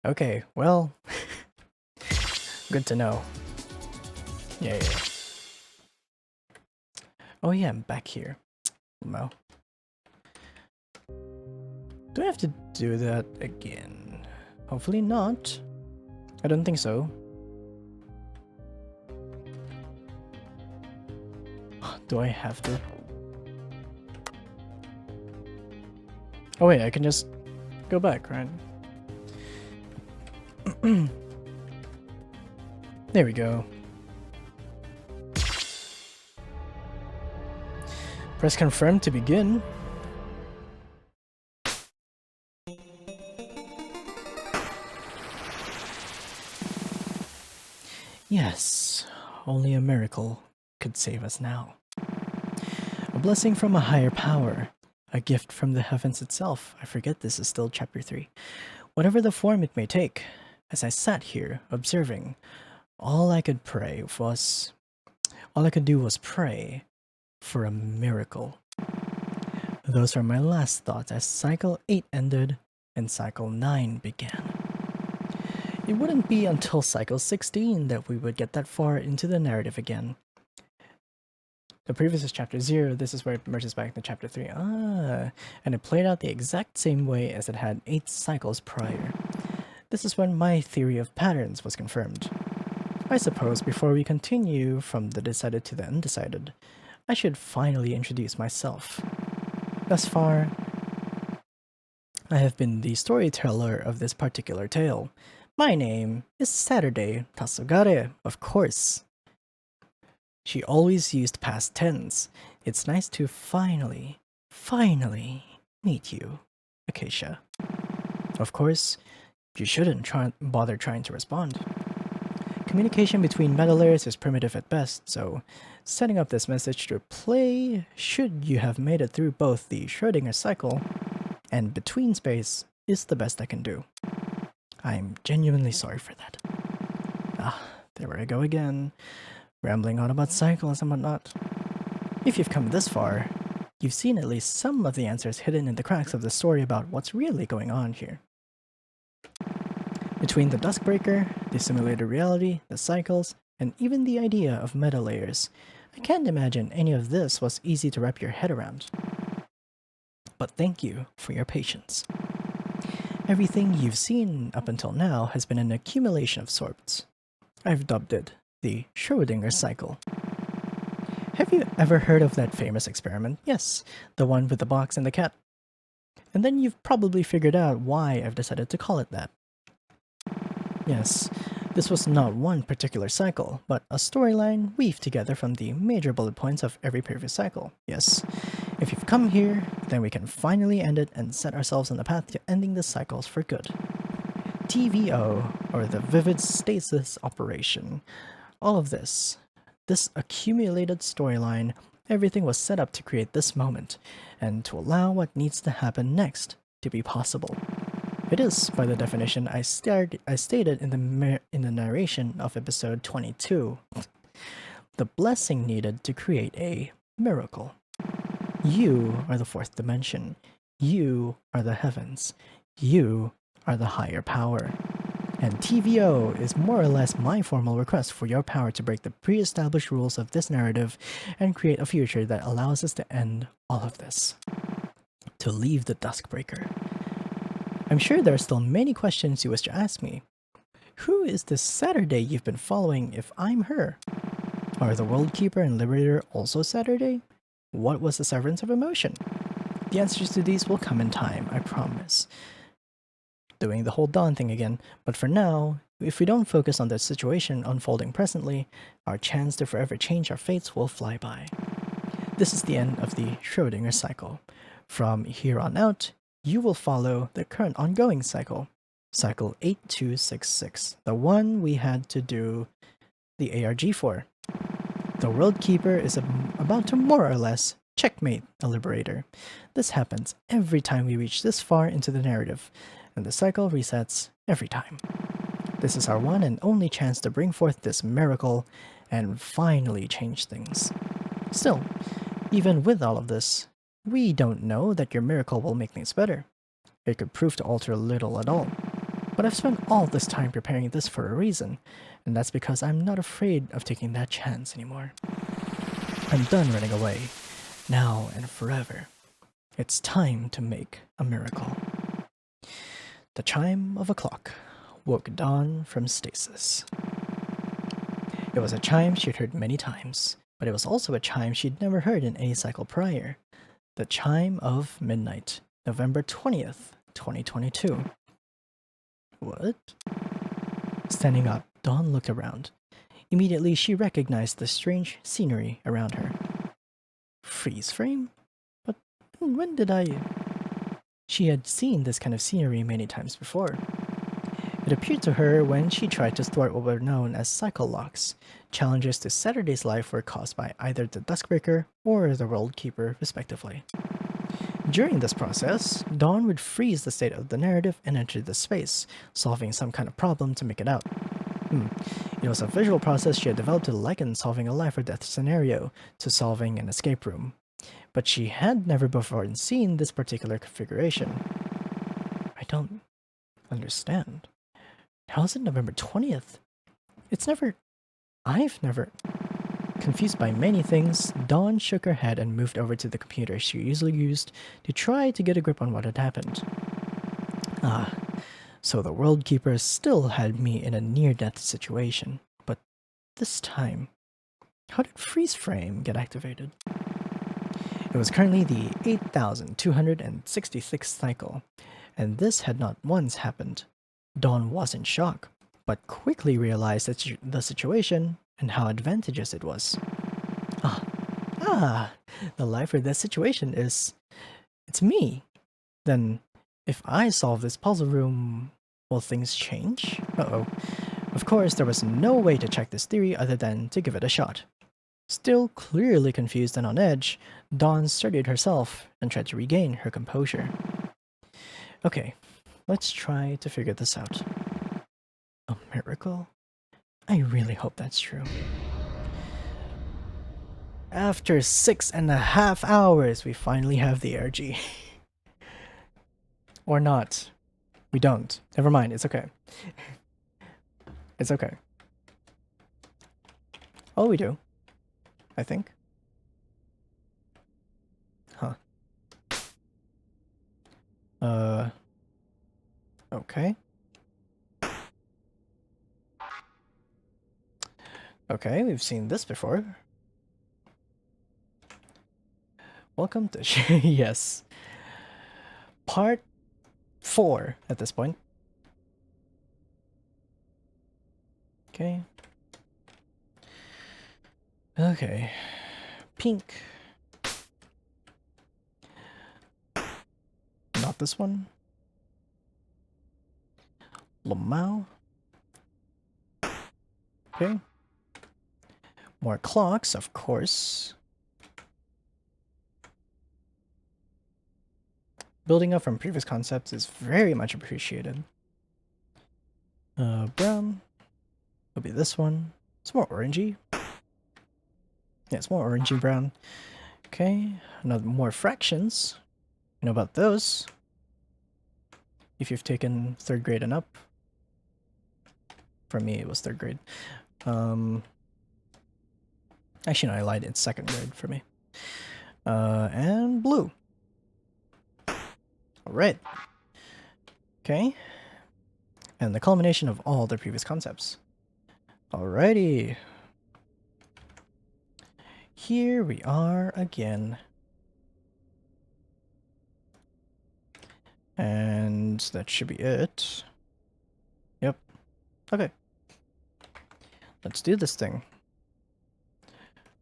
Okay, well, good to know. Yeah. Oh yeah, I'm back here. Wow. Do I have to do that again? Hopefully not. I don't think so. Do I have to? Oh wait, I can just go back, right? There we go. Press confirm to begin. Yes, only a miracle could save us now. A blessing from a higher power. A gift from the heavens itself. I forget this is still chapter 3. Whatever the form it may take, as I sat here observing, all I could pray was, All I could do was pray for a miracle. Those are my last thoughts as Cycle 8 ended and Cycle 9 began. It wouldn't be until Cycle 16 that we would get that far into the narrative again. The previous is Chapter 0, this is where it merges back to Chapter 3. And it played out the exact same way as it had 8 cycles prior. This is when my theory of patterns was confirmed. I suppose before we continue from the decided to the undecided, I should finally introduce myself. Thus far, I have been the storyteller of this particular tale. My name is Saturday Tasugare, of course. She always used past tense. It's nice to finally meet you, Acacia. Of course, you shouldn't bother trying to respond. Communication between meta layers is primitive at best, so setting up this message to play should you have made it through both the Schrödinger cycle and between space is the best I can do. I'm genuinely sorry for that. There I go again, rambling on about cycles and whatnot. If you've come this far, you've seen at least some of the answers hidden in the cracks of the story about what's really going on here. Between the Duskbreaker, the simulated reality, the cycles, and even the idea of meta layers, I can't imagine any of this was easy to wrap your head around. But thank you for your patience. Everything you've seen up until now has been an accumulation of sorts. I've dubbed it the Schrödinger cycle. Have you ever heard of that famous experiment? Yes, the one with the box and the cat. And then you've probably figured out why I've decided to call it that. Yes, this was not one particular cycle, but a storyline weaved together from the major bullet points of every previous cycle. Yes, if you've come here, then we can finally end it and set ourselves on the path to ending the cycles for good. TVO, or the Vivid Stasis Operation. All of this accumulated storyline, everything was set up to create this moment, and to allow what needs to happen next to be possible. It is, by the definition I stated in the narration of episode 22, the blessing needed to create a miracle. You are the fourth dimension. You are the heavens. You are the higher power. And TVO is more or less my formal request for your power to break the pre-established rules of this narrative and create a future that allows us to end all of this. To leave the Duskbreaker. I'm sure there are still many questions you wish to ask me. Who is this Saturday you've been following if I'm her? Are the World Keeper and Liberator also Saturday? What was the severance of emotion? The answers to these will come in time, I promise. Doing the whole Dawn thing again, but for now, if we don't focus on the situation unfolding presently, our chance to forever change our fates will fly by. This is the end of the Schrödinger cycle. From here on out, you will follow the current ongoing cycle, Cycle 8266, the one we had to do the ARG for. The World Keeper is about to more or less checkmate the Liberator. This happens every time we reach this far into the narrative, and the cycle resets every time. This is our one and only chance to bring forth this miracle and finally change things. Still, even with all of this, we don't know that your miracle will make things better. It could prove to alter little at all. But I've spent all this time preparing this for a reason, and that's because I'm not afraid of taking that chance anymore. I'm done running away, now and forever. It's time to make a miracle. The chime of a clock woke Dawn from stasis. It was a chime she'd heard many times, but it was also a chime she'd never heard in any cycle prior. The chime of midnight, November 20th, 2022. What? Standing up, Dawn looked around. Immediately, she recognized the strange scenery around her. Freeze frame? But when did I... She had seen this kind of scenery many times before. It appeared to her when she tried to thwart what were known as cycle locks. Challenges to Saturday's life were caused by either the Duskbreaker or the World Keeper, respectively. During this process, Dawn would freeze the state of the narrative and enter the space, solving some kind of problem to make it out. It was a visual process she had developed to liken solving a life or death scenario to solving an escape room. But she had never before seen this particular configuration. I don't understand. How is it November 20th? I've never... Confused by many things, Dawn shook her head and moved over to the computer she usually used to try to get a grip on what had happened. Ah, so the World Keeper still had me in a near-death situation, but this time, how did Freeze Frame get activated? It was currently the 8,266th cycle, and this had not once happened. Dawn was in shock, but quickly realized the situation and how advantageous it was. The life or death situation is... it's me. Then, if I solve this puzzle room, will things change? Uh-oh. Of course, there was no way to check this theory other than to give it a shot. Still clearly confused and on edge, Dawn steadied herself and tried to regain her composure. Okay, let's try to figure this out. A miracle? I really hope that's true. After 6.5 hours, we finally have the ARG. Or not. We don't. Never mind, it's okay. It's okay. Oh, we do. I think. Huh. Okay. Okay, we've seen this before. Welcome to... yes. Part 4 at this point. Okay. Okay. Pink. Not this one. Lamau. Okay. More clocks, of course. Building up from previous concepts is very much appreciated. Brown. Will be this one. It's more orangey. Yeah, it's more orangey brown. Okay, another more fractions. You know about those. If you've taken 3rd grade and up. For me, it was 3rd grade. Actually, no, I lied. It's 2nd grade for me. And blue. Alright. Okay. And the culmination of all the previous concepts. Alrighty. Here we are again. And that should be it. Yep. Okay. Let's do this thing.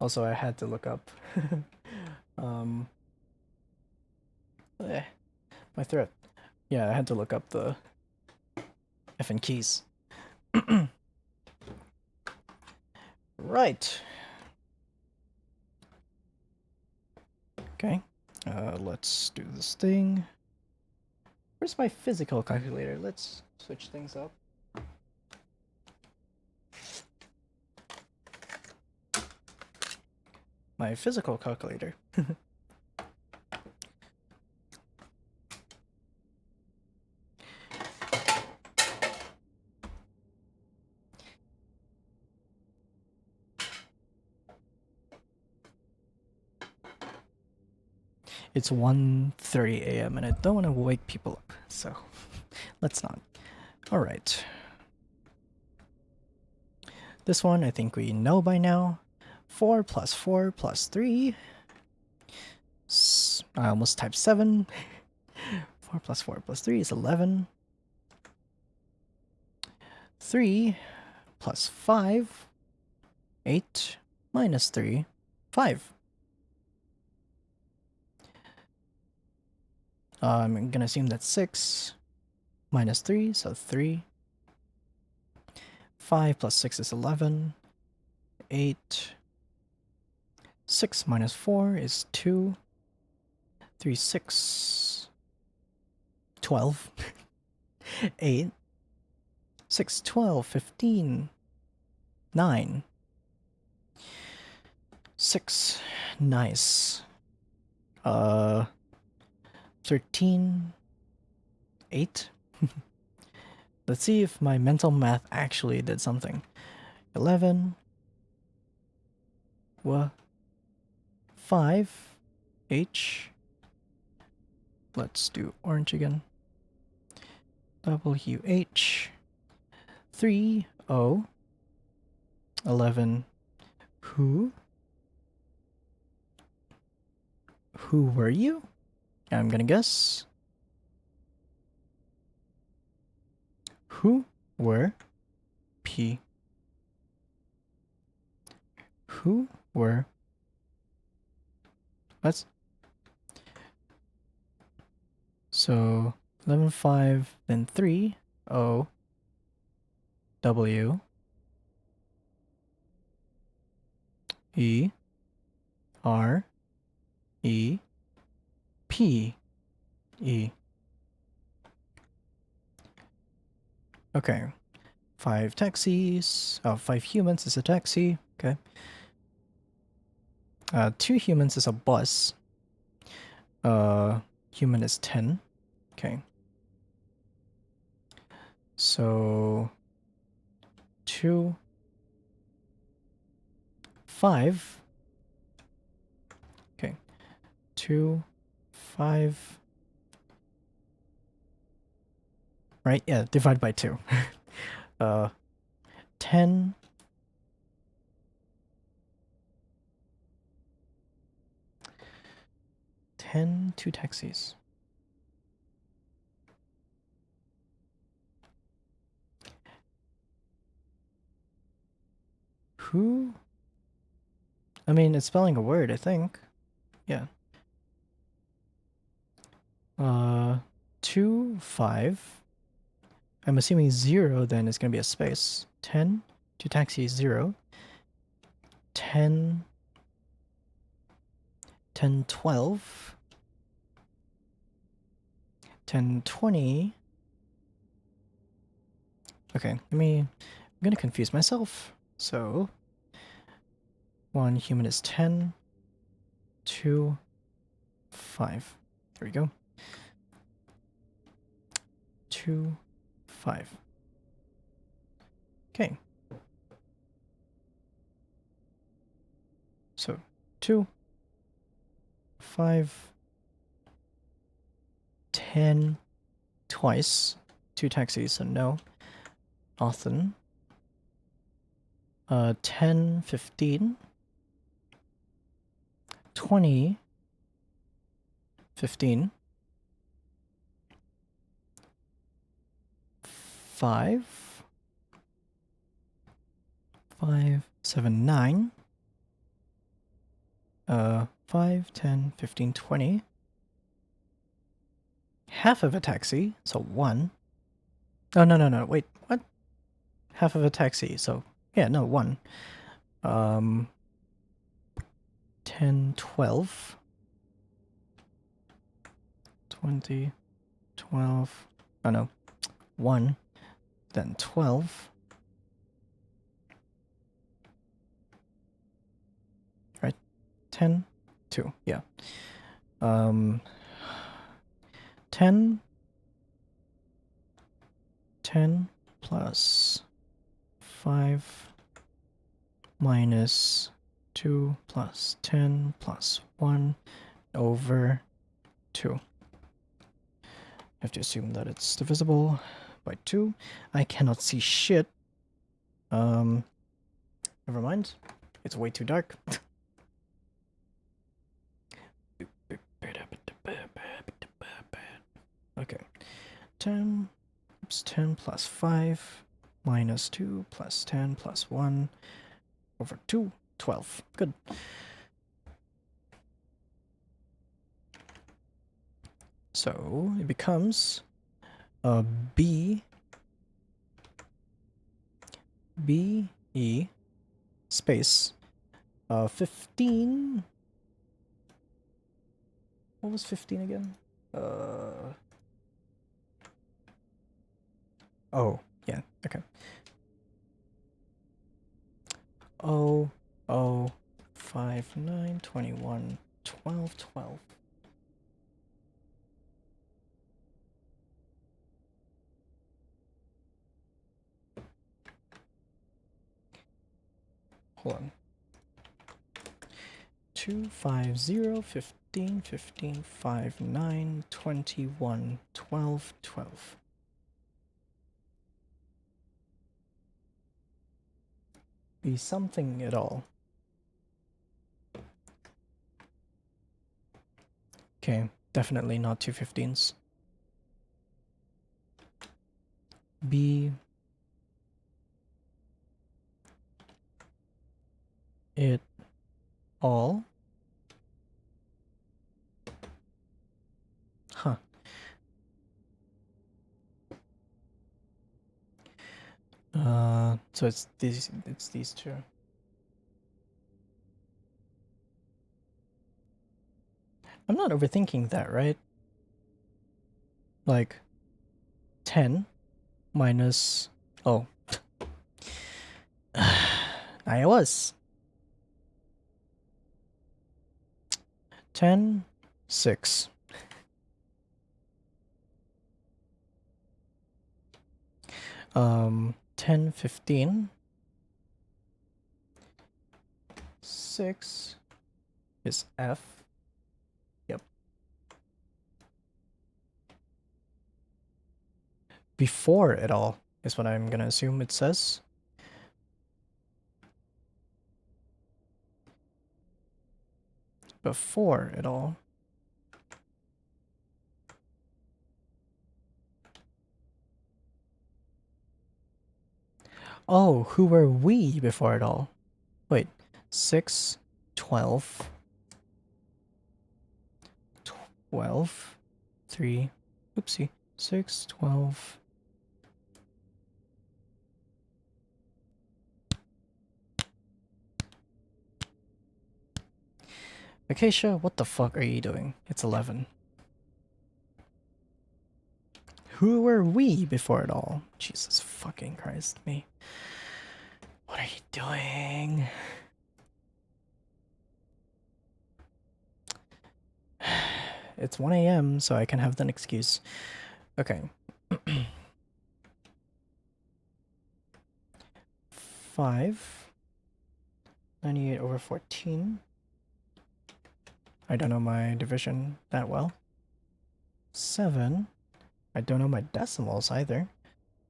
Also, I had to look up... my throat. Yeah, I had to look up the effing keys. Right. Okay. Let's do this thing. Where's my physical calculator? Let's switch things up. My physical calculator. It's 1:30 a.m. and I don't want to wake people up, so let's not. Alright. This one I think we know by now. 4 plus 4 plus 3. I almost typed 7. 4 plus 4 plus 3 is 11. 3 plus 5. 8 minus 3. 5. I'm gonna assume that's 6 minus 3, so 3. 5 plus 6 is 11. 8. 6 minus 4 is 2. 3, 6. 12. 8. 6, 12, 15. 9. 6. Nice. 13. 8. Let's see if my mental math actually did something. 11. 5. H. Let's do orange again. WH. 3. O. 11. Who? Who were you? I'm gonna guess. Who were P? Who were? Let's. So 11, 5, then 3, O, W, E, R, E, P, E. Okay. 5 taxis. Oh, 5 humans is a taxi. Okay. 2 humans is a bus. Human is 10. Okay. So 2, 5. Okay. 2, 5. Right? Yeah, divide by 2. 10. 10, 2 taxis. Who? I mean, it's spelling a word, I think. Yeah. 2, 5. I'm assuming 0 then is going to be a space. 10, 2 taxis, 0. 10, 10, 12. 10, 20. Okay, I'm gonna confuse myself. So, 1 human is 10, 2, 5. There we go. 2, 5. Okay. So, 2, 5, 10, twice. 2 taxis, so no. Often. 10, 15. 20, 15. 5. 5, 7, 9. 5, 10, 15, 20. Half of a taxi, so 1. Oh, no, wait, what? Half of a taxi, so, yeah, no, 1. 10, 12. 20, 12. Oh, no. 1, then 12. Right? 10, 2, yeah. 10 plus 5 minus 2 plus 10 plus 1 over 2. I have to assume that it's divisible by 2. I cannot see shit. Never mind. It's way too dark. Okay. 10 plus 5 minus 2 plus 10 plus 1 over 2, 12. Good. So it becomes B E space 15. What was 15 again? Oh, yeah, okay. 0, 0, 5, 9, 21, 12, 12. Hold on. 2, 5, 0, 15, 15, 5, 9, 21, 12, 12. Be something at all. Okay, definitely not 2 15s. Be it all. Huh. So it's these two. I'm not overthinking that, right? Like 10 minus, oh. I was 10, 6. 10, 15. 6 is F. Yep. Before it all is what I'm gonna assume it says. Before it all. Oh, who were we before it all? Wait, 6, 12, 12, 3, oopsie, 6, 12. Acacia, what the fuck are you doing? It's 11. Who were we before it all? Jesus fucking Christ, me. What are you doing? It's 1 a.m., so I can have an excuse. Okay. 5. 98 over 14. I don't know my division that well. 7. I don't know my decimals either.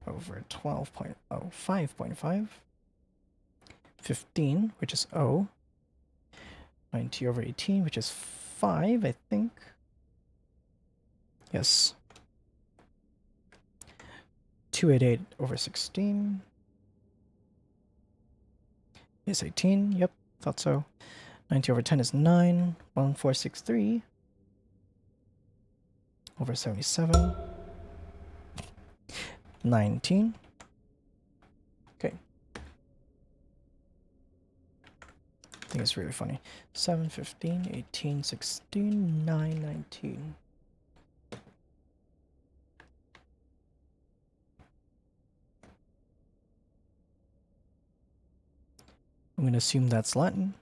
Over 12.0, 5.5. 15, which is O. 90 over 18, which is 5, I think. Yes. 288 over 16 is 18. Yep, thought so. 90 over 10 is 9. 1463 over 77. 19. Okay. I think it's really funny. 7, 15, 18, 16, 9, 19. I'm going to assume that's Latin.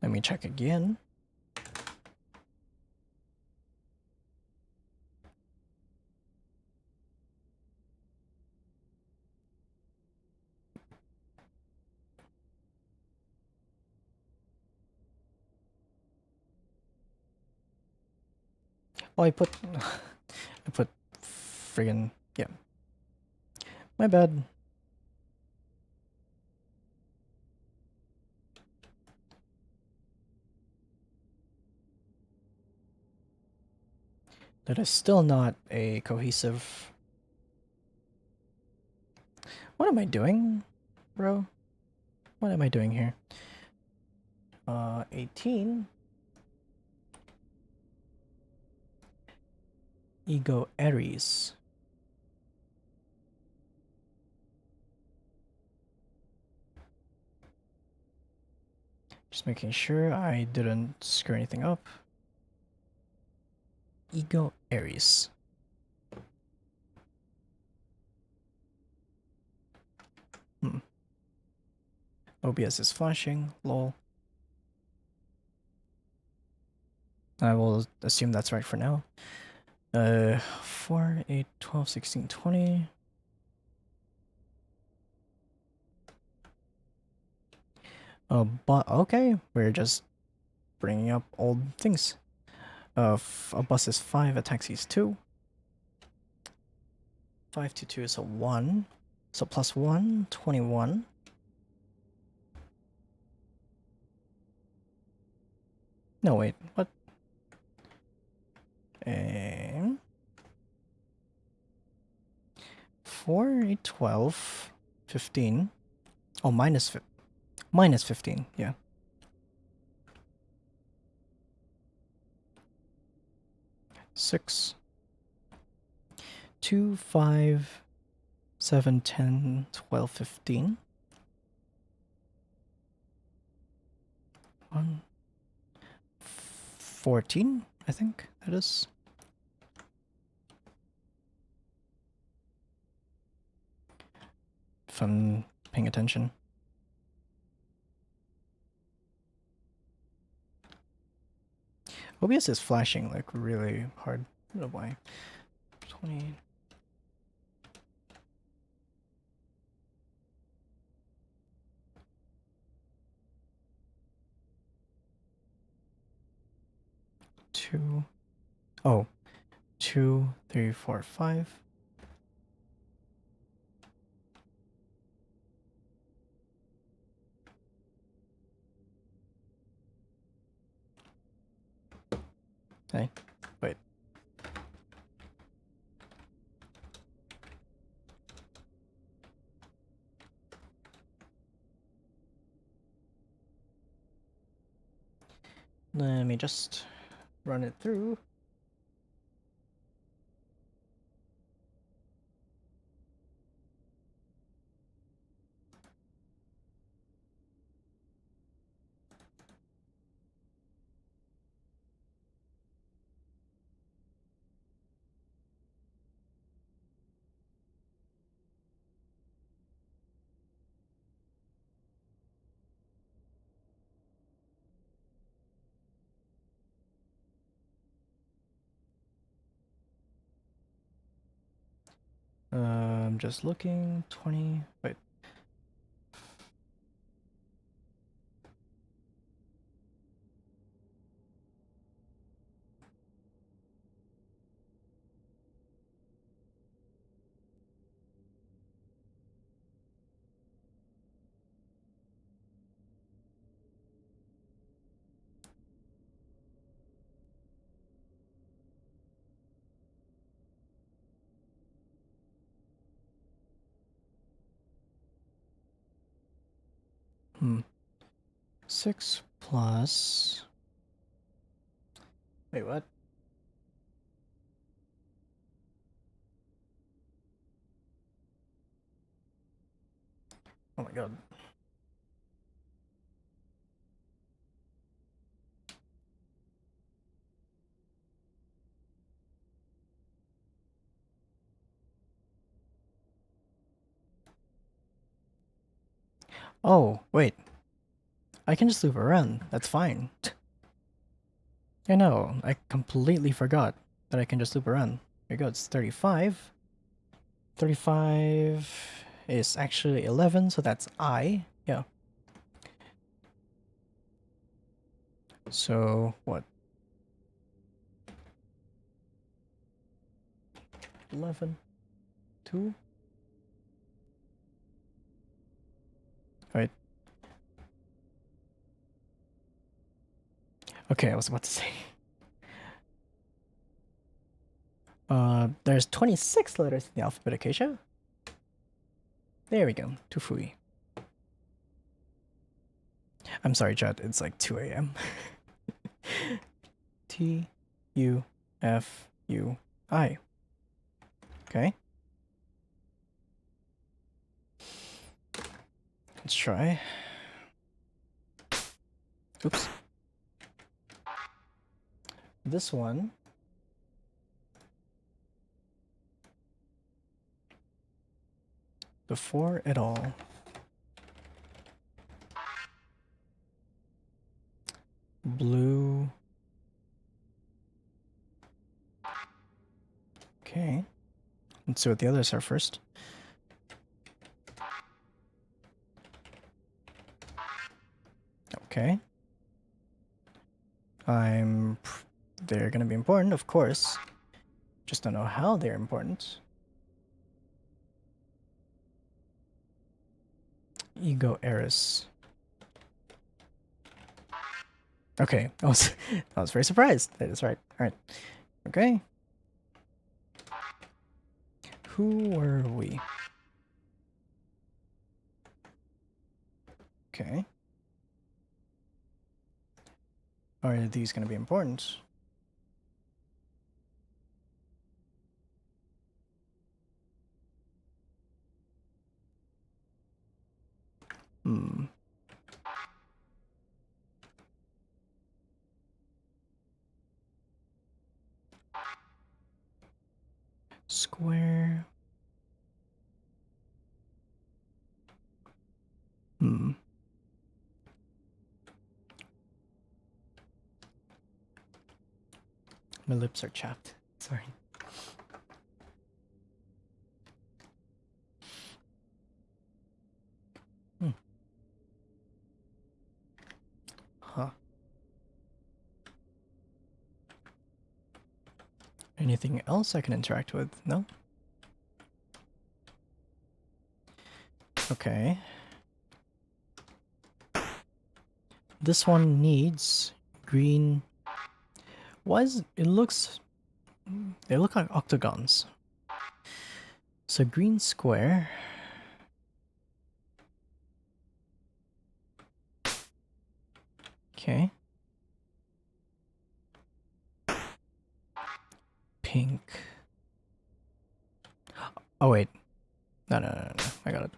Let me check again. Oh, I put friggin', yeah. My bad. That is still not a cohesive. What am I doing, bro? What am I doing here? 18. Ego Aries. Just making sure I didn't screw anything up. Ego Aries. OBS is flashing, lol. I will assume that's right for now. 4, 8, 12, 16, 20. But okay, we're just bringing up old things. A bus is 5, a taxi is 2. 5 to 2 is a 1. So plus 1, 21. No, wait, what? And 4, 8, 12, 15. Oh, minus 15, yeah. 6, 2, 5, 7, 10, 12, 15. 1, 14, I think that is. If I'm paying attention. OBS is flashing like really hard. I don't know why. 20. Two. Oh. 2, 3, 4, 5. Hey, wait. Let me just run it through. I'm just looking. 20. Wait. Hmm. 6 plus. Wait, what? Oh my god. Oh, wait. I can just loop around. That's fine. I know. I completely forgot that I can just loop around. There you go. It's 35. 35 is actually 11, so that's I. Yeah. So, what? 11, 2? Right. Okay, I was about to say. There's 26 letters in the alphabet, Acacia. There we go. Tufui. I'm sorry, chat. It's like 2 a.m. T U F U I. Okay. Let's try. Oops. This one. Before it all. Let's see what the others are first. Okay. They're gonna be important, of course. Just don't know how they're important. Ego Eris. Okay, I was very surprised. That is right. Alright. Okay. Who were we? Okay. Are these gonna be important? Hmm. Square. Hmm. My lips are chapped. Sorry. Hmm. Huh. Anything else I can interact with? No? Okay. This one needs green. Why is it looks... They look like octagons. So green square. Okay. Pink. Oh wait. No. I got it.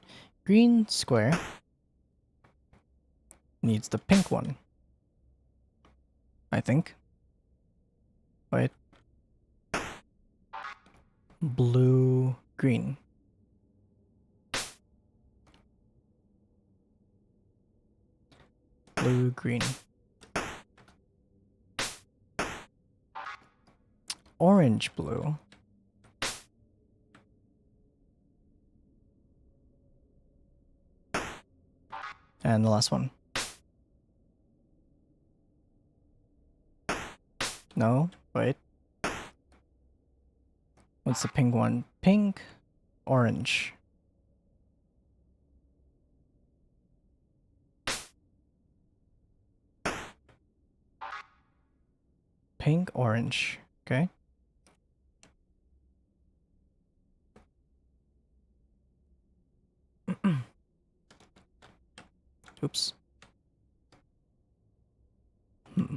Green square needs the pink one. I think. Wait. Blue, green. Blue, green. Orange, blue. And the last one. No, wait. What's the pink one? Pink, orange. Pink, orange. Okay. Oops. Hmm.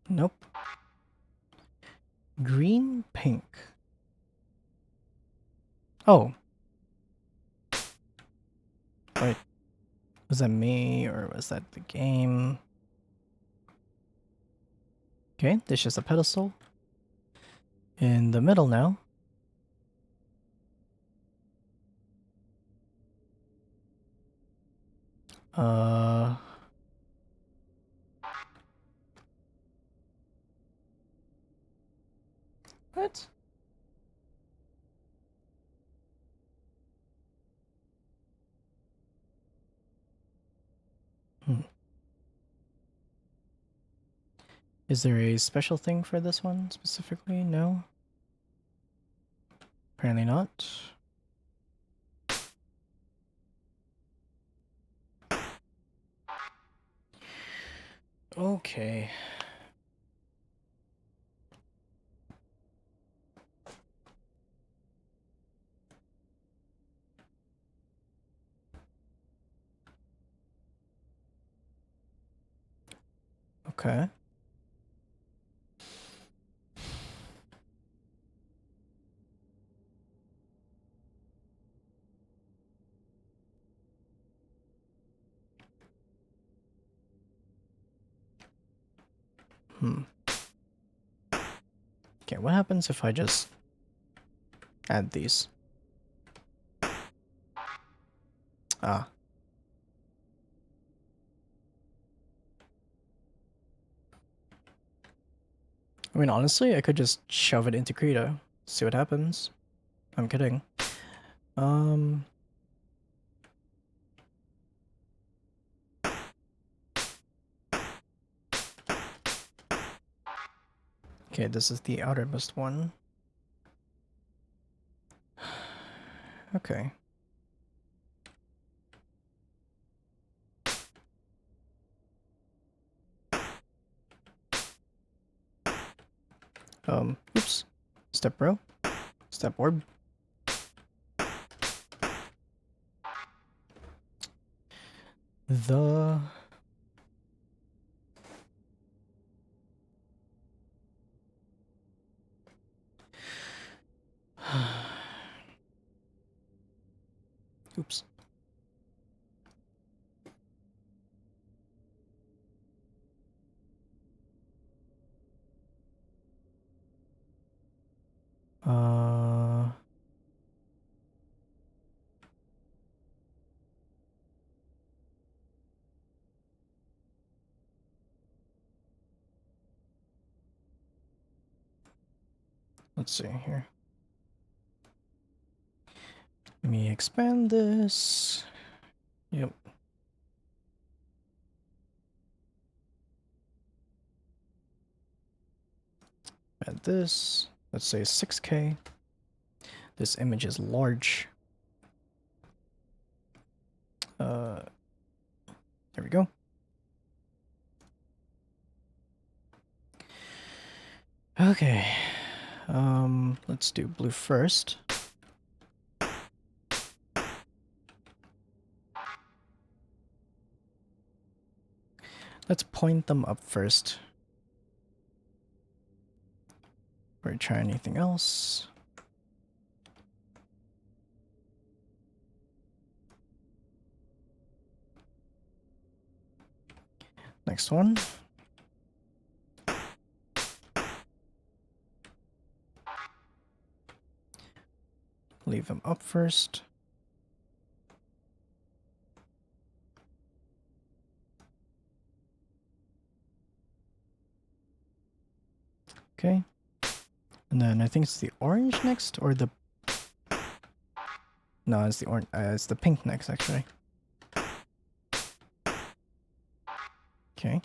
Nope. Green, pink. Oh. Wait. Was that me or was that the game? Okay, there's just a pedestal. In the middle now. What? Hmm. Is there a special thing for this one specifically? No? Apparently not. Okay. Okay. Hmm. Okay, what happens if I just add these? Ah. I mean, honestly, I could just shove it into Krita, see what happens. I'm kidding. Okay, this is the outermost one. Okay. Oops. Step bro. Step orb. The... Oops. Let's see here. Let me expand this. Yep. Add this. Let's say 6K. This image is large. There we go. Okay. Let's do blue first. Let's point them up first. Or try anything else. Next one. Leave them up first. Okay. And then I think it's the orange next, or the... No, it's the orange. It's the pink next, actually. Okay.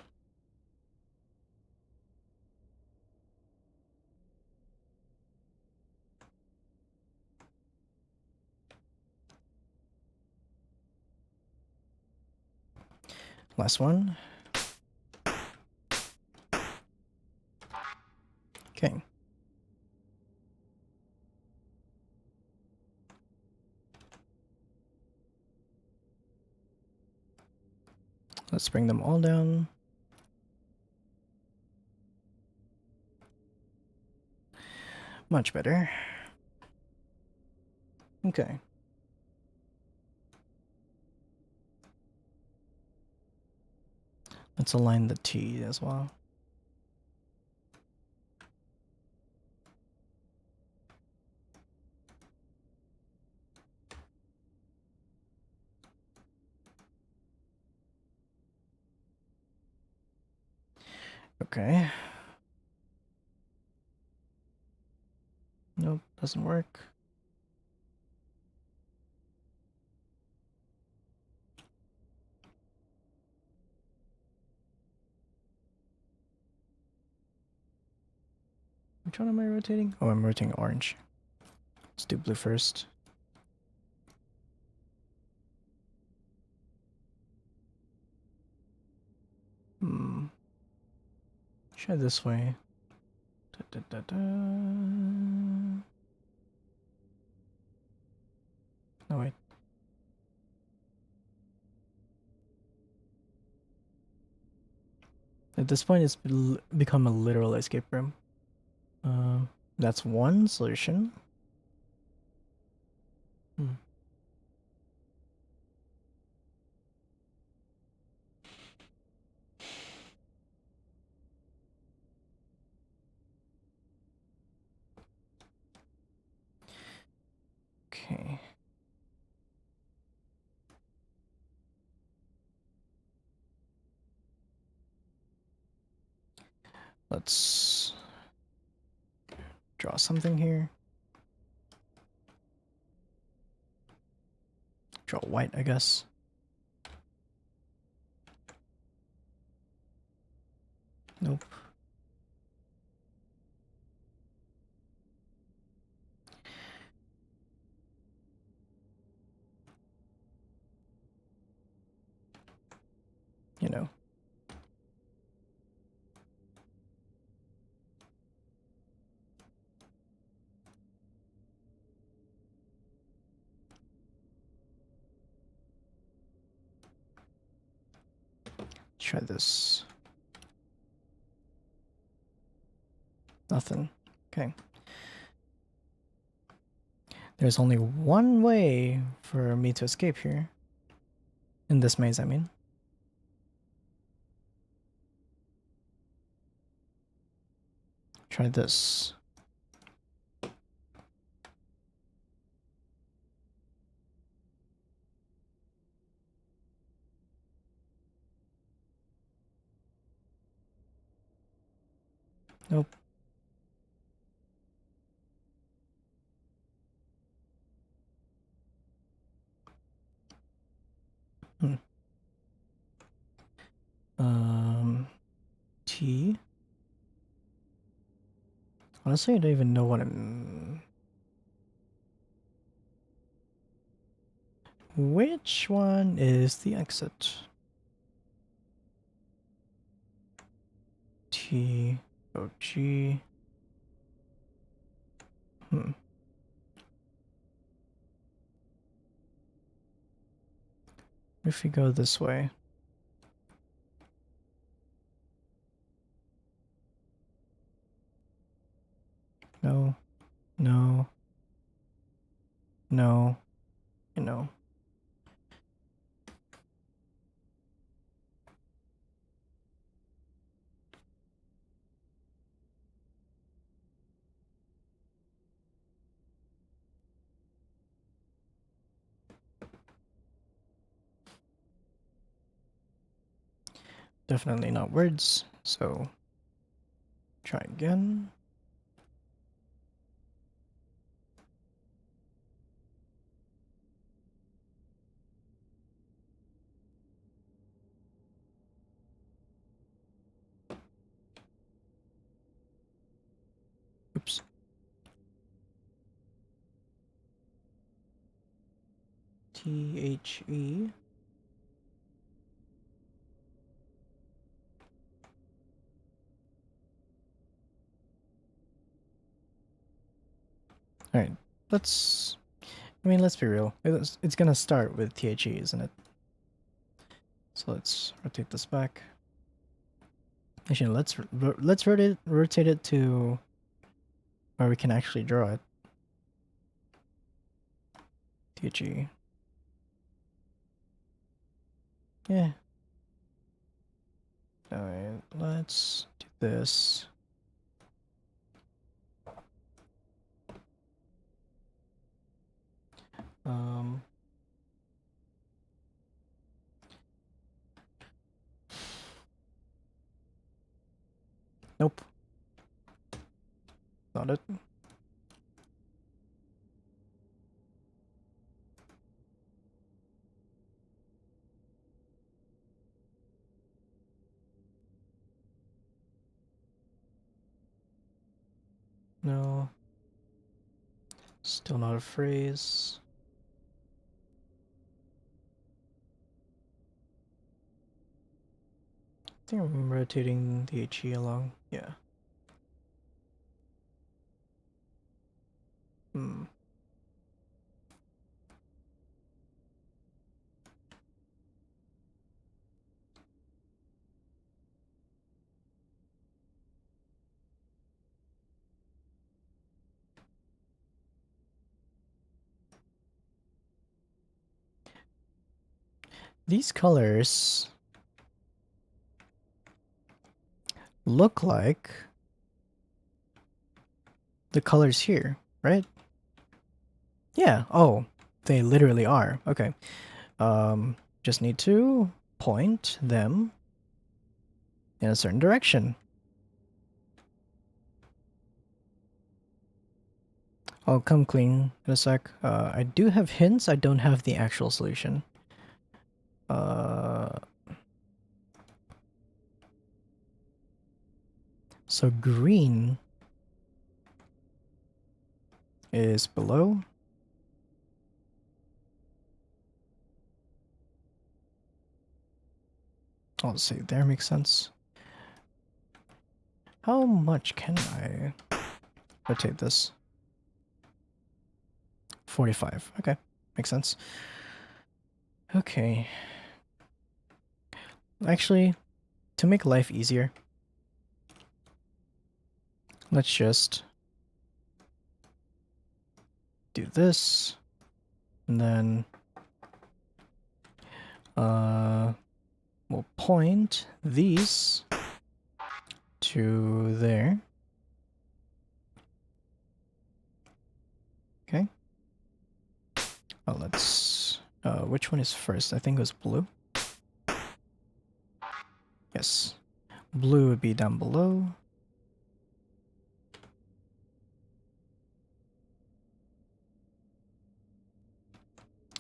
Last one. Okay. Let's bring them all down. Much better. Okay. Let's align the T as well. Okay. Nope, doesn't work. Which one am I rotating? Oh, I'm rotating orange. Let's do blue first. Try this way. Da, da, da, da. No, wait. At this point, it's become a literal escape room. That's one solution. Okay. Let's Draw something here. Draw white, I guess. Nope. You know. Try this. Nothing. Okay. There's only one way for me to escape here. In this maze, I mean. Try this. Nope. Hmm. T. Honestly, I don't even know what I'm... Which one is the exit? T, O, G. If we go this way. No. No. No. You know. Definitely not words, so try again. Oops. T-H-E. Alright, let's... I mean, let's be real. It's gonna start with THE, isn't it? So let's rotate this back. Actually, let's rotate it to where we can actually draw it. THE. Yeah. Alright, let's do this. Nope. Not it. No. Still not a phrase. I think I'm rotating the HE along. Yeah. These colors look like the colors here, right? Yeah. Oh, they literally are. Okay. Just need to point them in a certain direction. I'll come clean in a sec. I do have hints, I don't have the actual solution. So green is below. I'll say there makes sense. How much can I rotate this? 45. Okay, makes sense. Okay. Actually, to make life easier, let's just do this, and then we'll point these to there. Okay. Oh, let's which one is first? I think it was blue. Yes. Blue would be down below.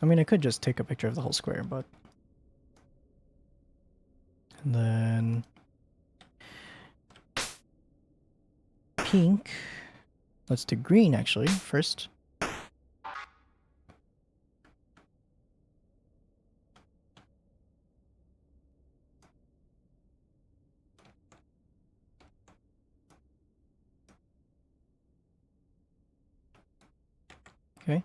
I mean, I could just take a picture of the whole square, but... And then... Pink. Let's do green, actually, first. Okay.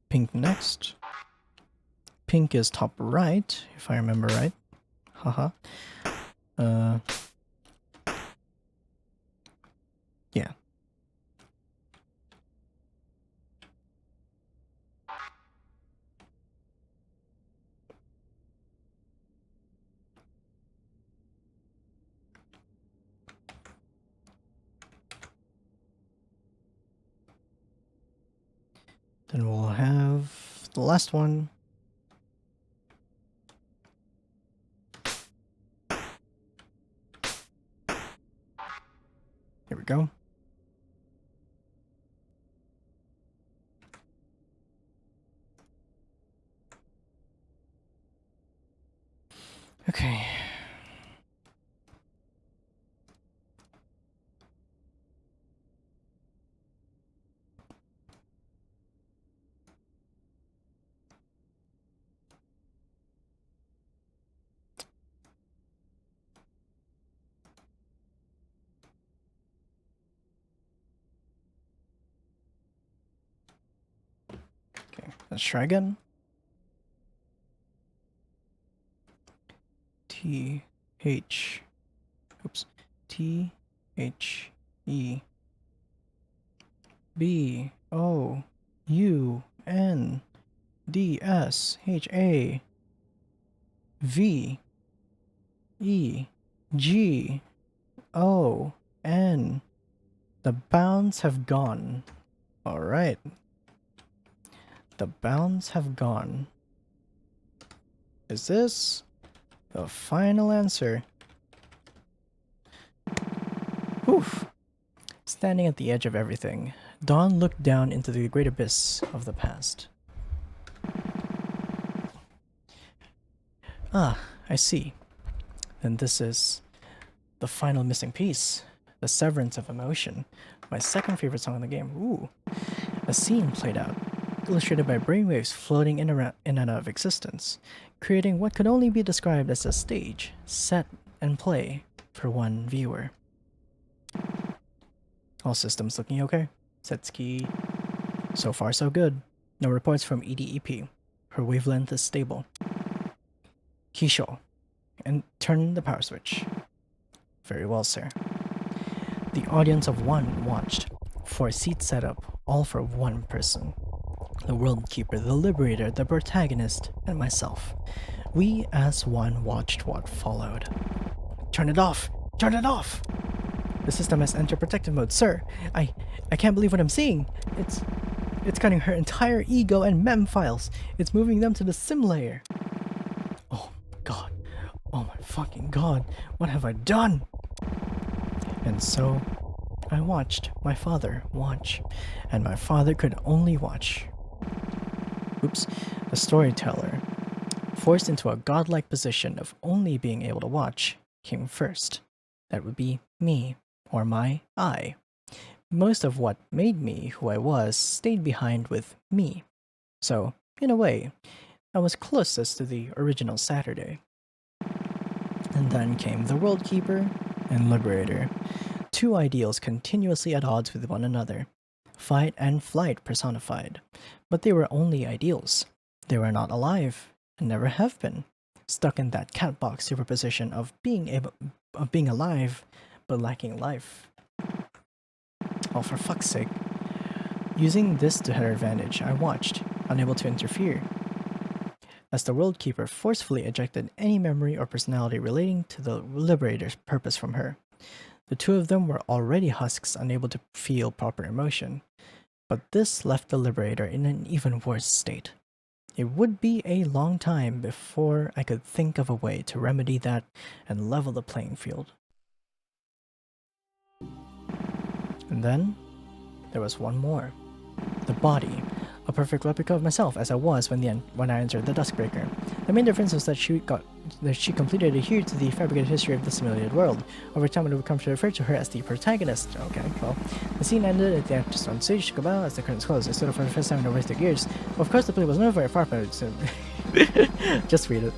Pink next. Pink is top right, if I remember right. Haha. Yeah. Then we'll have the last one. Here we go. Okay. Okay, let's try again. T-H-E-B-O-U-N-D-S-H-A-V-E-G-O-N. The bounds have gone. Alright. The bounds have gone. Is this the final answer? Oof. Standing at the edge of everything, Dawn looked down into the great abyss of the past. Ah, I see. Then this is the final missing piece. The Severance of Emotion. My second favorite song in the game. Ooh. A scene played out, illustrated by brainwaves floating in and out of existence, creating what could only be described as a stage, set, and play for one viewer. All systems looking okay. Setsuki. So far so good. No reports from EDEP. Her wavelength is stable. Kisho. And turn the power switch. Very well, sir. The audience of one watched. 4 seats set up, all for one person. The World Keeper, the Liberator, the protagonist, and myself. We as one watched what followed. Turn it off! Turn it off! The system has entered protective mode. Sir, I can't believe what I'm seeing. It's cutting her entire ego and mem files. It's moving them to the sim layer. Oh god. Oh my fucking god. What have I done? And so I watched my father watch, and my father could only watch. Oops, the storyteller, forced into a godlike position of only being able to watch, came first. That would be me, or my I. Most of what made me who I was stayed behind with me. So, in a way, I was closest to the original Saturday. And then came the World Keeper and Liberator, two ideals continuously at odds with one another, fight and flight personified. But they were only ideals. They were not alive, and never have been, stuck in that catbox superposition of being alive, but lacking life. Oh, for fuck's sake. Using this to her advantage, I watched, unable to interfere, as the World Keeper forcefully ejected any memory or personality relating to the Liberator's purpose from her. The two of them were already husks, unable to feel proper emotion, but this left the Liberator in an even worse state. It would be a long time before I could think of a way to remedy that and level the playing field. And then, there was one more. The body. A perfect replica of myself as I was when I entered the Duskbreaker. The main difference was that she completely adhered to the fabricated history of the simulated world. Over time, it would come to refer to her as the protagonist. Okay, well, the scene ended at the actress on stage took a bow as the curtains closed. I stood up for the first time in over 6 years. Of course, the play was never very far from it, so just read it.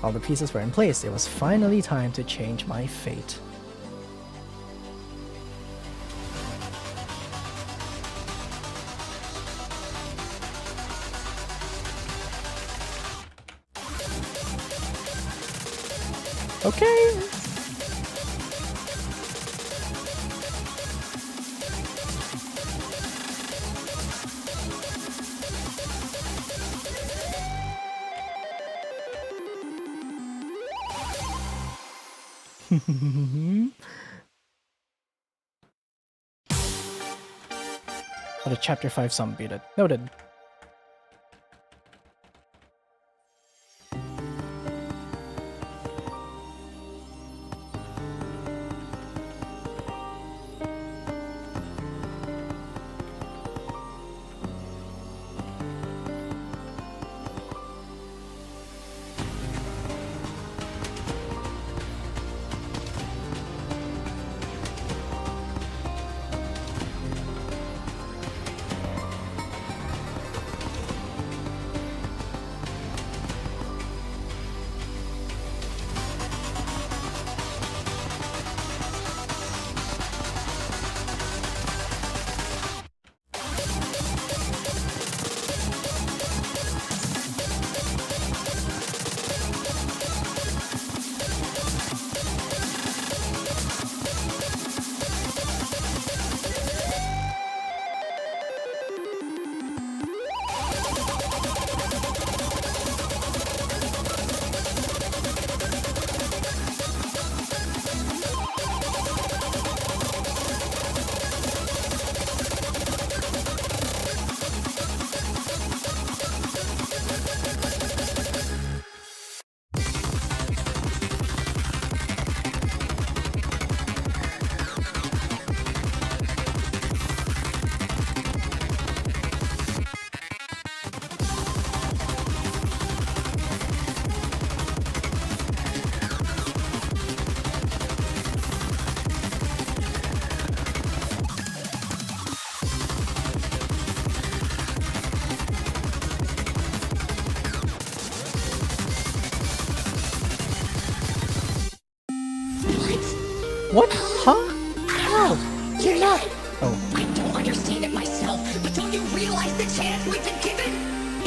All the pieces were in place. It was finally time to change my fate. Okay. What a chapter 5 sum beat it. Noted. What? Huh? How? You're not. Oh. I don't understand it myself, but don't you realize the chance we've been given?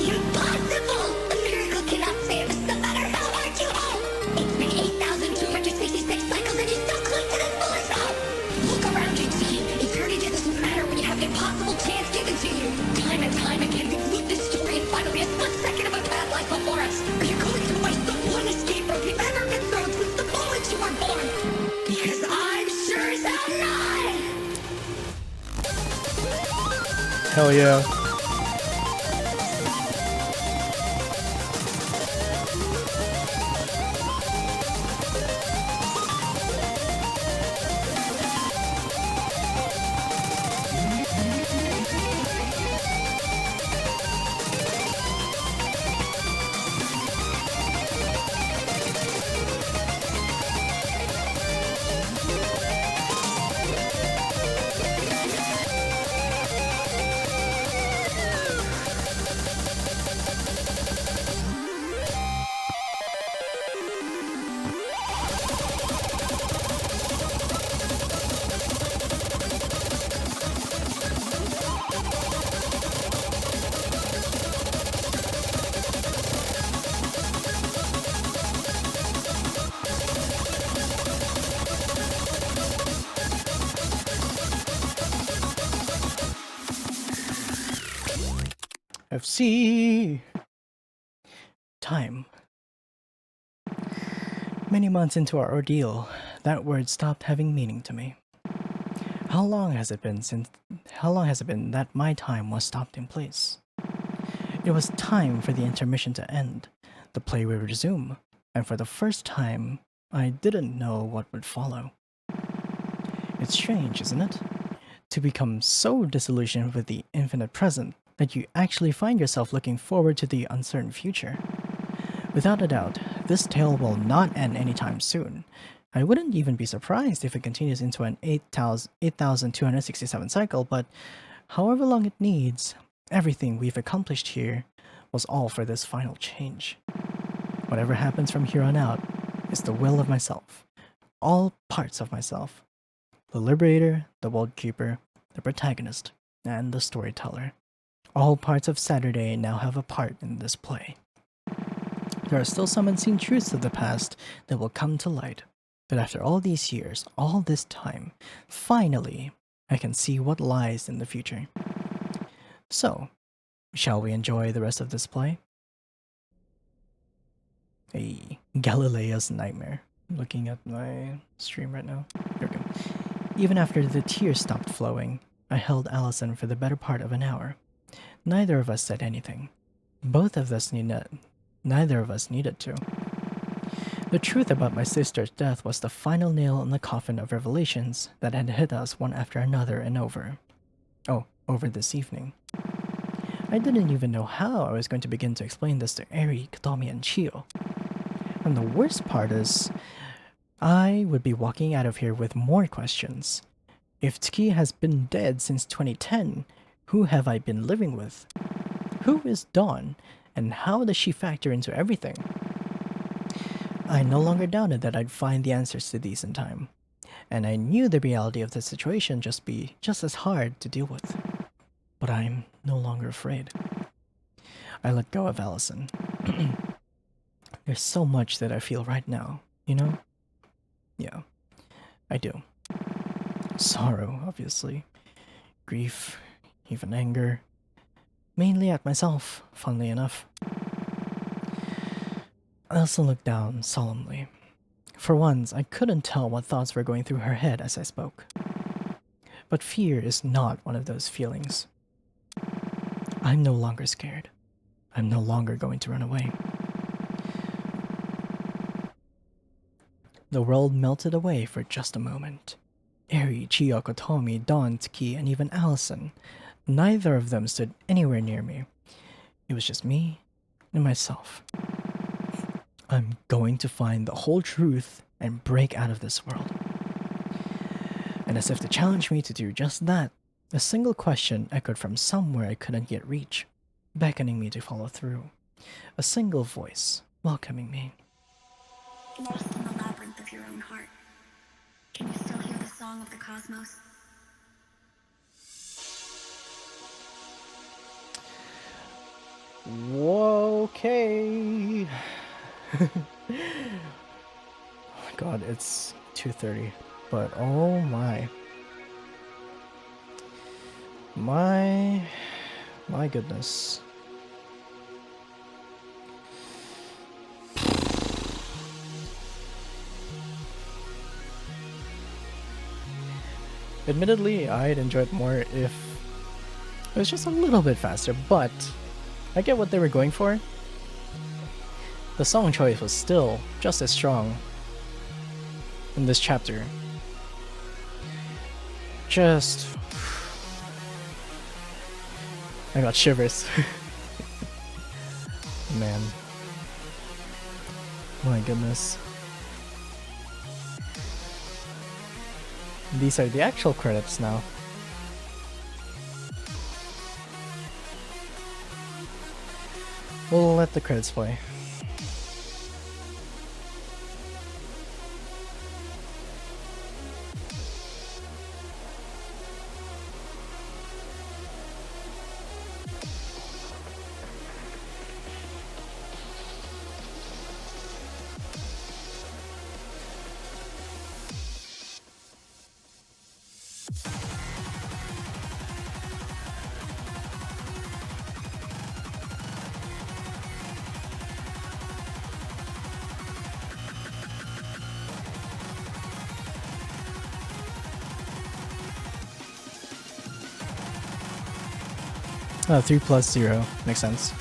Impossible! A miracle cannot save us, no matter how hard you hope! It's been 8,266 cycles and you still cling to this bullshit! Look around you, team. Eternity doesn't matter when you have an impossible chance given to you. Time and time again, we've lived this story and finally a split second of a path lies before us. Are you going to waste the one escape rope you've ever been thrown since the moment you were born? Because I'm sure as hell not! Hell yeah. FC! Time. Many months into our ordeal, that word stopped having meaning to me. How long has it been that my time was stopped in place? It was time for the intermission to end, the play would resume, and for the first time, I didn't know what would follow. It's strange, isn't it? To become so disillusioned with the infinite present that you actually find yourself looking forward to the uncertain future. Without a doubt, this tale will not end anytime soon. I wouldn't even be surprised if it continues into an 8,267 cycle, but however long it needs, everything we've accomplished here was all for this final change. Whatever happens from here on out is the will of myself, all parts of myself. The liberator, the world keeper, the protagonist, and the storyteller. All parts of Saturday now have a part in this play. There are still some unseen truths of the past that will come to light. But after all these years, all this time, finally, I can see what lies in the future. So, shall we enjoy the rest of this play? A Galileo's nightmare. I'm looking at my stream right now. Here we go. Even after the tears stopped flowing, I held Allison for the better part of an hour. Neither of us said anything. Neither of us needed to. The truth about my sister's death was the final nail in the coffin of revelations that had hit us one after another and over. Oh, over this evening. I didn't even know how I was going to begin to explain this to Eri, Katomi, and Chio. And the worst part is, I would be walking out of here with more questions. If Tsuki has been dead since 2010, who have I been living with? Who is Dawn, and how does she factor into everything? I no longer doubted that I'd find the answers to these in time, and I knew the reality of the situation be just as hard to deal with. But I'm no longer afraid. I let go of Allison. There's so much that I feel right now, you know? Yeah, I do. Sorrow, obviously. Grief, even anger. Mainly at myself, funnily enough. I also looked down solemnly. For once, I couldn't tell what thoughts were going through her head as I spoke. But fear is not one of those feelings. I'm no longer scared. I'm no longer going to run away. The world melted away for just a moment. Eri, Chiyoko, Tomi, Dawn, Tsuki, and even Allison. Neither of them stood anywhere near me. It was just me and myself. I'm going to find the whole truth and break out of this world. And as if to challenge me to do just that, a single question echoed from somewhere I couldn't yet reach, beckoning me to follow through. A single voice welcoming me. Lost in the labyrinth of your own heart. Can you still hear the song of the cosmos? Okay. Oh my god, it's 2:30. But oh my. My goodness. Admittedly, I'd enjoy it more if it was just a little bit faster, but I get what they were going for. The song choice was still just as strong in this chapter. I got shivers. Man. My goodness. These are the actual credits now. We'll let the credits play. 3 plus 0 makes sense.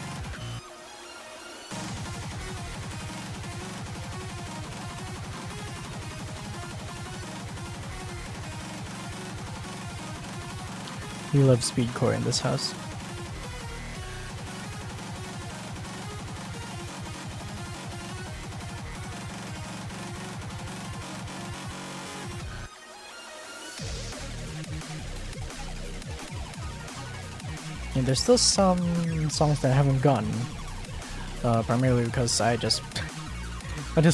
We love speed core in this house. And there's still some songs that I haven't gotten, primarily because I just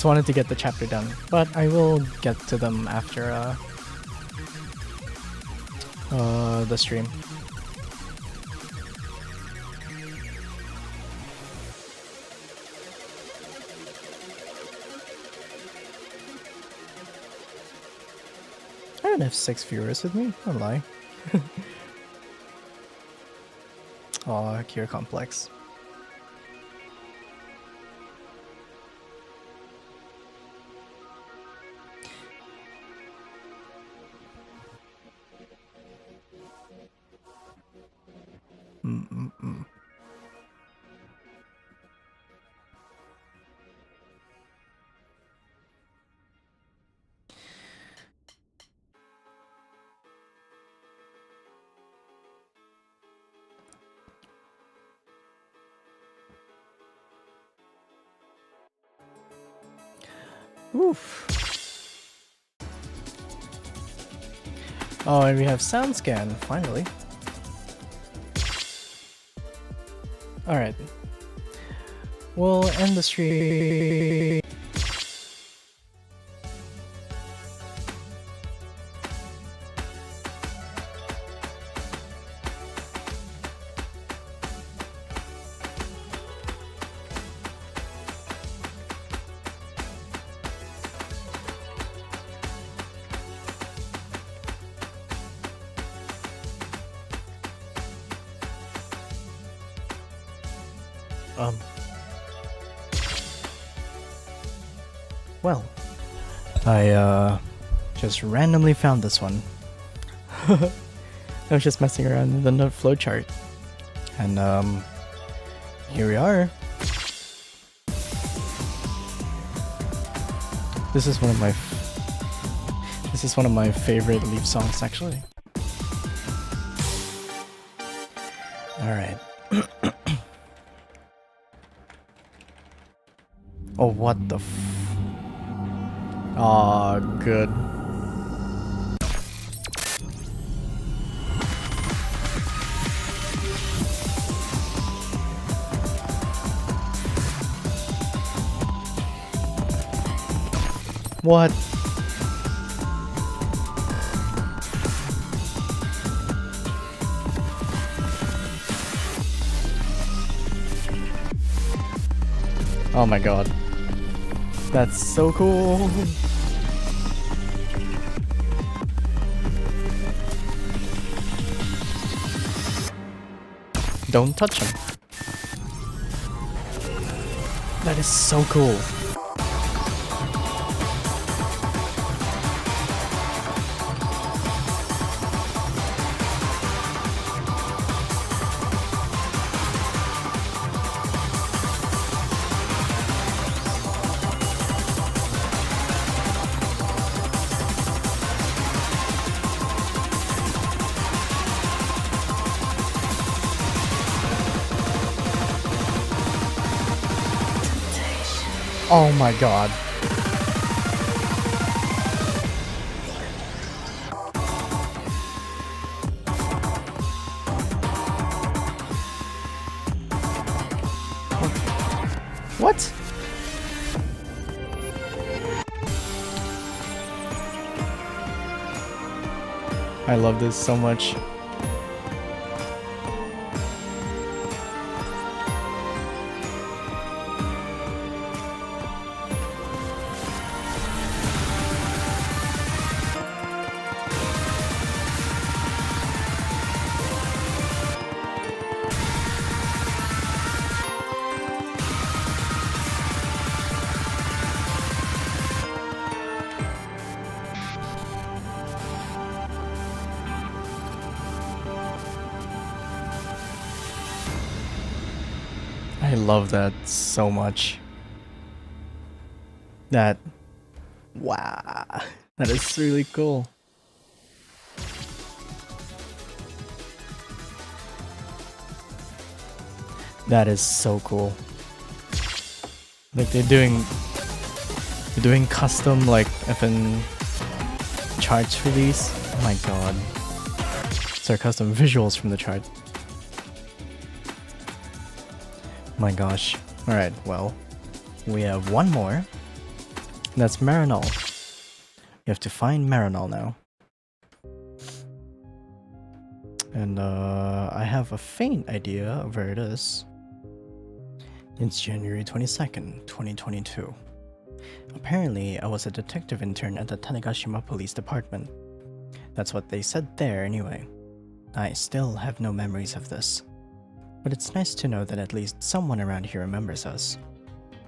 wanted to get the chapter done. But I will get to them after the stream. I don't have 6 viewers with me, don't lie. Aw, Cure Complex. Oof. Oh, and we have sound scan, finally. Alright. We'll end the stream. Well, I just randomly found this one. I was just messing around in the note flowchart, and here we are. This is one of my favorite Leaf songs, actually. All right. Oh, what the Aw, good. What? Oh my god. That's so cool. Don't touch him. That is so cool. Oh my god. What? I love this so much. I love that so much. That, wow, that is really cool. That is so cool. Like they're doing custom like effing charts for these. Oh my god. Sorry, custom visuals from the chart. My gosh. Alright, well, we have one more. That's Marinol. You have to find Marinol now. And I have a faint idea of where it is. It's January 22nd, 2022. Apparently, I was a detective intern at the Tanegashima Police Department. That's what they said there anyway. I still have no memories of this. But it's nice to know that at least someone around here remembers us.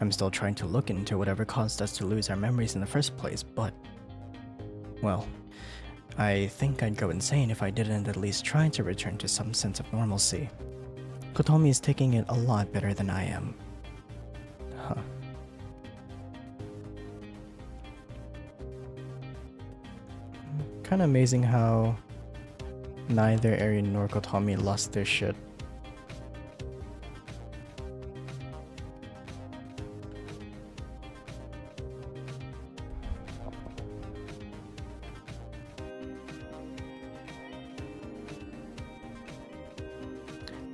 I'm still trying to look into whatever caused us to lose our memories in the first place, but... well, I think I'd go insane if I didn't at least try to return to some sense of normalcy. Kotomi is taking it a lot better than I am. Huh. Kinda amazing how neither Eren nor Kotomi lost their shit.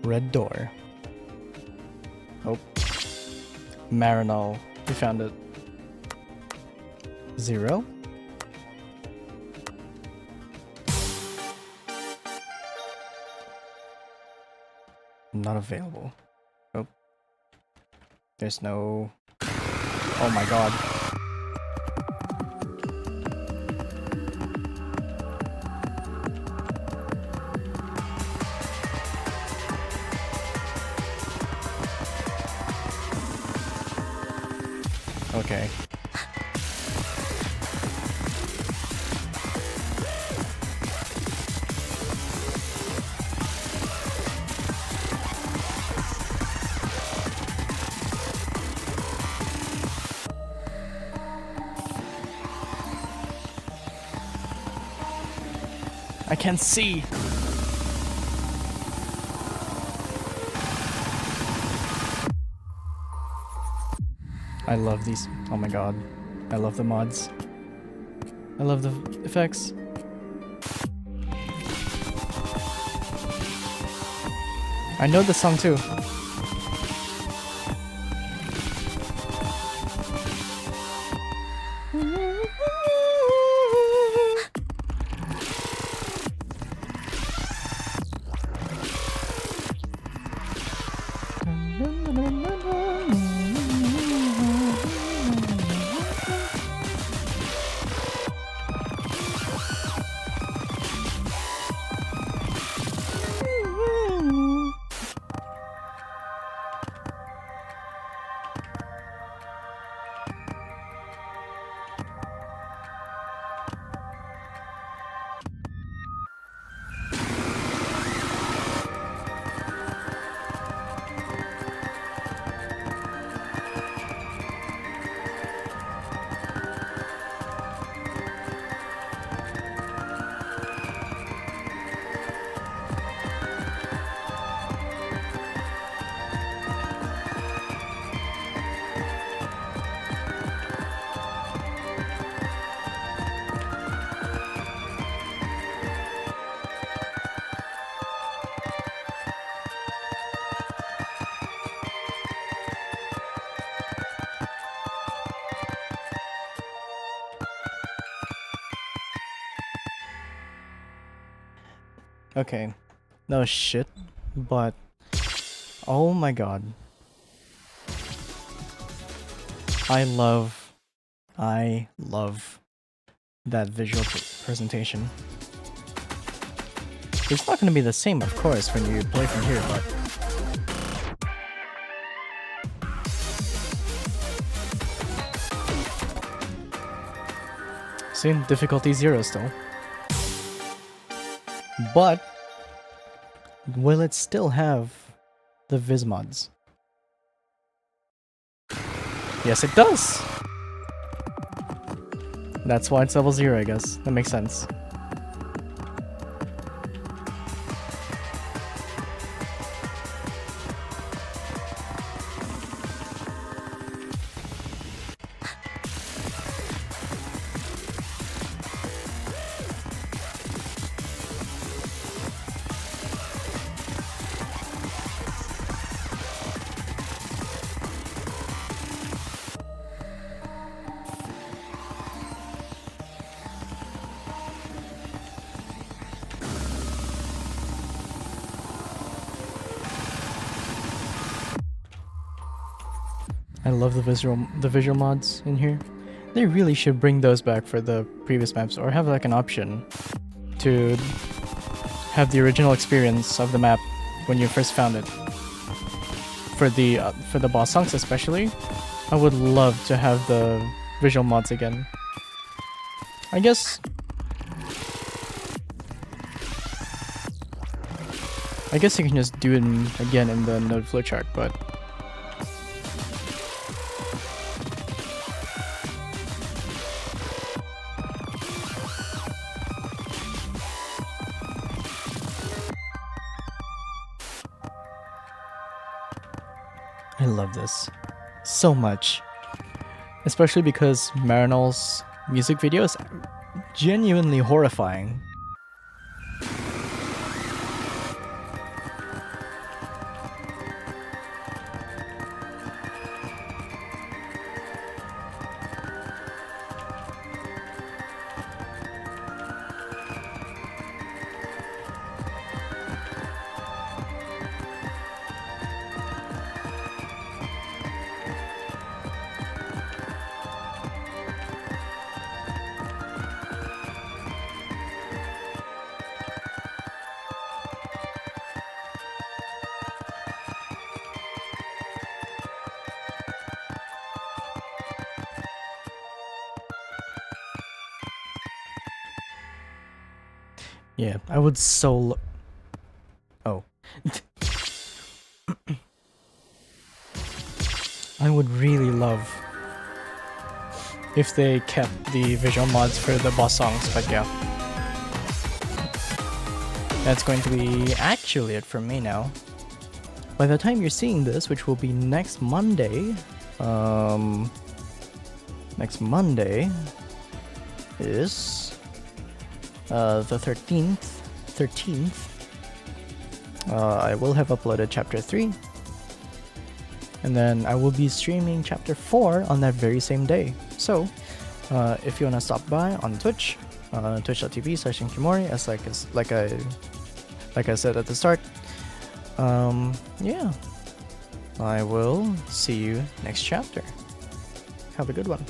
Red door. Oh. Marinol. We found it. 0? Not available. Oh. There's no... oh my god. Okay. I can't see. I love these. Oh my god. I love the mods. I love the effects. I know the song too. Okay, no shit, but oh my god. I love that visual presentation. It's not gonna be the same, of course, when you play from here, but see, difficulty 0 still. But will it still have the Viz mods? Yes, it does. That's why it's level 0, I guess. That makes sense. I love the visual mods in here. They really should bring those back for the previous maps, or have like an option to have the original experience of the map when you first found it. For the boss songs especially, I would love to have the visual mods again. I guess you can just do it again in the node flowchart, but I love this so much, especially because Marinol's music video is genuinely horrifying. Yeah, I would so oh. I would really love if they kept the visual mods for the boss songs, but yeah. That's going to be actually it from me now. By the time you're seeing this, which will be next Monday, next Monday is the 13th. I will have uploaded chapter 3, and then I will be streaming chapter 4 on that very same day. So if you want to stop by on Twitch, twitch.tv/Kimori, as like I said at the start, yeah, I will see you next chapter. Have a good one.